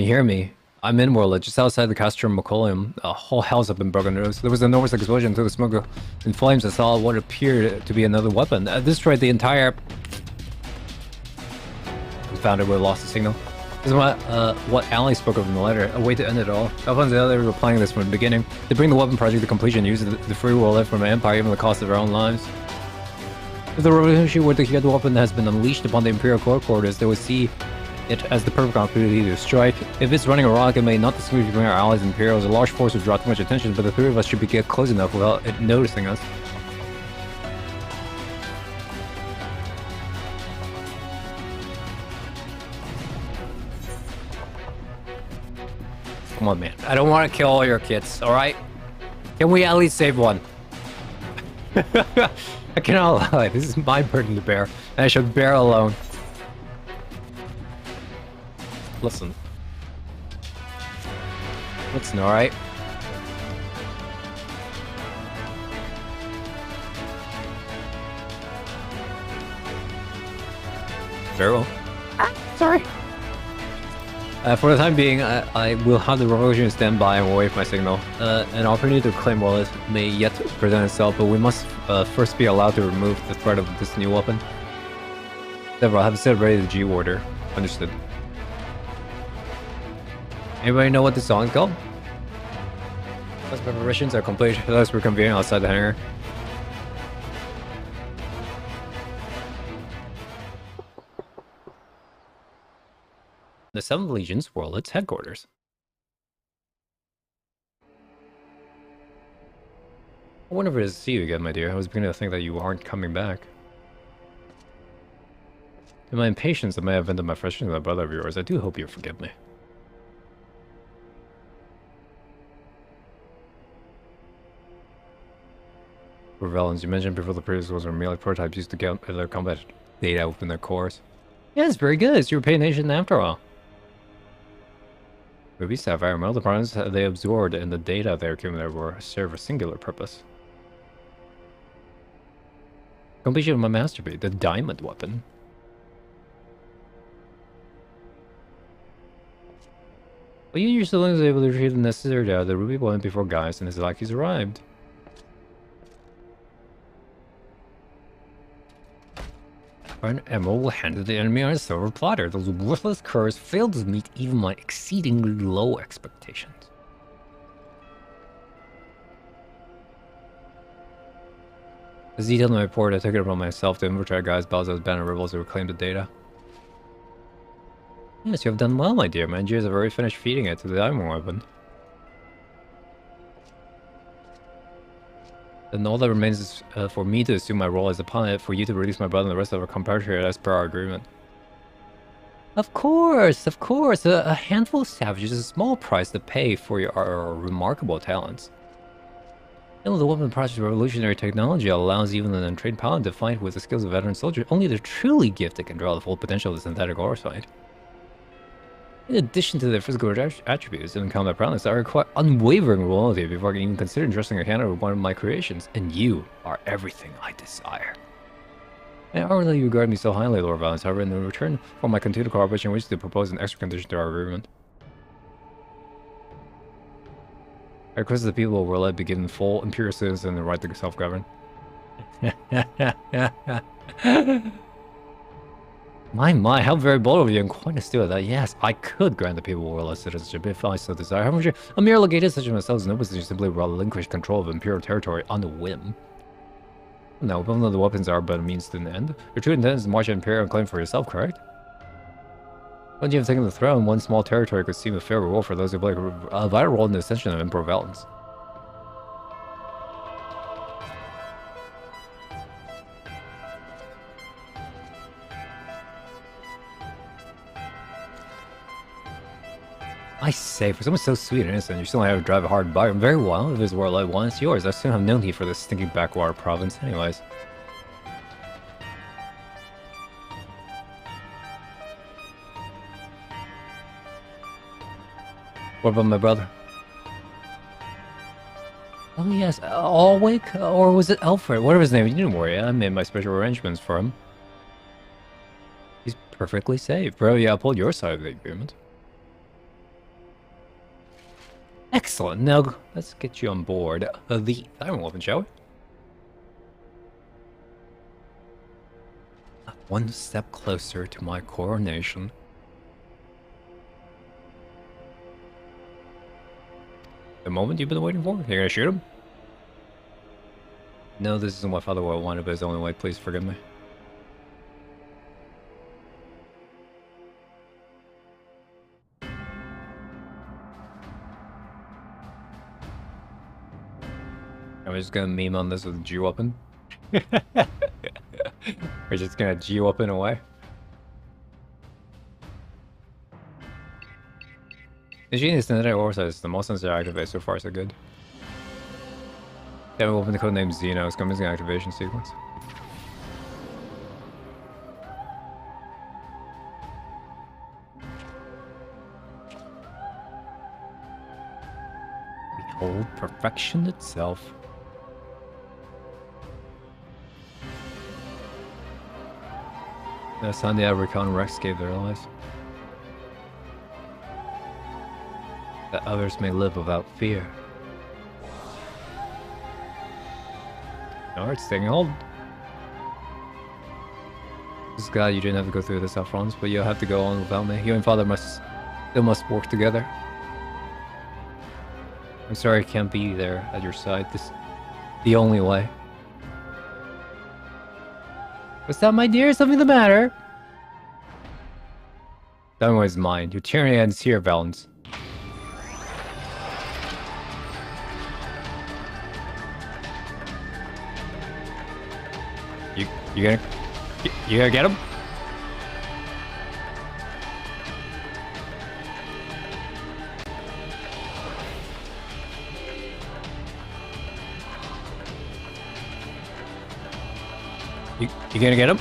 you hear me? I'm in Werlyt, just outside the Castrum Macolium. A whole house had been broken loose. There was an enormous explosion until the smoke and flames that saw what appeared to be another weapon. This destroyed the entire... Confounded, we lost the signal. This is what Allie spoke of in the letter, a way to end it all. Alphonse and the others were planning this from the beginning. To bring the weapon project to completion, use the free Werlyt from the Empire, even at the cost of our own lives. If the revolution were to get the weapon that has been unleashed upon the Imperial quarters, they would see it as the perfect opportunity to strike. If it's running a rock, it may not distinguish between our allies and Imperials. A large force would draw too much attention, but the 3 of us should get close enough without it noticing us. Come on, man. I don't want to kill all your kids, alright? Can we at least save one? I cannot lie. This is my burden to bear, and I should bear alone. Listen. Listen, alright? Very well. Sorry. For the time being, I will have the revolution stand by and wait for my signal. An opportunity to claim Werlyt may yet present itself, but we must first be allowed to remove the threat of this new weapon. Therefore, I'll have set ready the G-Warder. Understood. Anybody know what this song is called? Once preparations are complete, let's reconvene outside the hangar. The 7th Legion's Werlyt's headquarters. I wonder if it is to see you again, my dear. I was beginning to think that you aren't coming back. In my impatience, I may have vented my frustration to that brother of yours. I do hope you forgive me. For Valens, you mentioned before the previous ones were merely prototypes used to get their combat data within their cores. Yes, very good. It's European nation after all. Ruby, Sapphire, and the problems they absorbed and the data they accumulated were serve a singular purpose. Completion of my masterpiece, the diamond weapon. But you and your siblings were able to retrieve the necessary data. The Ruby went before Gaius and his lackeys arrived. an emerald handed the enemy on a silver platter. Those worthless curs failed to meet even my exceedingly low expectations. As detailed in my report, I took it upon myself to infiltrate guys Balzo's band of rebels who reclaimed the data. Yes, you have done well, my dear. My engineers have already finished feeding it to the diamond weapon. Then all that remains is for me to assume my role as a pilot, for you to release my brother and the rest of our compatriot as per our agreement. Of course, of course. A handful of savages is a small price to pay for our remarkable talents. You know, the weapon project's revolutionary technology allows even an untrained pilot to fight with the skills of veteran soldiers. Only the truly gifted can draw the full potential of the synthetic orsite. In addition to their physical attributes and combat prowess, I require unwavering loyalty before I can even consider entrusting a candidate with one of my creations. And you are everything I desire. I already regard me so highly, Lord Valens. However, in return for my continued cooperation, I wish to propose an extra condition to our agreement. I request that the people of Werlyt be given full imperial citizenship and the right to self-govern. My, how very bold of you, and quite astute at that. Yes, I could grant the people of Werlyt citizenship if I so desire. However, a mere legatus such as myself is no position to simply relinquish control of imperial territory on a whim. No, even though the weapons are but a means to an end, your true intent is to march an imperial and claim for yourself, correct? Once you have taken the throne, one small territory could seem a fair reward for those who play a vital role in the ascension of Emperor Valens. I say, for someone so sweet and innocent, you still have to drive a hard bargain. Very well, if it's Werlyt one, it's yours. I soon have no need for this stinking backwater province anyways. What about my brother? Oh yes, Alwick? Or was it Alfred? Whatever his name, you didn't worry, I made my special arrangements for him. He's perfectly safe. Bro, yeah, I pulled your side of the agreement. Excellent. Now, let's get you on board the Iron Weapon, shall we? One step closer to my coronation. The moment you've been waiting for? You're gonna shoot him? No, this isn't what Father Will wanted, but it's the only way. Please forgive me. I'm just gonna meme on this with G weapon. We're just gonna G weapon away. The genius in the Orsa is the most sensitive activate so far, so good. Yeah, we'll open the codename Xeno. It's commencing activation sequence. Behold perfection itself. The Sunday Abricon Rex gave their lives. That others may live without fear. No, it's taking hold. Just glad you didn't have to go through this, Alphonse, but you'll have to go on without me. You and Father still must work together. I'm sorry I can't be there at your side. This is the only way. What's up, my dear? Something the matter? That one was mine. Your tyranny ends here, Valens. You gonna get him? You gonna get him?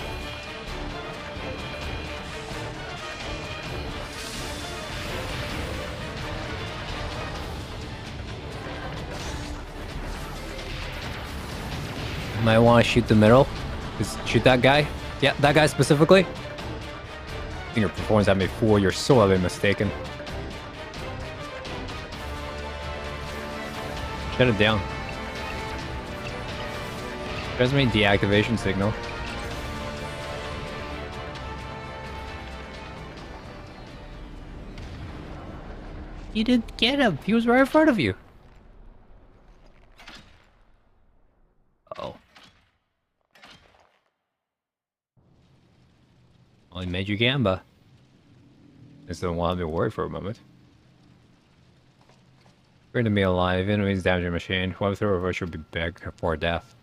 Might want to shoot the middle. Just shoot that guy. Yeah, that guy specifically. I think your performance had me fool. You're sorely mistaken. Shut it down. Transmitting deactivation signal. You didn't get him. He was right in front of you. Oh. Well, he made you gamba. This doesn't want to be worried for a moment. Bring me alive. Enemies damage your machine. Whoever through reverse should be back for death.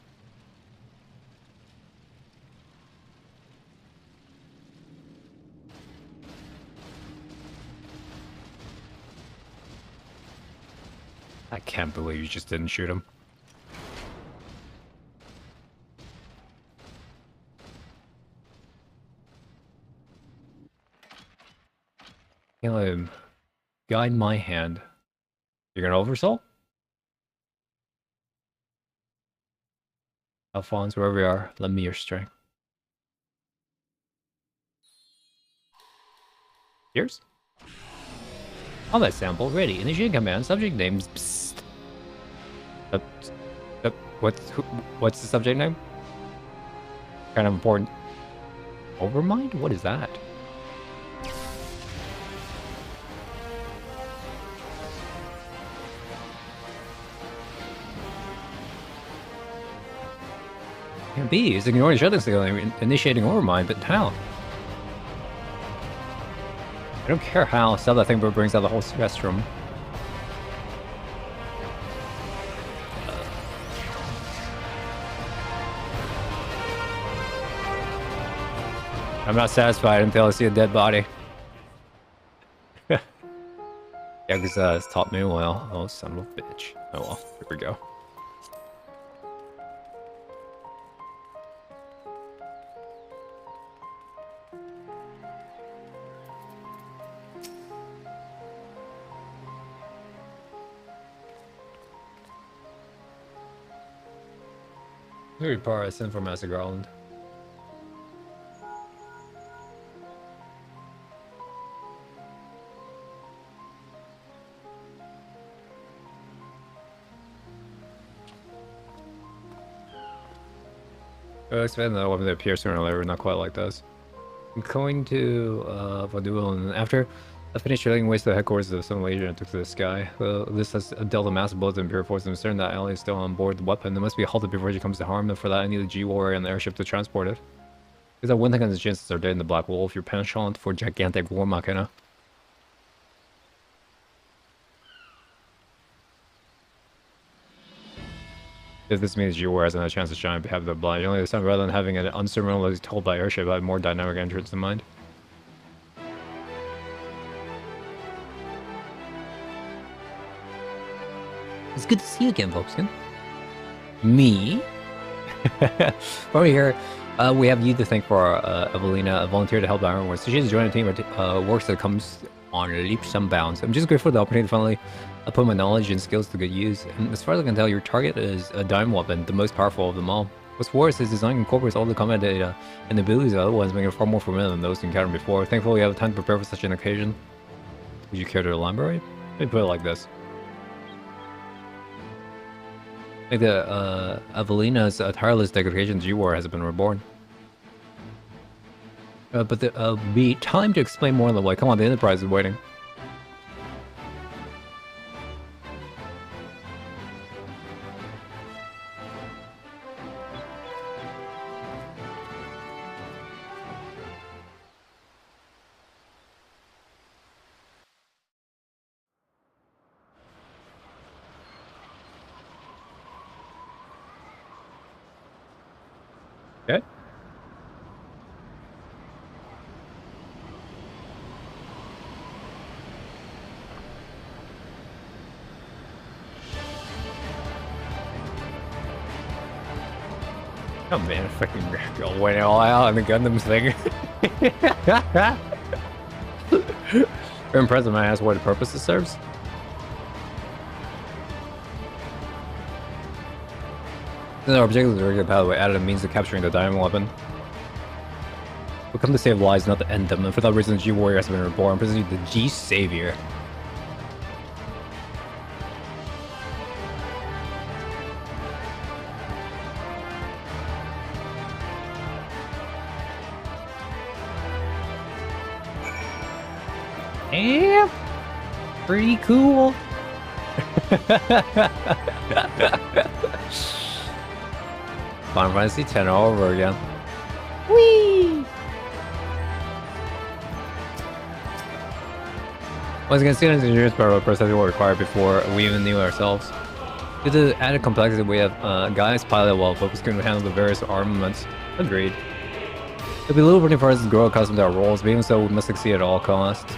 I can't believe you just didn't shoot him. Can't let him guide my hand. You're gonna oversoul? Alphonse, wherever you are, lend me your strength. Yours? Combat sample ready. Initiate command. Subject names. Psst. What's the subject name? Kind of important. Overmind? What is that? Can't be. He's ignoring each other's initiating Overmind, but how? I don't care how. Still, that thing brings out the whole spectrum. I'm not satisfied until I see a dead body. Yeah, because it's taught me well. Oh, son of a bitch. Oh well, here we go. Very power I sent for Master Garland. I expect that weapon to appear sooner or later, not quite like this. I'm going to Vadul, and after I finished drilling waste the headquarters of some legion and took to the sky. This has dealt a massive blow to Imperial forces. I'm certain that ally is still on board the weapon. It must be halted before she comes to harm, and for that I need a G-Warrior and the airship to transport it. Because that one thing on the chances are dead in the Black Wolf, your penchant for gigantic war machina. If this means G-Warrior has another chance to shine, have the blind. Only this time, rather than having an unsurmountable told by airship, I have more dynamic entrance in mind. It's good to see you again, Volkskin. Me? Over here, we have you to thank for Evelina, a volunteer to help Ironwood. So she has joined a team of works that comes on leaps and bounds. I'm just grateful for the opportunity to finally put my knowledge and skills to good use. And as far as I can tell, your target is a diamond weapon, the most powerful of them all. What's worse, his design incorporates all the combat data and abilities of other ones, making it far more formidable than those encountered before. Thankfully, we have time to prepare for such an occasion. Would you care to elaborate? Let me put it like this. I think that Evelina's tireless dedication to G-War has been reborn. But there'll be time to explain more on the way. Come on, the Enterprise is waiting. Okay. Oh man, fucking girl went all out on the Gundams thing. Very impressive, man. I asked what purpose it serves. Our objective is to regular pathway added a means of capturing the diamond weapon. We come to save lives, not to end them, and for that reason, the G-Warrior has been reborn, presenting the G-Savior. Yeah. pretty cool. Final Fantasy X all over again. Whee! Once again, students and engineers part of the process were required before we even knew ourselves. Due to the added complexity, we have guys pilot while focusing to handle the various armaments. Agreed. It'll be a little bit for us to grow accustomed to our roles, but even so, we must succeed at all costs.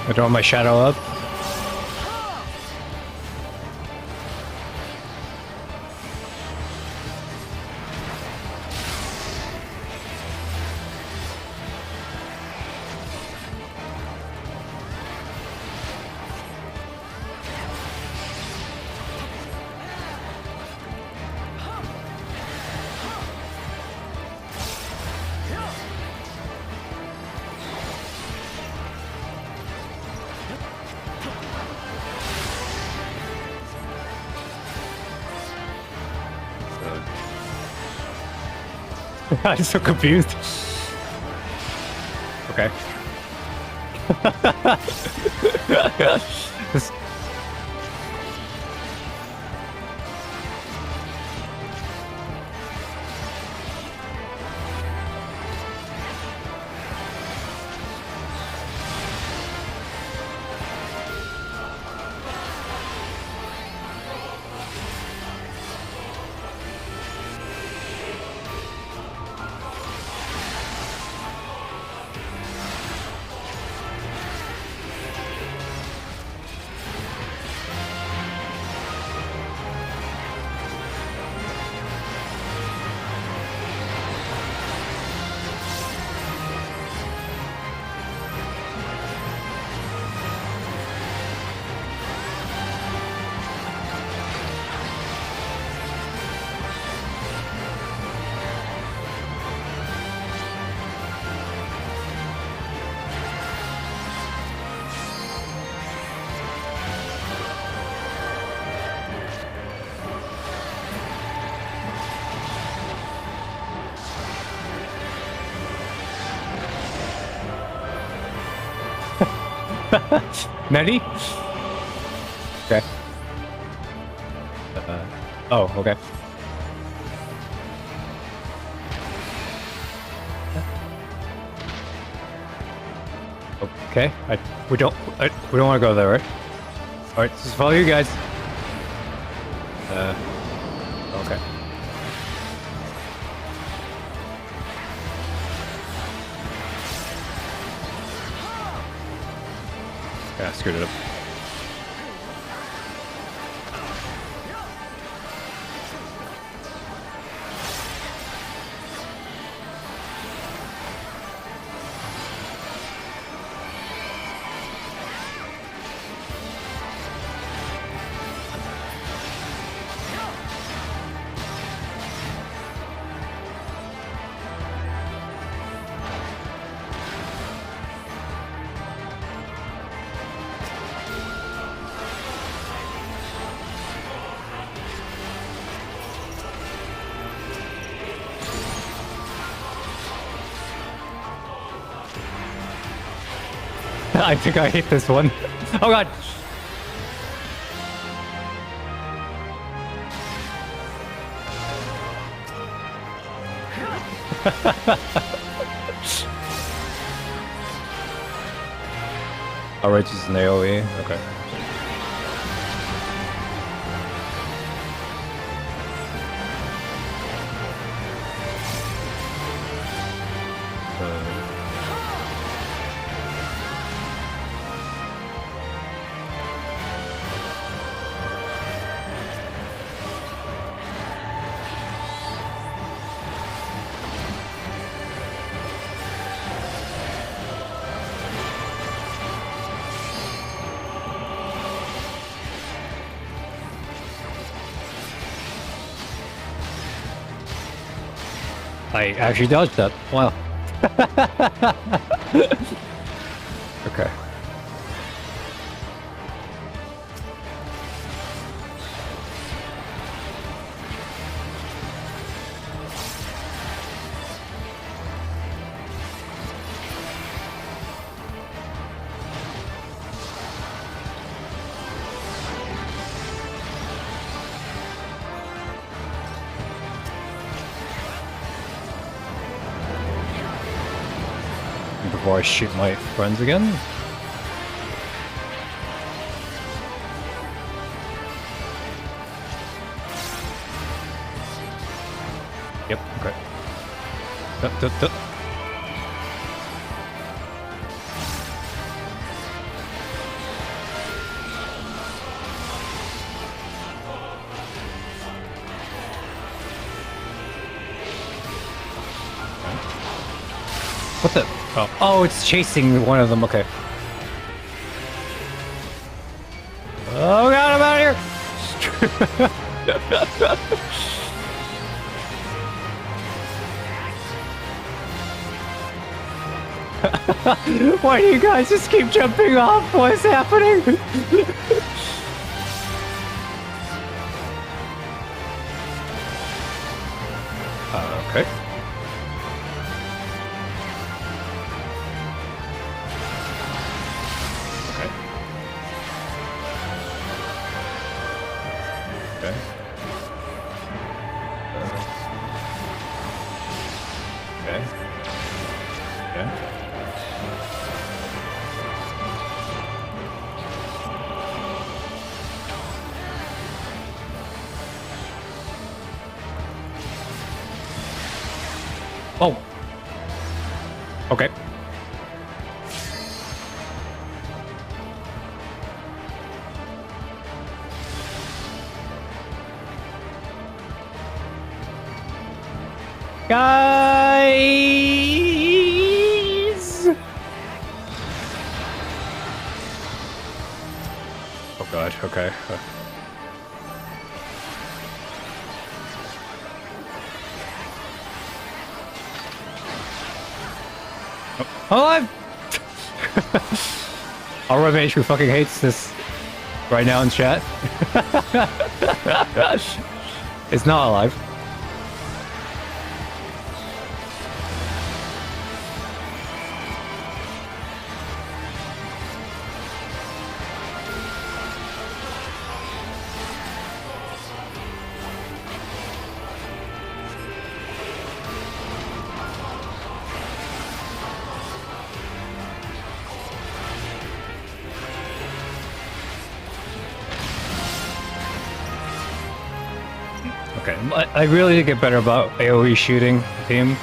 I draw my shadow up. I'm so confused. Okay. This- Many? Okay. Oh, okay. Okay, we don't want to go there, right? All right, just follow you guys. Okay. Yeah, screwed it up. I think I hate this one. Oh god! Alright, just an AoE. Okay. I actually dodged that. Wow. Okay. Before I shoot my friends again. Yep, okay. What the? Oh, it's chasing one of them. Okay. Oh god, I'm out of here. Why do you guys just keep jumping off? What is happening? Okay. Oh. Okay. Guys! Oh god, okay. Alive! Our roommate who fucking hates this right now in chat. It's not alive. Okay, I really need to get better about AoE shooting, team.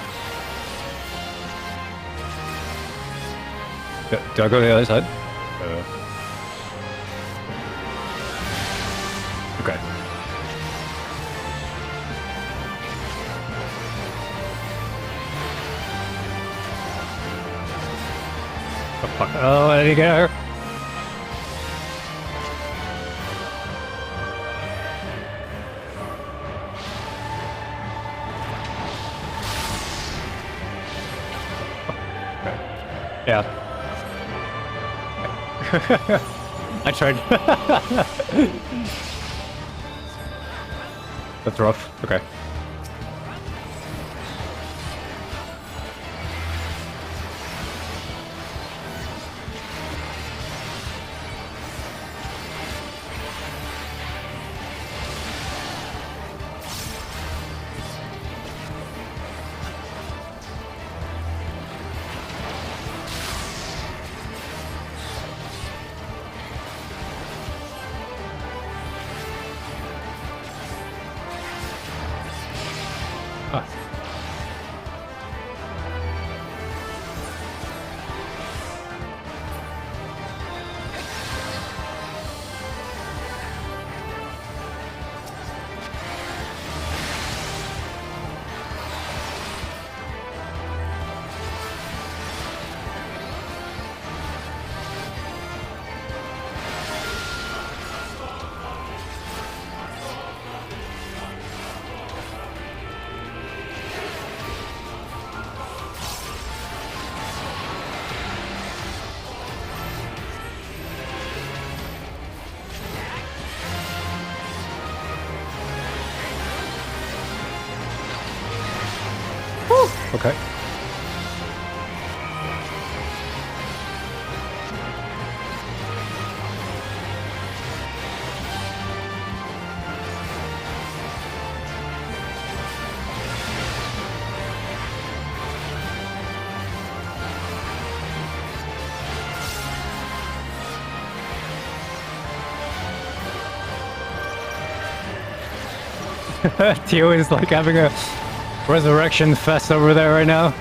Do I go to the other side? Oh, fuck. Oh, I didn't get her. Yeah. I tried. That's rough. Okay. Okay. Tio is like having a resurrection fest over there right now.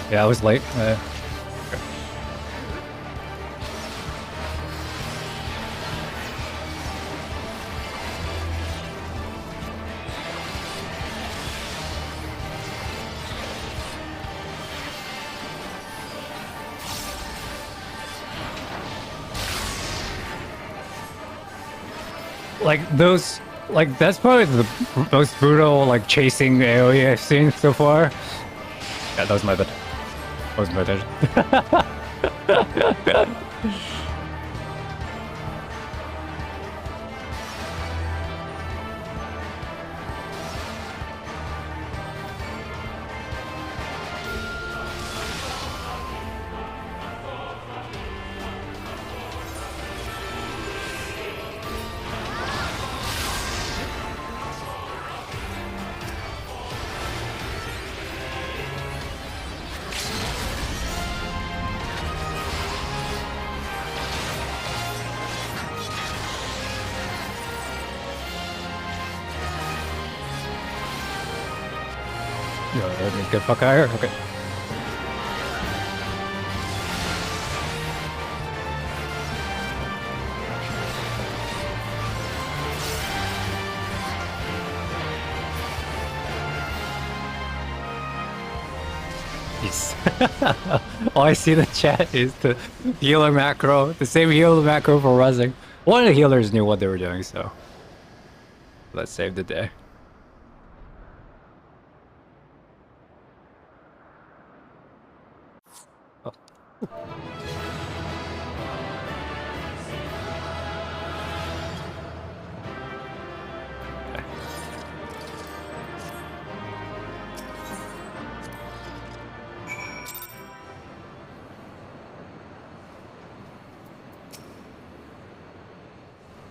Yeah, I was late. Like those, like that's probably the most brutal like chasing AoE I've seen so far. Yeah, that was my bad. That was my attention. Get the fuck out of here. Okay. Yes. All I see in the chat is the healer macro, the same healer macro for rezzing. One of the healers knew what they were doing, so let's save the day.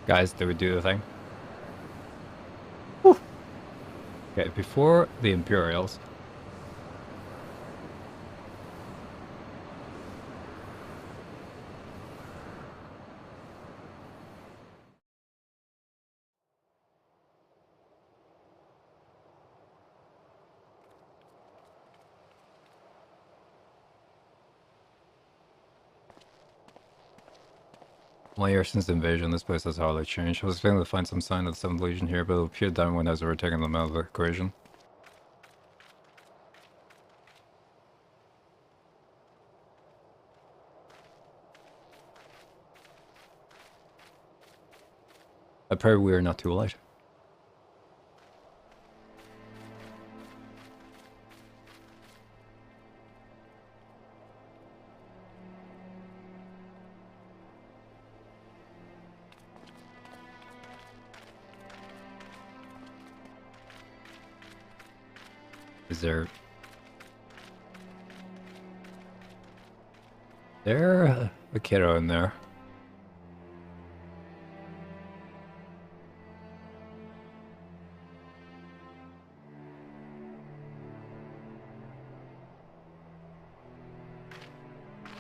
Guys, did we do the thing? Whew. Okay, before the Imperials. Well, ever since the invasion, this place has hardly changed. I was expecting to find some sign of the 7th Legion here, but it appeared Diamond has already taken them out of the equation. I pray we are not too late. Is there a kiddo in there?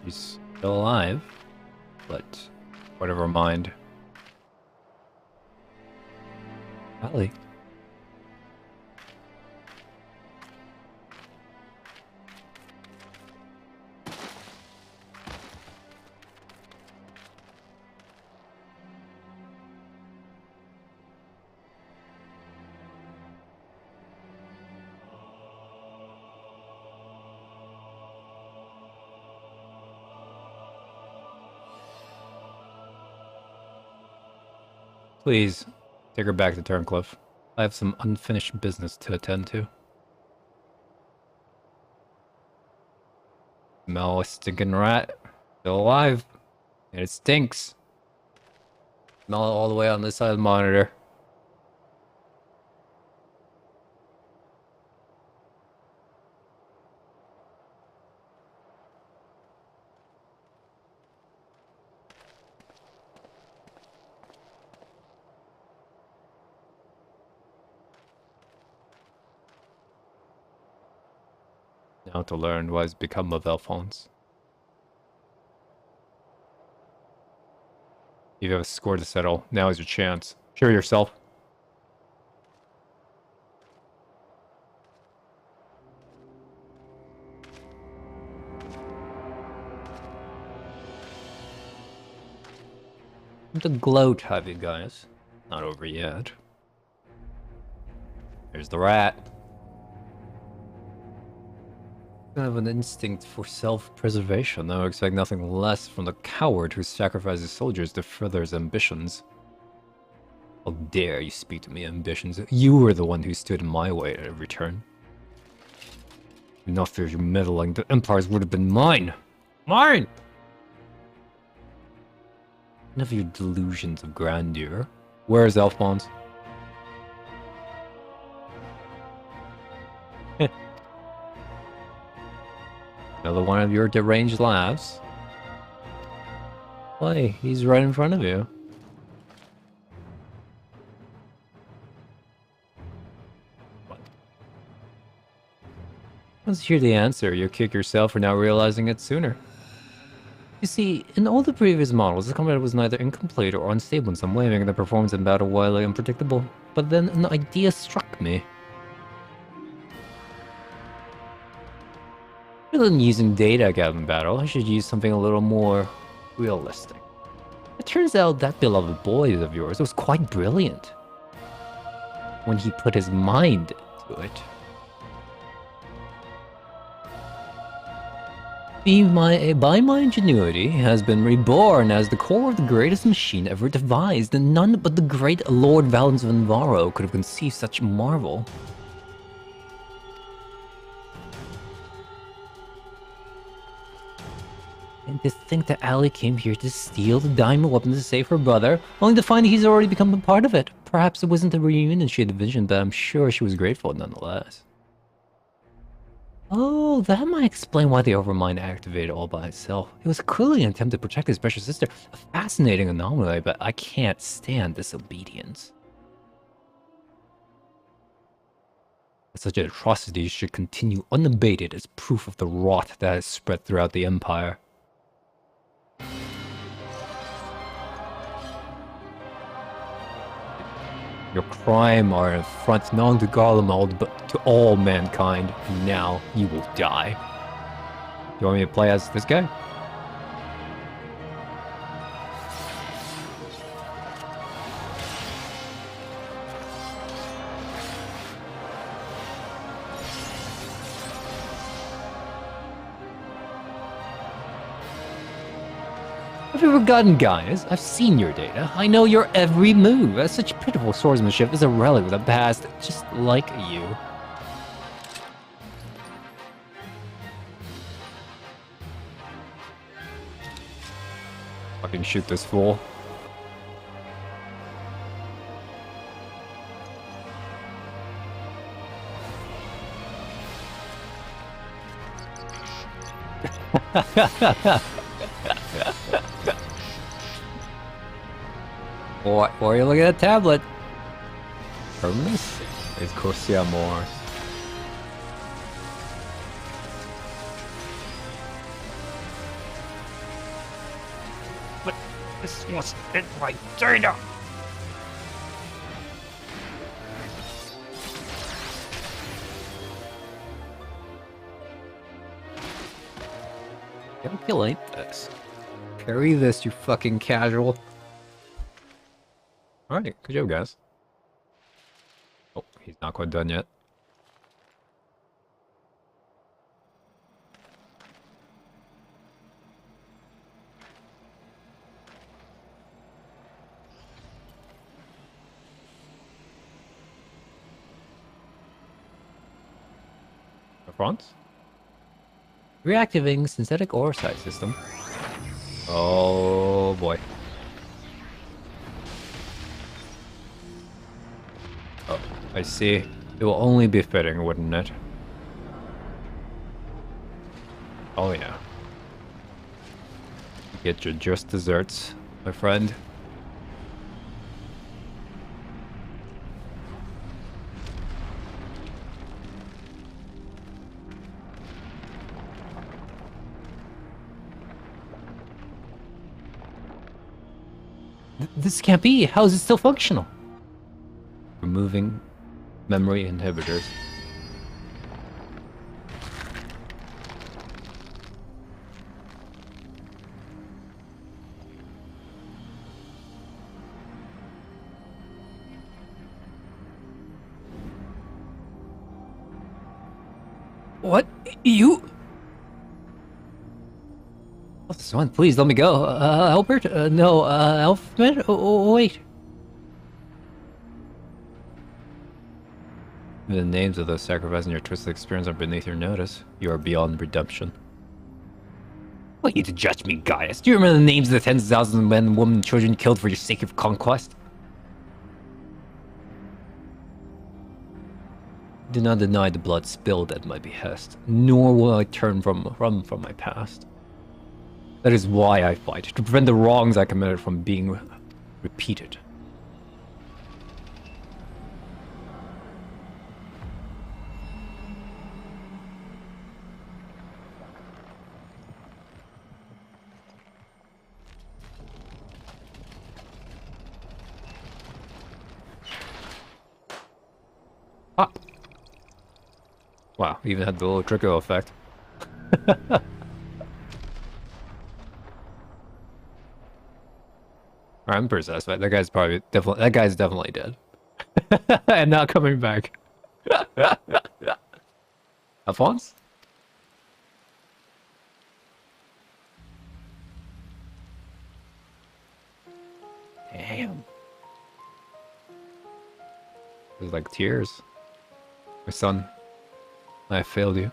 He's still alive, but whatever mind. Allie. Please, take her back to Turncliffe. I have some unfinished business to attend to. Smell a stinking rat. Still alive. And it stinks. Smell it all the way on this side of the monitor. Now to learn what has become of Alphonse. You have a score to settle. Now is your chance. Show yourself. The gloat have you guys. Not over yet. There's the rat. I have an instinct for self-preservation. I would expect nothing less from the coward who sacrifices soldiers to further his ambitions. How dare you speak to me, ambitions? You were the one who stood in my way at every turn. Not for your meddling, the empires would have been mine! Mine! Enough of your delusions of grandeur. Where is Alphonse? Another one of your deranged laughs. Why, he's right in front of you. What? Once you hear the answer, you'll kick yourself for not realizing it sooner. You see, in all the previous models, the combat was neither incomplete or unstable in some way, making the performance in battle wildly unpredictable. But then an idea struck me. Rather than using data I got in battle, I should use something a little more realistic. It turns out that beloved boy of yours was quite brilliant when he put his mind to it. By my ingenuity has been reborn as the core of the greatest machine ever devised, and none but the great Lord Valens of Navarro could have conceived such marvel. And to think that Allie came here to steal the diamond weapon to save her brother, only to find he's already become a part of it. Perhaps it wasn't the reunion she had envisioned, but I'm sure she was grateful nonetheless. Oh, that might explain why the Overmind activated all by itself. It was clearly an attempt to protect his precious sister. A fascinating anomaly, but I can't stand disobedience. Such atrocities should continue unabated as proof of the rot that has spread throughout the Empire. Your crime are an affront not only to Garlemald, but to all mankind. And now you will die. You want me to play as this guy? Have you forgotten, guys? I've seen your data. I know your every move. As such pitiful swordsmanship is a relic of the past, just like you. Fucking shoot this fool. Why are you looking at a tablet? Hermes? It's Corsia Mors. But this was in my data! Calculate this. Carry this, you fucking casual. Alright, good job, guys. Oh, he's not quite done yet. The front? Reactivating synthetic oversight system. Oh boy. Oh, I see. It will only be fitting, wouldn't it? Oh yeah. Get your just desserts, my friend. This can't be. How is it still functional? Removing memory inhibitors. What? You? Oh, Swan, please let me go. Albert? No, Alfred? Oh, wait. The names of those sacrificing your twisted experience are beneath your notice. You are beyond redemption. What are you to judge me, Gaius? Do you remember the names of the tens of thousands of men, women, and children killed for your sake of conquest? Do not deny the blood spilled at my behest, nor will I turn from my past. That is why I fight, to prevent the wrongs I committed from being repeated. Ah! Wow, even had the little trickle effect. I'm possessed, but that guy's definitely dead. And not coming back. Alphonse? Damn. It was like tears. My son, I failed you.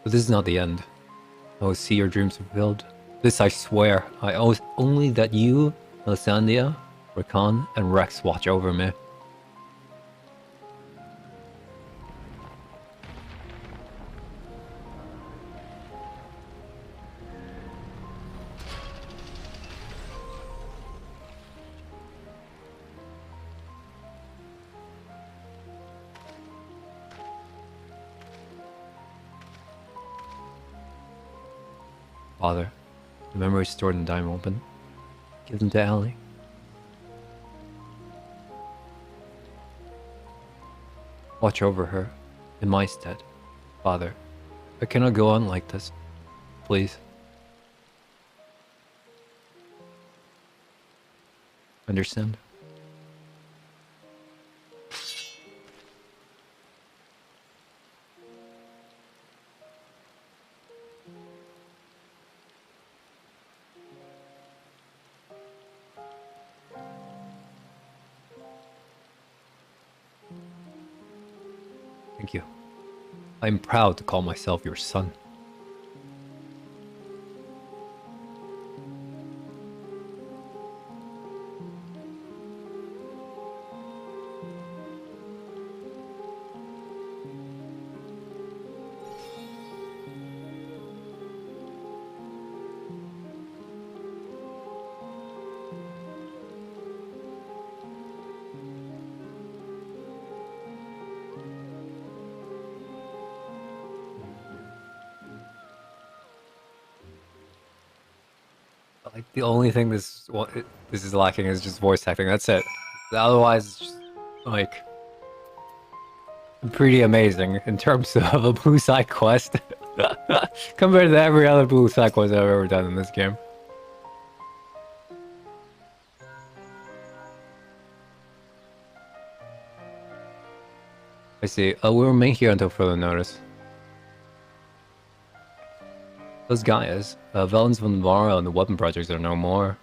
But this is not the end. I will see your dreams fulfilled. This I swear. I owe only that you, Melisandre, Rakan, and Rex watch over me. Father, the memories stored in Diamond Open. Give them to Ellie. Watch over her, in my stead. Father, I cannot go on like this. Please. Understand? Thank you. I'm proud to call myself your son. Like the only thing this is lacking is just voice acting. That's it. Otherwise, it's just like pretty amazing in terms of a blue side quest compared to every other blue side quest I've ever done in this game. I see. We'll remain here until further notice. Those guys, Valens von Vara and the weapon projects are no more.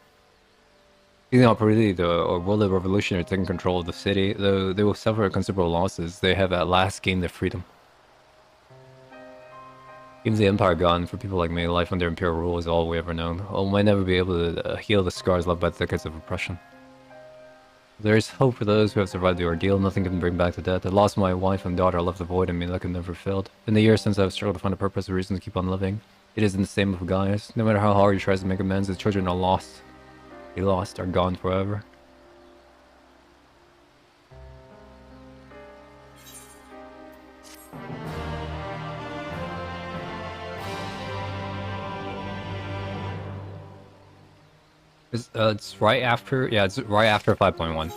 Using opportunity, the Werlyt revolution are taking control of the city, though they will suffer considerable losses. They have at last gained their freedom. Even the Empire gone, for people like me, life under Imperial rule is all we ever known. We might never be able to heal the scars left by decades of oppression. There is hope for those who have survived the ordeal. Nothing can bring back the dead. I lost my wife and daughter, left a void in me that could never filled. In the years since I've struggled to find a purpose, a reason to keep on living. It isn't the same with Gaius. No matter how hard he tries to make amends, his children are lost. They lost, are gone forever. It's right after, yeah, it's right after 5.1.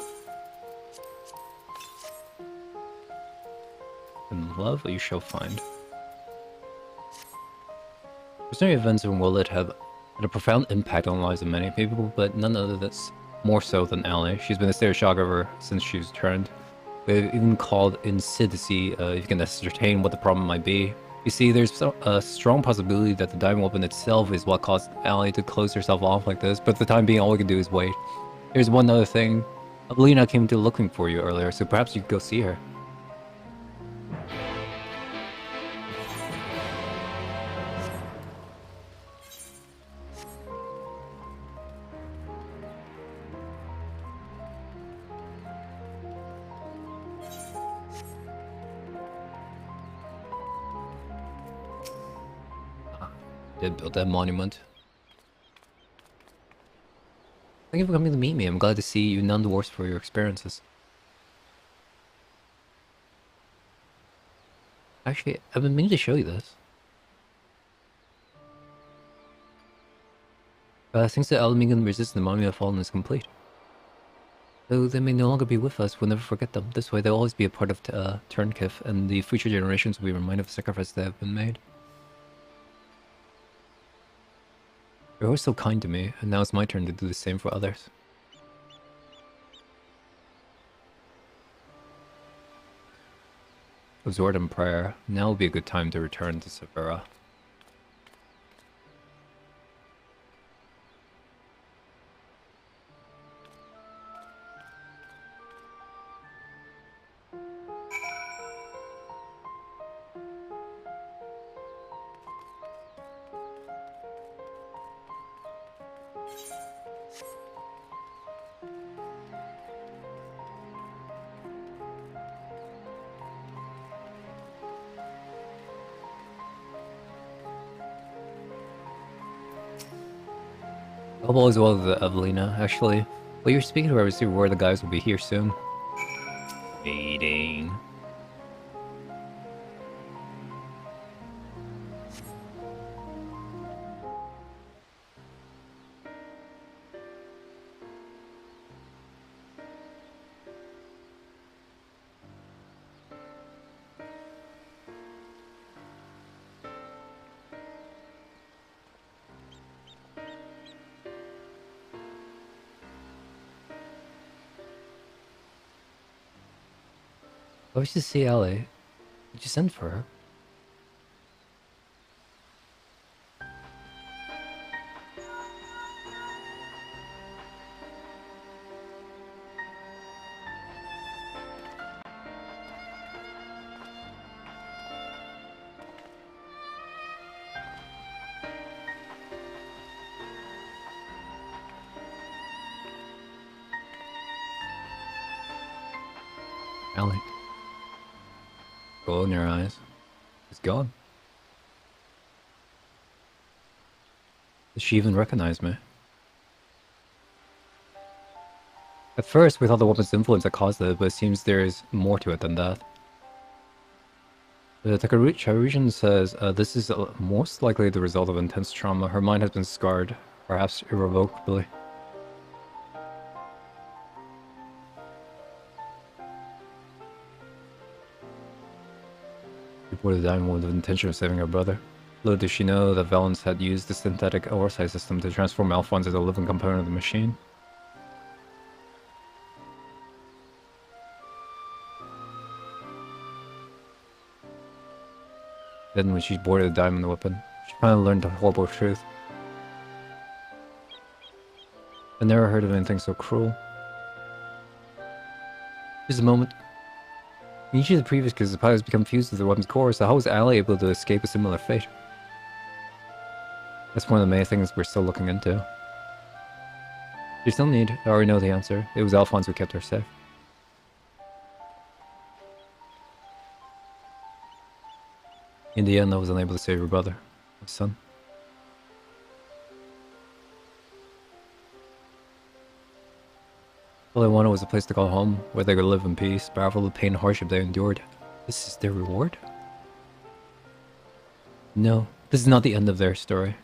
In love, what you shall find. Personal events in Werlyt have had a profound impact on the lives of many people, but none other that's more so than Ally. She's been a state of shock ever since she's returned. We've even called in Sid to see if you can ascertain what the problem might be. You see, there's a strong possibility that the diamond weapon itself is what caused Ally to close herself off like this, but for the time being, all we can do is wait. There's one other thing. Lena came to looking for you earlier, so perhaps you could go see her. They built that monument. Thank you for coming to meet me. I'm glad to see you none the worse for your experiences. Actually, I've been meaning to show you this. Thanks to Alamigan resist, the monument of fallen is complete. Though they may no longer be with us, we'll never forget them. This way they'll always be a part of Turnkif, and the future generations will be reminded of the sacrifices that have been made. You're always so kind to me, and now it's my turn to do the same for others. Absorbed in prayer, now will be a good time to return to Severa. All as well as Evelina, actually. Well, you're speaking to her, I received word the guys will be here soon. Waiting. I wish to see Ellie. Did you send for her? Allie. Gold in your eyes. It's gone. Does she even recognize me? At first, we thought the weapon's influence that caused it, but it seems there is more to it than that. The Takaruchan says this is most likely the result of intense trauma. Her mind has been scarred, perhaps irrevocably. Reported the diamond with the intention of saving her brother. Little did she know that Valens had used the synthetic oversight system to transform Alphonse into a living component of the machine. Then when she boarded the diamond weapon, she finally learned the horrible truth. I never heard of anything so cruel. Just a moment. In each of the previous cases, the pilots become fused with the weapon's core, so how was Allie able to escape a similar fate? That's one of the many things we're still looking into. There's no need, I already know the answer. It was Alphonse who kept her safe. In the end, I was unable to save your brother, my son. All I wanted was a place to call home, where they could live in peace, but after all the pain and hardship they endured. This is their reward? No, this is not the end of their story.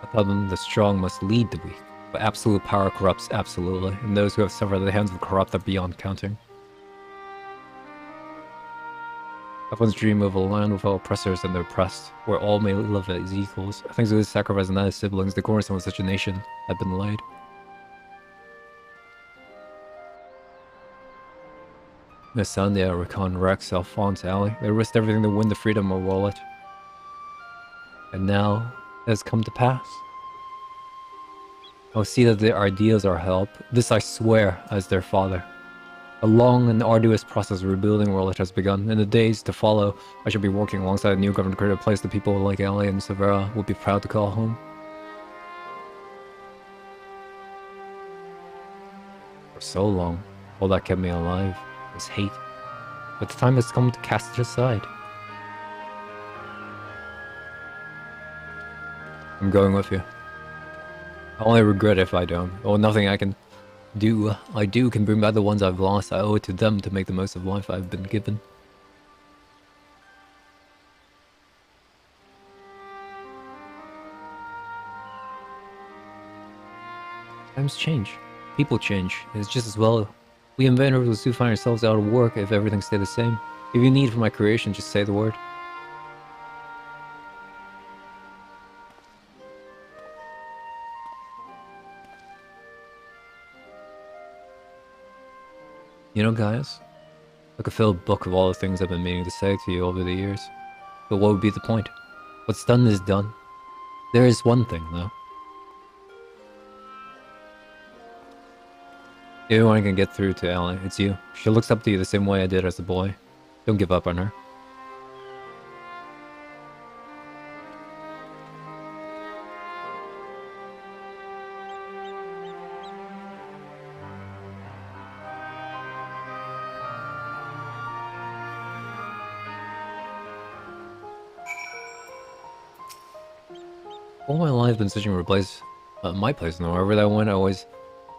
I thought the strong must lead the weak, but absolute power corrupts absolutely, and those who have suffered at the hands of the corrupt are beyond counting. Everyone's dream of a land without oppressors and the oppressed, where all may live as equals. Thanks to his sacrifice and that of his siblings, the cornerstone of such a nation had been laid. Missandei, Rakan, Rex, Alphonse, Allie, they risked everything to win the freedom of Werlyt. And now, it has come to pass. I will see that their ideals are help. This I swear as their father. A long and arduous process of rebuilding Werlyt has begun. In the days to follow, I shall be working alongside a new government to create a place that people like Allie and Severa would be proud to call home. For so long, all that kept me alive was hate. But the time has come to cast it aside. I'm going with you. I only regret if I don't. Oh, nothing I can do can bring back the ones I've lost. I owe it to them to make the most of life I've been given. Times change. People change. It's just as well. We inventors will soon find ourselves out of work if everything stayed the same. If you need for my creation, just say the word. You know, guys, I could fill a book of all the things I've been meaning to say to you over the years. But what would be the point? What's done is done. There is one thing, though. If anyone can get through to Allie, it's you. She looks up to you the same way I did as a boy. Don't give up on her. All my life I've been searching for a place, my place now. Wherever I went, I was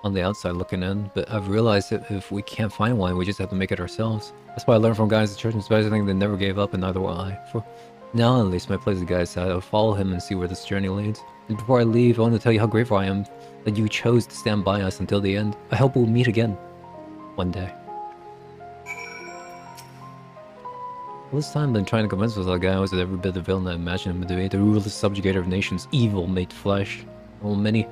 on the outside looking in, but I've realized that if we can't find one, we just have to make it ourselves. That's why I learned from guys at church and special thing they never gave up, and neither will I. For now, at least, my place is the guy's side. I'll follow him and see where this journey leads. And before I leave, I want to tell you how grateful I am that you chose to stand by us until the end. I hope we'll meet again one day. All this time I've been trying to convince myself that guy was every bit the villain I imagined him to be, the ruthless subjugator of nations, evil made flesh. While many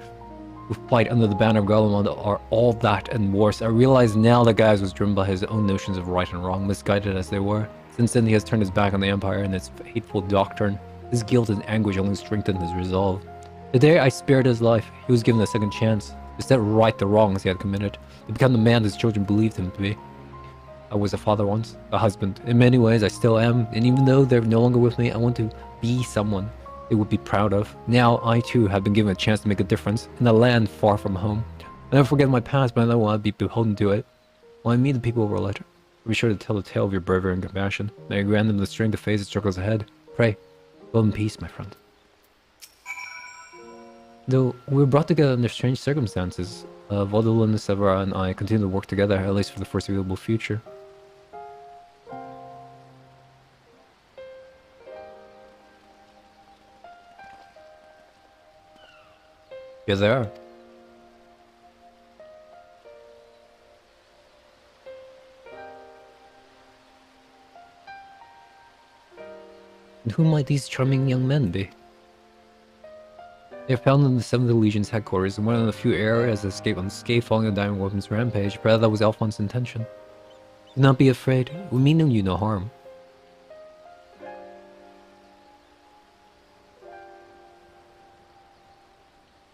who fight under the banner of Garlemald are all that and worse. I realize now that Gaius was driven by his own notions of right and wrong, misguided as they were. Since then he has turned his back on the Empire and its hateful doctrine. His guilt and anguish only strengthened his resolve. The day I spared his life, he was given a second chance to set right the wrongs he had committed, to become the man his children believed him to be. I was a father once, a husband. In many ways I still am, and even though they're no longer with me, I want to be someone they would be proud of. Now I too have been given a chance to make a difference in a land far from home. I never forget my past, but I don't want to be beholden to it. When I meet the people of Werlyt, be sure to tell the tale of your bravery and compassion. May I grant them the strength to face the struggles ahead. Pray, go in peace, my friend. Though we were brought together under strange circumstances, Vaudolin, Severa, and I continue to work together, at least for the foreseeable future. Here they are. And who might these charming young men be? They are found in the 7th Legion's headquarters in one of the few areas that escaped unscathed following the Dying Woman's rampage. Perhaps that was Alphonse's intention. Do not be afraid. We mean you no harm.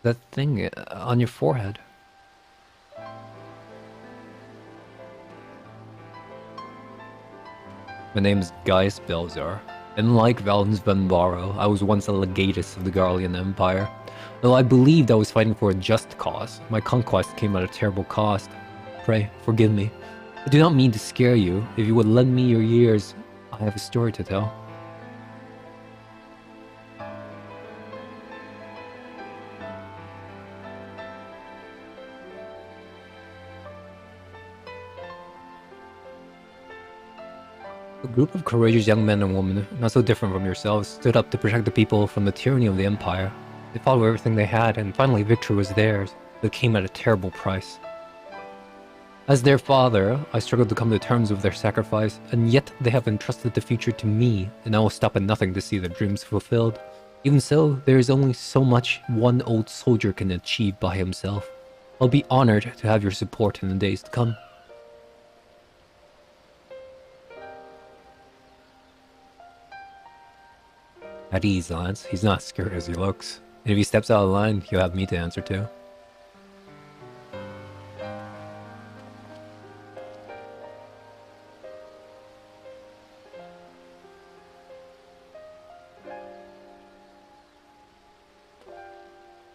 That thing on your forehead. My name is Gaius Belzar, and like Valens van Baro, I was once a legatus of the Garlean Empire. Though I believed I was fighting for a just cause, my conquest came at a terrible cost. Pray, forgive me. I do not mean to scare you. If you would lend me your ears, I have a story to tell. A group of courageous young men and women, not so different from yourselves, stood up to protect the people from the tyranny of the Empire. They fought with everything they had, and finally victory was theirs, but it came at a terrible price. As their father, I struggled to come to terms with their sacrifice, and yet they have entrusted the future to me, and I will stop at nothing to see their dreams fulfilled. Even so, there is only so much one old soldier can achieve by himself. I'll be honored to have your support in the days to come. At ease, Lance. He's not scared as he looks. And if he steps out of line, he'll have me to answer to.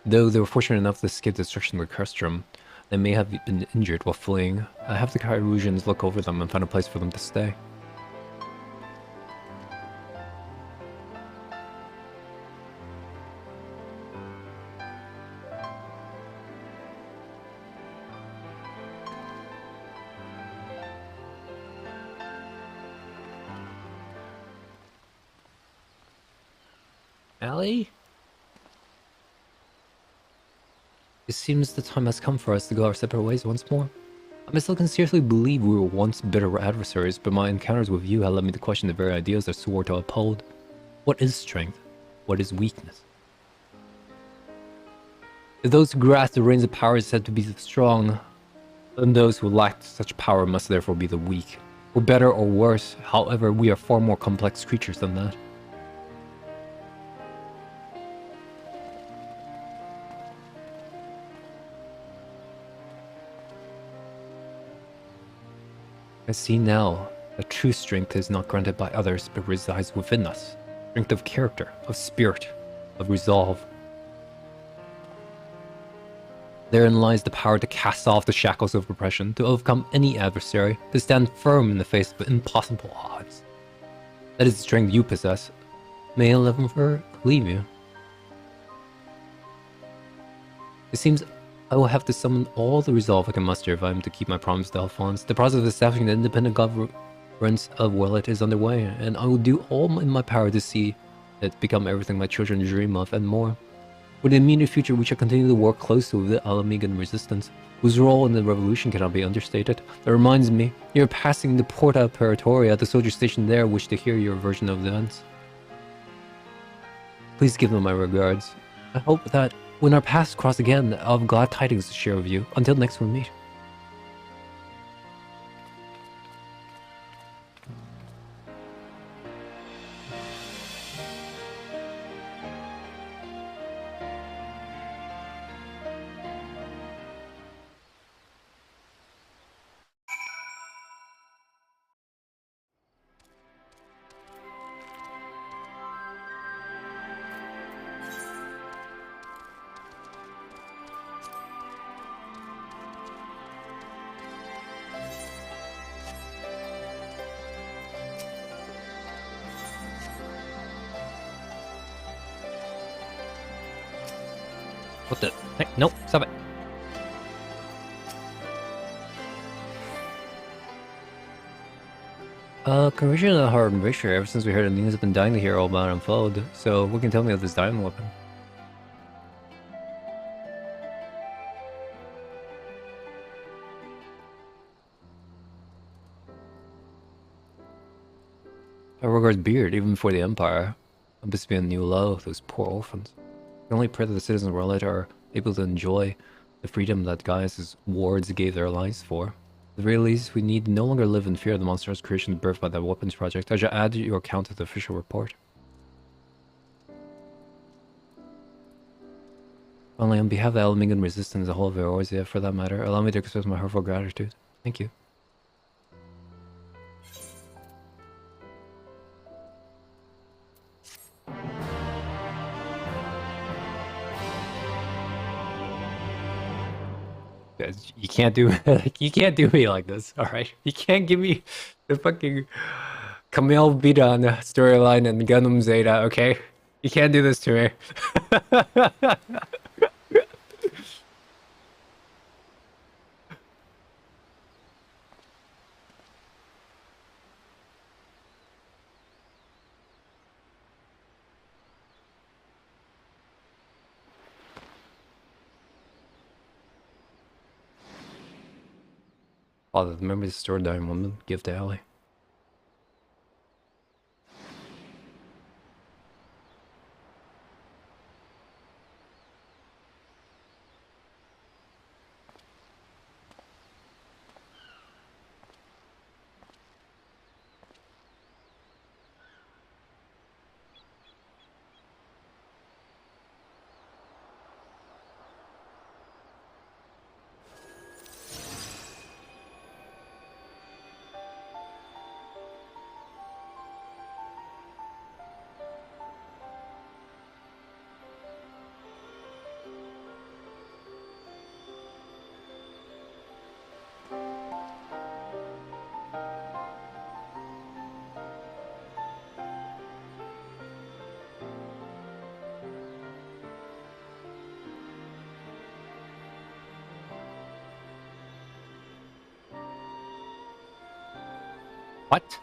Though they were fortunate enough to escape destruction of the Crestrum, they may have been injured while fleeing. I have the Chirurgians look over them and find a place for them to stay. Allie? It seems the time has come for us to go our separate ways once more. I still can seriously believe we were once bitter adversaries, but my encounters with you have led me to question the very ideas I swore to uphold. What is strength? What is weakness? If those who grasp the reins of power is said to be the strong, then those who lack such power must therefore be the weak. For better or worse, however, we are far more complex creatures than that. I see now that true strength is not granted by others, but resides within us. Strength of character, of spirit, of resolve. Therein lies the power to cast off the shackles of oppression, to overcome any adversary, to stand firm in the face of impossible odds. That is the strength you possess. May I never leave you. It seems I will have to summon all the resolve I can muster if I am to keep my promise to Alphonse. The process of establishing the independent governance of Werlyt is underway, and I will do all in my power to see it become everything my children dream of and more. For the immediate future, we shall continue to work closely with the Alamegan resistance, whose role in the revolution cannot be understated. That reminds me, you're passing the Porta Praetoria. The soldiers stationed there wish to hear your version of the events. Please give them my regards. I hope that when our paths cross again, I'll have glad tidings to share with you. Until next we meet. What the heck? Nope, stop it. Congratulations on Hard Erasure. Ever since we heard the news, I've been dying to hear all about it unfold. So, what can you tell me of this diamond weapon? Beauregard's beard, even before the Empire. It must be a new low, those poor orphans. I can only pray that the citizens of Werlyt are able to enjoy the freedom that Gaius' wards gave their lives for. At the very least, we need no longer live in fear of the monstrous creations birthed by that weapons project. I shall add your account to the official report. Finally, on behalf of the Elmingan Resistance and the whole of Eorzea, for that matter, allow me to express my heartfelt gratitude. Thank you. Guys, you can't do you can't do me like this, alright? You can't give me the fucking Camille Bidan storyline and Gundam Zeta, okay? You can't do this to me. Father, remember the store dying woman? Give to Ellie. What?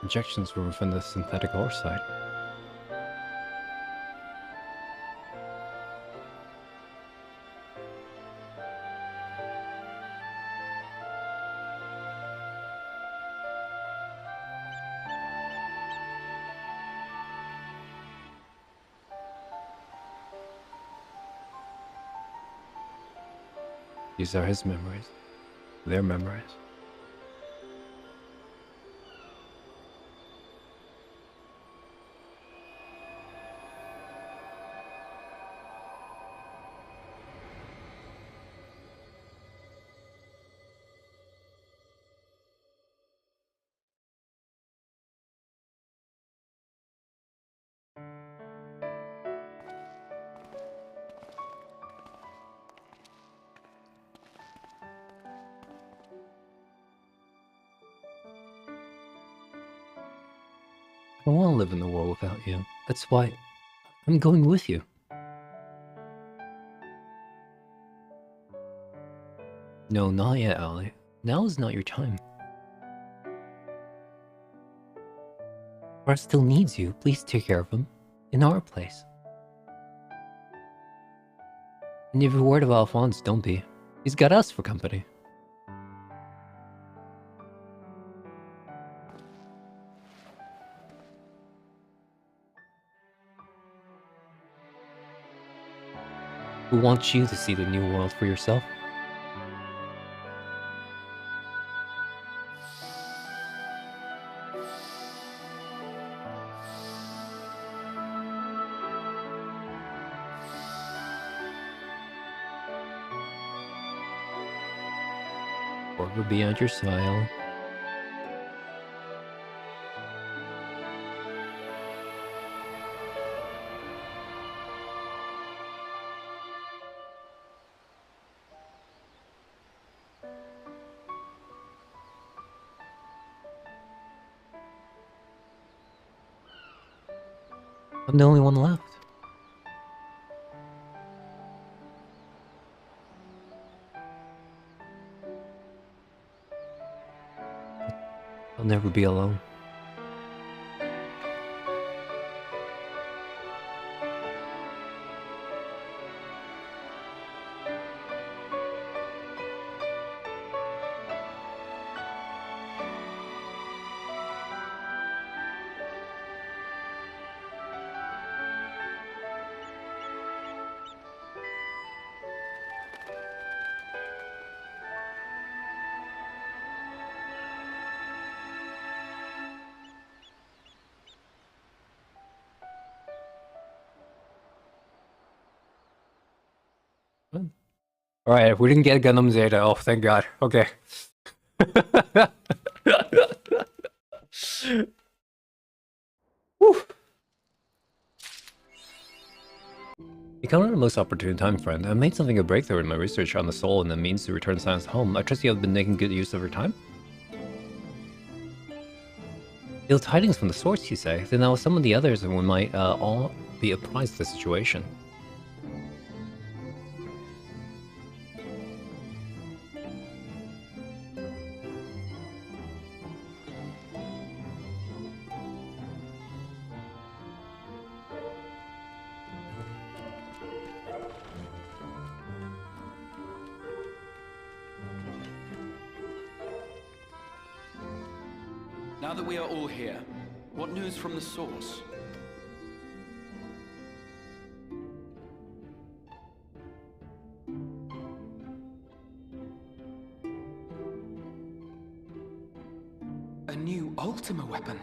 Injections were from the synthetic ore site. These are his memories. Their memories. I don't want to live in the world without you. That's why I'm going with you. No, not yet, Ally. Now is not your time. Bart still needs you. Please take care of him. In our place. And if you're worried about Alphonse, don't be. He's got us for company. We want you to see the new world for yourself. Or will be at your side. I'm the only one left. I'll never be alone. Alright, we didn't get Gundam Zeta. Oh, thank God. Okay. Whew. You come at the most opportune time, friend. I made something a breakthrough in my research on the soul and the means to return science home. I trust you have been making good use of your time? Ill tidings from the source, you say? Then I will summon the others and we might all be apprised of the situation. Now that we are all here, what news from the source? A new Ultima weapon.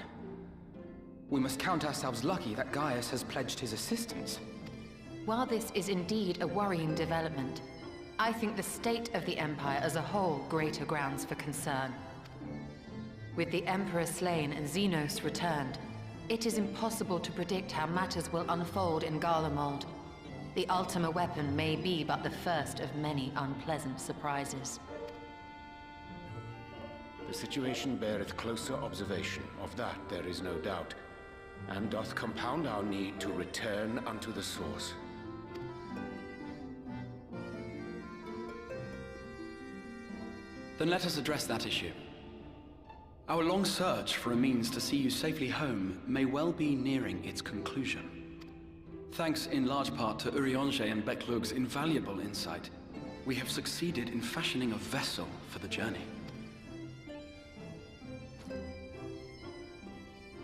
We must count ourselves lucky that Gaius has pledged his assistance. While this is indeed a worrying development, I think the state of the Empire as a whole greater grounds for concern. With the Emperor slain and Xenos returned, it is impossible to predict how matters will unfold in Garlemald. The Ultima weapon may be but the first of many unpleasant surprises. The situation beareth closer observation, of that there is no doubt, and doth compound our need to return unto the source. Then let us address that issue. Our long search for a means to see you safely home may well be nearing its conclusion. Thanks in large part to Urianger and Beklug's invaluable insight, we have succeeded in fashioning a vessel for the journey.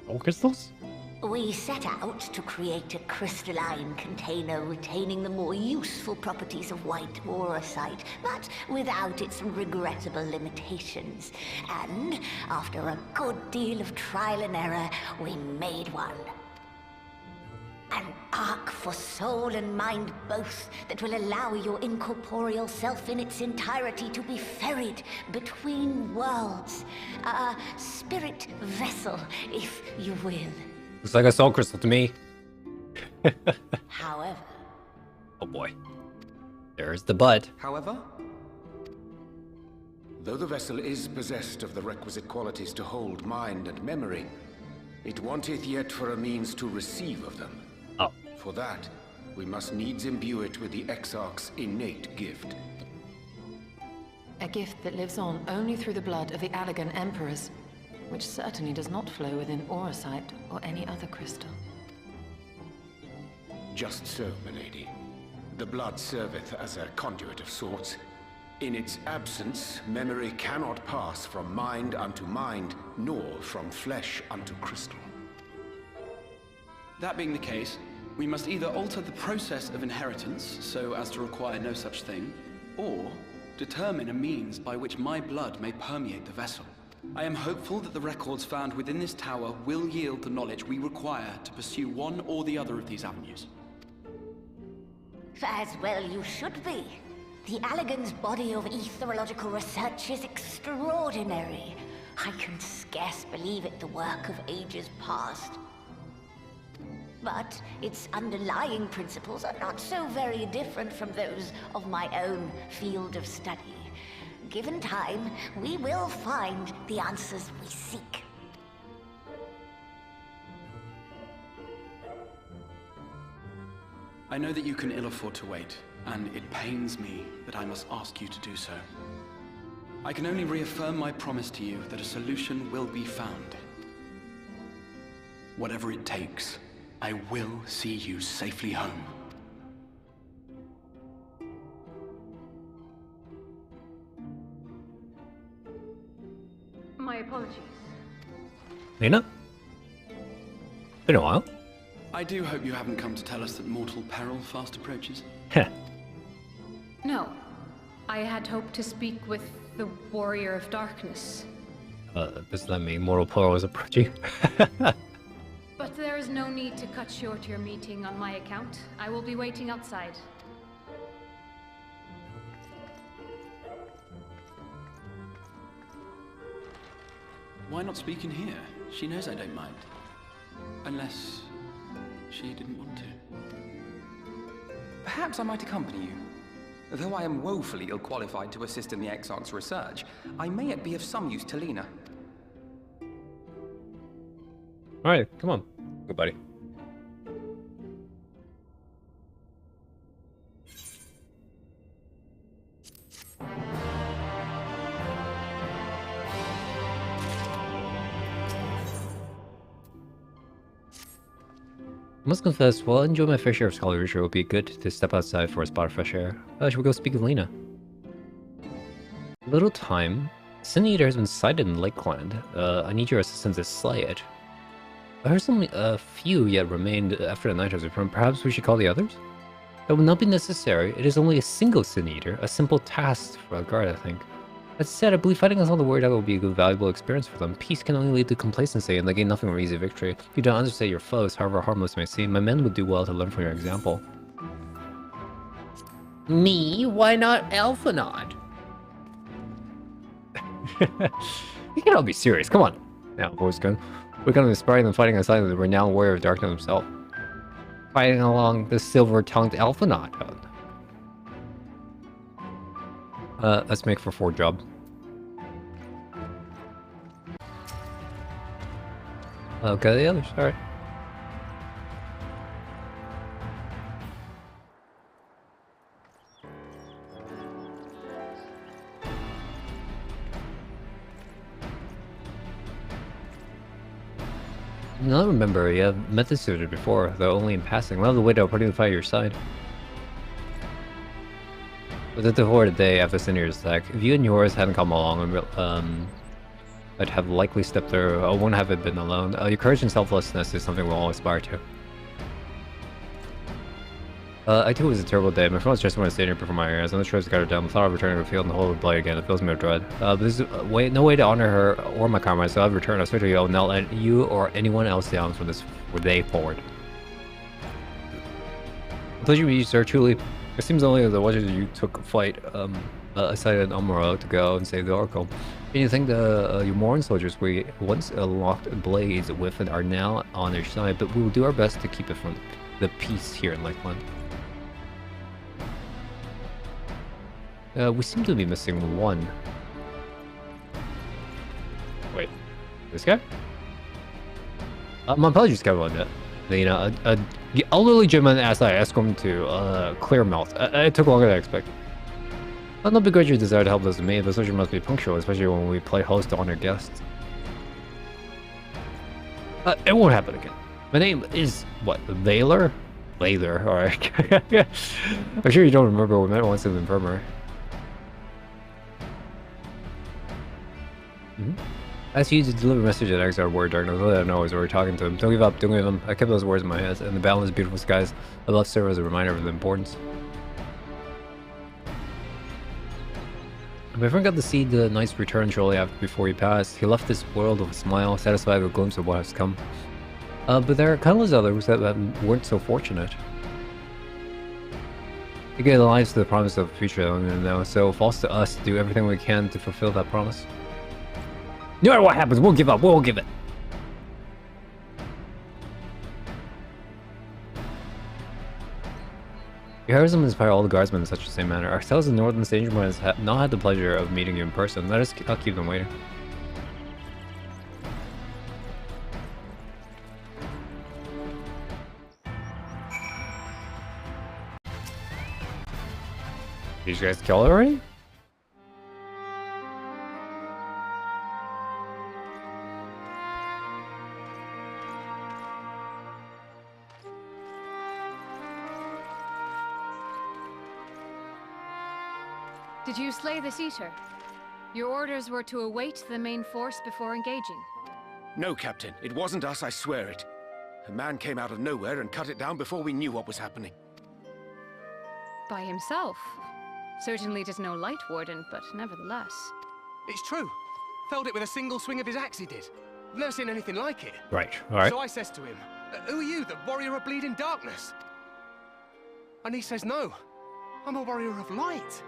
All crystals? We set out to create a crystalline container retaining the more useful properties of white aurosite, but without its regrettable limitations. And after a good deal of trial and error, we made one. An ark for soul and mind both that will allow your incorporeal self in its entirety to be ferried between worlds. A spirit vessel, if you will. Looks like a soul crystal to me. However... Oh boy. There's the butt. However? Though the vessel is possessed of the requisite qualities to hold mind and memory, it wanteth yet for a means to receive of them. Oh. For that, we must needs imbue it with the Exarch's innate gift. A gift that lives on only through the blood of the Allagan Emperors, which certainly does not flow within aurosite or any other crystal. Just so, milady. The blood serveth as a conduit of sorts. In its absence, memory cannot pass from mind unto mind, nor from flesh unto crystal. That being the case, we must either alter the process of inheritance so as to require no such thing, or determine a means by which my blood may permeate the vessel. I am hopeful that the records found within this tower will yield the knowledge we require to pursue one or the other of these avenues. As well you should be. The Allagan's body of etherological research is extraordinary. I can scarce believe it the work of ages past. But its underlying principles are not so very different from those of my own field of study. Given time, we will find the answers we seek. I know that you can ill afford to wait, and it pains me that I must ask you to do so. I can only reaffirm my promise to you that a solution will be found. Whatever it takes, I will see you safely home. My apologies. Lena? Been a while. I do hope you haven't come to tell us that mortal peril fast approaches. Heh. No. I had hoped to speak with the Warrior of Darkness. Does that mean mortal peril is approaching? But there is no need to cut short your meeting on my account. I will be waiting outside. Why not speak in here? She knows I don't mind. Unless she didn't want to. Perhaps I might accompany you. Though I am woefully ill-qualified to assist in the Exarch's research, I may yet be of some use to Lena. Alright, come on. Good buddy. I must confess, while I enjoy my fair share of scholarship, it would be good to step outside for a spot of fresh air. Should we go speak with Lena? Little time. Sin Eater has been sighted in Lakeland. I need your assistance to slay it. I heard a few yet remained after the night has returned. Perhaps we should call the others? That will not be necessary. It is only a single Sin Eater, a simple task for a guard, I think. That said, I believe fighting us on the Word Out will be a good, valuable experience for them. Peace can only lead to complacency, and they gain nothing from easy victory. You don't understand your foes, however harmless may seem. My men would do well to learn from your example. Me? Why not Alphinaud? You can all be serious, come on. Now, boys, we're going to inspire them fighting aside the renowned warrior of darkness himself. Fighting along the silver-tongued Alphinaud. Let's make for 4 job. Okay, the others, alright. I remember, yeah, I've met this suitor before, though only in passing. We'll have to wait out putting the fight at your side. Was it the Horde day after Sinier's attack? If you and yours hadn't come along, I'd have likely stepped through. I wouldn't have it been alone. Your courage and selflessness is something we'll all aspire to. I too it was a terrible day. My friend was just when I stayed here before my ears. I'm not sure it's got her down. The thought of returning to the field and the whole of blood again, it fills me with dread. But there's no way to honor her or my comrades, so I've returned. I swear to you, I'll not let you or anyone else down from this day forward. I told you, sir, truly. It seems only the watchers you took flight, aside an Amuro to go and save the Oracle. And you think the Umoran soldiers we once locked blades with are now on their side, but we will do our best to keep it from the peace here in Lakeland. We seem to be missing one. Wait, this guy? My apologies, Kevin. You know, the elderly gentleman asked I asked him to clear mouth. It took longer than I expected. I'll not begrudge your desire to help those in need, but soldier must be punctual, especially when we play host to honor guests. It won't happen again. My name is, what, Valor? Valor, alright. I'm sure you don't remember what we met once in the infirmary. I asked you to deliver a message at Exile Word Darkness. Let I know as we were talking to him. Don't give up, don't give him. I kept those words in my head, and the boundless beautiful skies above serve as a reminder of the importance. My friend got to see the knight's return shortly after before he passed. He left this world with a smile, satisfied with a glimpse of what has come. But there are countless others that weren't so fortunate. They gave their lives to the promise of the future, so it falls to us to do everything we can to fulfill that promise. No matter what happens, we'll give up. We'll give it. Your heroism inspire all the guardsmen in such the same manner. Ourselves in Northern Strangermen have not had the pleasure of meeting you in person. I'll keep them waiting. Did you guys kill it already? Did you slay this eater? Your orders were to await the main force before engaging. No, Captain. It wasn't us, I swear it. A man came out of nowhere and cut it down before we knew what was happening. By himself. Certainly it is no light warden, but nevertheless. It's true. Felled it with a single swing of his axe he did. I've never seen anything like it. Right, alright. So I says to him, who are you, the warrior of bleeding darkness? And he says, no, I'm a warrior of light.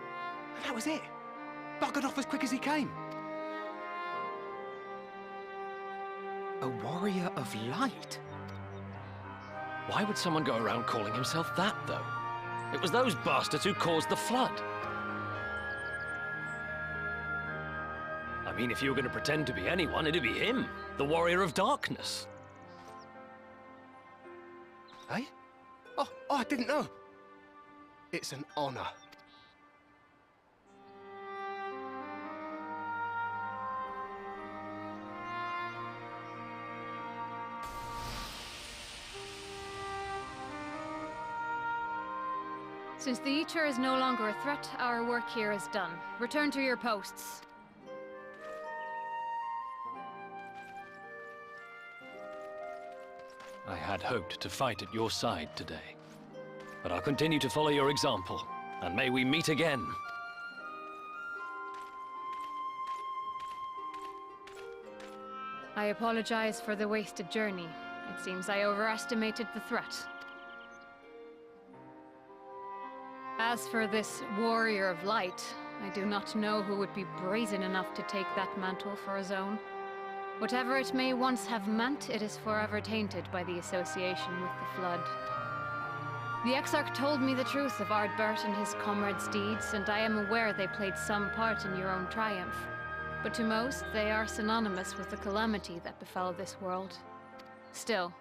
And that was it. Buggered off as quick as he came. A warrior of light? Why would someone go around calling himself that, though? It was those bastards who caused the flood. I mean, if you were going to pretend to be anyone, it'd be him, the warrior of darkness. Hey? Oh, I didn't know. It's an honor. Since the Eater is no longer a threat, our work here is done. Return to your posts. I had hoped to fight at your side today. But I'll continue to follow your example, and may we meet again. I apologize for the wasted journey. It seems I overestimated the threat. As for this warrior of light, I do not know who would be brazen enough to take that mantle for his own. Whatever it may once have meant, it is forever tainted by the association with the Flood. The Exarch told me the truth of Ardbert and his comrades' deeds, and I am aware they played some part in your own triumph. But to most, they are synonymous with the calamity that befell this world. Still,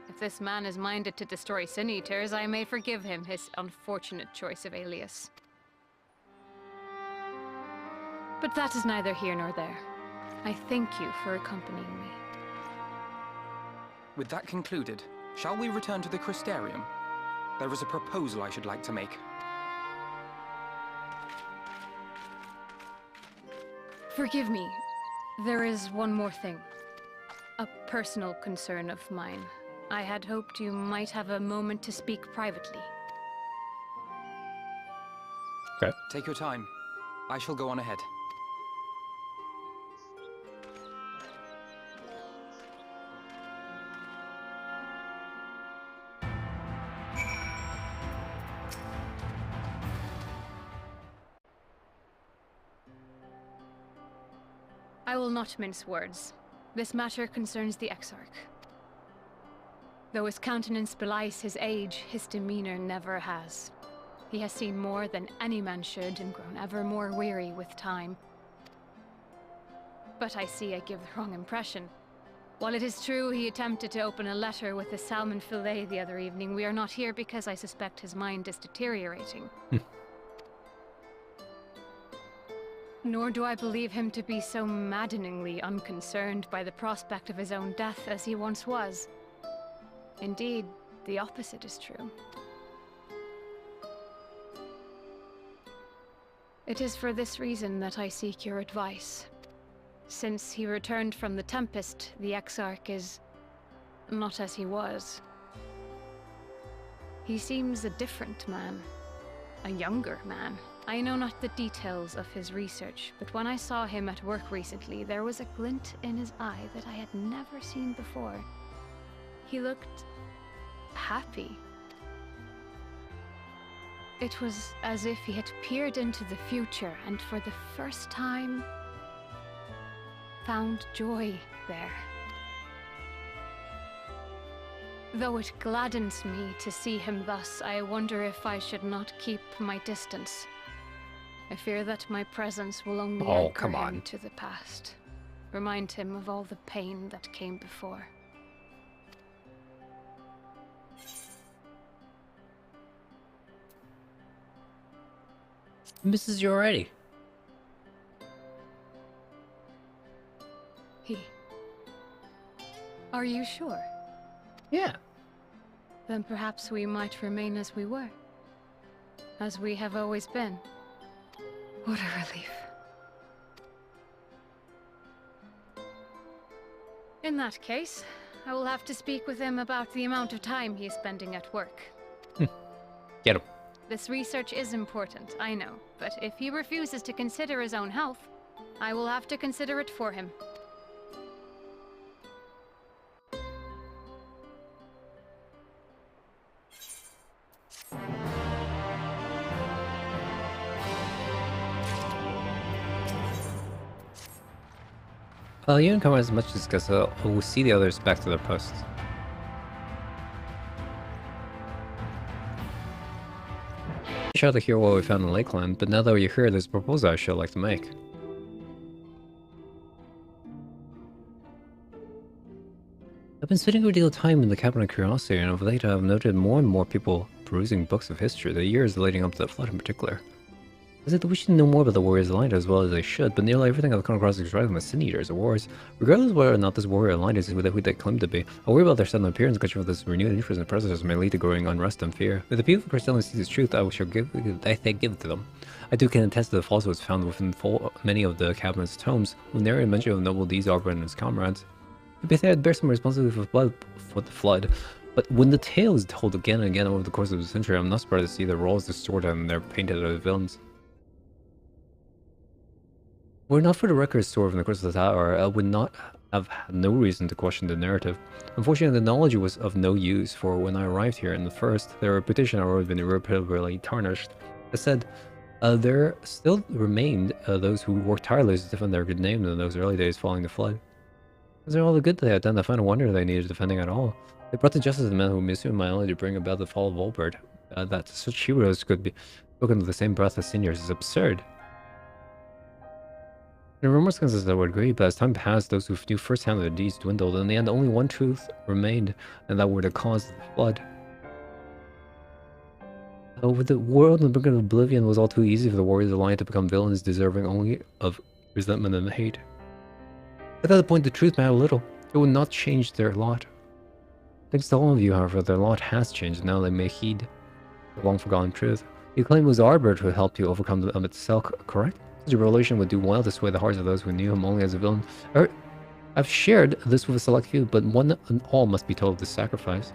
if this man is minded to destroy Sin Eaters, I may forgive him his unfortunate choice of alias. But that is neither here nor there. I thank you for accompanying me. With that concluded, shall we return to the Crystarium? There is a proposal I should like to make. Forgive me. There is one more thing. A personal concern of mine. I had hoped you might have a moment to speak privately. Okay. Take your time. I shall go on ahead. I will not mince words. This matter concerns the Exarch. Though his countenance belies his age, his demeanor never has. He has seen more than any man should and grown ever more weary with time. But I see I give the wrong impression. While it is true he attempted to open a letter with a salmon fillet the other evening, we are not here because I suspect his mind is deteriorating. Nor do I believe him to be so maddeningly unconcerned by the prospect of his own death as he once was. Indeed, the opposite is true. It is for this reason that I seek your advice. Since he returned from the Tempest, the Exarch is not as he was. He seems a different man. A younger man. I know not the details of his research, but when I saw him at work recently, there was a glint in his eye that I had never seen before. He looked happy. It was as if he had peered into the future and for the first time found joy there. Though it gladdens me to see him thus, I wonder if I should not keep my distance. I fear that my presence will only anchor him to the past. Remind him of all the pain that came before. Misses you already. He. Are you sure? Yeah. Then perhaps we might remain as we were. As we have always been. What a relief. In that case, I will have to speak with him about the amount of time he is spending at work. Get him. This research is important, I know, but if he refuses to consider his own health, I will have to consider it for him. You didn't come as much as because we'll see the others back to their posts. I shall to hear what we found in Lakeland, but now that you're here, there's a proposal I should like to make. I've been spending a good deal of time in the Cabinet of Curiosity, and of late I've noted more and more people perusing books of history, the years leading up to the Flood in particular. I said that we should know more about the Warriors Alliance as well as they should, but nearly everything I've come across is described as Sin Eaters or Wars. Regardless of whether or not this Warrior Alliance is who they claim to be, I worry about their sudden appearance and of this renewed interest in predators may lead to growing unrest and fear. If the people of Crystalline see this truth, I shall give it to them. I too can attest to the falsehoods found within many of the cabinet's tomes, with nary a mention of noble deeds Ogren and his comrades. Maybe I'd bear some responsibility for the Flood, but when the tale is told again and again over the course of the century, I'm not surprised to see their roles distorted and they're painted as villains. Were it not for the records stored in the Crystal Tower, I would not have had no reason to question the narrative. Unfortunately, the knowledge was of no use, for when I arrived here in the first, their reputation had already been irreparably tarnished. As said, there still remained those who worked tirelessly to defend their good name in those early days following the Flood. Considering all the good they had done, I find a wonder they needed defending at all. They brought to justice the men who misused my only to bring about the fall of Volbert. That such heroes could be spoken with the same breath as seniors is absurd. In rumors consists I would agree, but as time passed, those who knew firsthand their deeds dwindled, and in the end only one truth remained, and that were the cause of the Flood. With the world on the brink of oblivion, it was all too easy for the Warriors Alliance to become villains deserving only of resentment and hate. At that point, the truth mattered little. It would not change their lot. Thanks to all of you, however, their lot has changed, and now they may heed the long-forgotten truth. You claim it was Arbor who helped you overcome the Selk, correct? The revelation would do well to sway the hearts of those who knew him only as a villain. I've shared this with a select few, but one and all must be told of this sacrifice.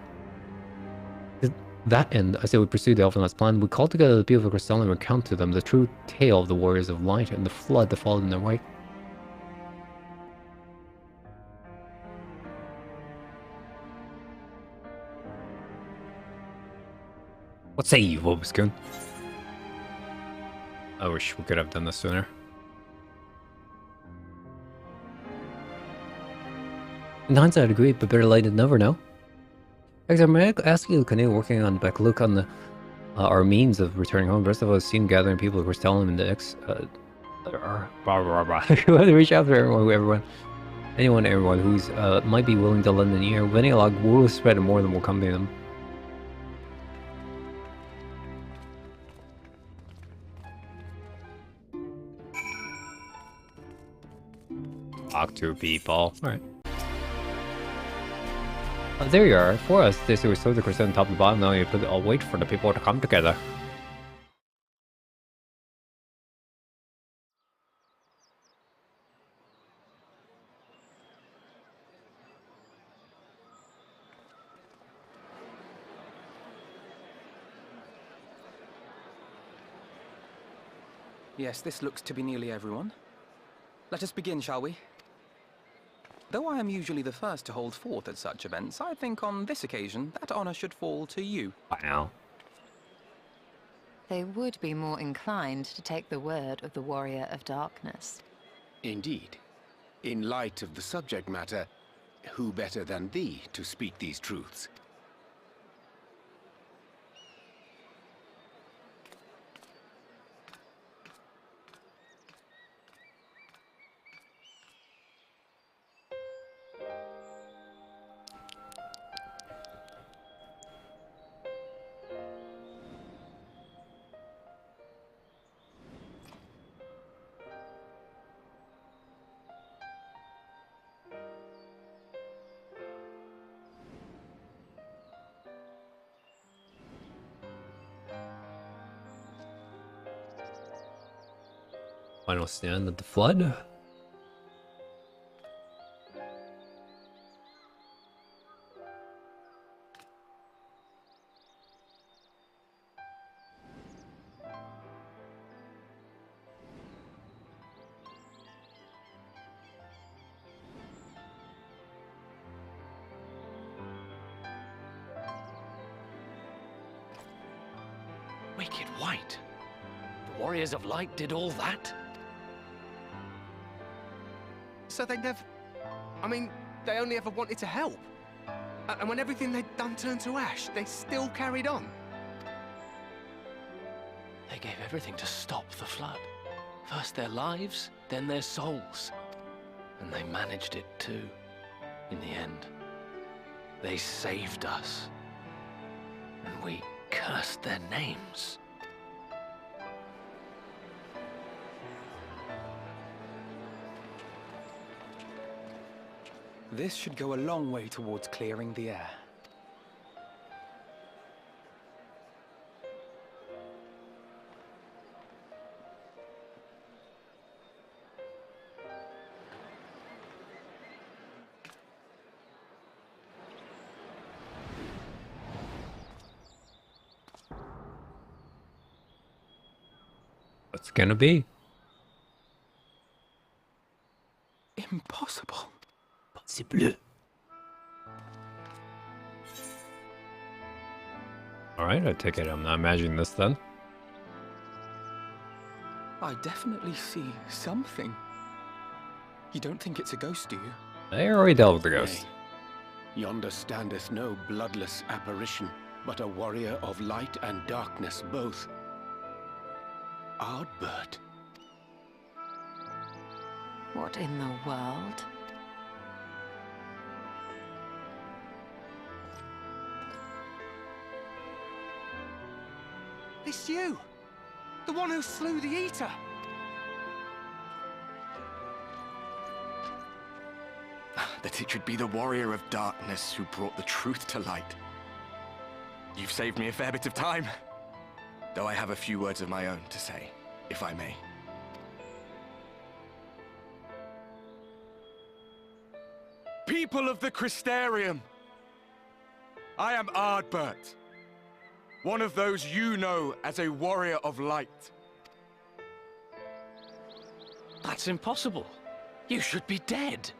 To that end, I say we pursue the Elfenlight's plan. We call together the people of Questline and recount to them the true tale of the warriors of light and the flood that followed in their wake. What say you, Wobuscoon? I wish we could have done this sooner. In hindsight, I'd agree, but better late than never, no? May I ask you, Canoe, working on back look on the our means of returning home? The rest of us seen gathering people who were telling them in the X. We have to reach out to anyone who's might be willing to lend an ear. Winning a log will spread and more than will come to them. Talk to people. Alright. There you are. For us, this was so the crescent top to bottom. Now you put. I'll wait for the people to come together. Yes, this looks to be nearly everyone. Let us begin, shall we? Though I am usually the first to hold forth at such events, I think on this occasion that honor should fall to you. Wow. They would be more inclined to take the word of the Warrior of Darkness. Indeed. In light of the subject matter, who better than thee to speak these truths? Final stand of the flood. Wicked White. The Warriors of Light did all that? So they never... I mean, they only ever wanted to help. And when everything they'd done turned to ash, they still carried on. They gave everything to stop the flood. First their lives, then their souls. And they managed it too, in the end. They saved us. And we cursed their names. This should go a long way towards clearing the air. What's it gonna be? Impossible. Possible. Alright, I take it I'm not imagining this then. I definitely see something. You don't think it's a ghost, do you? I already dealt with the ghost. Nay, yonder standeth no bloodless apparition, but a warrior of light and darkness both. Ardbert. What in the world? It's you! The one who slew the Eater! That it should be the Warrior of Darkness who brought the truth to light. You've saved me a fair bit of time. Though I have a few words of my own to say, if I may. people of the Crystarium. I am Ardbert, one of those you know as a warrior of light. That's impossible. You should be dead.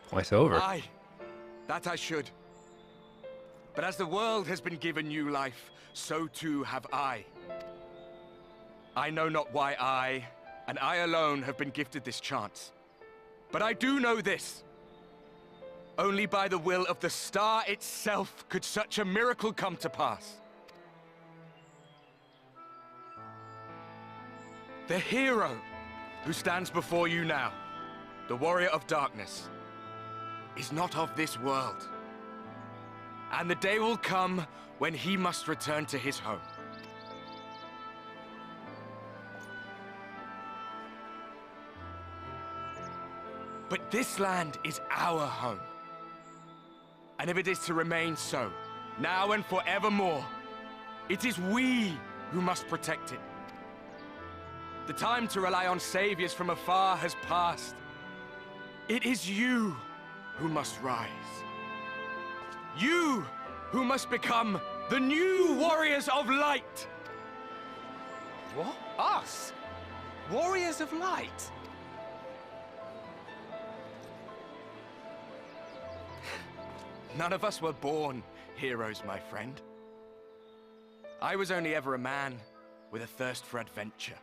Twice over. Aye, that I should. But as the world has been given new life, so too have I. I know not why I, and I alone, have been gifted this chance. But I do know this. Only by the will of the star itself could such a miracle come to pass. The hero who stands before you now, the warrior of darkness, is not of this world. And the day will come when he must return to his home. But this land is our home. And if it is to remain so, now and forevermore, it is we who must protect it. The time to rely on saviors from afar has passed. It is you who must rise. You who must become the new warriors of light. What? Us? Warriors of light? None of us were born heroes, my friend. I was only ever a man with a thirst for adventure.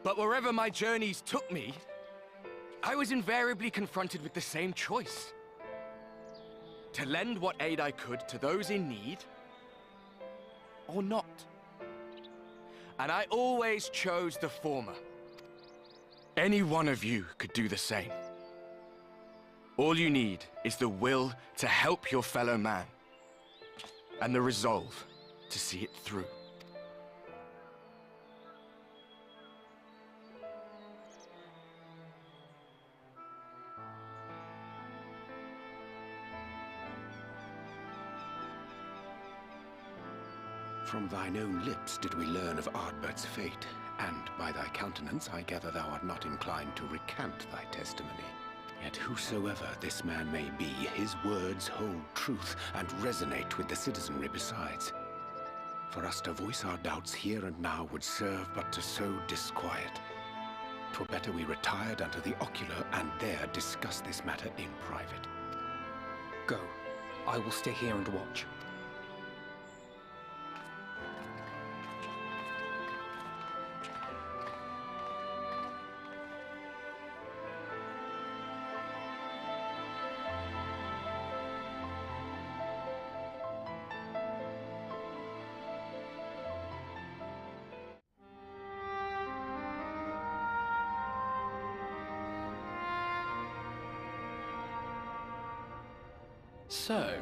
But wherever my journeys took me, I was invariably confronted with the same choice. To lend what aid I could to those in need, or not. And I always chose the former. Any one of you could do the same. All you need is the will to help your fellow man, and the resolve to see it through. From thine own lips did we learn of Ardbert's fate, and by thy countenance I gather thou art not inclined to recant thy testimony. Yet whosoever this man may be, his words hold truth and resonate with the citizenry besides. For us to voice our doubts here and now would serve but to sow disquiet. 'Twere better we retired unto the ocular and there discuss this matter in private. Go. I will stay here and watch. So,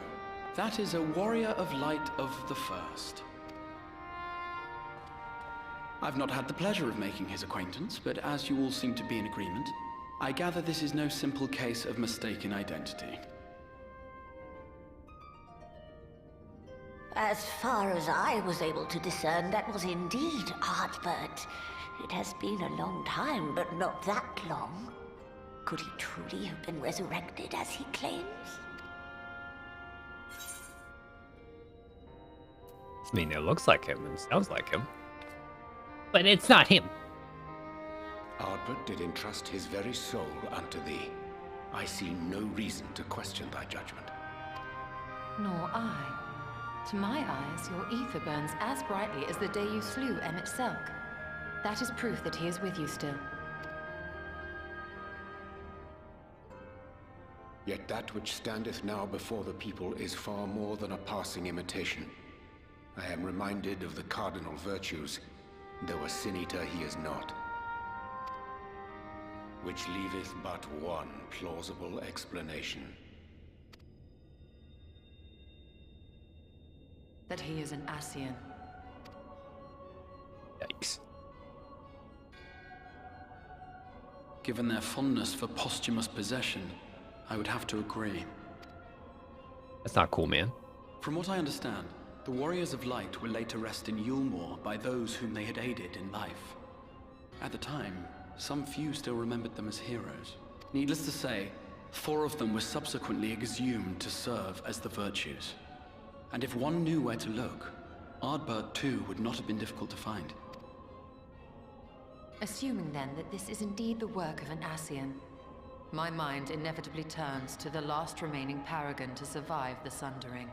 that is a warrior of light of the first. I've not had the pleasure of making his acquaintance, but as you all seem to be in agreement, I gather this is no simple case of mistaken identity. As far as I was able to discern, that was indeed Ardbert. It has been a long time, but not that long. Could he truly have been resurrected as he claims? I mean, it looks like him and sounds like him. But it's not him. Ardbert did entrust his very soul unto thee. I see no reason to question thy judgment. Nor I. To my eyes, your ether burns as brightly as the day you slew Emmett Selk. That is proof that he is with you still. Yet that which standeth now before the people is far more than a passing imitation. I am reminded of the cardinal virtues, though a sin-eater he is not. Which leaveth but one plausible explanation. That he is an Ascian. Yikes. Given their fondness for posthumous possession, I would have to agree. That's not cool, man. From what I understand, the Warriors of Light were laid to rest in Yulmore by those whom they had aided in life. At the time, some few still remembered them as heroes. Needless to say, 4 of them were subsequently exhumed to serve as the virtues. And if one knew where to look, Ardbert too would not have been difficult to find. Assuming then that this is indeed the work of an Ascian, my mind inevitably turns to the last remaining paragon to survive the Sundering.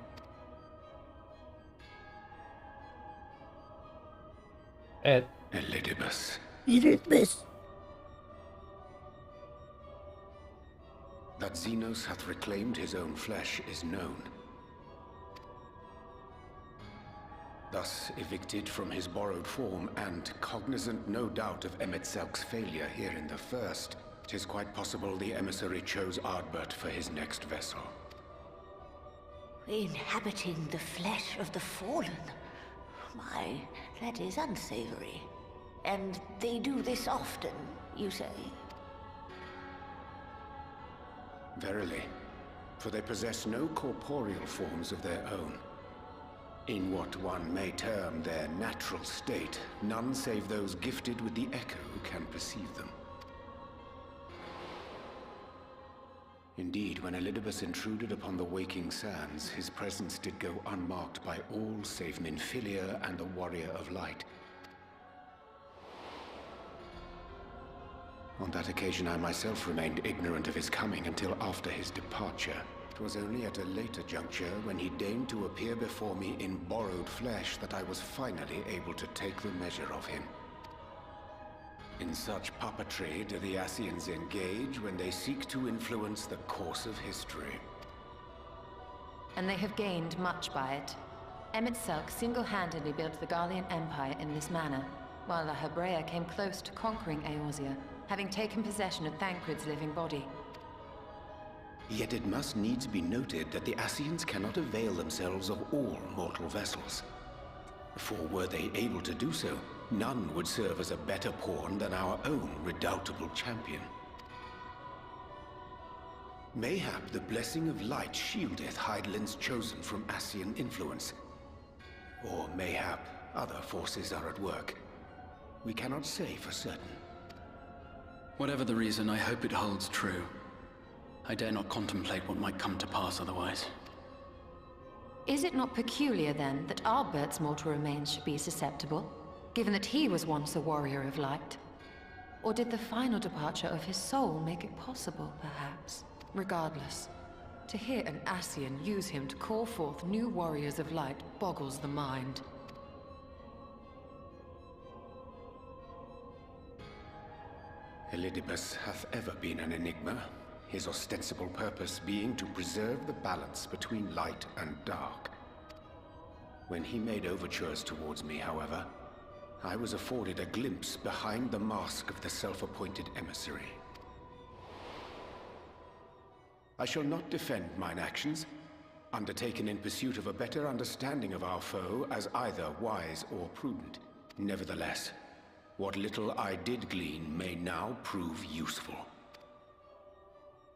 Elidibus. Elidibus. That Xenos hath reclaimed his own flesh is known. Thus evicted from his borrowed form, and cognizant no doubt of Emet-Selk's failure here in the first, 'tis quite possible the emissary chose Ardbert for his next vessel. Inhabiting the flesh of the fallen? My, that is unsavory. And they do this often, you say? Verily, for they possess no corporeal forms of their own. In what one may term their natural state, none save those gifted with the echo can perceive them. Indeed, when Elidibus intruded upon the waking sands, his presence did go unmarked by all save Minfilia and the Warrior of Light. On that occasion, I myself remained ignorant of his coming until after his departure. It was only at a later juncture, when he deigned to appear before me in borrowed flesh, that I was finally able to take the measure of him. In such puppetry do the Ascians engage when they seek to influence the course of history. And they have gained much by it. Emet-Selk single-handedly built the Garlean Empire in this manner, while the Hebrea came close to conquering Eorzea, having taken possession of Thancred's living body. Yet it must needs be noted that the Ascians cannot avail themselves of all mortal vessels. For were they able to do so, none would serve as a better pawn than our own redoubtable champion. Mayhap the blessing of light shieldeth Hydaelyn's chosen from Ascian influence. Or mayhap other forces are at work. We cannot say for certain. Whatever the reason, I hope it holds true. I dare not contemplate what might come to pass otherwise. Is it not peculiar, then, that Ardbert's mortal remains should be susceptible, given that he was once a warrior of light? Or did the final departure of his soul make it possible, perhaps? Regardless, to hear an Ascian use him to call forth new warriors of light boggles the mind. Elidibus hath ever been an enigma, his ostensible purpose being to preserve the balance between light and dark. When he made overtures towards me, however, I was afforded a glimpse behind the mask of the self-appointed emissary. I shall not defend mine actions, undertaken in pursuit of a better understanding of our foe, as either wise or prudent. Nevertheless, what little I did glean may now prove useful.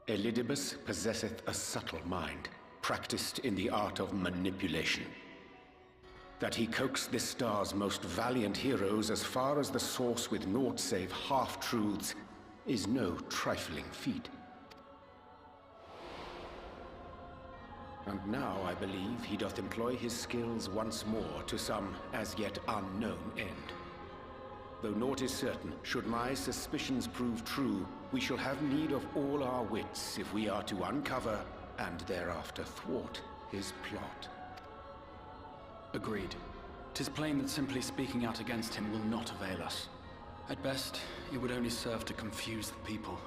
Elidibus possesseth a subtle mind, practiced in the art of manipulation. That he coaxed this star's most valiant heroes as far as the source with naught save half-truths is no trifling feat. And now I believe he doth employ his skills once more to some as yet unknown end. Though naught is certain, should my suspicions prove true, we shall have need of all our wits if we are to uncover and thereafter thwart his plot. Agreed. 'Tis plain that simply speaking out against him will not avail us. At best, it would only serve to confuse the people.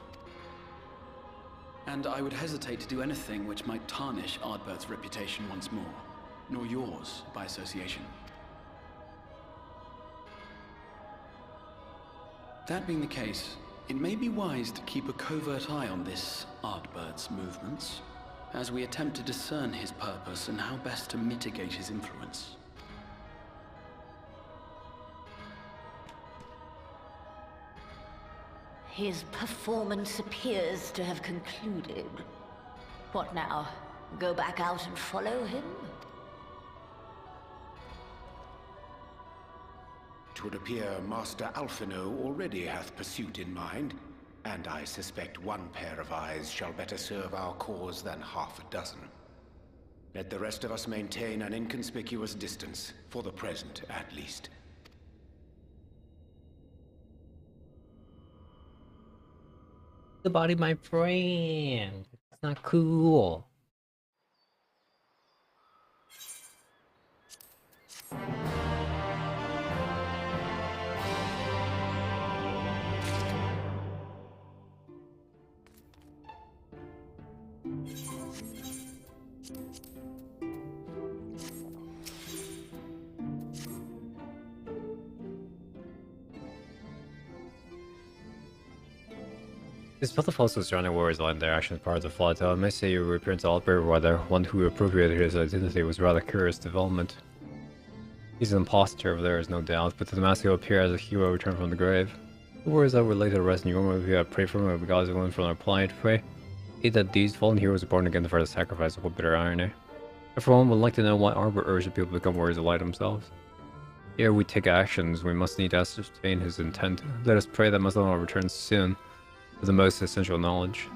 And I would hesitate to do anything which might tarnish Ardbert's reputation once more, nor yours by association. That being the case, it may be wise to keep a covert eye on this Ardbert's movements, as we attempt to discern his purpose and how best to mitigate his influence. His performance appears to have concluded. What now? Go back out and follow him? 'Twould appear Master Alphino already hath pursuit in mind, and I suspect one pair of eyes shall better serve our cause than half a dozen. Let the rest of us maintain an inconspicuous distance, for the present at least. The body, my friend. It's not cool. Despite the false surrounding warriors line their actions part of the flight, I may say your appearance to Albert, rather, one who appropriated his identity was rather curious development. He's an imposter over there is no doubt, but to the mask he'll appear as a hero returned from the grave. The warriors that were later to rest in your room, if you have prayed for him, and gods willing from their plight, pray that these fallen heroes are born again for the sacrifice of what bitter irony. Everyone would like to know why Albert urged people to become warriors of light themselves. Ere we take actions, we must need to ascertain his intent. Let us pray that Muslim returns soon, with the most essential knowledge.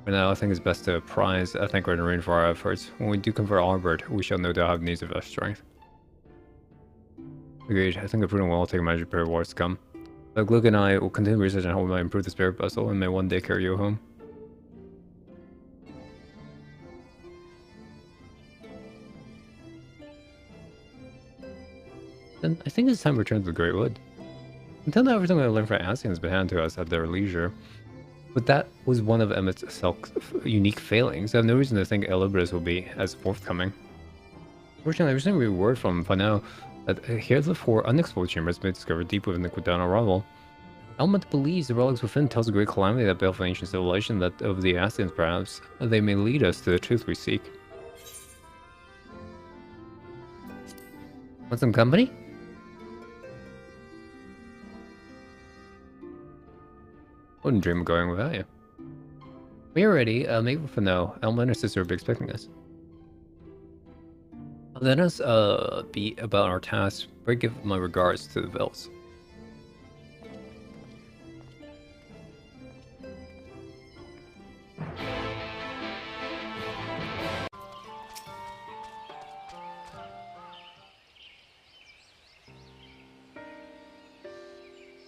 For now, I think it's best to apprise Ethancred and Rain for our efforts. When we do convert Albert, we shall no doubt have needs of our strength. Agreed. I think the prudent will take magic prayer wars to come. But Glug and I will continue research on how we might improve the spirit vessel and may one day carry you home. Then I think it's time to return to the Great Wood. Until now, everything I learned from Ascian has been handed to us at their leisure. But that was one of Emmett's unique failings. I have no reason to think Elibris will be as forthcoming. Fortunately, I recently read word from Fanel that heretofore unexplored chambers may be discovered deep within the Quidana rubble. Elmet believes the relics within tells a great calamity that baleful ancient civilization, that of the Ascians perhaps, they may lead us to the truth we seek. Want some company? Wouldn't dream of going without you. We are ready. Maybe for now. Elma and her sister will be expecting us. Let us be about our task. Pray give my regards to the Vels.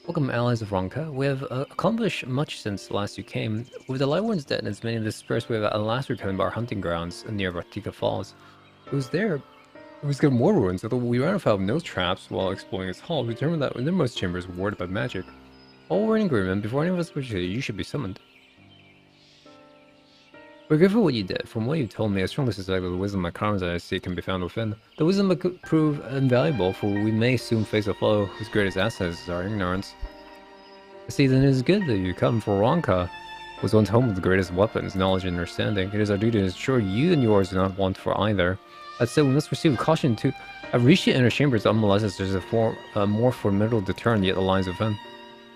Welcome, allies of Ronka. We have accomplished much since last you came. With the Lightworn's dead and as many of the dispersed, we have at last returned to our hunting grounds near Vartika Falls. It was there. It was good more ruins, although we ran afoul of no traps while exploring its halls. We determined that the innermost chambers were warded by magic. All were in agreement. Before any of us participated, you should be summoned. We're grateful for what you did. From what you told me, I strongly suspect that the wisdom and karmas that I see can be found within. The wisdom could prove invaluable, for we may soon face a foe whose greatest asset is our ignorance. See, then it is good that you come, for Ronka was once home of the greatest weapons, knowledge and understanding. It is our duty to ensure you and yours do not want for either. That said, we must proceed with caution to have reached the inner chambers unmolested. There's a more formidable deterrent yet lies within.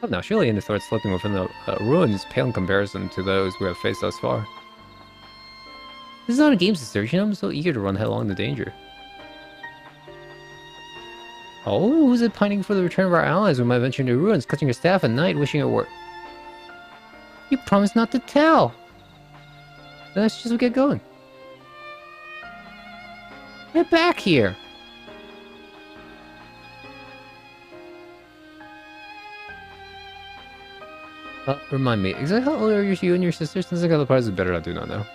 Oh, now, surely any threat sleeping within the ruins pale in comparison to those we have faced thus far. This is not a game, sister. You know, I'm so eager to run headlong to danger. Oh, who's it pining for the return of our allies? We might venture into ruins, clutching your staff at night, wishing it were. You promised not to tell. Then let's just get going. Get back here. Remind me, exactly how old are you and your sisters? Since I got the prize, better I do not know.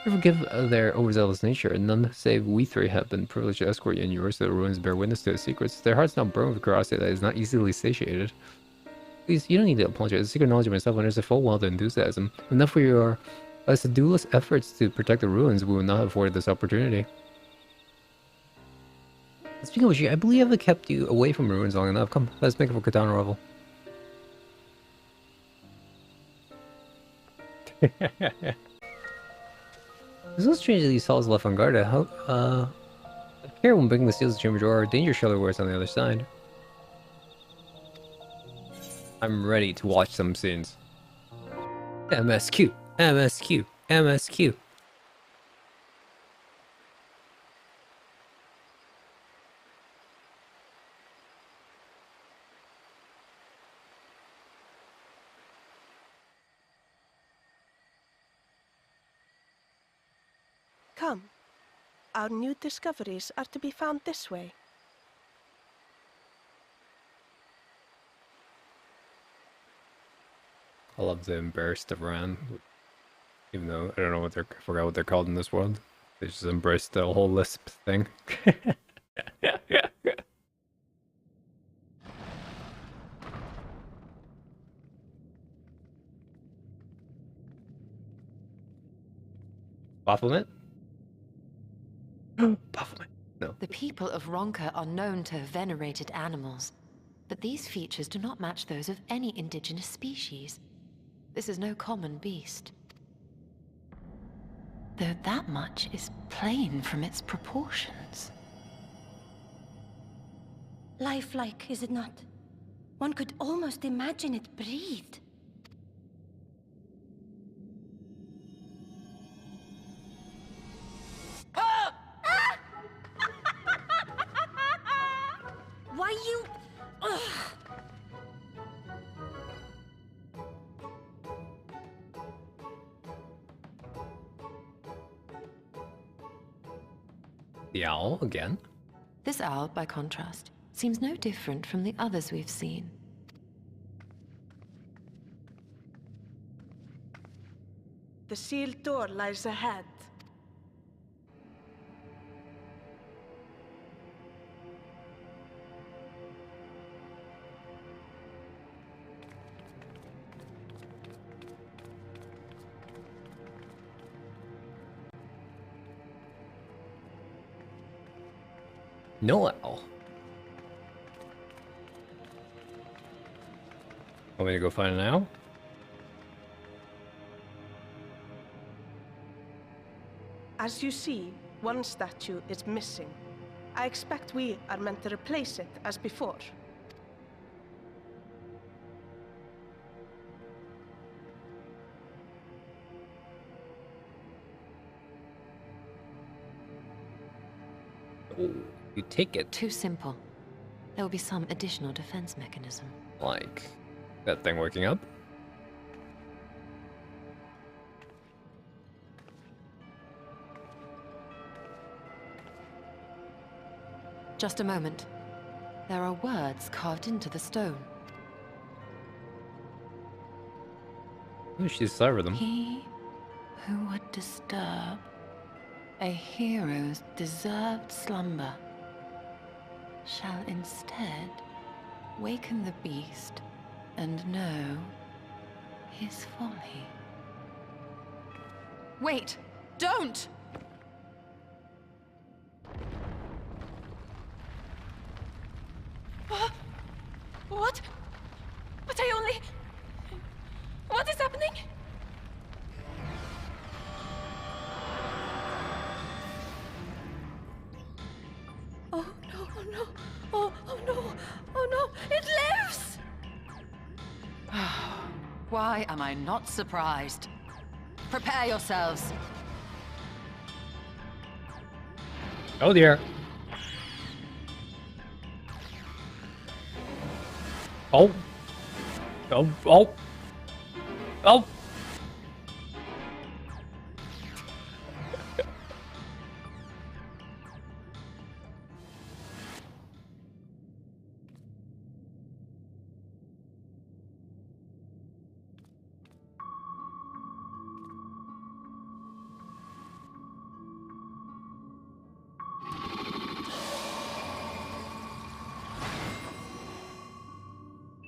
You forgive their overzealous nature, and none save we three have been privileged to escort you and yours to the ruins, bear witness to its secrets. Their hearts now burn with curiosity that is not easily satiated. Please, you don't need to apologize. The secret knowledge of myself and there's a full well of enthusiasm. Enough for your sedulous efforts to protect the ruins, we would not have afforded this opportunity. Speaking of which, I believe I've kept you away from ruins long enough. Come, let's make it for Katana Revel. It's so strange that these halls left unguarded. Care when breaking the seals of the chamber door. Danger shelter where it's on the other side. I'm ready to watch some scenes. MSQ, MSQ, MSQ. Come. Our new discoveries are to be found this way. I love the embarrassed Ran. Even though I don't know what I forgot what they're called in this world. They just embraced the whole lisp thing. Baphomet? Baphomet. No. The people of Ronka are known to have venerated animals, but these features do not match those of any indigenous species. This is no common beast. Though that much is plain from its proportions. Lifelike, is it not? One could almost imagine it breathed. Why you... Ugh. The owl again? This owl, by contrast, seems no different from the others we've seen. The sealed door lies ahead. No owl. Want me to go find an owl? As you see, one statue is missing. I expect we are meant to replace it as before. Oh, you take it. Too simple. There will be some additional defense mechanism. Like that thing waking up? Just a moment. There are words carved into the stone. Oh, she deciphered them. He who would disturb a hero's deserved slumber shall instead waken the beast and know his folly. Wait! Don't! What? But I only... What is happening? Oh no, oh no, oh no, oh no, it lives! Why am I not surprised? Prepare yourselves. Oh dear. Oh. Oh, oh. Oh.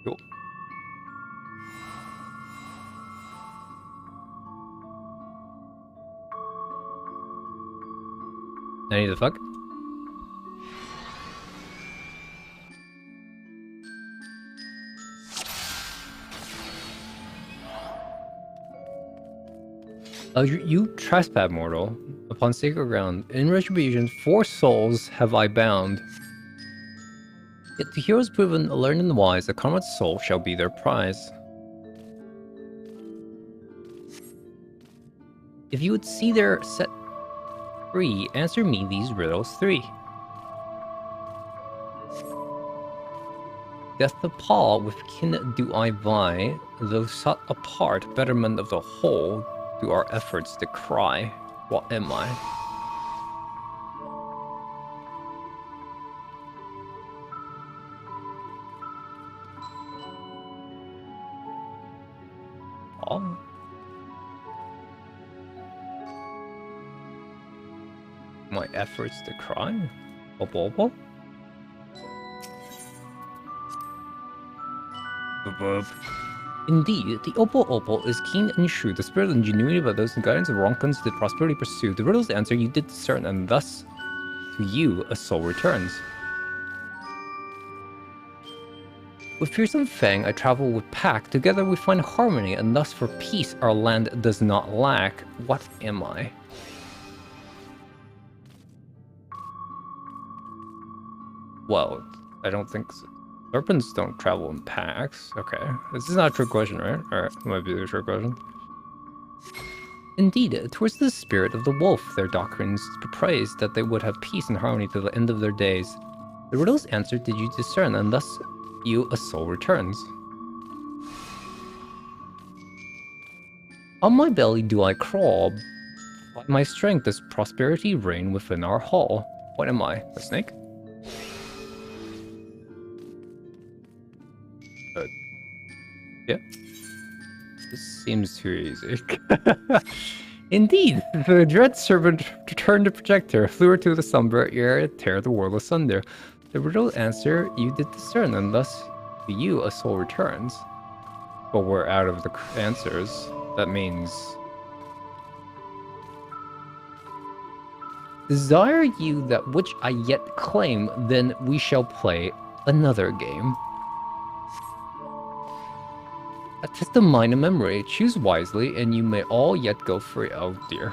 Cool. Any the fuck? You trespass mortal upon sacred ground. In retribution, 4 souls have I bound. Yet the heroes proven learned and wise, the comrade's soul shall be their prize. If you would see their set free, answer me these riddles 3. Death appall, with kin do I vie, though sought apart, betterment of the whole, do our efforts decry. What am I? Aww. My efforts to cry? Opo. Indeed, the Opo is keen and shrewd, the spirit of ingenuity by those in guidance of Ronkans did prosperity pursue. The riddle's answer you did discern, and thus to you a soul returns. With fearsome Fang, I travel with Pack. Together we find harmony, and thus for peace our land does not lack. What am I? Well, I don't think so. Serpents don't travel in packs. Okay. This is not a trick question, right? Alright, might be a trick question. Indeed, towards the spirit of the wolf, their doctrines praised that they would have peace and harmony to the end of their days. The riddle's answer did you discern, and thus you a soul returns. On my belly do I crawl. By my strength does prosperity reign within our hall. What am I? A snake? Yeah. This seems too easy. Indeed, the dread serpent returned to protect her, flew her to the somber air, tear the world asunder. The riddle answer you did discern, and thus to you a soul returns. But we're out of the answers. That means... Desire you that which I yet claim, then we shall play another game. A test of mind and memory. Choose wisely, and you may all yet go free. Oh dear.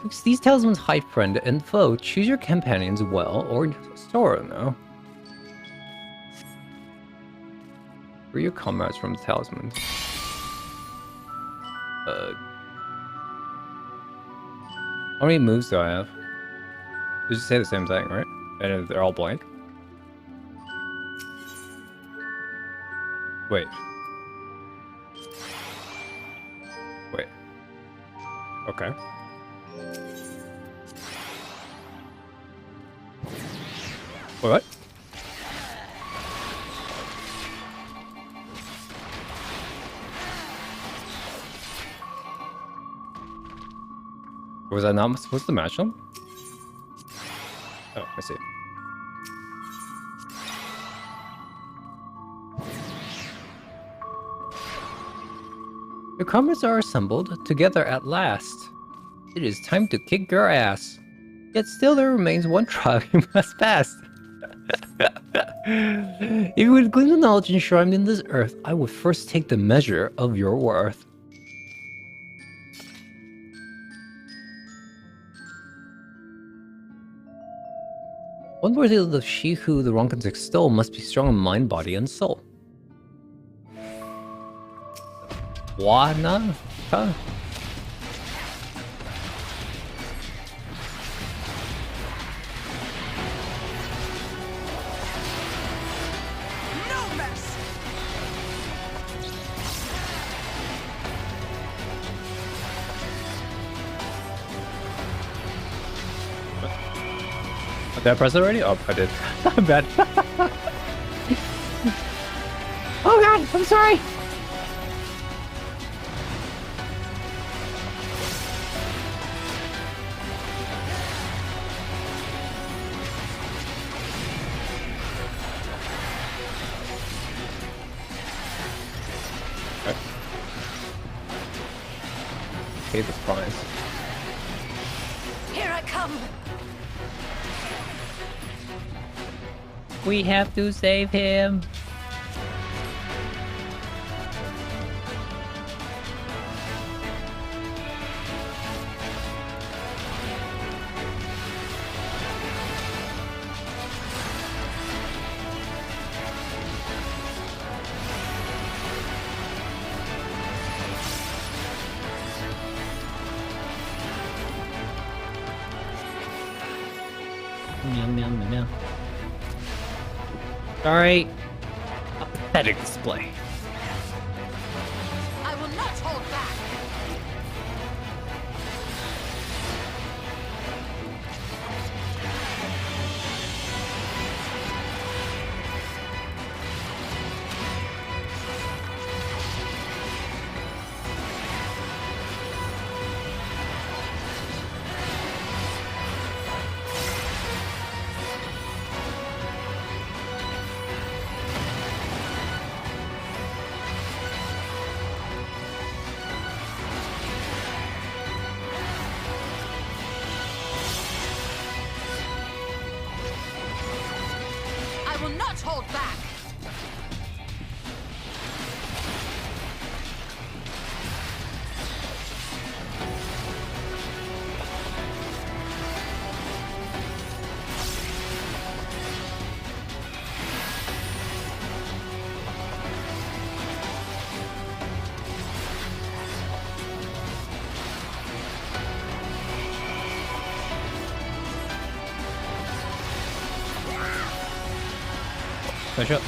Fix these talismans hide friend and foe. Choose your companions well, or sorrow now. Free your comrades from the talismans. How many moves do I have? They just say the same thing, right? And they're all blank? Wait. Okay. What? Was I not supposed to match them? Oh, I see. Your comrades are assembled together at last. It is time to kick your ass. Yet still there remains one trial you must pass. If you would glean the knowledge enshrined in this earth, I would first take the measure of your worth. One worthy of she who the Ronkans extol must be strong in mind, body, and soul. Wana? Huh? No mess. Did I press it already? Oh, I did. I'm bad. Oh god, I'm sorry. Pay this prize. Here I come. We have to save him. Meow. Sorry. A pathetic display. I will not hold back. hold back! Push up.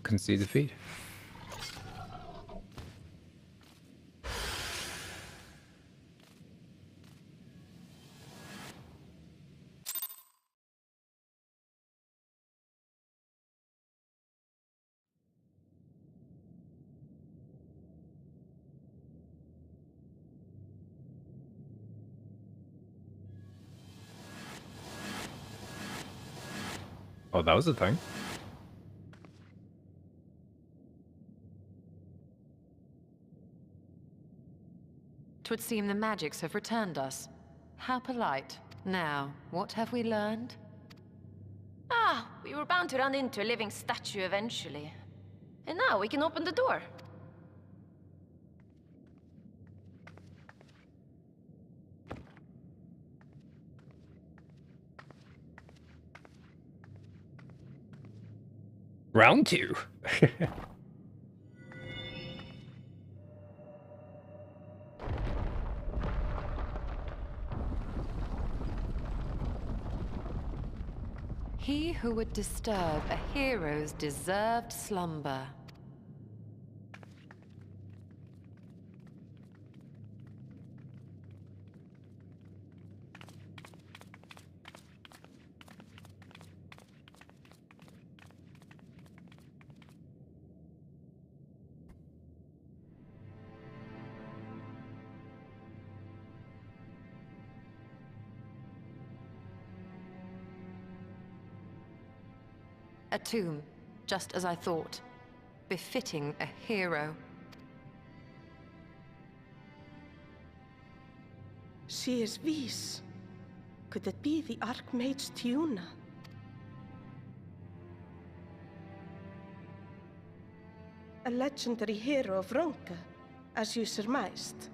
Concede defeat. Oh, that was a thing. Twould seem the magics have returned us. How polite. Now, what have we learned? Ah, we were bound to run into a living statue eventually. And now we can open the door. Round 2. He who would disturb a hero's deserved slumber. A tomb, just as I thought. Befitting a hero. She is Vis. Could it be the Archmage Tiuna? A legendary hero of Ronka, as you surmised.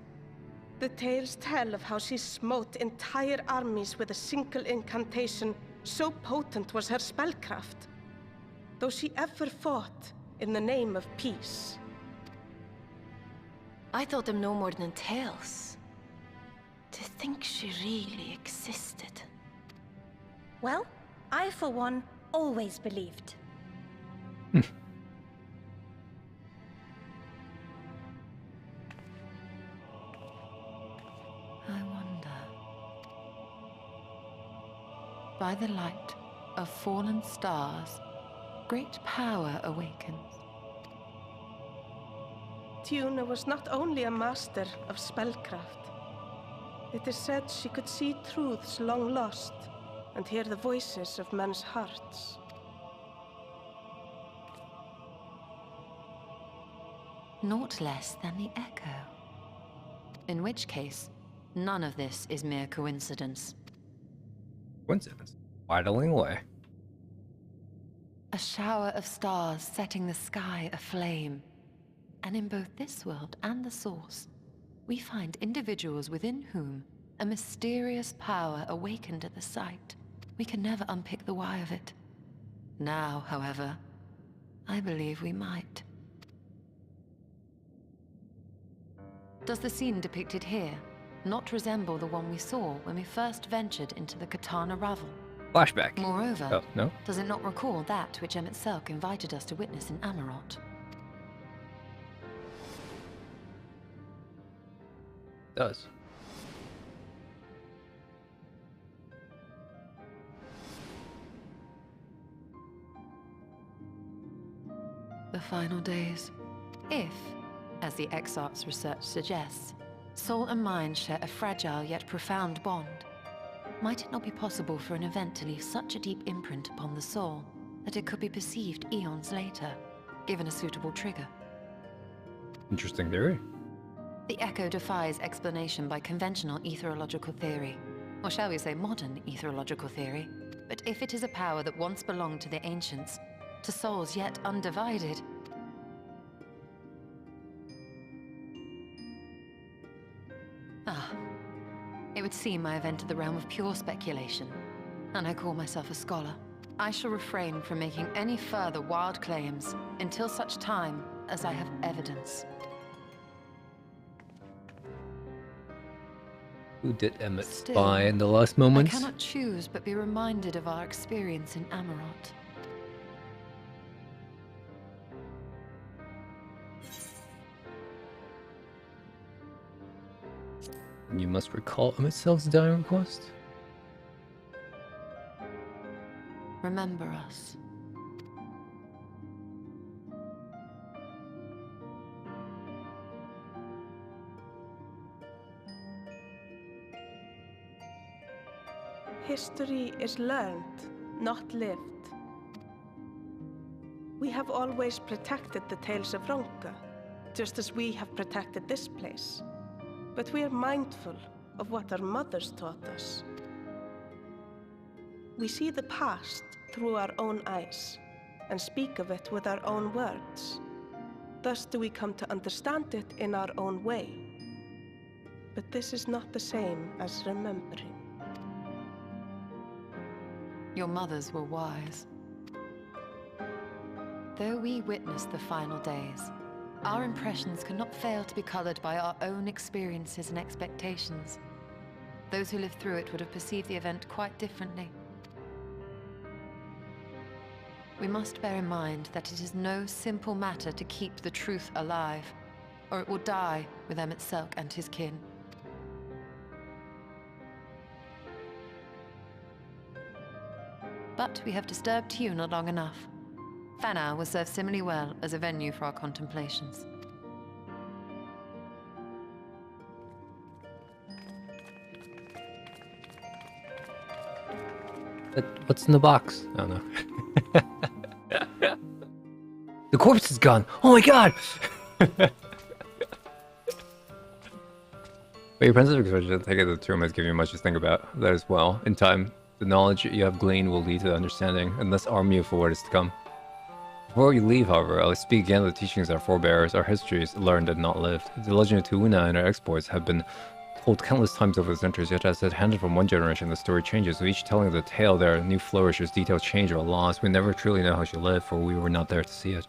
The tales tell of how she smote entire armies with a single incantation, so potent was her spellcraft. Though she ever fought in the name of peace. I thought them no more than tales. To think she really existed. Well, I for one always believed. I wonder. By the light of fallen stars, great power awakens. Tiuna was not only a master of spellcraft. It is said she could see truths long lost and hear the voices of men's hearts. Naught less than the echo. In which case, none of this is mere coincidence. Coincidence? Idling away. A shower of stars setting the sky aflame. And in both this world and the Source, we find individuals within whom a mysterious power awakened at the sight. We can never unpick the why of it. Now, however, I believe we might. Does the scene depicted here not resemble the one we saw when we first ventured into the Katana Ravel? Flashback. Moreover, Oh, no? does it not recall that which Emmett Selk invited us to witness in Amarot? does. The final days. If, as the Exarch's research suggests, soul and mind share a fragile yet profound bond, might it not be possible for an event to leave such a deep imprint upon the soul that it could be perceived eons later, given a suitable trigger? Interesting theory. The echo defies explanation by conventional etherological theory, or shall we say modern etherological theory. But if it is a power that once belonged to the ancients, to souls yet undivided, it would seem I have entered the realm of pure speculation, and I call myself a scholar. I shall refrain from making any further wild claims until such time as I have evidence. Who did Emmett spy in the last moments? I cannot choose but be reminded of our experience in Amarot. You must recall Emmett Self's dying request. Remember us. History is learned, not lived. We have always protected the tales of Ronka, just as we have protected this place. But we are mindful of what our mothers taught us. We see the past through our own eyes and speak of it with our own words. Thus do we come to understand it in our own way. But this is not the same as remembering. Your mothers were wise. Though we witnessed the final days, our impressions cannot fail to be colored by our own experiences and expectations. Those who lived through it would have perceived the event quite differently. We must bear in mind that it is no simple matter to keep the truth alive, or it will die with Emmett Selk and his kin. But we have disturbed Tuna long enough. Fanau will serve similarly well as a venue for our contemplations. What's in the box? I don't know. The corpse is gone. Oh my god! But your princess expression, take it the tomb has given you much to think about. That as well. In time, the knowledge you have gleaned will lead to understanding, and thus arm you for what is to come. Before you leave, however, I'll speak again of the teachings of our forebears, our histories learned and not lived. The legend of Tuuna and our exploits have been told countless times over the centuries, yet as it handed from one generation, the story changes. With each telling of the tale, there are new flourishes, details change or are lost. We never truly know how she lived, for we were not there to see it.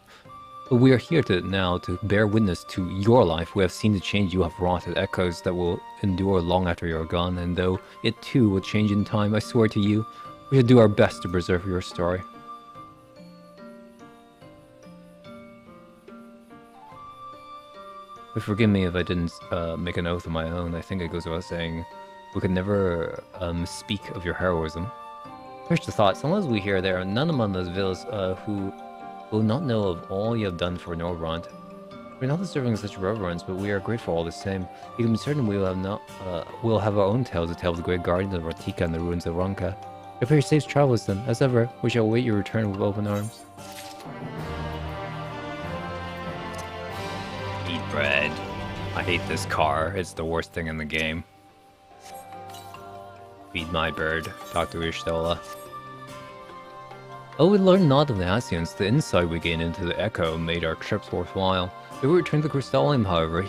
But we are here now to bear witness to your life. We have seen the change you have wrought, it echoes that will endure long after you are gone, and though it too will change in time, I swear to you, we should do our best to preserve your story. But forgive me if I didn't make an oath of my own. I think it goes without saying, we could never speak of your heroism. Here's the thought, so long as we hear there are none among those villas who will not know of all you have done for Norbrand. We're not deserving such reverence, but we are grateful all the same. You can be certain we will have our own tale to tell of the great guardians of Ratika and the ruins of Ronka. If your safe travels then, as ever, we shall await your return with open arms. Eat bread. I hate this car. It's the worst thing in the game. Feed my bird. Talk to Ishtola. Oh, we learned not of the Asians. The insight we gained into the Echo made our trips worthwhile. If we return to Crystallium, however,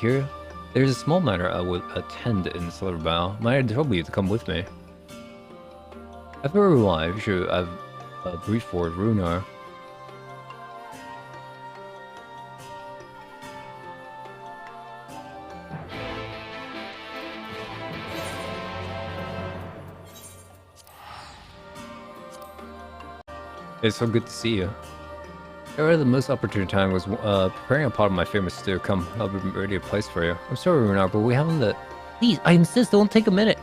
there's a small matter I would attend in Silverbow. Might I trouble you to come with me? After we arrive, you should have a brief for Runar. It's so good to see you. However, the most opportune time was preparing a pot of my famous stew. Come, I'll be ready a place for you. I'm sorry, Runar, but we haven't the Please, I insist, don't take a minute.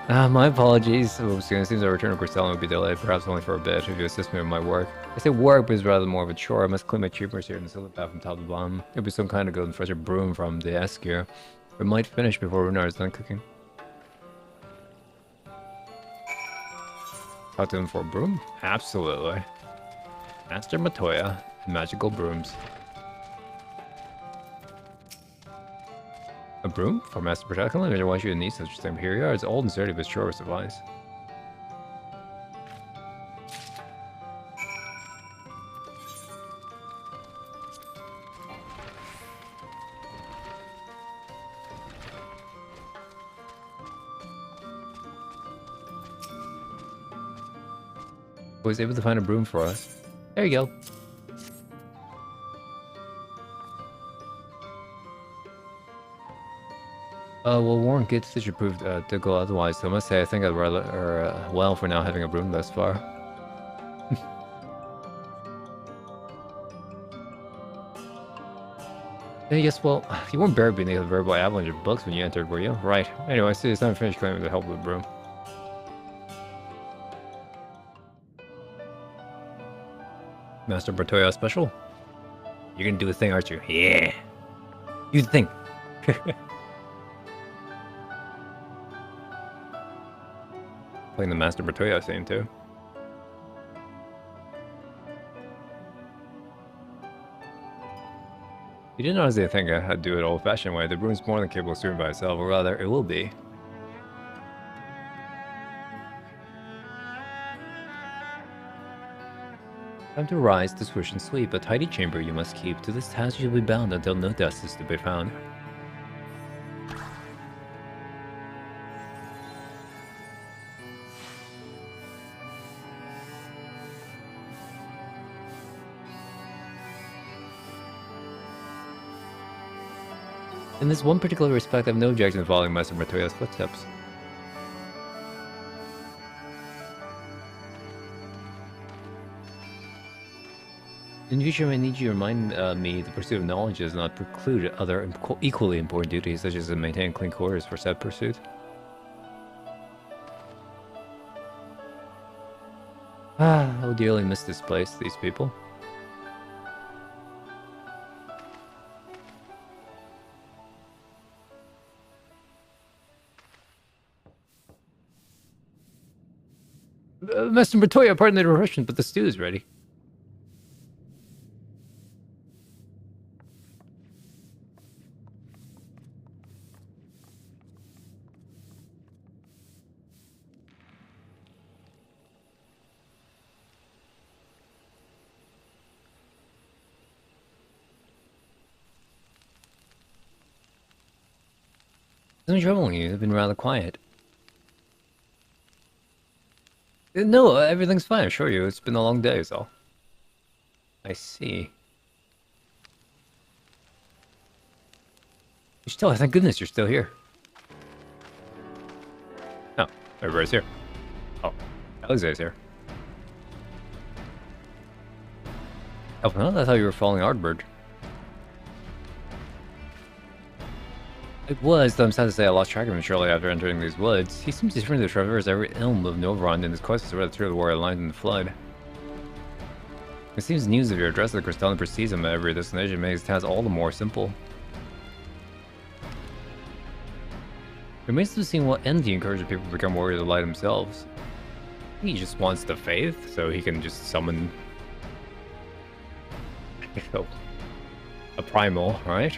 My apologies. It seems our return to Questline would be delayed, perhaps only for a bit, if you assist me with my work. I say work, but it's rather more of a chore. I must clean my achievements here in the silver path from top to bottom. It'll be some kind of golden fresh broom from the Eskier. It might finish before Runar is done cooking. Talk to him for a broom? Absolutely. Master Matoya, magical brooms. A broom? For Master Matoya? I can't imagine why she would need such a thing. Here you are, it's old and sturdy, but sure suffice. Was able to find a broom for us. There you go. Well, Warren gets this proved to go otherwise, so I must say I think I'd rather, well, for now having a broom thus far. Yes, well, you weren't buried beneath a verbal avalanche of books when you entered, were you? Right. Anyway, see, it's time to finish claiming the help with the broom. Master Bertoya special? You're gonna do a thing, aren't you? Yeah! You think. Playing the Master Bertoya scene, too. You didn't honestly think I'd do it old-fashioned way. The broom's more than capable of steering by itself, or rather, it will be. Time to rise, to swish and sweep. A tidy chamber you must keep. To this task you shall be bound until no dust is to be found. In this one particular respect, I have no objection to following Master Matoya's footsteps. In future, I need you to remind me the pursuit of knowledge does not preclude other equally important duties, such as to maintain clean quarters for said pursuit. I'll dearly miss this place, these people. Master Matoya, pardon the interruption, but the stew is ready. What's been troubling you? You've been rather quiet. No, everything's fine, I assure you. It's been a long day, so. I see. Still, thank goodness you're still here. Oh, everybody's here. Oh, Alexei's here. Oh, well, I thought you were following Ardbird. It was, though I'm sad to say I lost track of him shortly after entering these woods. He seems determined to traverse every elm of Novrond in his quest to thread through the warrior lines in the flood. It seems news of your address at the Crystalline precedes him at every destination makes his task all the more simple. It remains to be seen what ends he encourages people to become warriors of light themselves. He just wants the faith, so he can just summon a primal, right?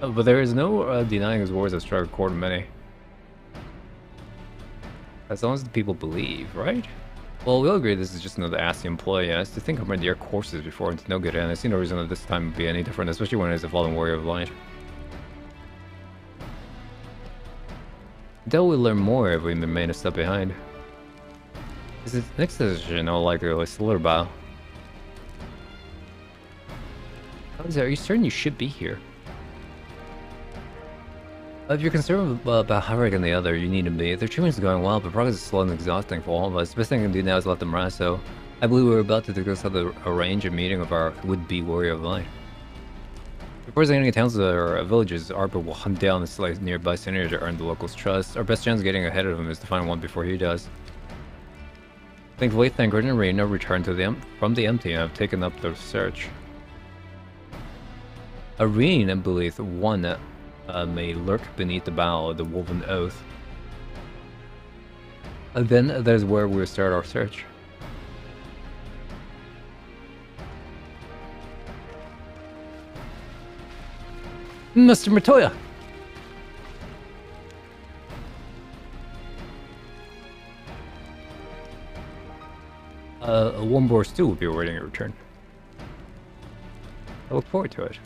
But there is no denying his wars have struck a chord of many. As long as the people believe, right? Well, we'll agree this is just another ASCII employee. I used to think of my dear courses before and to no good end. I see no reason that this time would be any different, especially when it is a fallen warrior of light. Though we'll learn more if we remain a step behind. This next decision, I'll likely is Slitherbow. Are you certain you should be here? If you're concerned about Harik and the other, you need to be. Their treatment is going well, but progress is slow and exhausting for all of us. The best thing I can do now is let them rest, so I believe we're about to discuss how to arrange a meeting of our would-be warrior of light. Before entering towns or villages, Arbor will hunt down the nearby senator to earn the locals' trust. Our best chance of getting ahead of him is to find one before he does. Thankfully, Thangred and Reyna returned from the empty and have taken up the search. Irene and believe one may lurk beneath the bow of the woven oath. And then that is where we'll start our search. Mr. Matoya! One more stew will be awaiting your return. I look forward to it.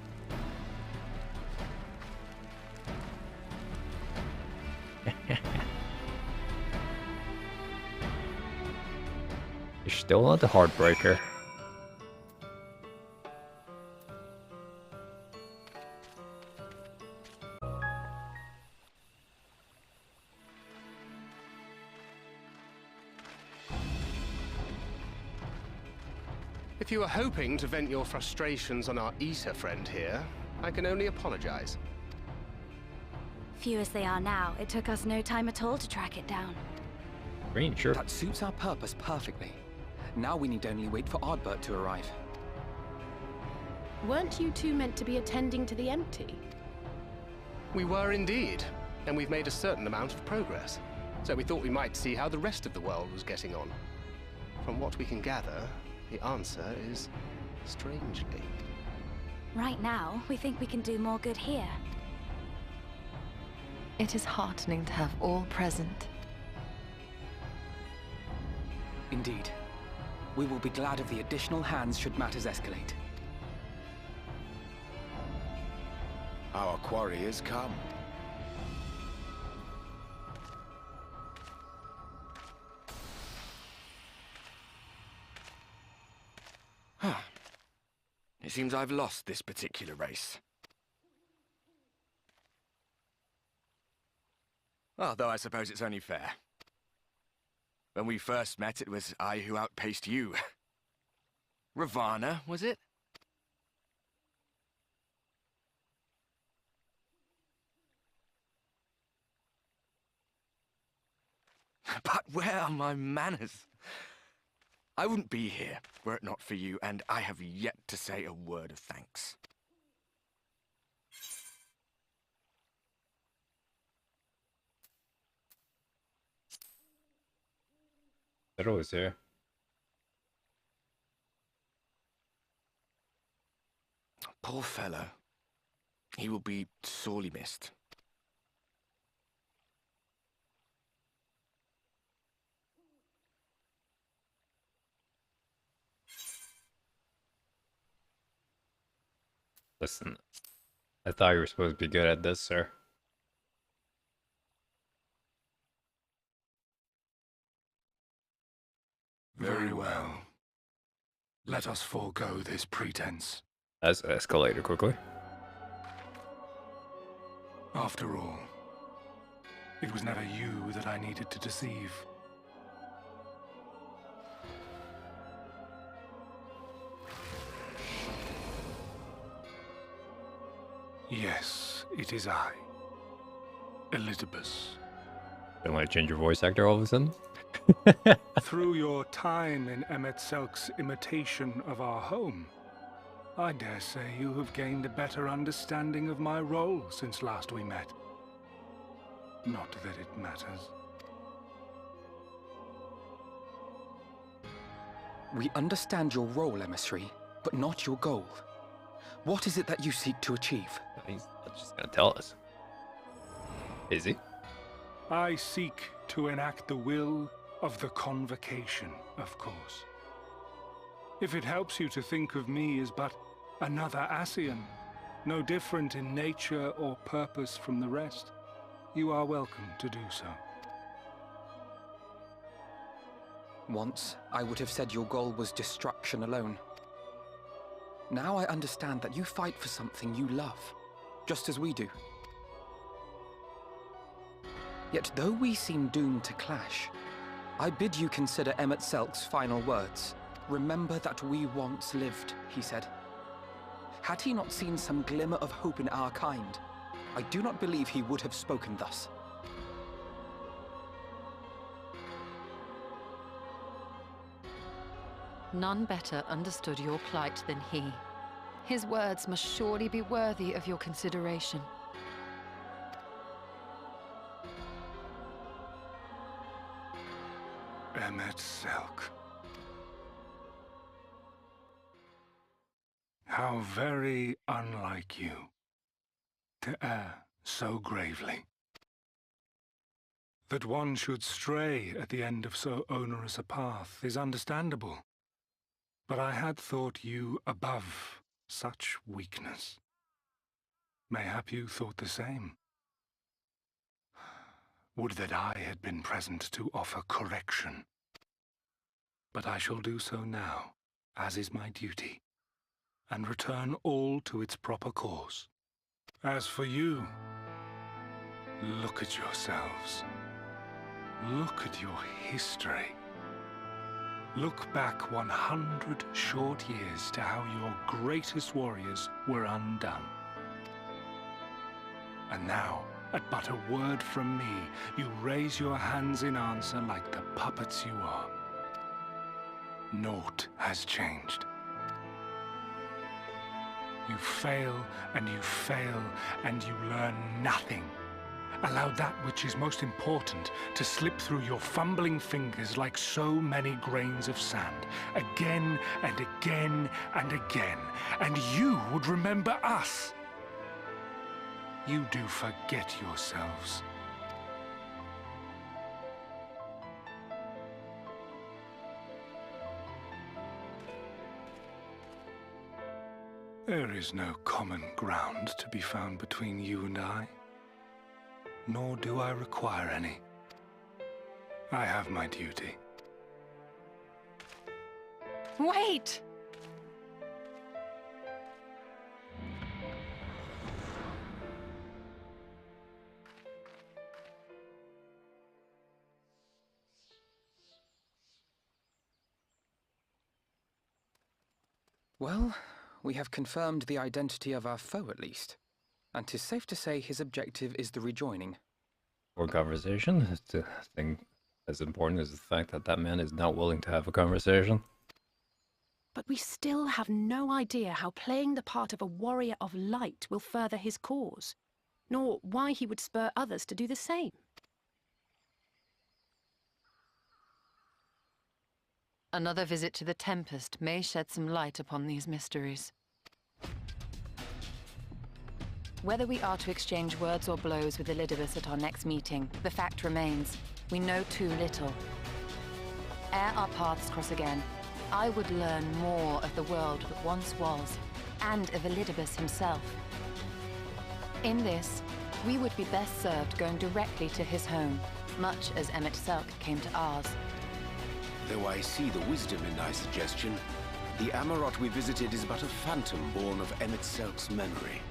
You're still not the heartbreaker. If you were hoping to vent your frustrations on our Issa friend here, I can only apologize. Few as they are now, it took us no time at all to track it down. Green, sure. That suits our purpose perfectly. Now we need only wait for Ardbert to arrive. Weren't you two meant to be attending to the empty? We were indeed, and we've made a certain amount of progress. So we thought we might see how the rest of the world was getting on. From what we can gather, the answer is strangely. Right now, we think we can do more good here. It is heartening to have all present. Indeed. We will be glad of the additional hands should matters escalate. Our quarry has come. It seems I've lost this particular race. Although I suppose it's only fair. When we first met, it was I who outpaced you. Ravana, was it? But where are my manners? I wouldn't be here were it not for you, and I have yet to say a word of thanks. They're always here. Poor fellow. He will be sorely missed. Listen, I thought you were supposed to be good at this, sir. Very well. Let us forego this pretense. That's escalated quickly. After all, it was never you that I needed to deceive. Yes, it is I, Elizabeth. Don't want to change your voice actor all of a sudden? Through your time in Emmet Selk's imitation of our home, I dare say you have gained a better understanding of my role since last we met. Not that it matters. We understand your role, emissary, but not your goal. What is it that you seek to achieve? He's just gonna tell us. Is he? I seek to enact the will of the Convocation, of course. If it helps you to think of me as but another Ascian, no different in nature or purpose from the rest, you are welcome to do so. Once, I would have said your goal was destruction alone. Now I understand that you fight for something you love, just as we do. Yet though we seem doomed to clash, I bid you consider Emmet Selk's final words. Remember that we once lived, he said. Had he not seen some glimmer of hope in our kind, I do not believe he would have spoken thus. None better understood your plight than he. His words must surely be worthy of your consideration. Emet-Selch. How very unlike you to err so gravely. That one should stray at the end of so onerous a path is understandable. But I had thought you above such weakness. Mayhap you thought the same. Would that I had been present to offer correction. But I shall do so now, as is my duty, and return all to its proper course. As for you, look at yourselves. Look at your history. Look back 100 short years to how your greatest warriors were undone. And now, at but a word from me, you raise your hands in answer like the puppets you are. Naught has changed. You fail, and you fail, and you learn nothing. Allow that which is most important to slip through your fumbling fingers like so many grains of sand, again and again and again, and you would remember us. You do forget yourselves. There is no common ground to be found between you and I. Nor do I require any. I have my duty. Wait! Well, we have confirmed the identity of our foe at least. And 'tis safe to say his objective is the rejoining. Or conversation. It's a thing as important as the fact that that man is not willing to have a conversation. But we still have no idea how playing the part of a warrior of light will further his cause, nor why he would spur others to do the same. Another visit to the Tempest may shed some light upon these mysteries. Whether we are to exchange words or blows with Elidibus at our next meeting, the fact remains, we know too little. Ere our paths cross again, I would learn more of the world that once was, and of Elidibus himself. In this, we would be best served going directly to his home, much as Emet-Selch came to ours. Though I see the wisdom in thy suggestion, the Amarot we visited is but a phantom born of Emet-Selch's memory.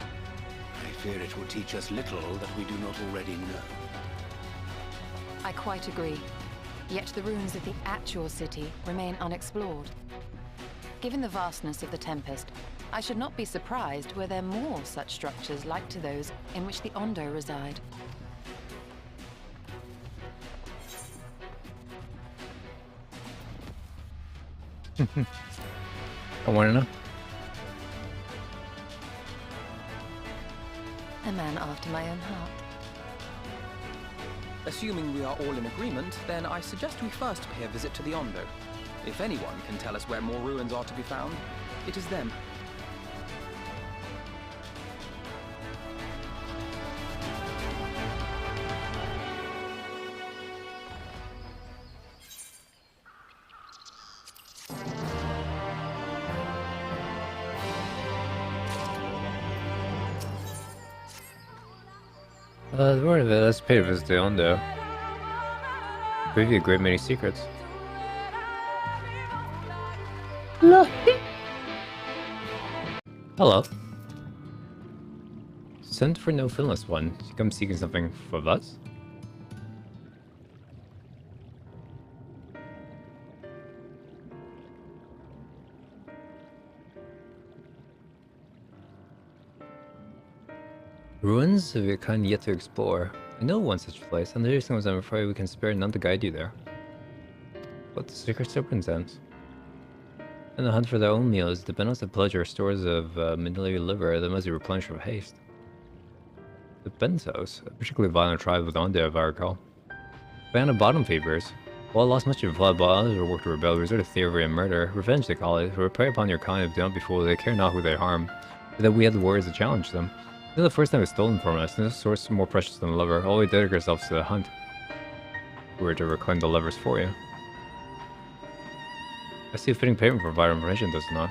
I fear it will teach us little that we do not already know. I quite agree. Yet the ruins of the actual city remain unexplored. Given the vastness of the Tempest, I should not be surprised were there more such structures like to those in which the Ondo reside. I want to know. A man after my own heart. Assuming we are all in agreement, then I suggest we first pay a visit to the Ondo. If anyone can tell us where more ruins are to be found, it is them. The word of it, let's pay a visit to Ondo. Give you a great many secrets. Hello. Sent for no finless one. You come seeking something for us? Ruins of a kind yet to explore. I know one such place, and there is things I'm afraid we can spare none to guide you there. What the secret circumstance? In the hunt for their own meals, the Benos have pleasure stores of mineral liver that must be replenished with haste. The Benzos, a particularly violent tribe with Onde, if I recall. Fan of bottom fevers. While lost much of blood, but others worked to rebel, resort to thievery and murder. Revenge, they call it. For prey upon your kind if they don't be fooled, they care not who they harm. But that we had the warriors to challenge them. This is the first time it's stolen from us, and this source more precious than the liver. All we dedicate ourselves to the hunt. We were to reclaim the livers for you. I see a fitting payment for vital information, does it not?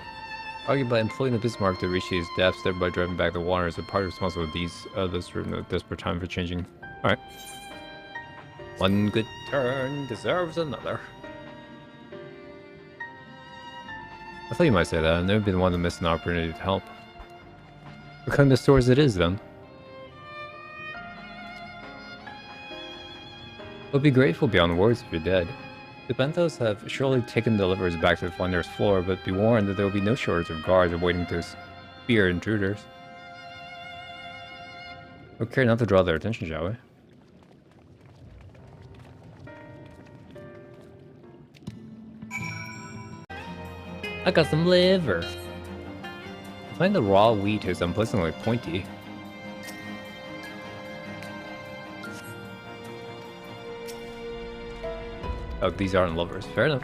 Argued by employing the Bismarck to reach these depths, thereby driving back the waters, a party responsible for these others through no desperate time for changing. Alright. One good turn deserves another. I thought you might say that. I've never been the one to miss an opportunity to help. What kind of stores it is, then? We'll be grateful beyond words if you're dead. The Benthos have surely taken the livers back to the Flanders floor, but be warned that there will be no shortage of guards waiting to spear intruders. We'll care not to draw their attention, shall we? I got some liver. I find the raw wheat is unpleasantly pointy. Oh, these aren't livers. Fair enough.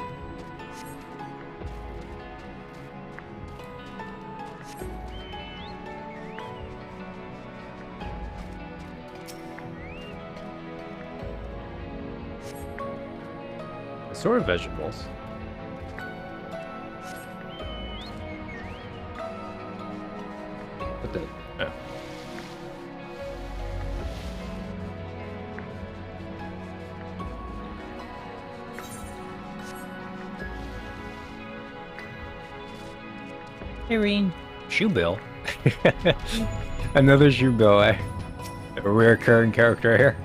Sort of vegetables. What the? Oh. Hey, Reen. Shoe Bill. Another Shoe Bill, eh? A recurring character here.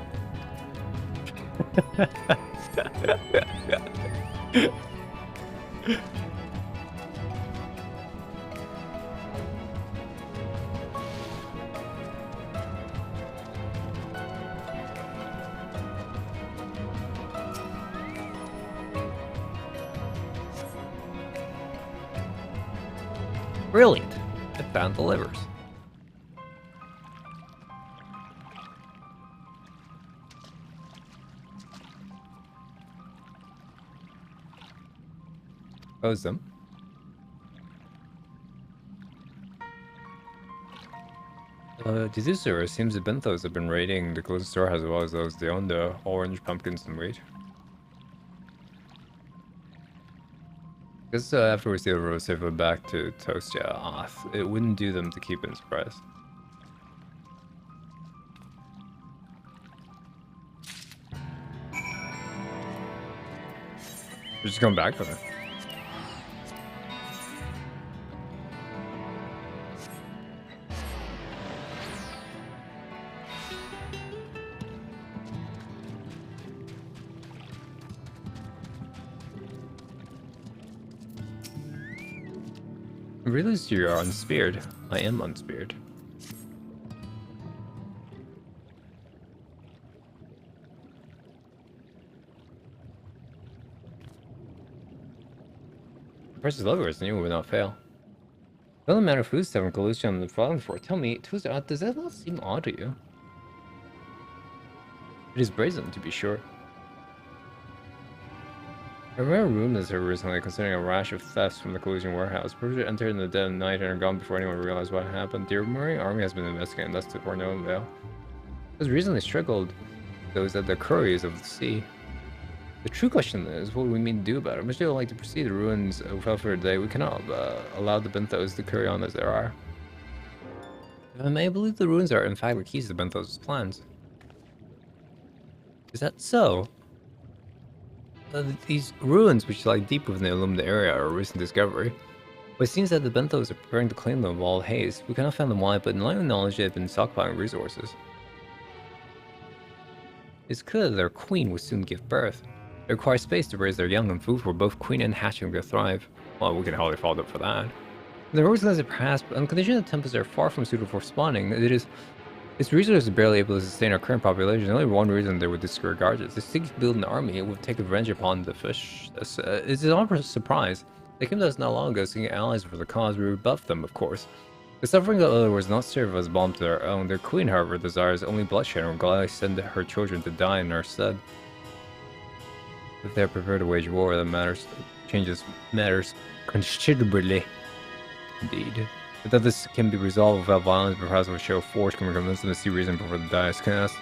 Brilliant. I found the livers. Close them. Deducer, it seems the Benthos have been raiding the closest storehouse as well as those beyond the orange pumpkins and wheat. Because after we see the road safely back to Toastia Oth, it wouldn't do them to keep in surprise. We're just going back with it. I realized you are unspeared. I am unspeared. Precious lovers knew we would not fail. It doesn't matter food stuff and collusion on the falling for. Tell me, does that not seem odd to you? It is brazen, to be sure. I remember rumors here recently concerning a rash of thefts from the collusion warehouse. Perhaps entered in the dead of night and are gone before anyone realized what happened. The Marine Army has been investigating, thus to no avail. It was recently struggled those at the Curries of the sea. The true question is, what do we mean to do about it? Much they would like to proceed the ruins without further delay, we cannot allow the Benthos to carry on as they are. If I may believe, the ruins are in fact the keys to Benthos' plans. Is that so? These ruins, which lie deep within the illuminated area, are a recent discovery. But it seems that the Benthos are preparing to claim them with all haste. We cannot fathom why, but in light of knowledge they have been stockpiling resources. It's clear that their queen will soon give birth. They require space to raise their young and food for both queen and hatchling to thrive. Well, we can hardly fault them for that. The ruins that perhaps, on condition that temperatures are far from suitable for spawning, it is Its resources are barely able to sustain our current population. Only one reason they would disregard it. They seek to build an army. It would take revenge upon the fish. It's not a surprise. They came to us not long ago, seeking allies for the cause. We rebuffed them, of course. The suffering of others not serve as balm to their own. Their queen, however, desires only bloodshed and will gladly send her children to die in our stead. If they are prepared to wage war, that changes matters considerably. Indeed. But that this can be resolved without violence, perhaps with a show of force can we convince them to see reason before the die is cast.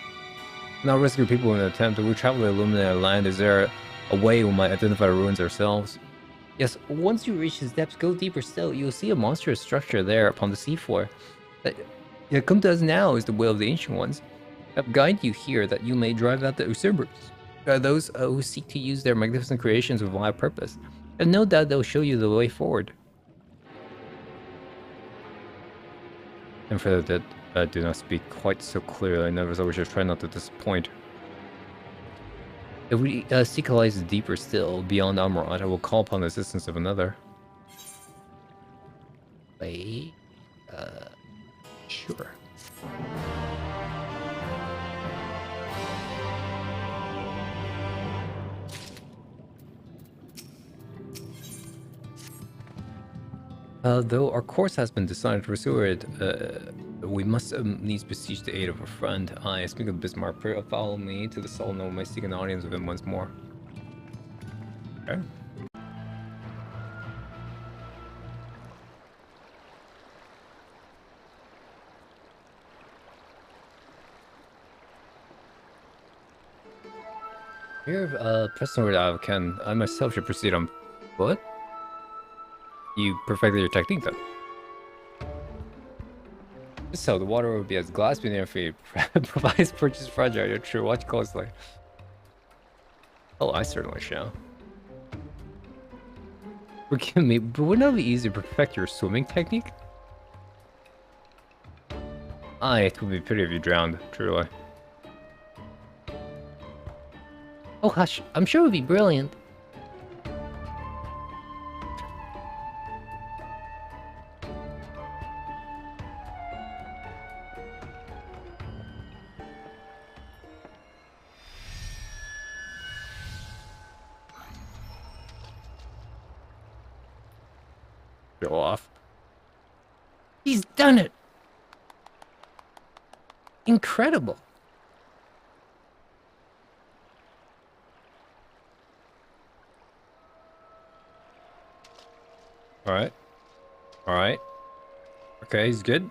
Not risk your people in an attempt. If we travel to illuminate our land, is there a way we might identify ruins ourselves? Yes, once you reach its depths, go deeper still. You will see a monstrous structure there upon the seafloor. That come to us now is the will of the Ancient Ones. I have guided you here that you may drive out the usurpers. Those who seek to use their magnificent creations with vile purpose. And no doubt they'll show you the way forward. And for that, do not speak quite so clearly. Nevertheless, try not to disappoint. If we seek allies deeper still, beyond Amrod, I will call upon the assistance of another. Wait, sure. Though our course has been decided to pursue it, we must needs beseech the aid of a friend. I speak of Bismarck. Pray follow me to the Solno. May seek an audience with him once more. Okay. Here, press word out of Ken. I myself should proceed on foot. You perfected your technique then. So the water will be as glass beneath your feet. Provides purchase fragile. You're true. Watch closely. Oh, I certainly shall. Forgive me, but wouldn't it be easy to perfect your swimming technique? Aye, it would be pity if you drowned, truly. Oh hush, I'm sure it would be brilliant. Go off. He's done it! Incredible! Alright. Alright. Okay, he's good.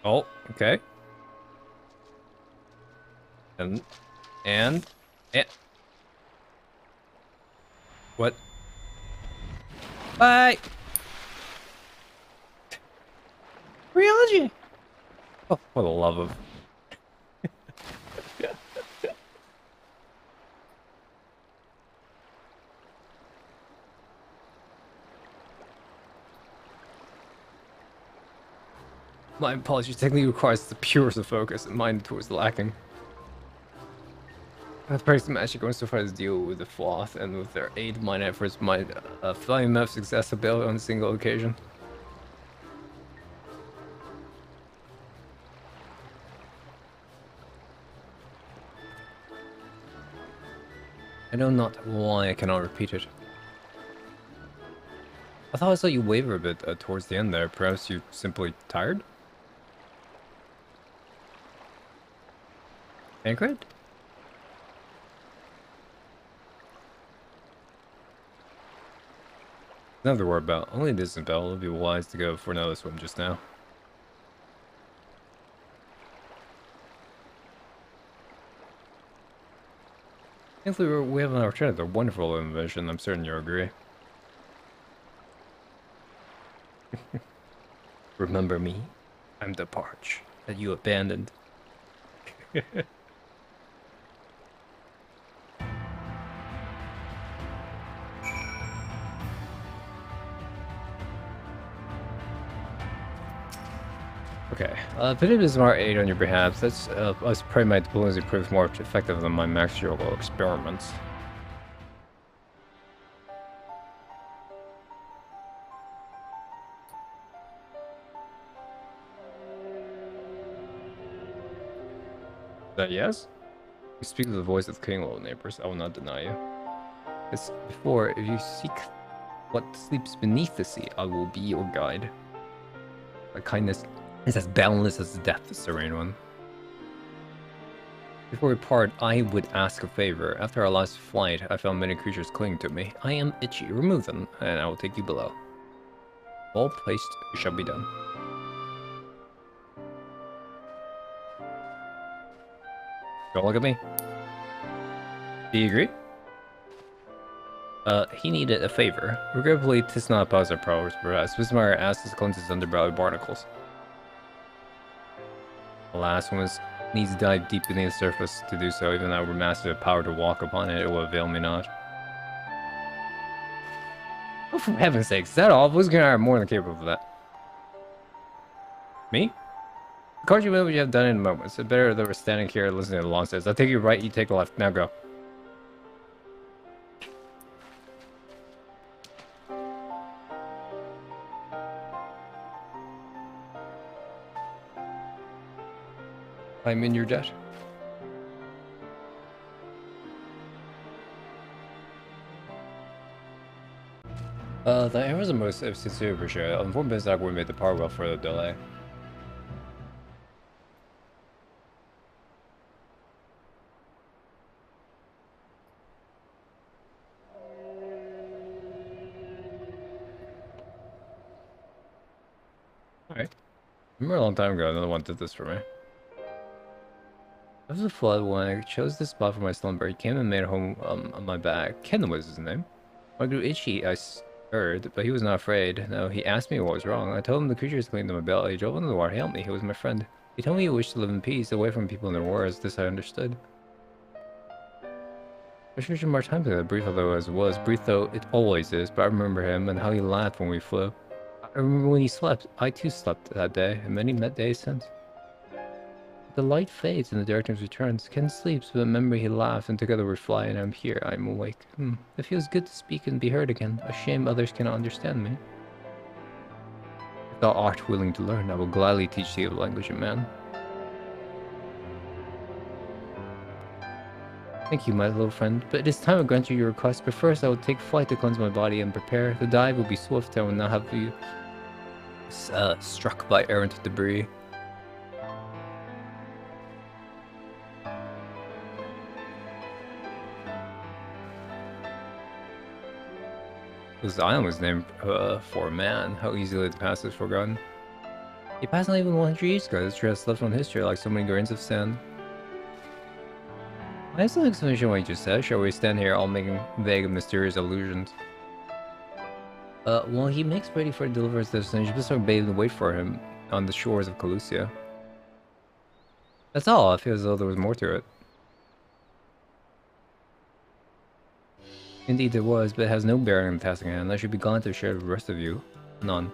Oh, okay. And... What? Bye! Ryoji! Oh, for the love of... My apologies, technically requires the purest of focus and mine towards the lacking. With practice magic going so far as deal with the floth, and with their aid, mine efforts might find enough success to build on a single occasion. I know not why I cannot repeat it. I thought I saw you waver a bit towards the end there. Perhaps you simply tired? Tancred? Nothing to worry about. Only a distant bell. It'll be wise to go for another swim just now. Thankfully, we have an opportunity. They're wonderful invention. I'm certain you'll agree. Remember me? I'm the parch that you abandoned. Okay, Pity is smart 8 on your behalf. That's us pray my diplomacy proves more effective than my magical experiments. That yes? You speak with the voice of the king, little neighbors. I will not deny you. As before, if you seek what sleeps beneath the sea, I will be your guide. My kindness is as boundless as death, serene one. Before we part, I would ask a favor. After our last flight, I found many creatures clinging to me. I am itchy. Remove them, and I will take you below. All placed shall be done. Don't look at me. Do you agree? He needed a favor. Regrettably, 'tis not about our powers, perhaps. Wismar asked us to cleanse his underbrow with barnacles. The last one needs to dive deep beneath the surface to do so. Even though we're mastered the power to walk upon it, it will avail me not. Oh, for heaven's sakes, is that all? Wizgar and I are more than capable of that. Me? The card you what you have done in a moment. It's better that we're standing here listening to the long says. I'll take you right, you take the left. Now go. I'm in your debt. The errors are most sincerely appreciated. Informed business that we made the power well for the delay. Alright. I remember a long time ago, another one did this for me. After the flood, when I chose this spot for my slumber, he came and made a home on my back. Ken was his name. When I grew itchy, I stirred, but he was not afraid. No, he asked me what was wrong. I told him the creatures clinging to my belly. He drove into the water, he helped me. He was my friend. He told me he wished to live in peace, away from people and their wars. This I understood. I should more time together, brief although it was. Brief though it always is, but I remember him and how he laughed when we flew. I remember when he slept. I too slept that day, and many days since. The light fades and the darkness returns. Ken sleeps, but in memory he laughs, and together we fly, and I'm here, I'm awake. It feels good to speak and be heard again. A shame others cannot understand me. If thou art willing to learn, I will gladly teach thee the language of man. Thank you, my little friend, but it is time to grant you your request. But first I will take flight to cleanse my body and prepare. The dive will be swift, I will not have you struck by errant debris. This island was named for a man. How easily the past is forgotten. He passed not even 100 years ago. This tree has left on history like so many grains of sand. I have some explanation what you just said. Shall we stand here all making vague and mysterious allusions? While he makes ready for deliverance destination, just start bathing and wait for him on the shores of Calusia. That's all. I feel as though there was more to it. Indeed there was, but it has no bearing on the task at hand. I should be glad to share with the rest of you. None.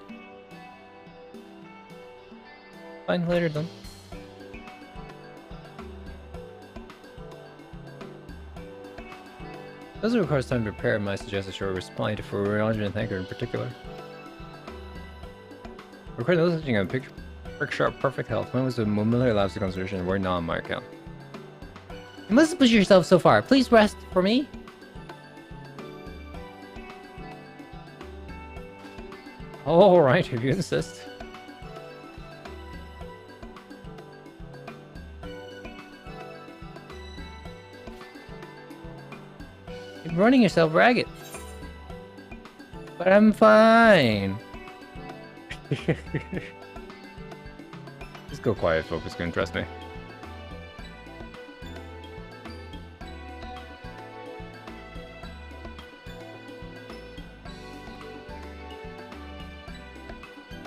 Fine, later then. Does it require time to prepare? I suggest a short respite for Ranjan and Thanker in particular. Record no such thing on picture sharp perfect health. Mine was a momentarily lapse of concentration and were not on my account. You must push yourself so far. Please rest for me. Alright, if you insist. You're running yourself ragged. But I'm fine. Just go quiet, folks. It's gonna trust me.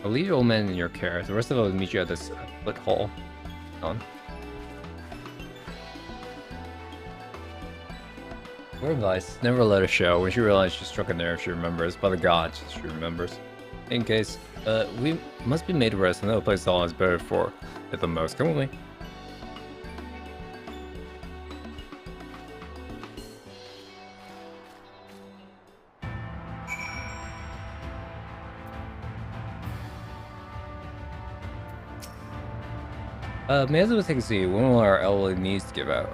I'll leave the old man in your care. The rest of us will meet you at this split hall. On. Word advice, never let her show. When she realizes she struck a nerve, she remembers. By the gods, she remembers. In case, we must be made to rest. Another place all is better for it the most. Come with me. May as well take a seat. When will our elderly needs give out?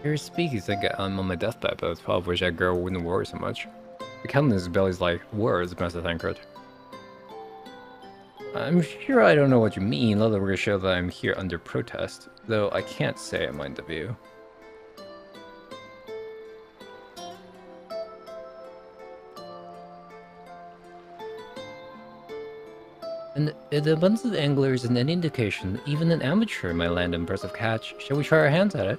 You're speaking like I'm on my deathbed, but I wish that girl wouldn't worry so much. The countenance belly's like words, Master Thancred. I'm sure I don't know what you mean, although we're gonna show that I'm here under protest, though I can't say I mind the view. And if the abundance of anglers is any indication, even an amateur might land an impressive catch. Shall we try our hands at it?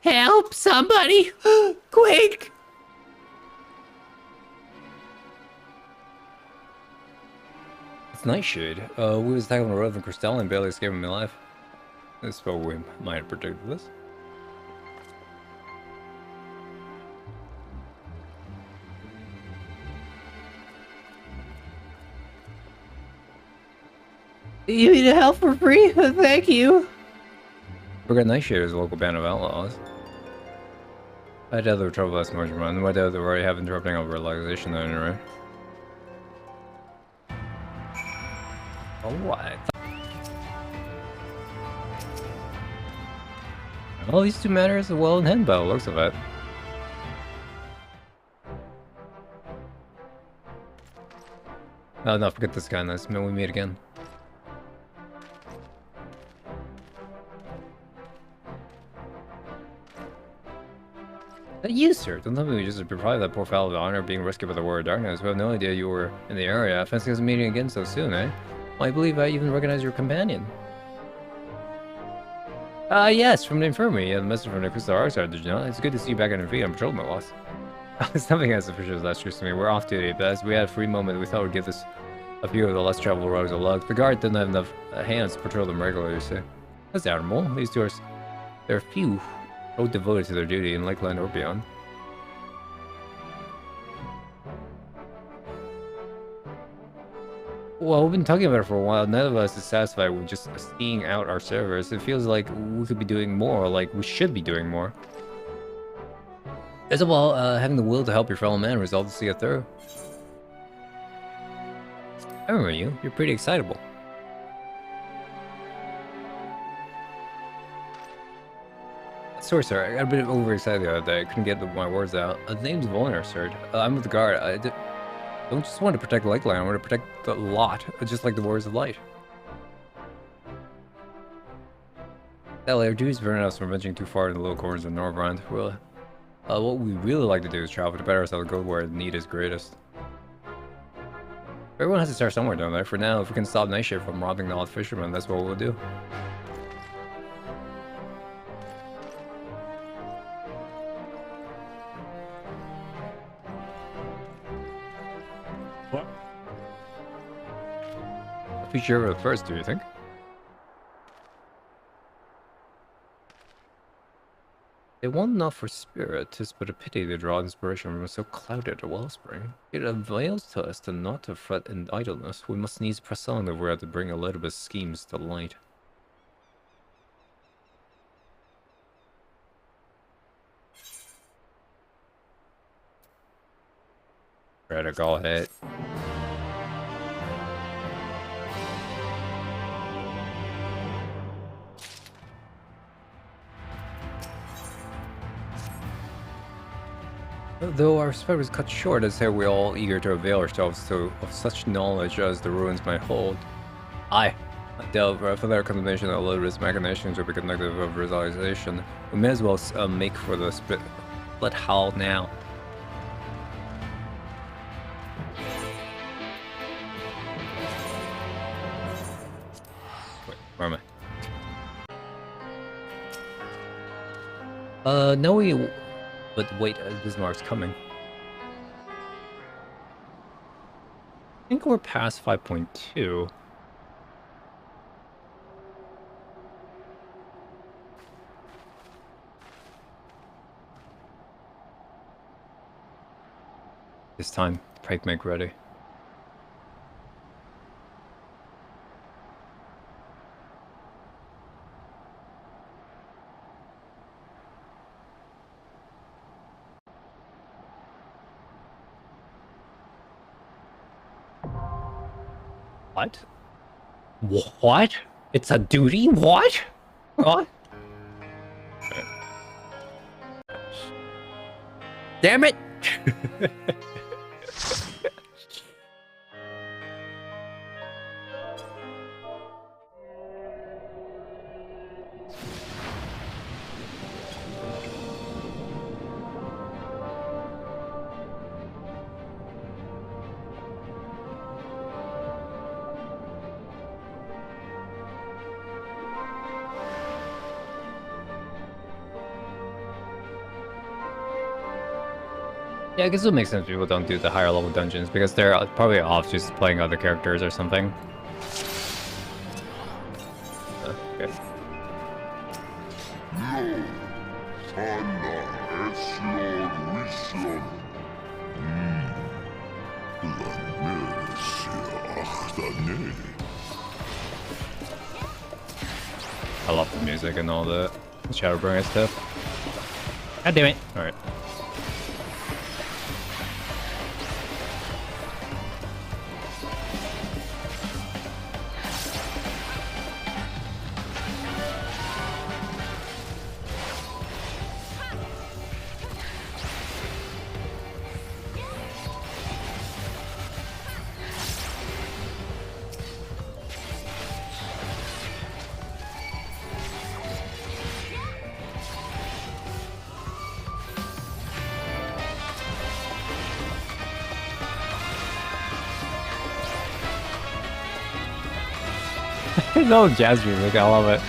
Help somebody! Quick! It's Nightshade. We was attacking the road from Questline and barely escaping my life. I suppose we might have predicted this. You need help for free? Thank you. We got Nightshade as a local band of outlaws. I doubt they were trouble us much run. I doubt they already have interrupting our relaxation though, anyway. Alright. Well, these two matters are well in hand by the looks of it. Oh no, forget this guy. Nice man, we meet again. You, sir. Don't tell me we just deprived that poor fellow of the honor of being rescued by the Warrior of Darkness. We have no idea you were in the area. Fancy us meeting again so soon, eh? Well, I believe I even recognize your companion. Yes, from the infirmary. The message from the Crystal Arcside, did you know? It's good to see you back on your feet on patrol, my boss. It's nothing as official as that's true to me. We're off duty, but as we had a free moment, we thought we'd give this a few of the less traveled roads a look. The guard didn't have enough hands to patrol them regularly, so that's admirable. These two are... There are few so devoted to their duty in Lakeland or beyond. Well, we've been talking about it for a while. None of us is satisfied with just seeing out our servers. It feels like we could be doing more, like we should be doing more. As well, having the will to help your fellow man resolve to see it through. I remember you. You're pretty excitable. Sorry, sir. I got a bit overexcited the other day. I couldn't get my words out. The name's Volner, sir. I'm with the guard. I don't just want to protect Lakeland. I want to protect the lot, just like the Warriors of Light. That our duties prevent us from venturing too far in the little corners of Norvrand. Well, what we really like to do is travel to better ourselves and go where the need is greatest. Everyone has to start somewhere, don't they? For now, if we can stop Nightshade from robbing the odd fishermen, that's what we'll do. What? A feature of it first, do you think? They want enough for spirit, 'tis but a pity they draw inspiration from so clouded a wellspring. It avails to us to not to fret in idleness. We must needs press on if we are to bring Elizabeth's schemes to light. Try to go ahead. Though our spell was cut short, as here we all eager to avail ourselves of such knowledge as the ruins might hold. Aye, delve for their condemnation of Elizabeth's machinations will be conductive of realization. We may as well make for the split howl now. Wait, where am I? No, we... But wait, Bismarck's coming. I think we're past 5.2. This time, pike make ready. What? What? It's a duty? What? What? Damn it! Yeah, I guess it makes sense people don't do the higher level dungeons because they're probably off just playing other characters or something. Okay. I love the music and all the Shadowbringers stuff. God damn it. Alright. No jazz music, I love it.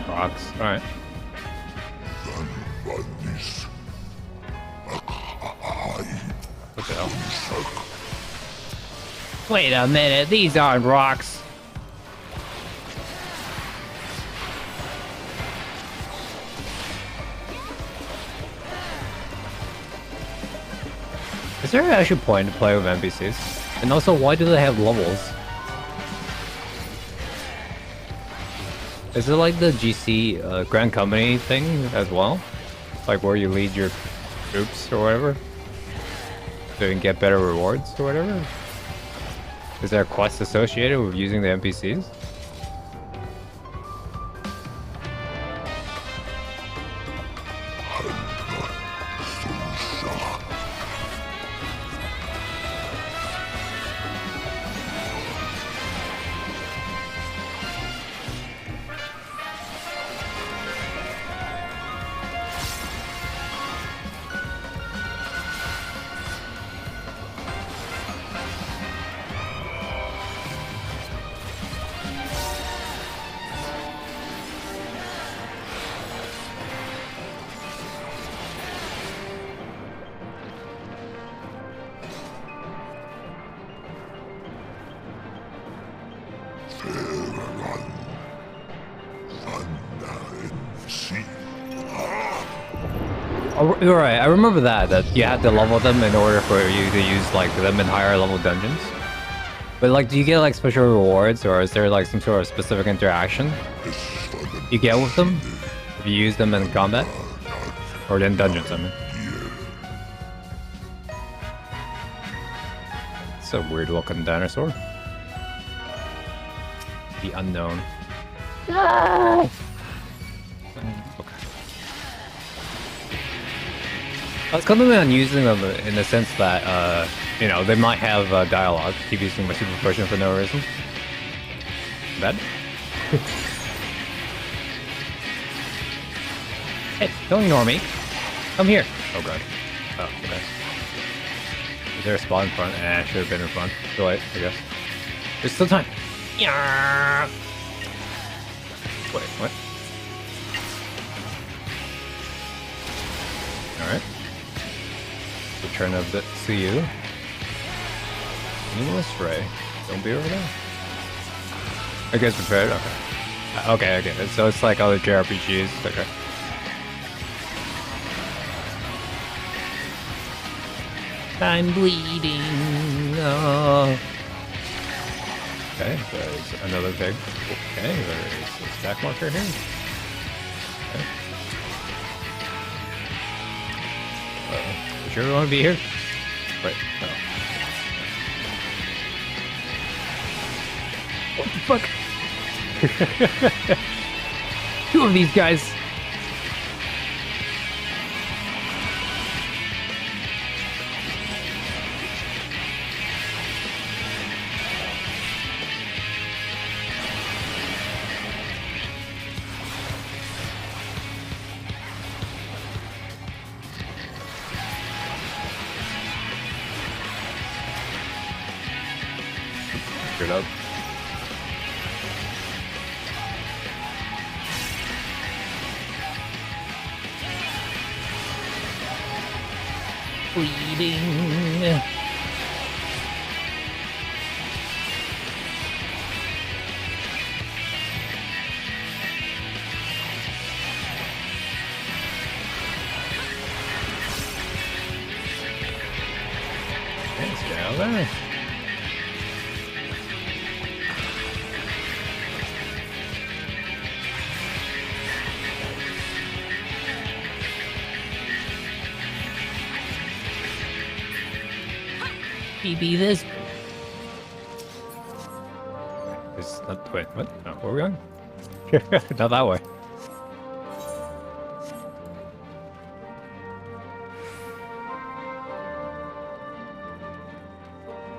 Rocks, alright. What the hell? Wait a minute, these aren't rocks. Is there actually a point to play with NPCs? And also, why do they have levels? Is it like the GC Grand Company thing as well? Like where you lead your troops or whatever? So you can get better rewards or whatever? Is there a quest associated with using the NPCs? You're right, I remember that you had to level them in order for you to use like them in higher level dungeons. But like, do you get like special rewards, or is there like some sort of specific interaction you get with them if you use them in combat? Or in dungeons, I mean. It's a weird looking dinosaur. The unknown. I was contemplating on using them in the sense that, you know, they might have dialogue. Keep using my super potion for no reason. Bad? Hey, don't ignore me. Come here. Oh god. Oh, okay. Is there a spot in front? I should have been in front. Too late, I guess. There's still time. Yeah. Wait, what? Alright. Return of the to you. Minimalist Ray. Don't be over there. I guess prepared? Okay. Okay, okay. So it's like other JRPGs. Okay. I'm bleeding. Oh. Okay, there's another big. Okay, there's a stack marker here. Okay. You sure you want to be here? Wait, no. What the fuck? Two of these guys. Screwed up. Bleeding. Let's go there. BB this. It's not, wait, what? Oh, where are we going? Not that way.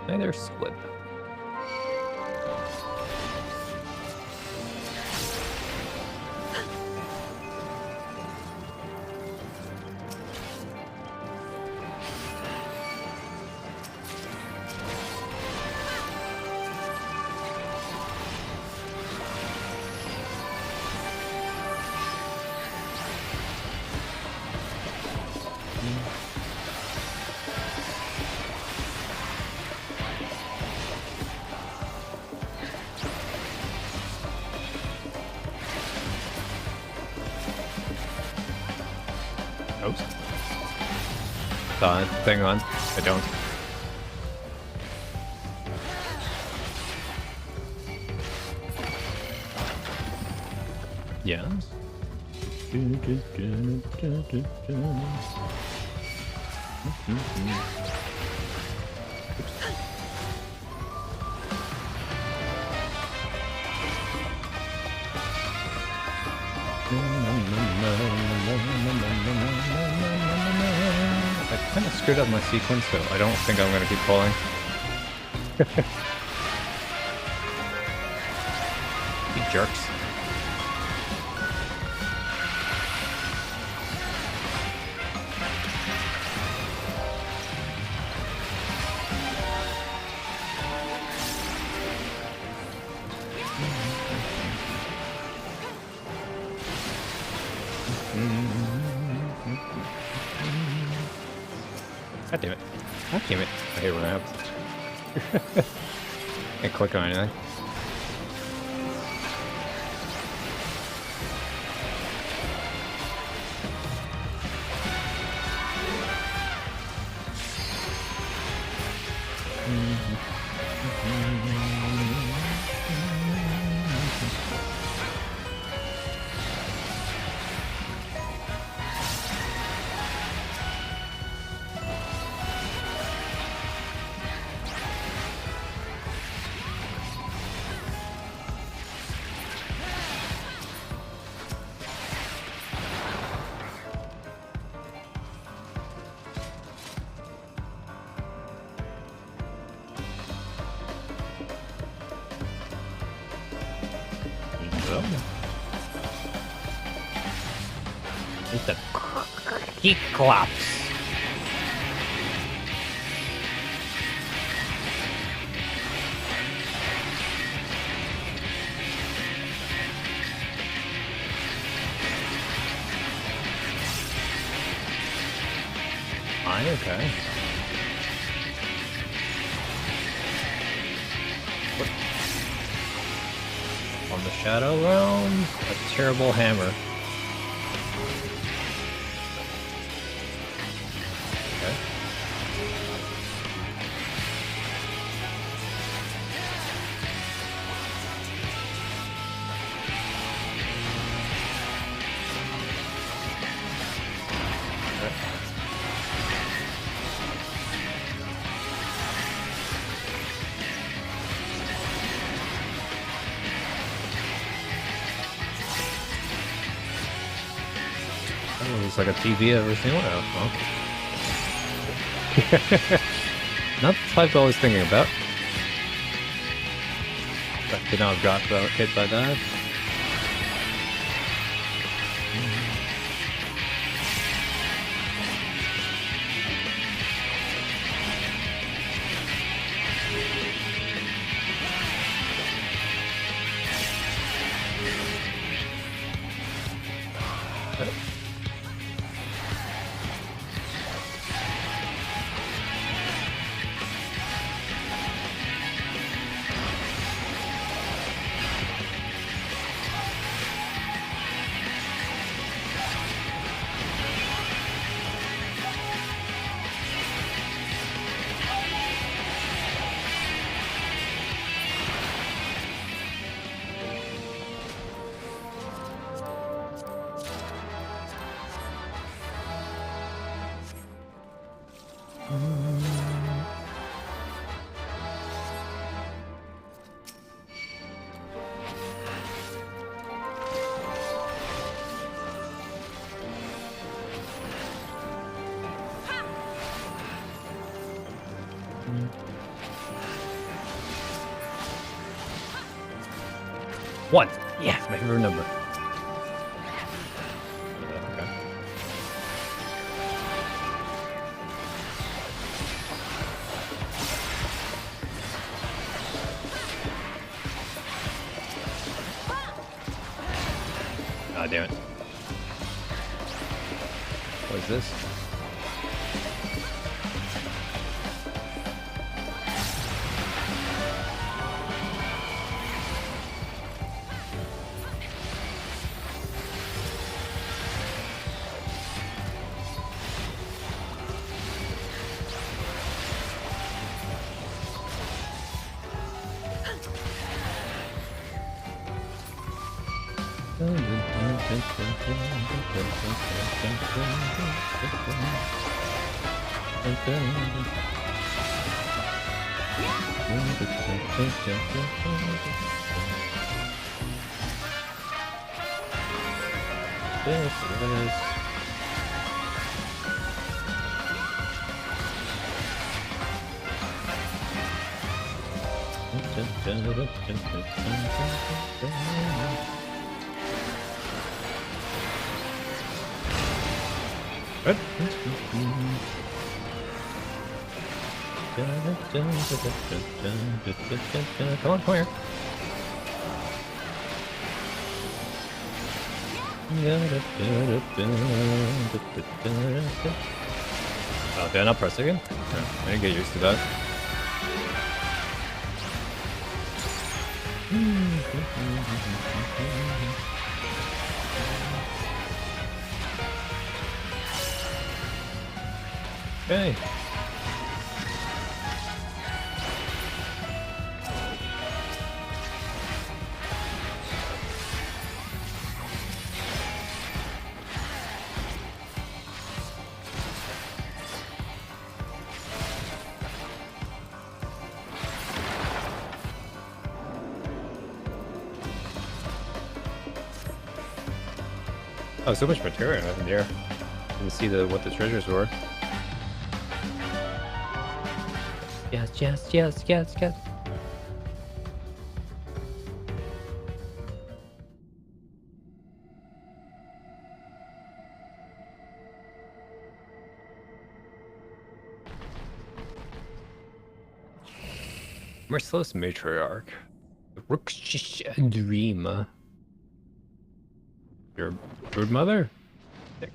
Hey, there's Squib. Oops. Hang on. I don't. Yes. I kind of screwed up my sequence, so I don't think I'm going to keep pulling. You jerks. God damn it. God damn it. I hate when that happens. Can't click on anything. Geek collapse. Okay. What? On the Shadow Realm, a terrible hammer. Okay. Looks like a TV I've ever seen. Well. Not the type I was thinking about. But did not have got hit by that. One. Yes, my favorite number. Okay. Ah, damn it. What is this? Come on, come here. Oh, did I not press again? Yeah, I didn't get used to that. Okay. Oh, so much material in here. Didn't see what the treasures were. Yes, yes, yes, yes, yes. Merciless matriarch. The Rook's dream. Your brood mother? Sick.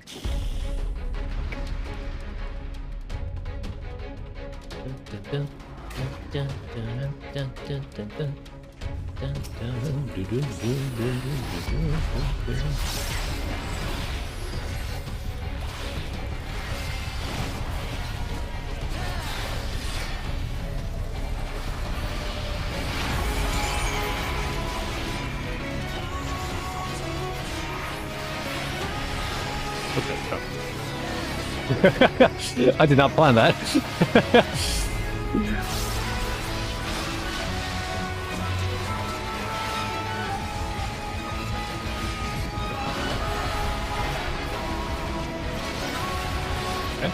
I did not plan that. Okay.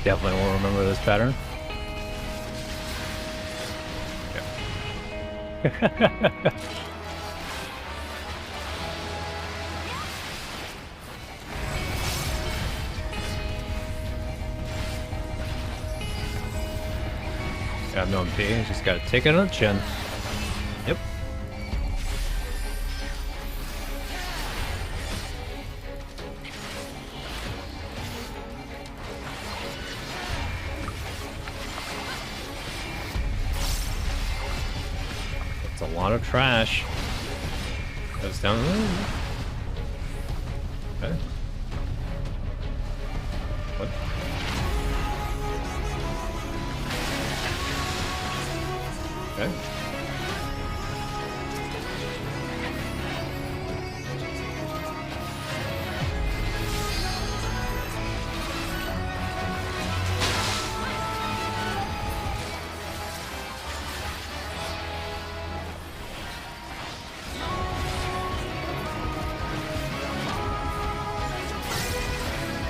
Definitely won't remember this pattern. Yeah. Got no MP, just gotta take it on the chin. Yep. That's a lot of trash. Goes down. Okay. What? Okay.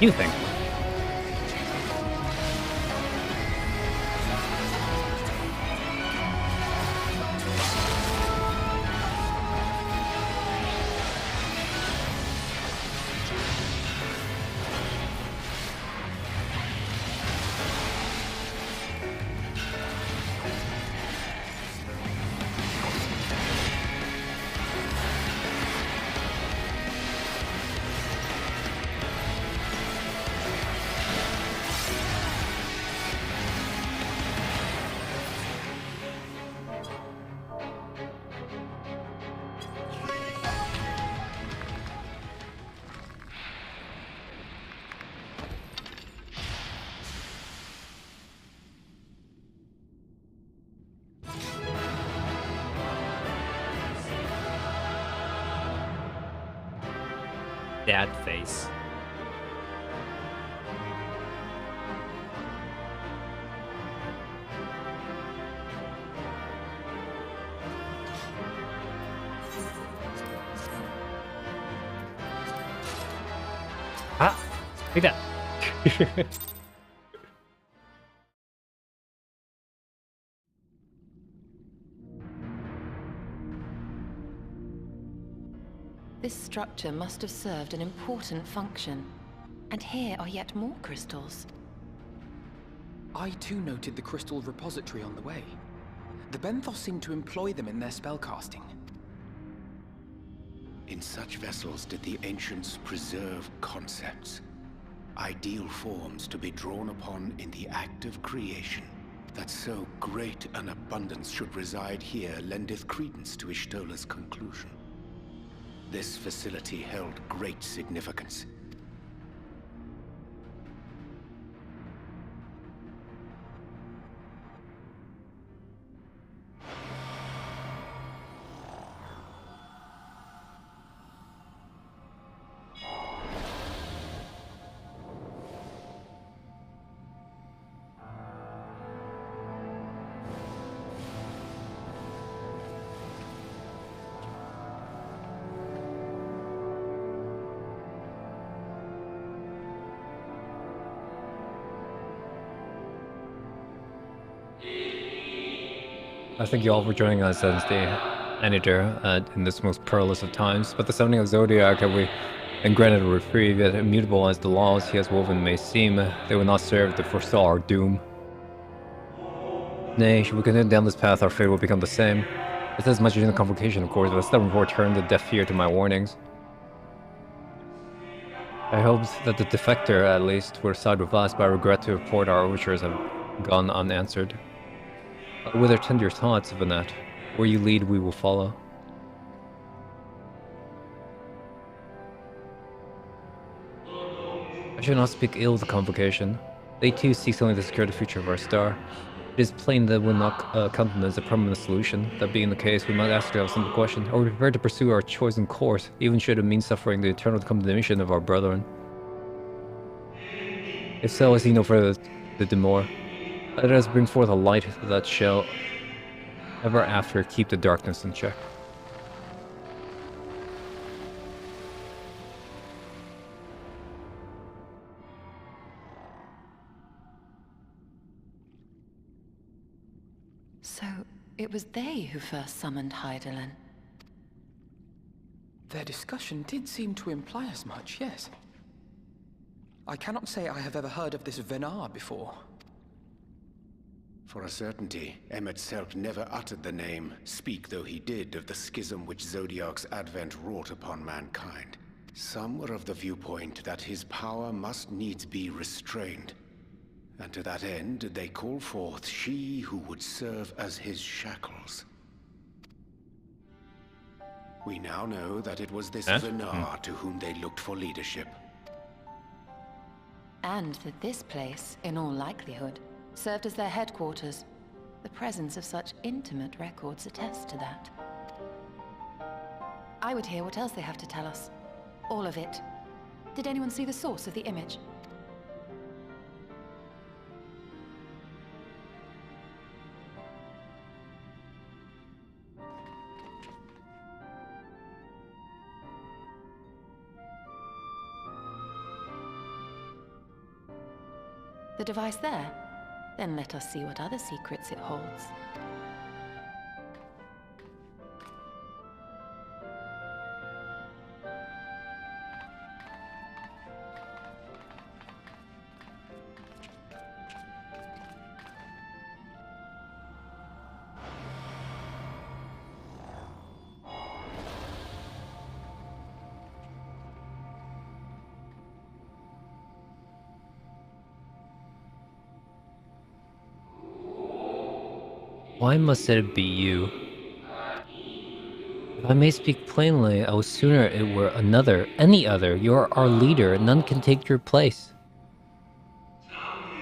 You think? Dad face. Ah, take that. This structure must have served an important function. And here are yet more crystals. I too noted the crystal repository on the way. The Benthos seem to employ them in their spellcasting. In such vessels did the ancients preserve concepts, ideal forms to be drawn upon in the act of creation. That so great an abundance should reside here lendeth credence to Ishtola's conclusion. This facility held great significance. I thank you all for joining us as the editor in this most perilous of times. But the summoning of Zodiac have we been granted a reprieve, yet immutable as the laws he has woven may seem, they will not serve to forestall our doom. Nay, should we continue down this path, our fate will become the same. It's as much as in the convocation, of course, but a stubborn report turned a deaf ear to my warnings. I hoped that the defector, at least, would side with us, but I regret to report our overtures have gone unanswered. Whither tend your thoughts, Vanette? Where you lead, we will follow. I should not speak ill of the convocation. They too seek only to secure the future of our star. It is plain that will not countenance a permanent solution. That being the case, we must ask ourselves a simple question. Are we prepared to pursue our chosen course, even should it mean suffering the eternal condemnation of our brethren? If so, I see no further to demur. Let us bring forth a light that shall ever after keep the darkness in check. So, it was they who first summoned Hydaelyn. Their discussion did seem to imply as much, yes. I cannot say I have ever heard of this Venar before. For a certainty, Emmet Selk never uttered the name, speak though he did, of the schism which Zodiac's advent wrought upon mankind. Some were of the viewpoint that his power must needs be restrained, and to that end did they call forth she who would serve as his shackles. We now know that it was this Venar to whom they looked for leadership. And that this place, in all likelihood, served as their headquarters. The presence of such intimate records attests to that. I would hear what else they have to tell us. All of it. Did anyone see the source of the image? The device there? Then let us see what other secrets it holds. Why must it be you? If I may speak plainly, I would sooner it were another, any other. You are our leader, and none can take your place.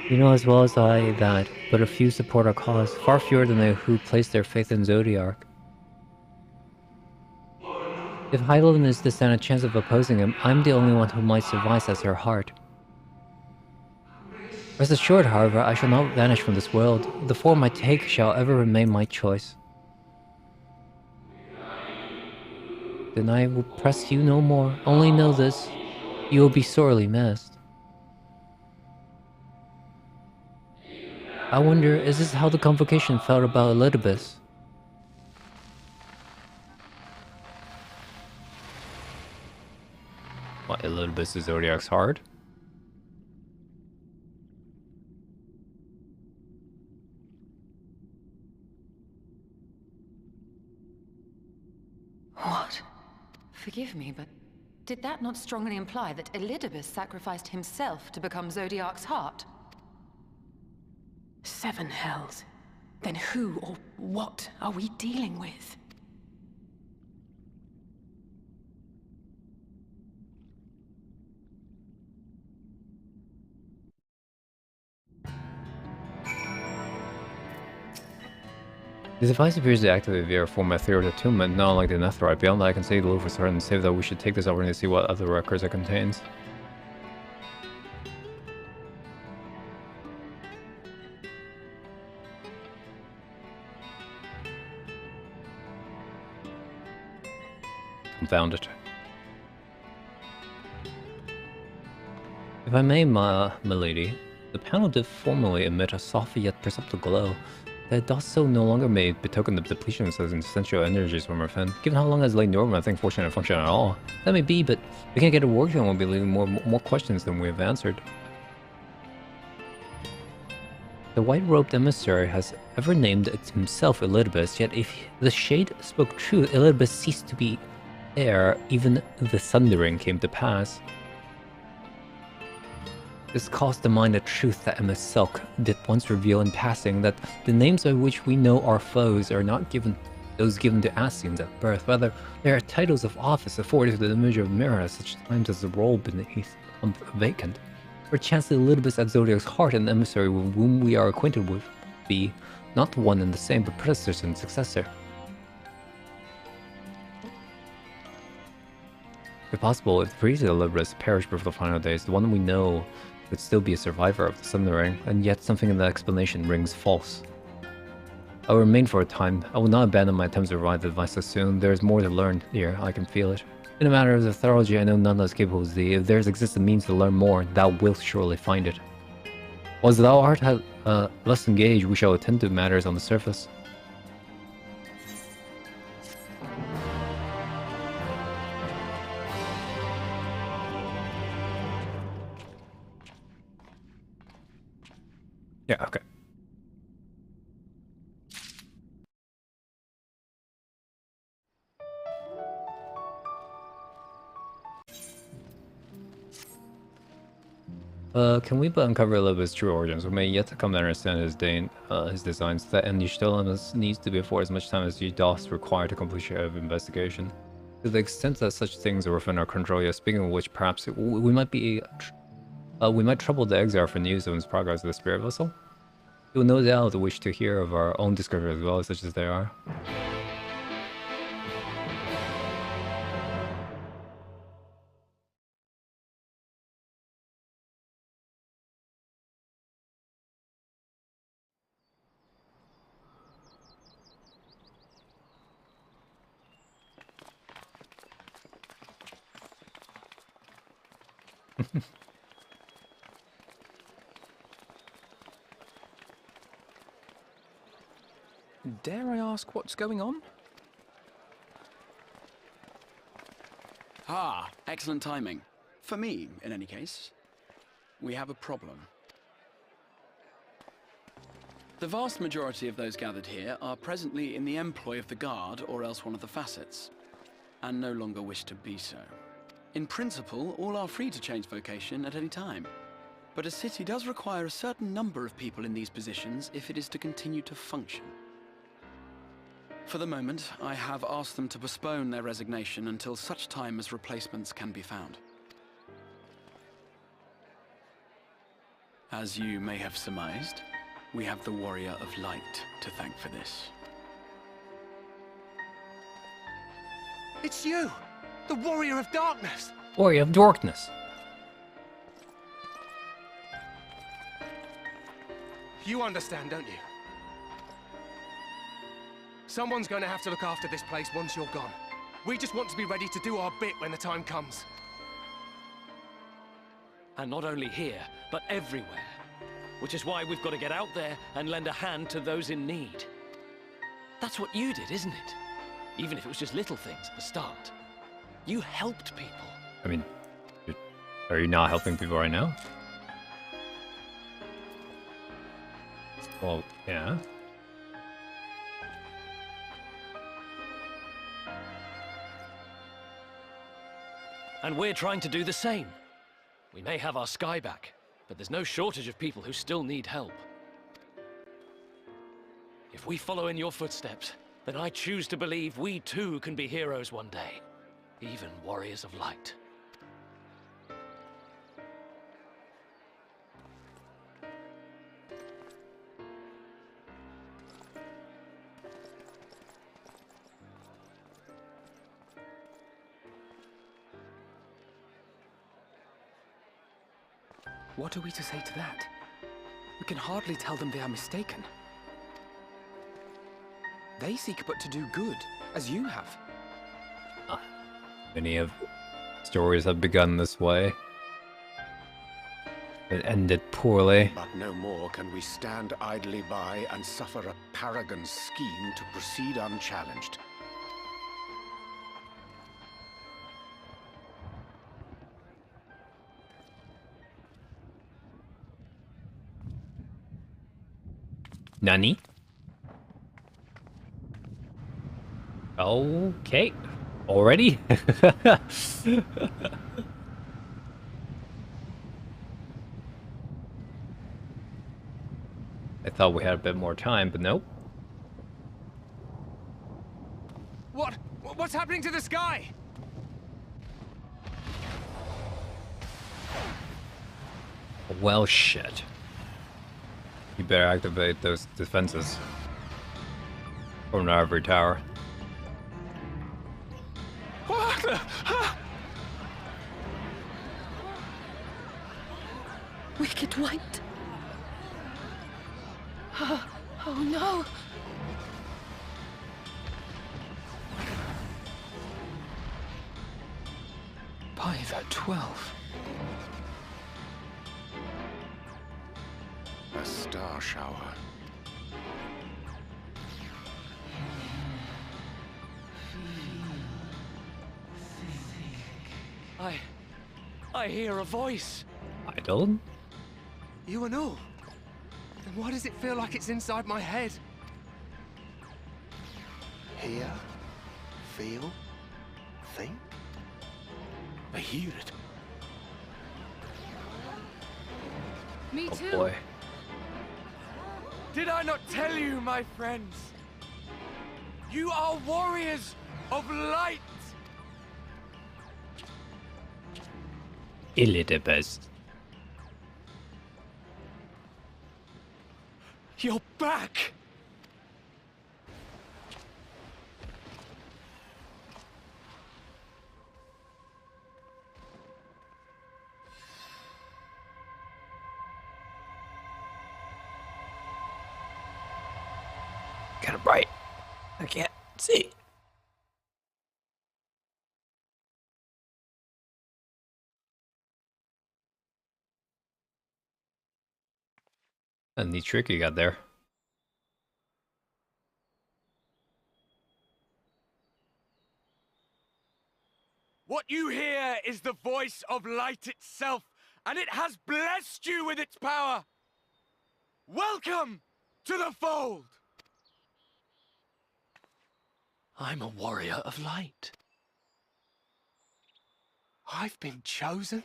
You know as well as I that but a few support our cause, far fewer than they who place their faith in Zodiac. If Hydaelyn is to stand a chance of opposing him, I'm the only one who might suffice as her heart. Rest assured, however, I shall not vanish from this world. The form I take shall ever remain my choice. Then I will press you no more. Only know this, you will be sorely missed. I wonder, is this how the convocation felt about Elidibus? What, Elidibus is Zodiac's heart? What? Forgive me, but did that not strongly imply that Elidibus sacrificed himself to become Zodiark's heart? 7 hells. Then who or what are we dealing with? The device appears to activate via a form of theory of attunement, not unlike the Netherite. Beyond that, I can say little for certain and say that we should take this opportunity to see what other records it contains. Confound it. If I may, milady, the panel did formerly emit a soft yet perceptible glow. That it does so no longer may betoken the depletion of such essential energies from within. Given how long it has lain dormant, I think fortunate to function at all. That may be, but we can't get it working, we'll be leaving more questions than we have answered. The white-robed emissary has ever named himself Elidibus, yet if the shade spoke true, Elidibus ceased to be ere even the thundering came to pass. This calls to mind a truth that Emma Selk did once reveal in passing, that the names by which we know our foes are not those given to Ascians at birth. Rather, they are titles of office afforded to the image of Mira at such times as the role beneath vacant. Perchance the Elidibus at Zodiac's heart and the emissary with whom we are acquainted with be not one and the same, but predecessor and successor. If possible, if the priest of Elidibus perished before the final days, the one we know would still be a survivor of the Sundering, and yet something in the explanation rings false. I will remain for a time. I will not abandon my attempts to revive the device so soon. There is more to learn here, I can feel it. In a matter of the theology, I know none as capable as thee. If there exists a means to learn more, thou wilt surely find it. As thou art less engaged, we shall attend to matters on the surface. Yeah, okay. Can we but uncover Elidibus' true origins? We may yet to come to understand his designs. That end you still needs to be afforded as much time as you doth require to complete your investigation. To the extent that such things are within our control, yes, speaking of which, perhaps we might trouble the exile for news of his progress with the spirit vessel. He will no doubt wish to hear of our own discoveries as well, such as they are. Dare I ask what's going on? Ah, excellent timing. For me, in any case. We have a problem. The vast majority of those gathered here are presently in the employ of the Guard or else one of the facets, and no longer wish to be so. In principle, all are free to change vocation at any time, but a city does require a certain number of people in these positions if it is to continue to function. For the moment, I have asked them to postpone their resignation until such time as replacements can be found. As you may have surmised, we have the Warrior of Light to thank for this. It's you! The Warrior of Darkness! Warrior of Darkness! You understand, don't you? Someone's going to have to look after this place once you're gone. We just want to be ready to do our bit when the time comes. And not only here, but everywhere. Which is why we've got to get out there and lend a hand to those in need. That's what you did, isn't it? Even if it was just little things at the start. You helped people. I mean, are you not helping people right now? Well, yeah. And we're trying to do the same. We may have our sky back, but there's no shortage of people who still need help. If we follow in your footsteps, then I choose to believe we too can be heroes one day. Even warriors of light. What are we to say to that? We can hardly tell them they are mistaken. They seek but to do good, as you have. Many of stories have begun this way. It ended poorly. But no more can we stand idly by and suffer a paragon's scheme to proceed unchallenged. Nani? Okay. Already? I thought we had a bit more time, but nope. What's happening to the sky? Well, shit. You better activate those defenses from every tower. What the? Wicked White. Oh no. By the 12. A star shower. I hear a voice. Idle? You and all. Then why does it feel like it's inside my head? Hear, feel, think? I hear it. Me Oh too. boy. Did I not tell you, my friends? You are warriors of light. Elidibus. You're back. Kind of bright. I can't see. A neat trick you got there. What you hear is the voice of light itself, and it has blessed you with its power. Welcome to the fold. I'm a warrior of light. I've been chosen.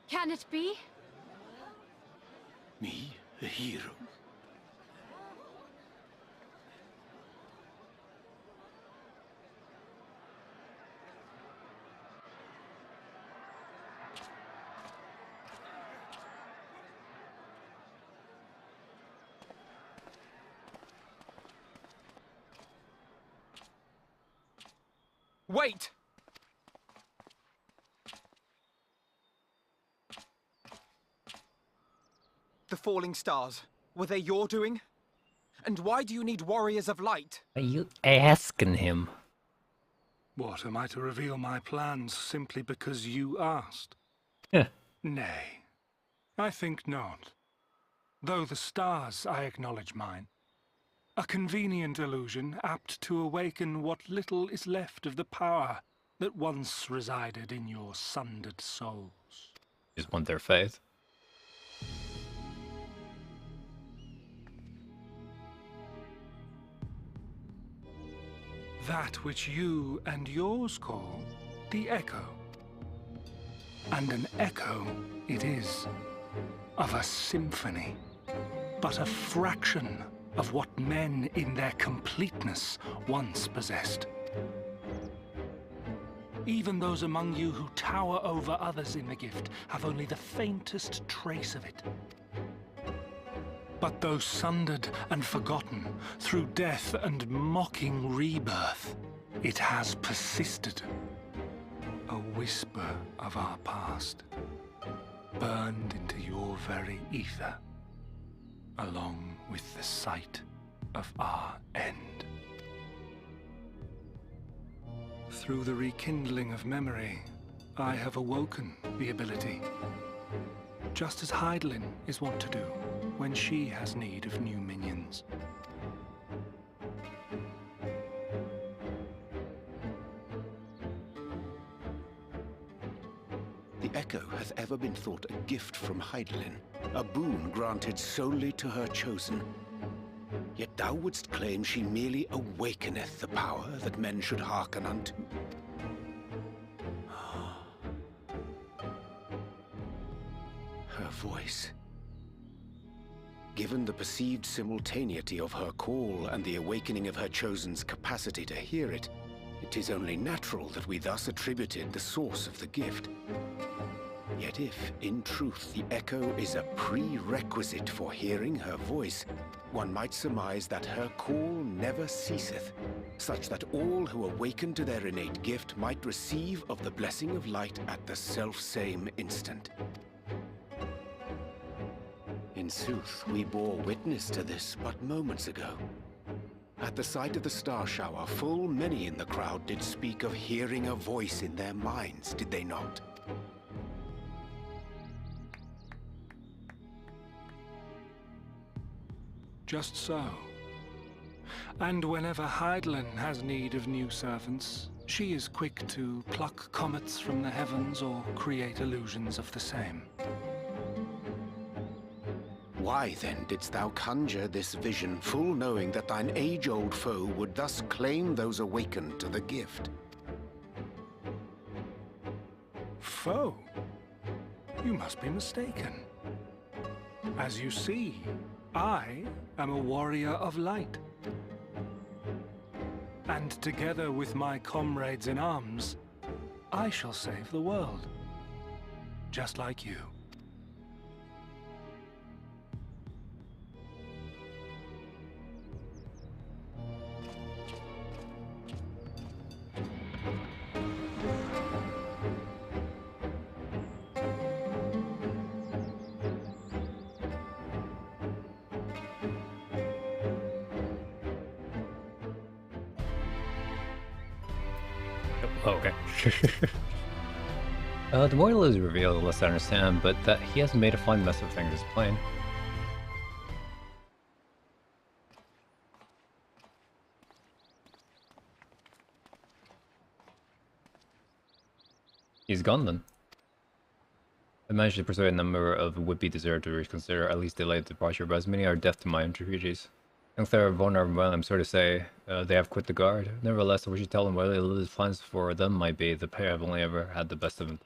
Can it be? Me, a hero. Wait! The falling stars, were they your doing? And why do you need warriors of light? Are you asking him? What, am I to reveal my plans simply because you asked? Yeah. Nay, I think not. Though the stars, I acknowledge mine. A convenient illusion, apt to awaken what little is left of the power that once resided in your sundered souls. Just want their faith. that which you and yours call the Echo. And an echo it is, of a symphony, but a fraction of what men in their completeness once possessed. Even those among you who tower over others in the gift have only the faintest trace of it. But though sundered and forgotten through death and mocking rebirth, it has persisted. A whisper of our past, burned into your very ether, along with the sight of our end. Through the rekindling of memory, I have awoken the ability, just as Hydaelyn is wont to do when she has need of new minions. The Echo hath ever been thought a gift from Hydaelyn, a boon granted solely to her chosen. Yet thou wouldst claim she merely awakeneth the power that men should hearken unto. Her voice. Given the perceived simultaneity of her call and the awakening of her chosen's capacity to hear it, it is only natural that we thus attributed the source of the gift. Yet if, in truth, the Echo is a prerequisite for hearing her voice, one might surmise that her call never ceaseth, such that all who awaken to their innate gift might receive of the blessing of light at the self-same instant. In sooth, we bore witness to this but moments ago. At the sight of the star shower, full many in the crowd did speak of hearing a voice in their minds, did they not? Just so. And whenever Hydaelyn has need of new servants, she is quick to pluck comets from the heavens or create illusions of the same. Why then didst thou conjure this vision, full knowing that thine age-old foe would thus claim those awakened to the gift? Foe? You must be mistaken. As you see, I am a warrior of light. And together with my comrades in arms, I shall save the world. Just like you. Oh, okay. The more is revealed, the less I understand, but that he hasn't made a fine mess of things is plain. He's gone then. I managed to persuade a number of would-be deserters to reconsider, at least delay the departure, but as many are deaf to my entreaties. Thanks to their vulnerable, I'm sorry to say, they have quit the guard. Nevertheless, I wish you tell them what his plans for them might be. The pair have only ever had the best of them.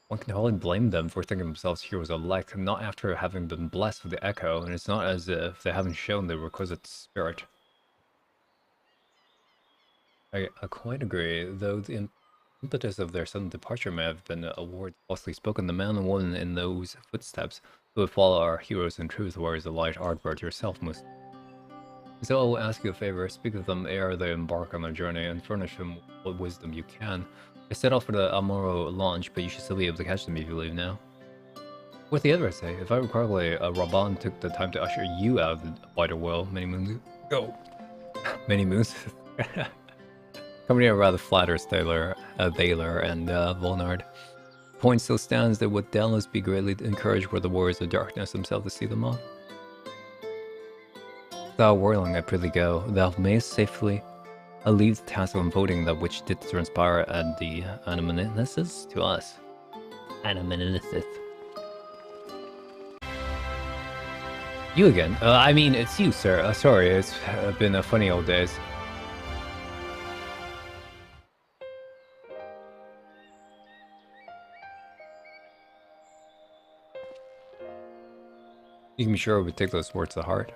One can hardly blame them for thinking themselves heroes elect, not after having been blessed with the Echo, and it's not as if they haven't shown the requisite spirit. I quite agree, though the impetus of their sudden departure may have been a word falsely spoken. The man and woman in those footsteps who would follow our heroes in truth, warriors of light, Ardbert yourself most. So I will ask you a favor, speak with them ere they embark on their journey, and furnish them what wisdom you can. I set off for the Amuro launch, but you should still be able to catch them if you leave now. What the other say? If I recall correctly, Raban took the time to usher you out of the wider world many moons ago. Many moons? Company are rather flatters Thaler and Volnard. The point still stands that would doubtless be greatly encouraged were the warriors of darkness themselves to see them all. Thou whirling, I prithee go, thou mayest safely leave the task of unfolding that which did transpire at the Anamnesis to us. Anamnesis. You again? I mean, it's you, sir. Sorry, it's been a funny old days. You can be sure we take those words to heart.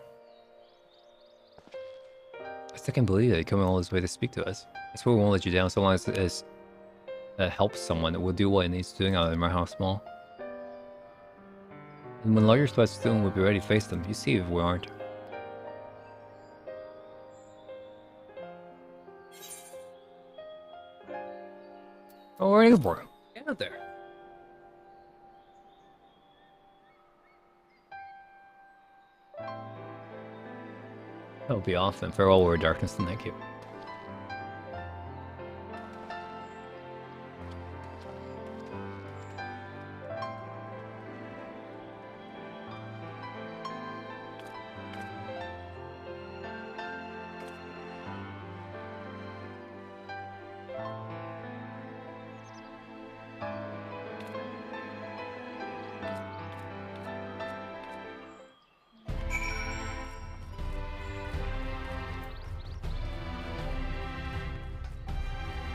I still can't believe that you come all this way to speak to us. I swear we won't let you down so long as it helps someone. We'll do what it needs doing, no matter how small. And when lawyers start soon, we'll be ready to face them. You see if we aren't. Oh, where are you for? Get out there. That'll be off then. Farewell, Lord Darkness, and thank you.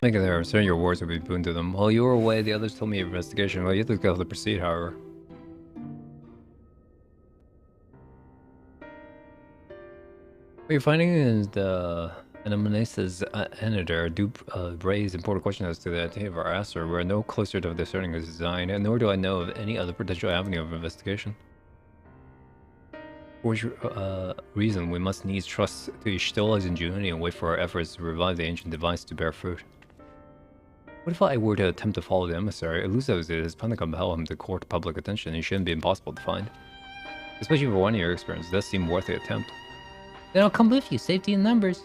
Thinking there, certain your words would be boon to them. While you were away, the others told me of investigation. Well, you have to go to proceed, however. What you're finding in the Anamnesis Anader do raise important questions as to the identity of our answer. We're no closer to discerning his design, and nor do I know of any other potential avenue of investigation. For which reason, we must needs trust to Ishtila's ingenuity and wait for our efforts to revive the ancient device to bear fruit. What if I were to attempt to follow the emissary? Elusive as it is, plan to compel him to court public attention. It shouldn't be impossible to find. Especially for one of your experience, it does seem worth the attempt. Then I'll come with you, safety in numbers.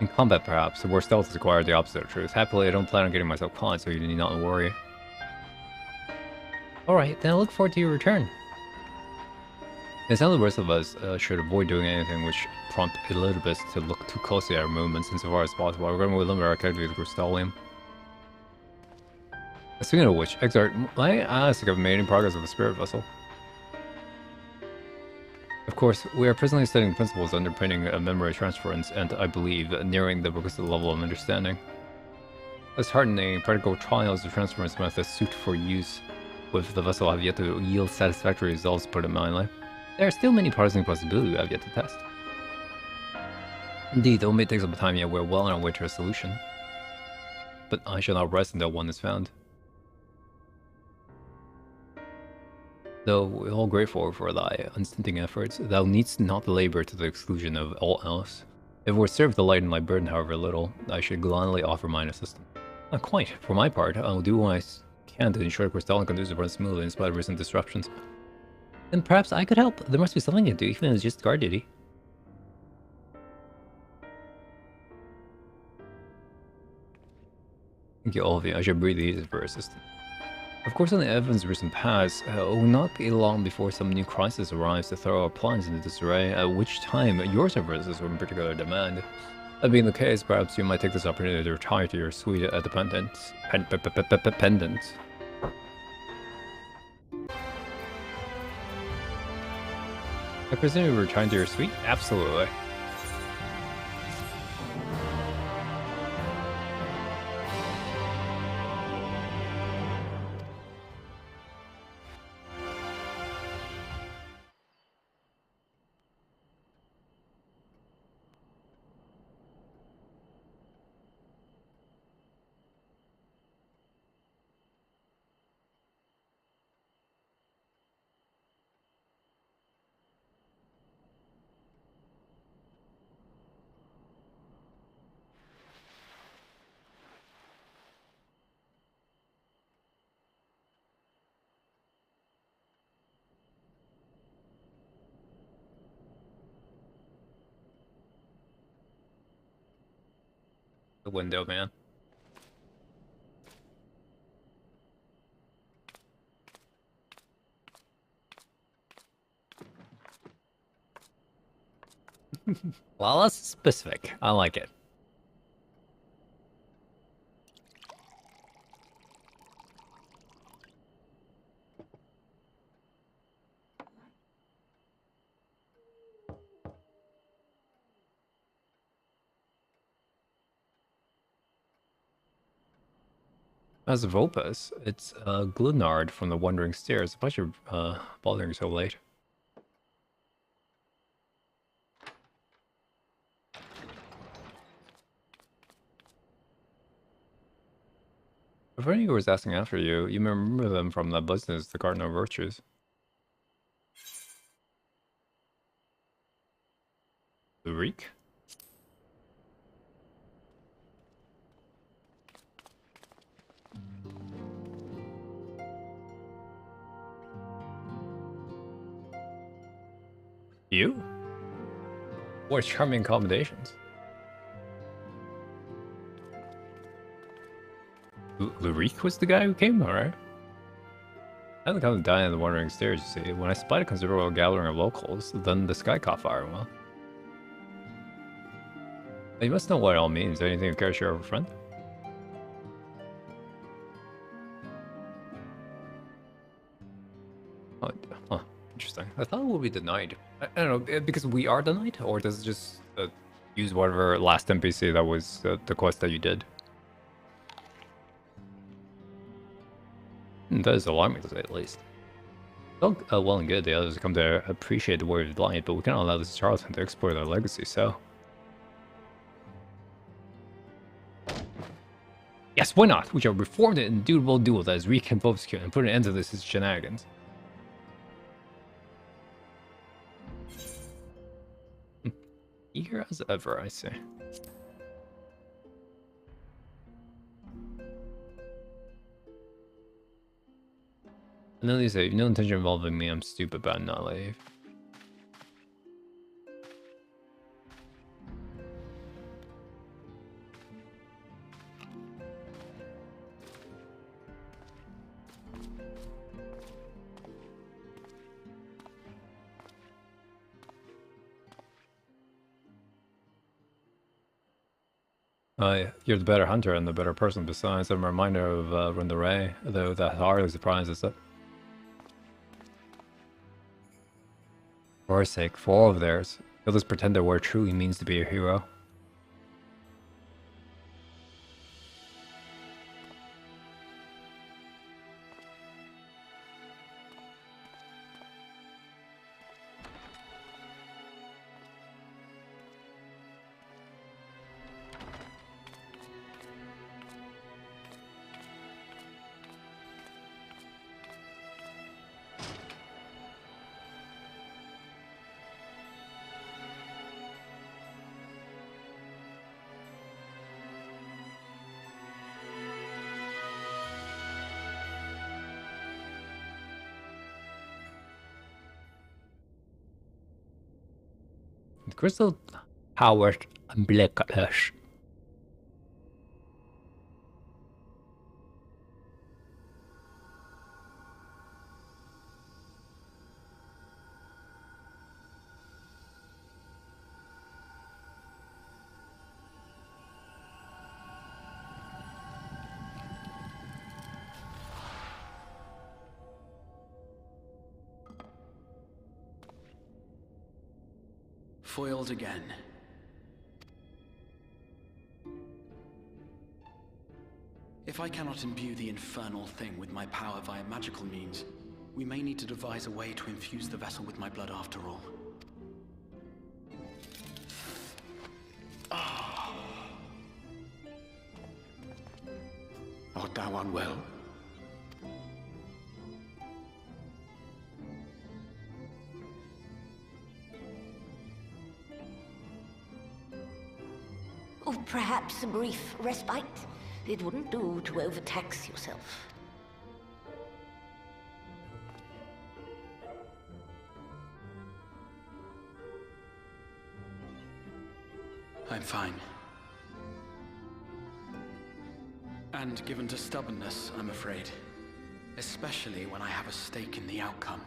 In combat, perhaps, where stealth is acquired the opposite of truth. Happily, I don't plan on getting myself caught, so you need not worry. Alright, then I look forward to your return. It sounds like the rest of us should avoid doing anything which prompt Elizabeth to look too closely at our movements insofar as possible. We're going to limit our activity to Crystallium. Speaking of which, Exart, may I ask if I've made any progress with the spirit vessel? Of course, we are presently studying the principles underpinning memory transference and, I believe, nearing the requisite level of understanding. As heartening, practical trials of transference methods suit for use with the vessel have yet to yield satisfactory results, put it mildly. There are still many promising possibilities we have yet to test. Indeed, though it may take some time yet, we're well on our way to a solution. But I shall not rest until one is found. Though we're all grateful for thy unstinting efforts, thou needst not labor to the exclusion of all else. If it were served to lighten thy burden however little, I should gladly offer mine assistance. Not quite. For my part, I will do what I can to ensure Crystalline continues to run smoothly in spite of recent disruptions. Then perhaps I could help. There must be something I can do, even if it's just guard duty. Thank you, all of you. I should breathe easy for assistance. Of course, in the Evans recent past, it will not be long before some new crisis arrives to throw our plans into disarray, at which time your services will in particular demand. That being the case, perhaps you might take this opportunity to retire to your suite at the pendants. Pendants. I presume you were returning to your suite? Absolutely. The window, man. Well, that's specific. I like it. As of Opus, it's Glunard from the Wandering Stairs. A pleasure bothering so late. If anyone was asking after you, you may remember them from the business, the Garden of Virtues. The Reek? You? What charming accommodations. Lurik was the guy who came, alright. I haven't come to dine in the Wandering Stairs, you see. When I spied a considerable gathering of locals, then the sky caught fire, well. You must know what it all means. Anything you care to share with a friend? Oh, huh. Interesting. I thought it would be denied. I don't know, because we are denied? Or does it just use whatever last NPC that was the quest that you did? That is alarming to say the least. Well, well and good, the others come to appreciate the word of light, but we cannot allow this charlatan to explore their legacy, so... Yes, why not? We shall reform the indubitable duel that is Reek and Vovsky and put an end to this shenanigans. Eager as ever, I say. And then they say, no intention involving me, I'm stupid, but I'm not naive. You're the better hunter and the better person. Besides, I'm a reminder of Rundaray, though that hardly surprises it. For our sake, for all of theirs, let us pretend that what it truly means to be a hero. Crystal Howard Blackish. Foiled again. If I cannot imbue the infernal thing with my power via magical means, we may need to devise a way to infuse the vessel with my blood after all. Art thou unwell? Or perhaps a brief respite? It wouldn't do to overtax yourself. I'm fine. And given to stubbornness, I'm afraid. Especially when I have a stake in the outcome.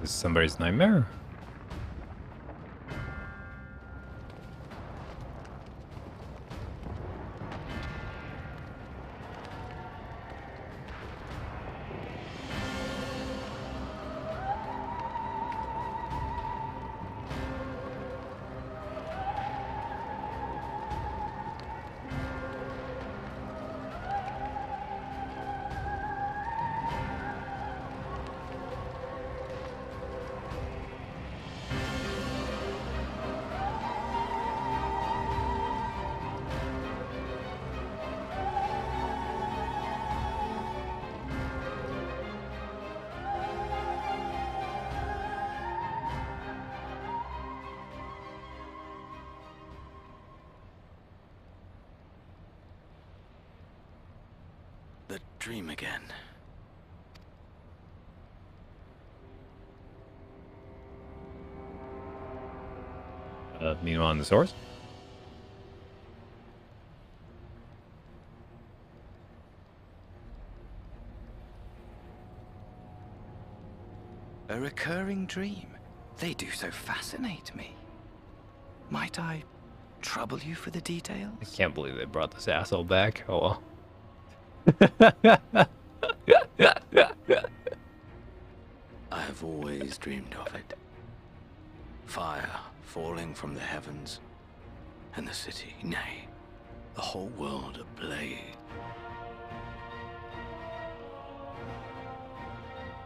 This is somebody's nightmare. dream again. Meanwhile, on the source. A recurring dream. They do so fascinate me. Might I trouble you for the details? I can't believe they brought this asshole back. Oh well. I have always dreamed of it. Fire falling from the heavens, and the city, nay, the whole world ablaze.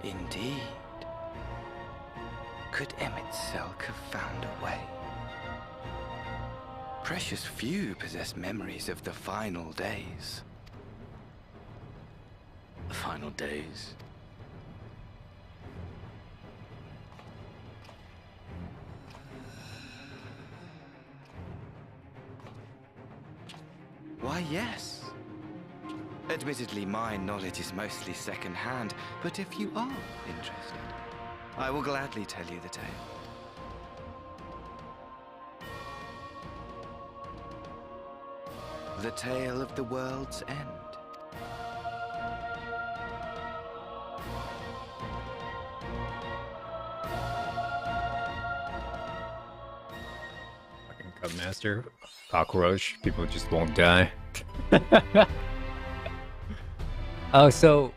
Indeed. Could Emmett Selk have found a way? Precious few possess memories of the final days. The final days? Why, yes. Admittedly, my knowledge is mostly second-hand, but if you are interested, I will gladly tell you the tale. The tale of the world's end. Fucking Cubmaster, cockroach. People just won't die. Oh, so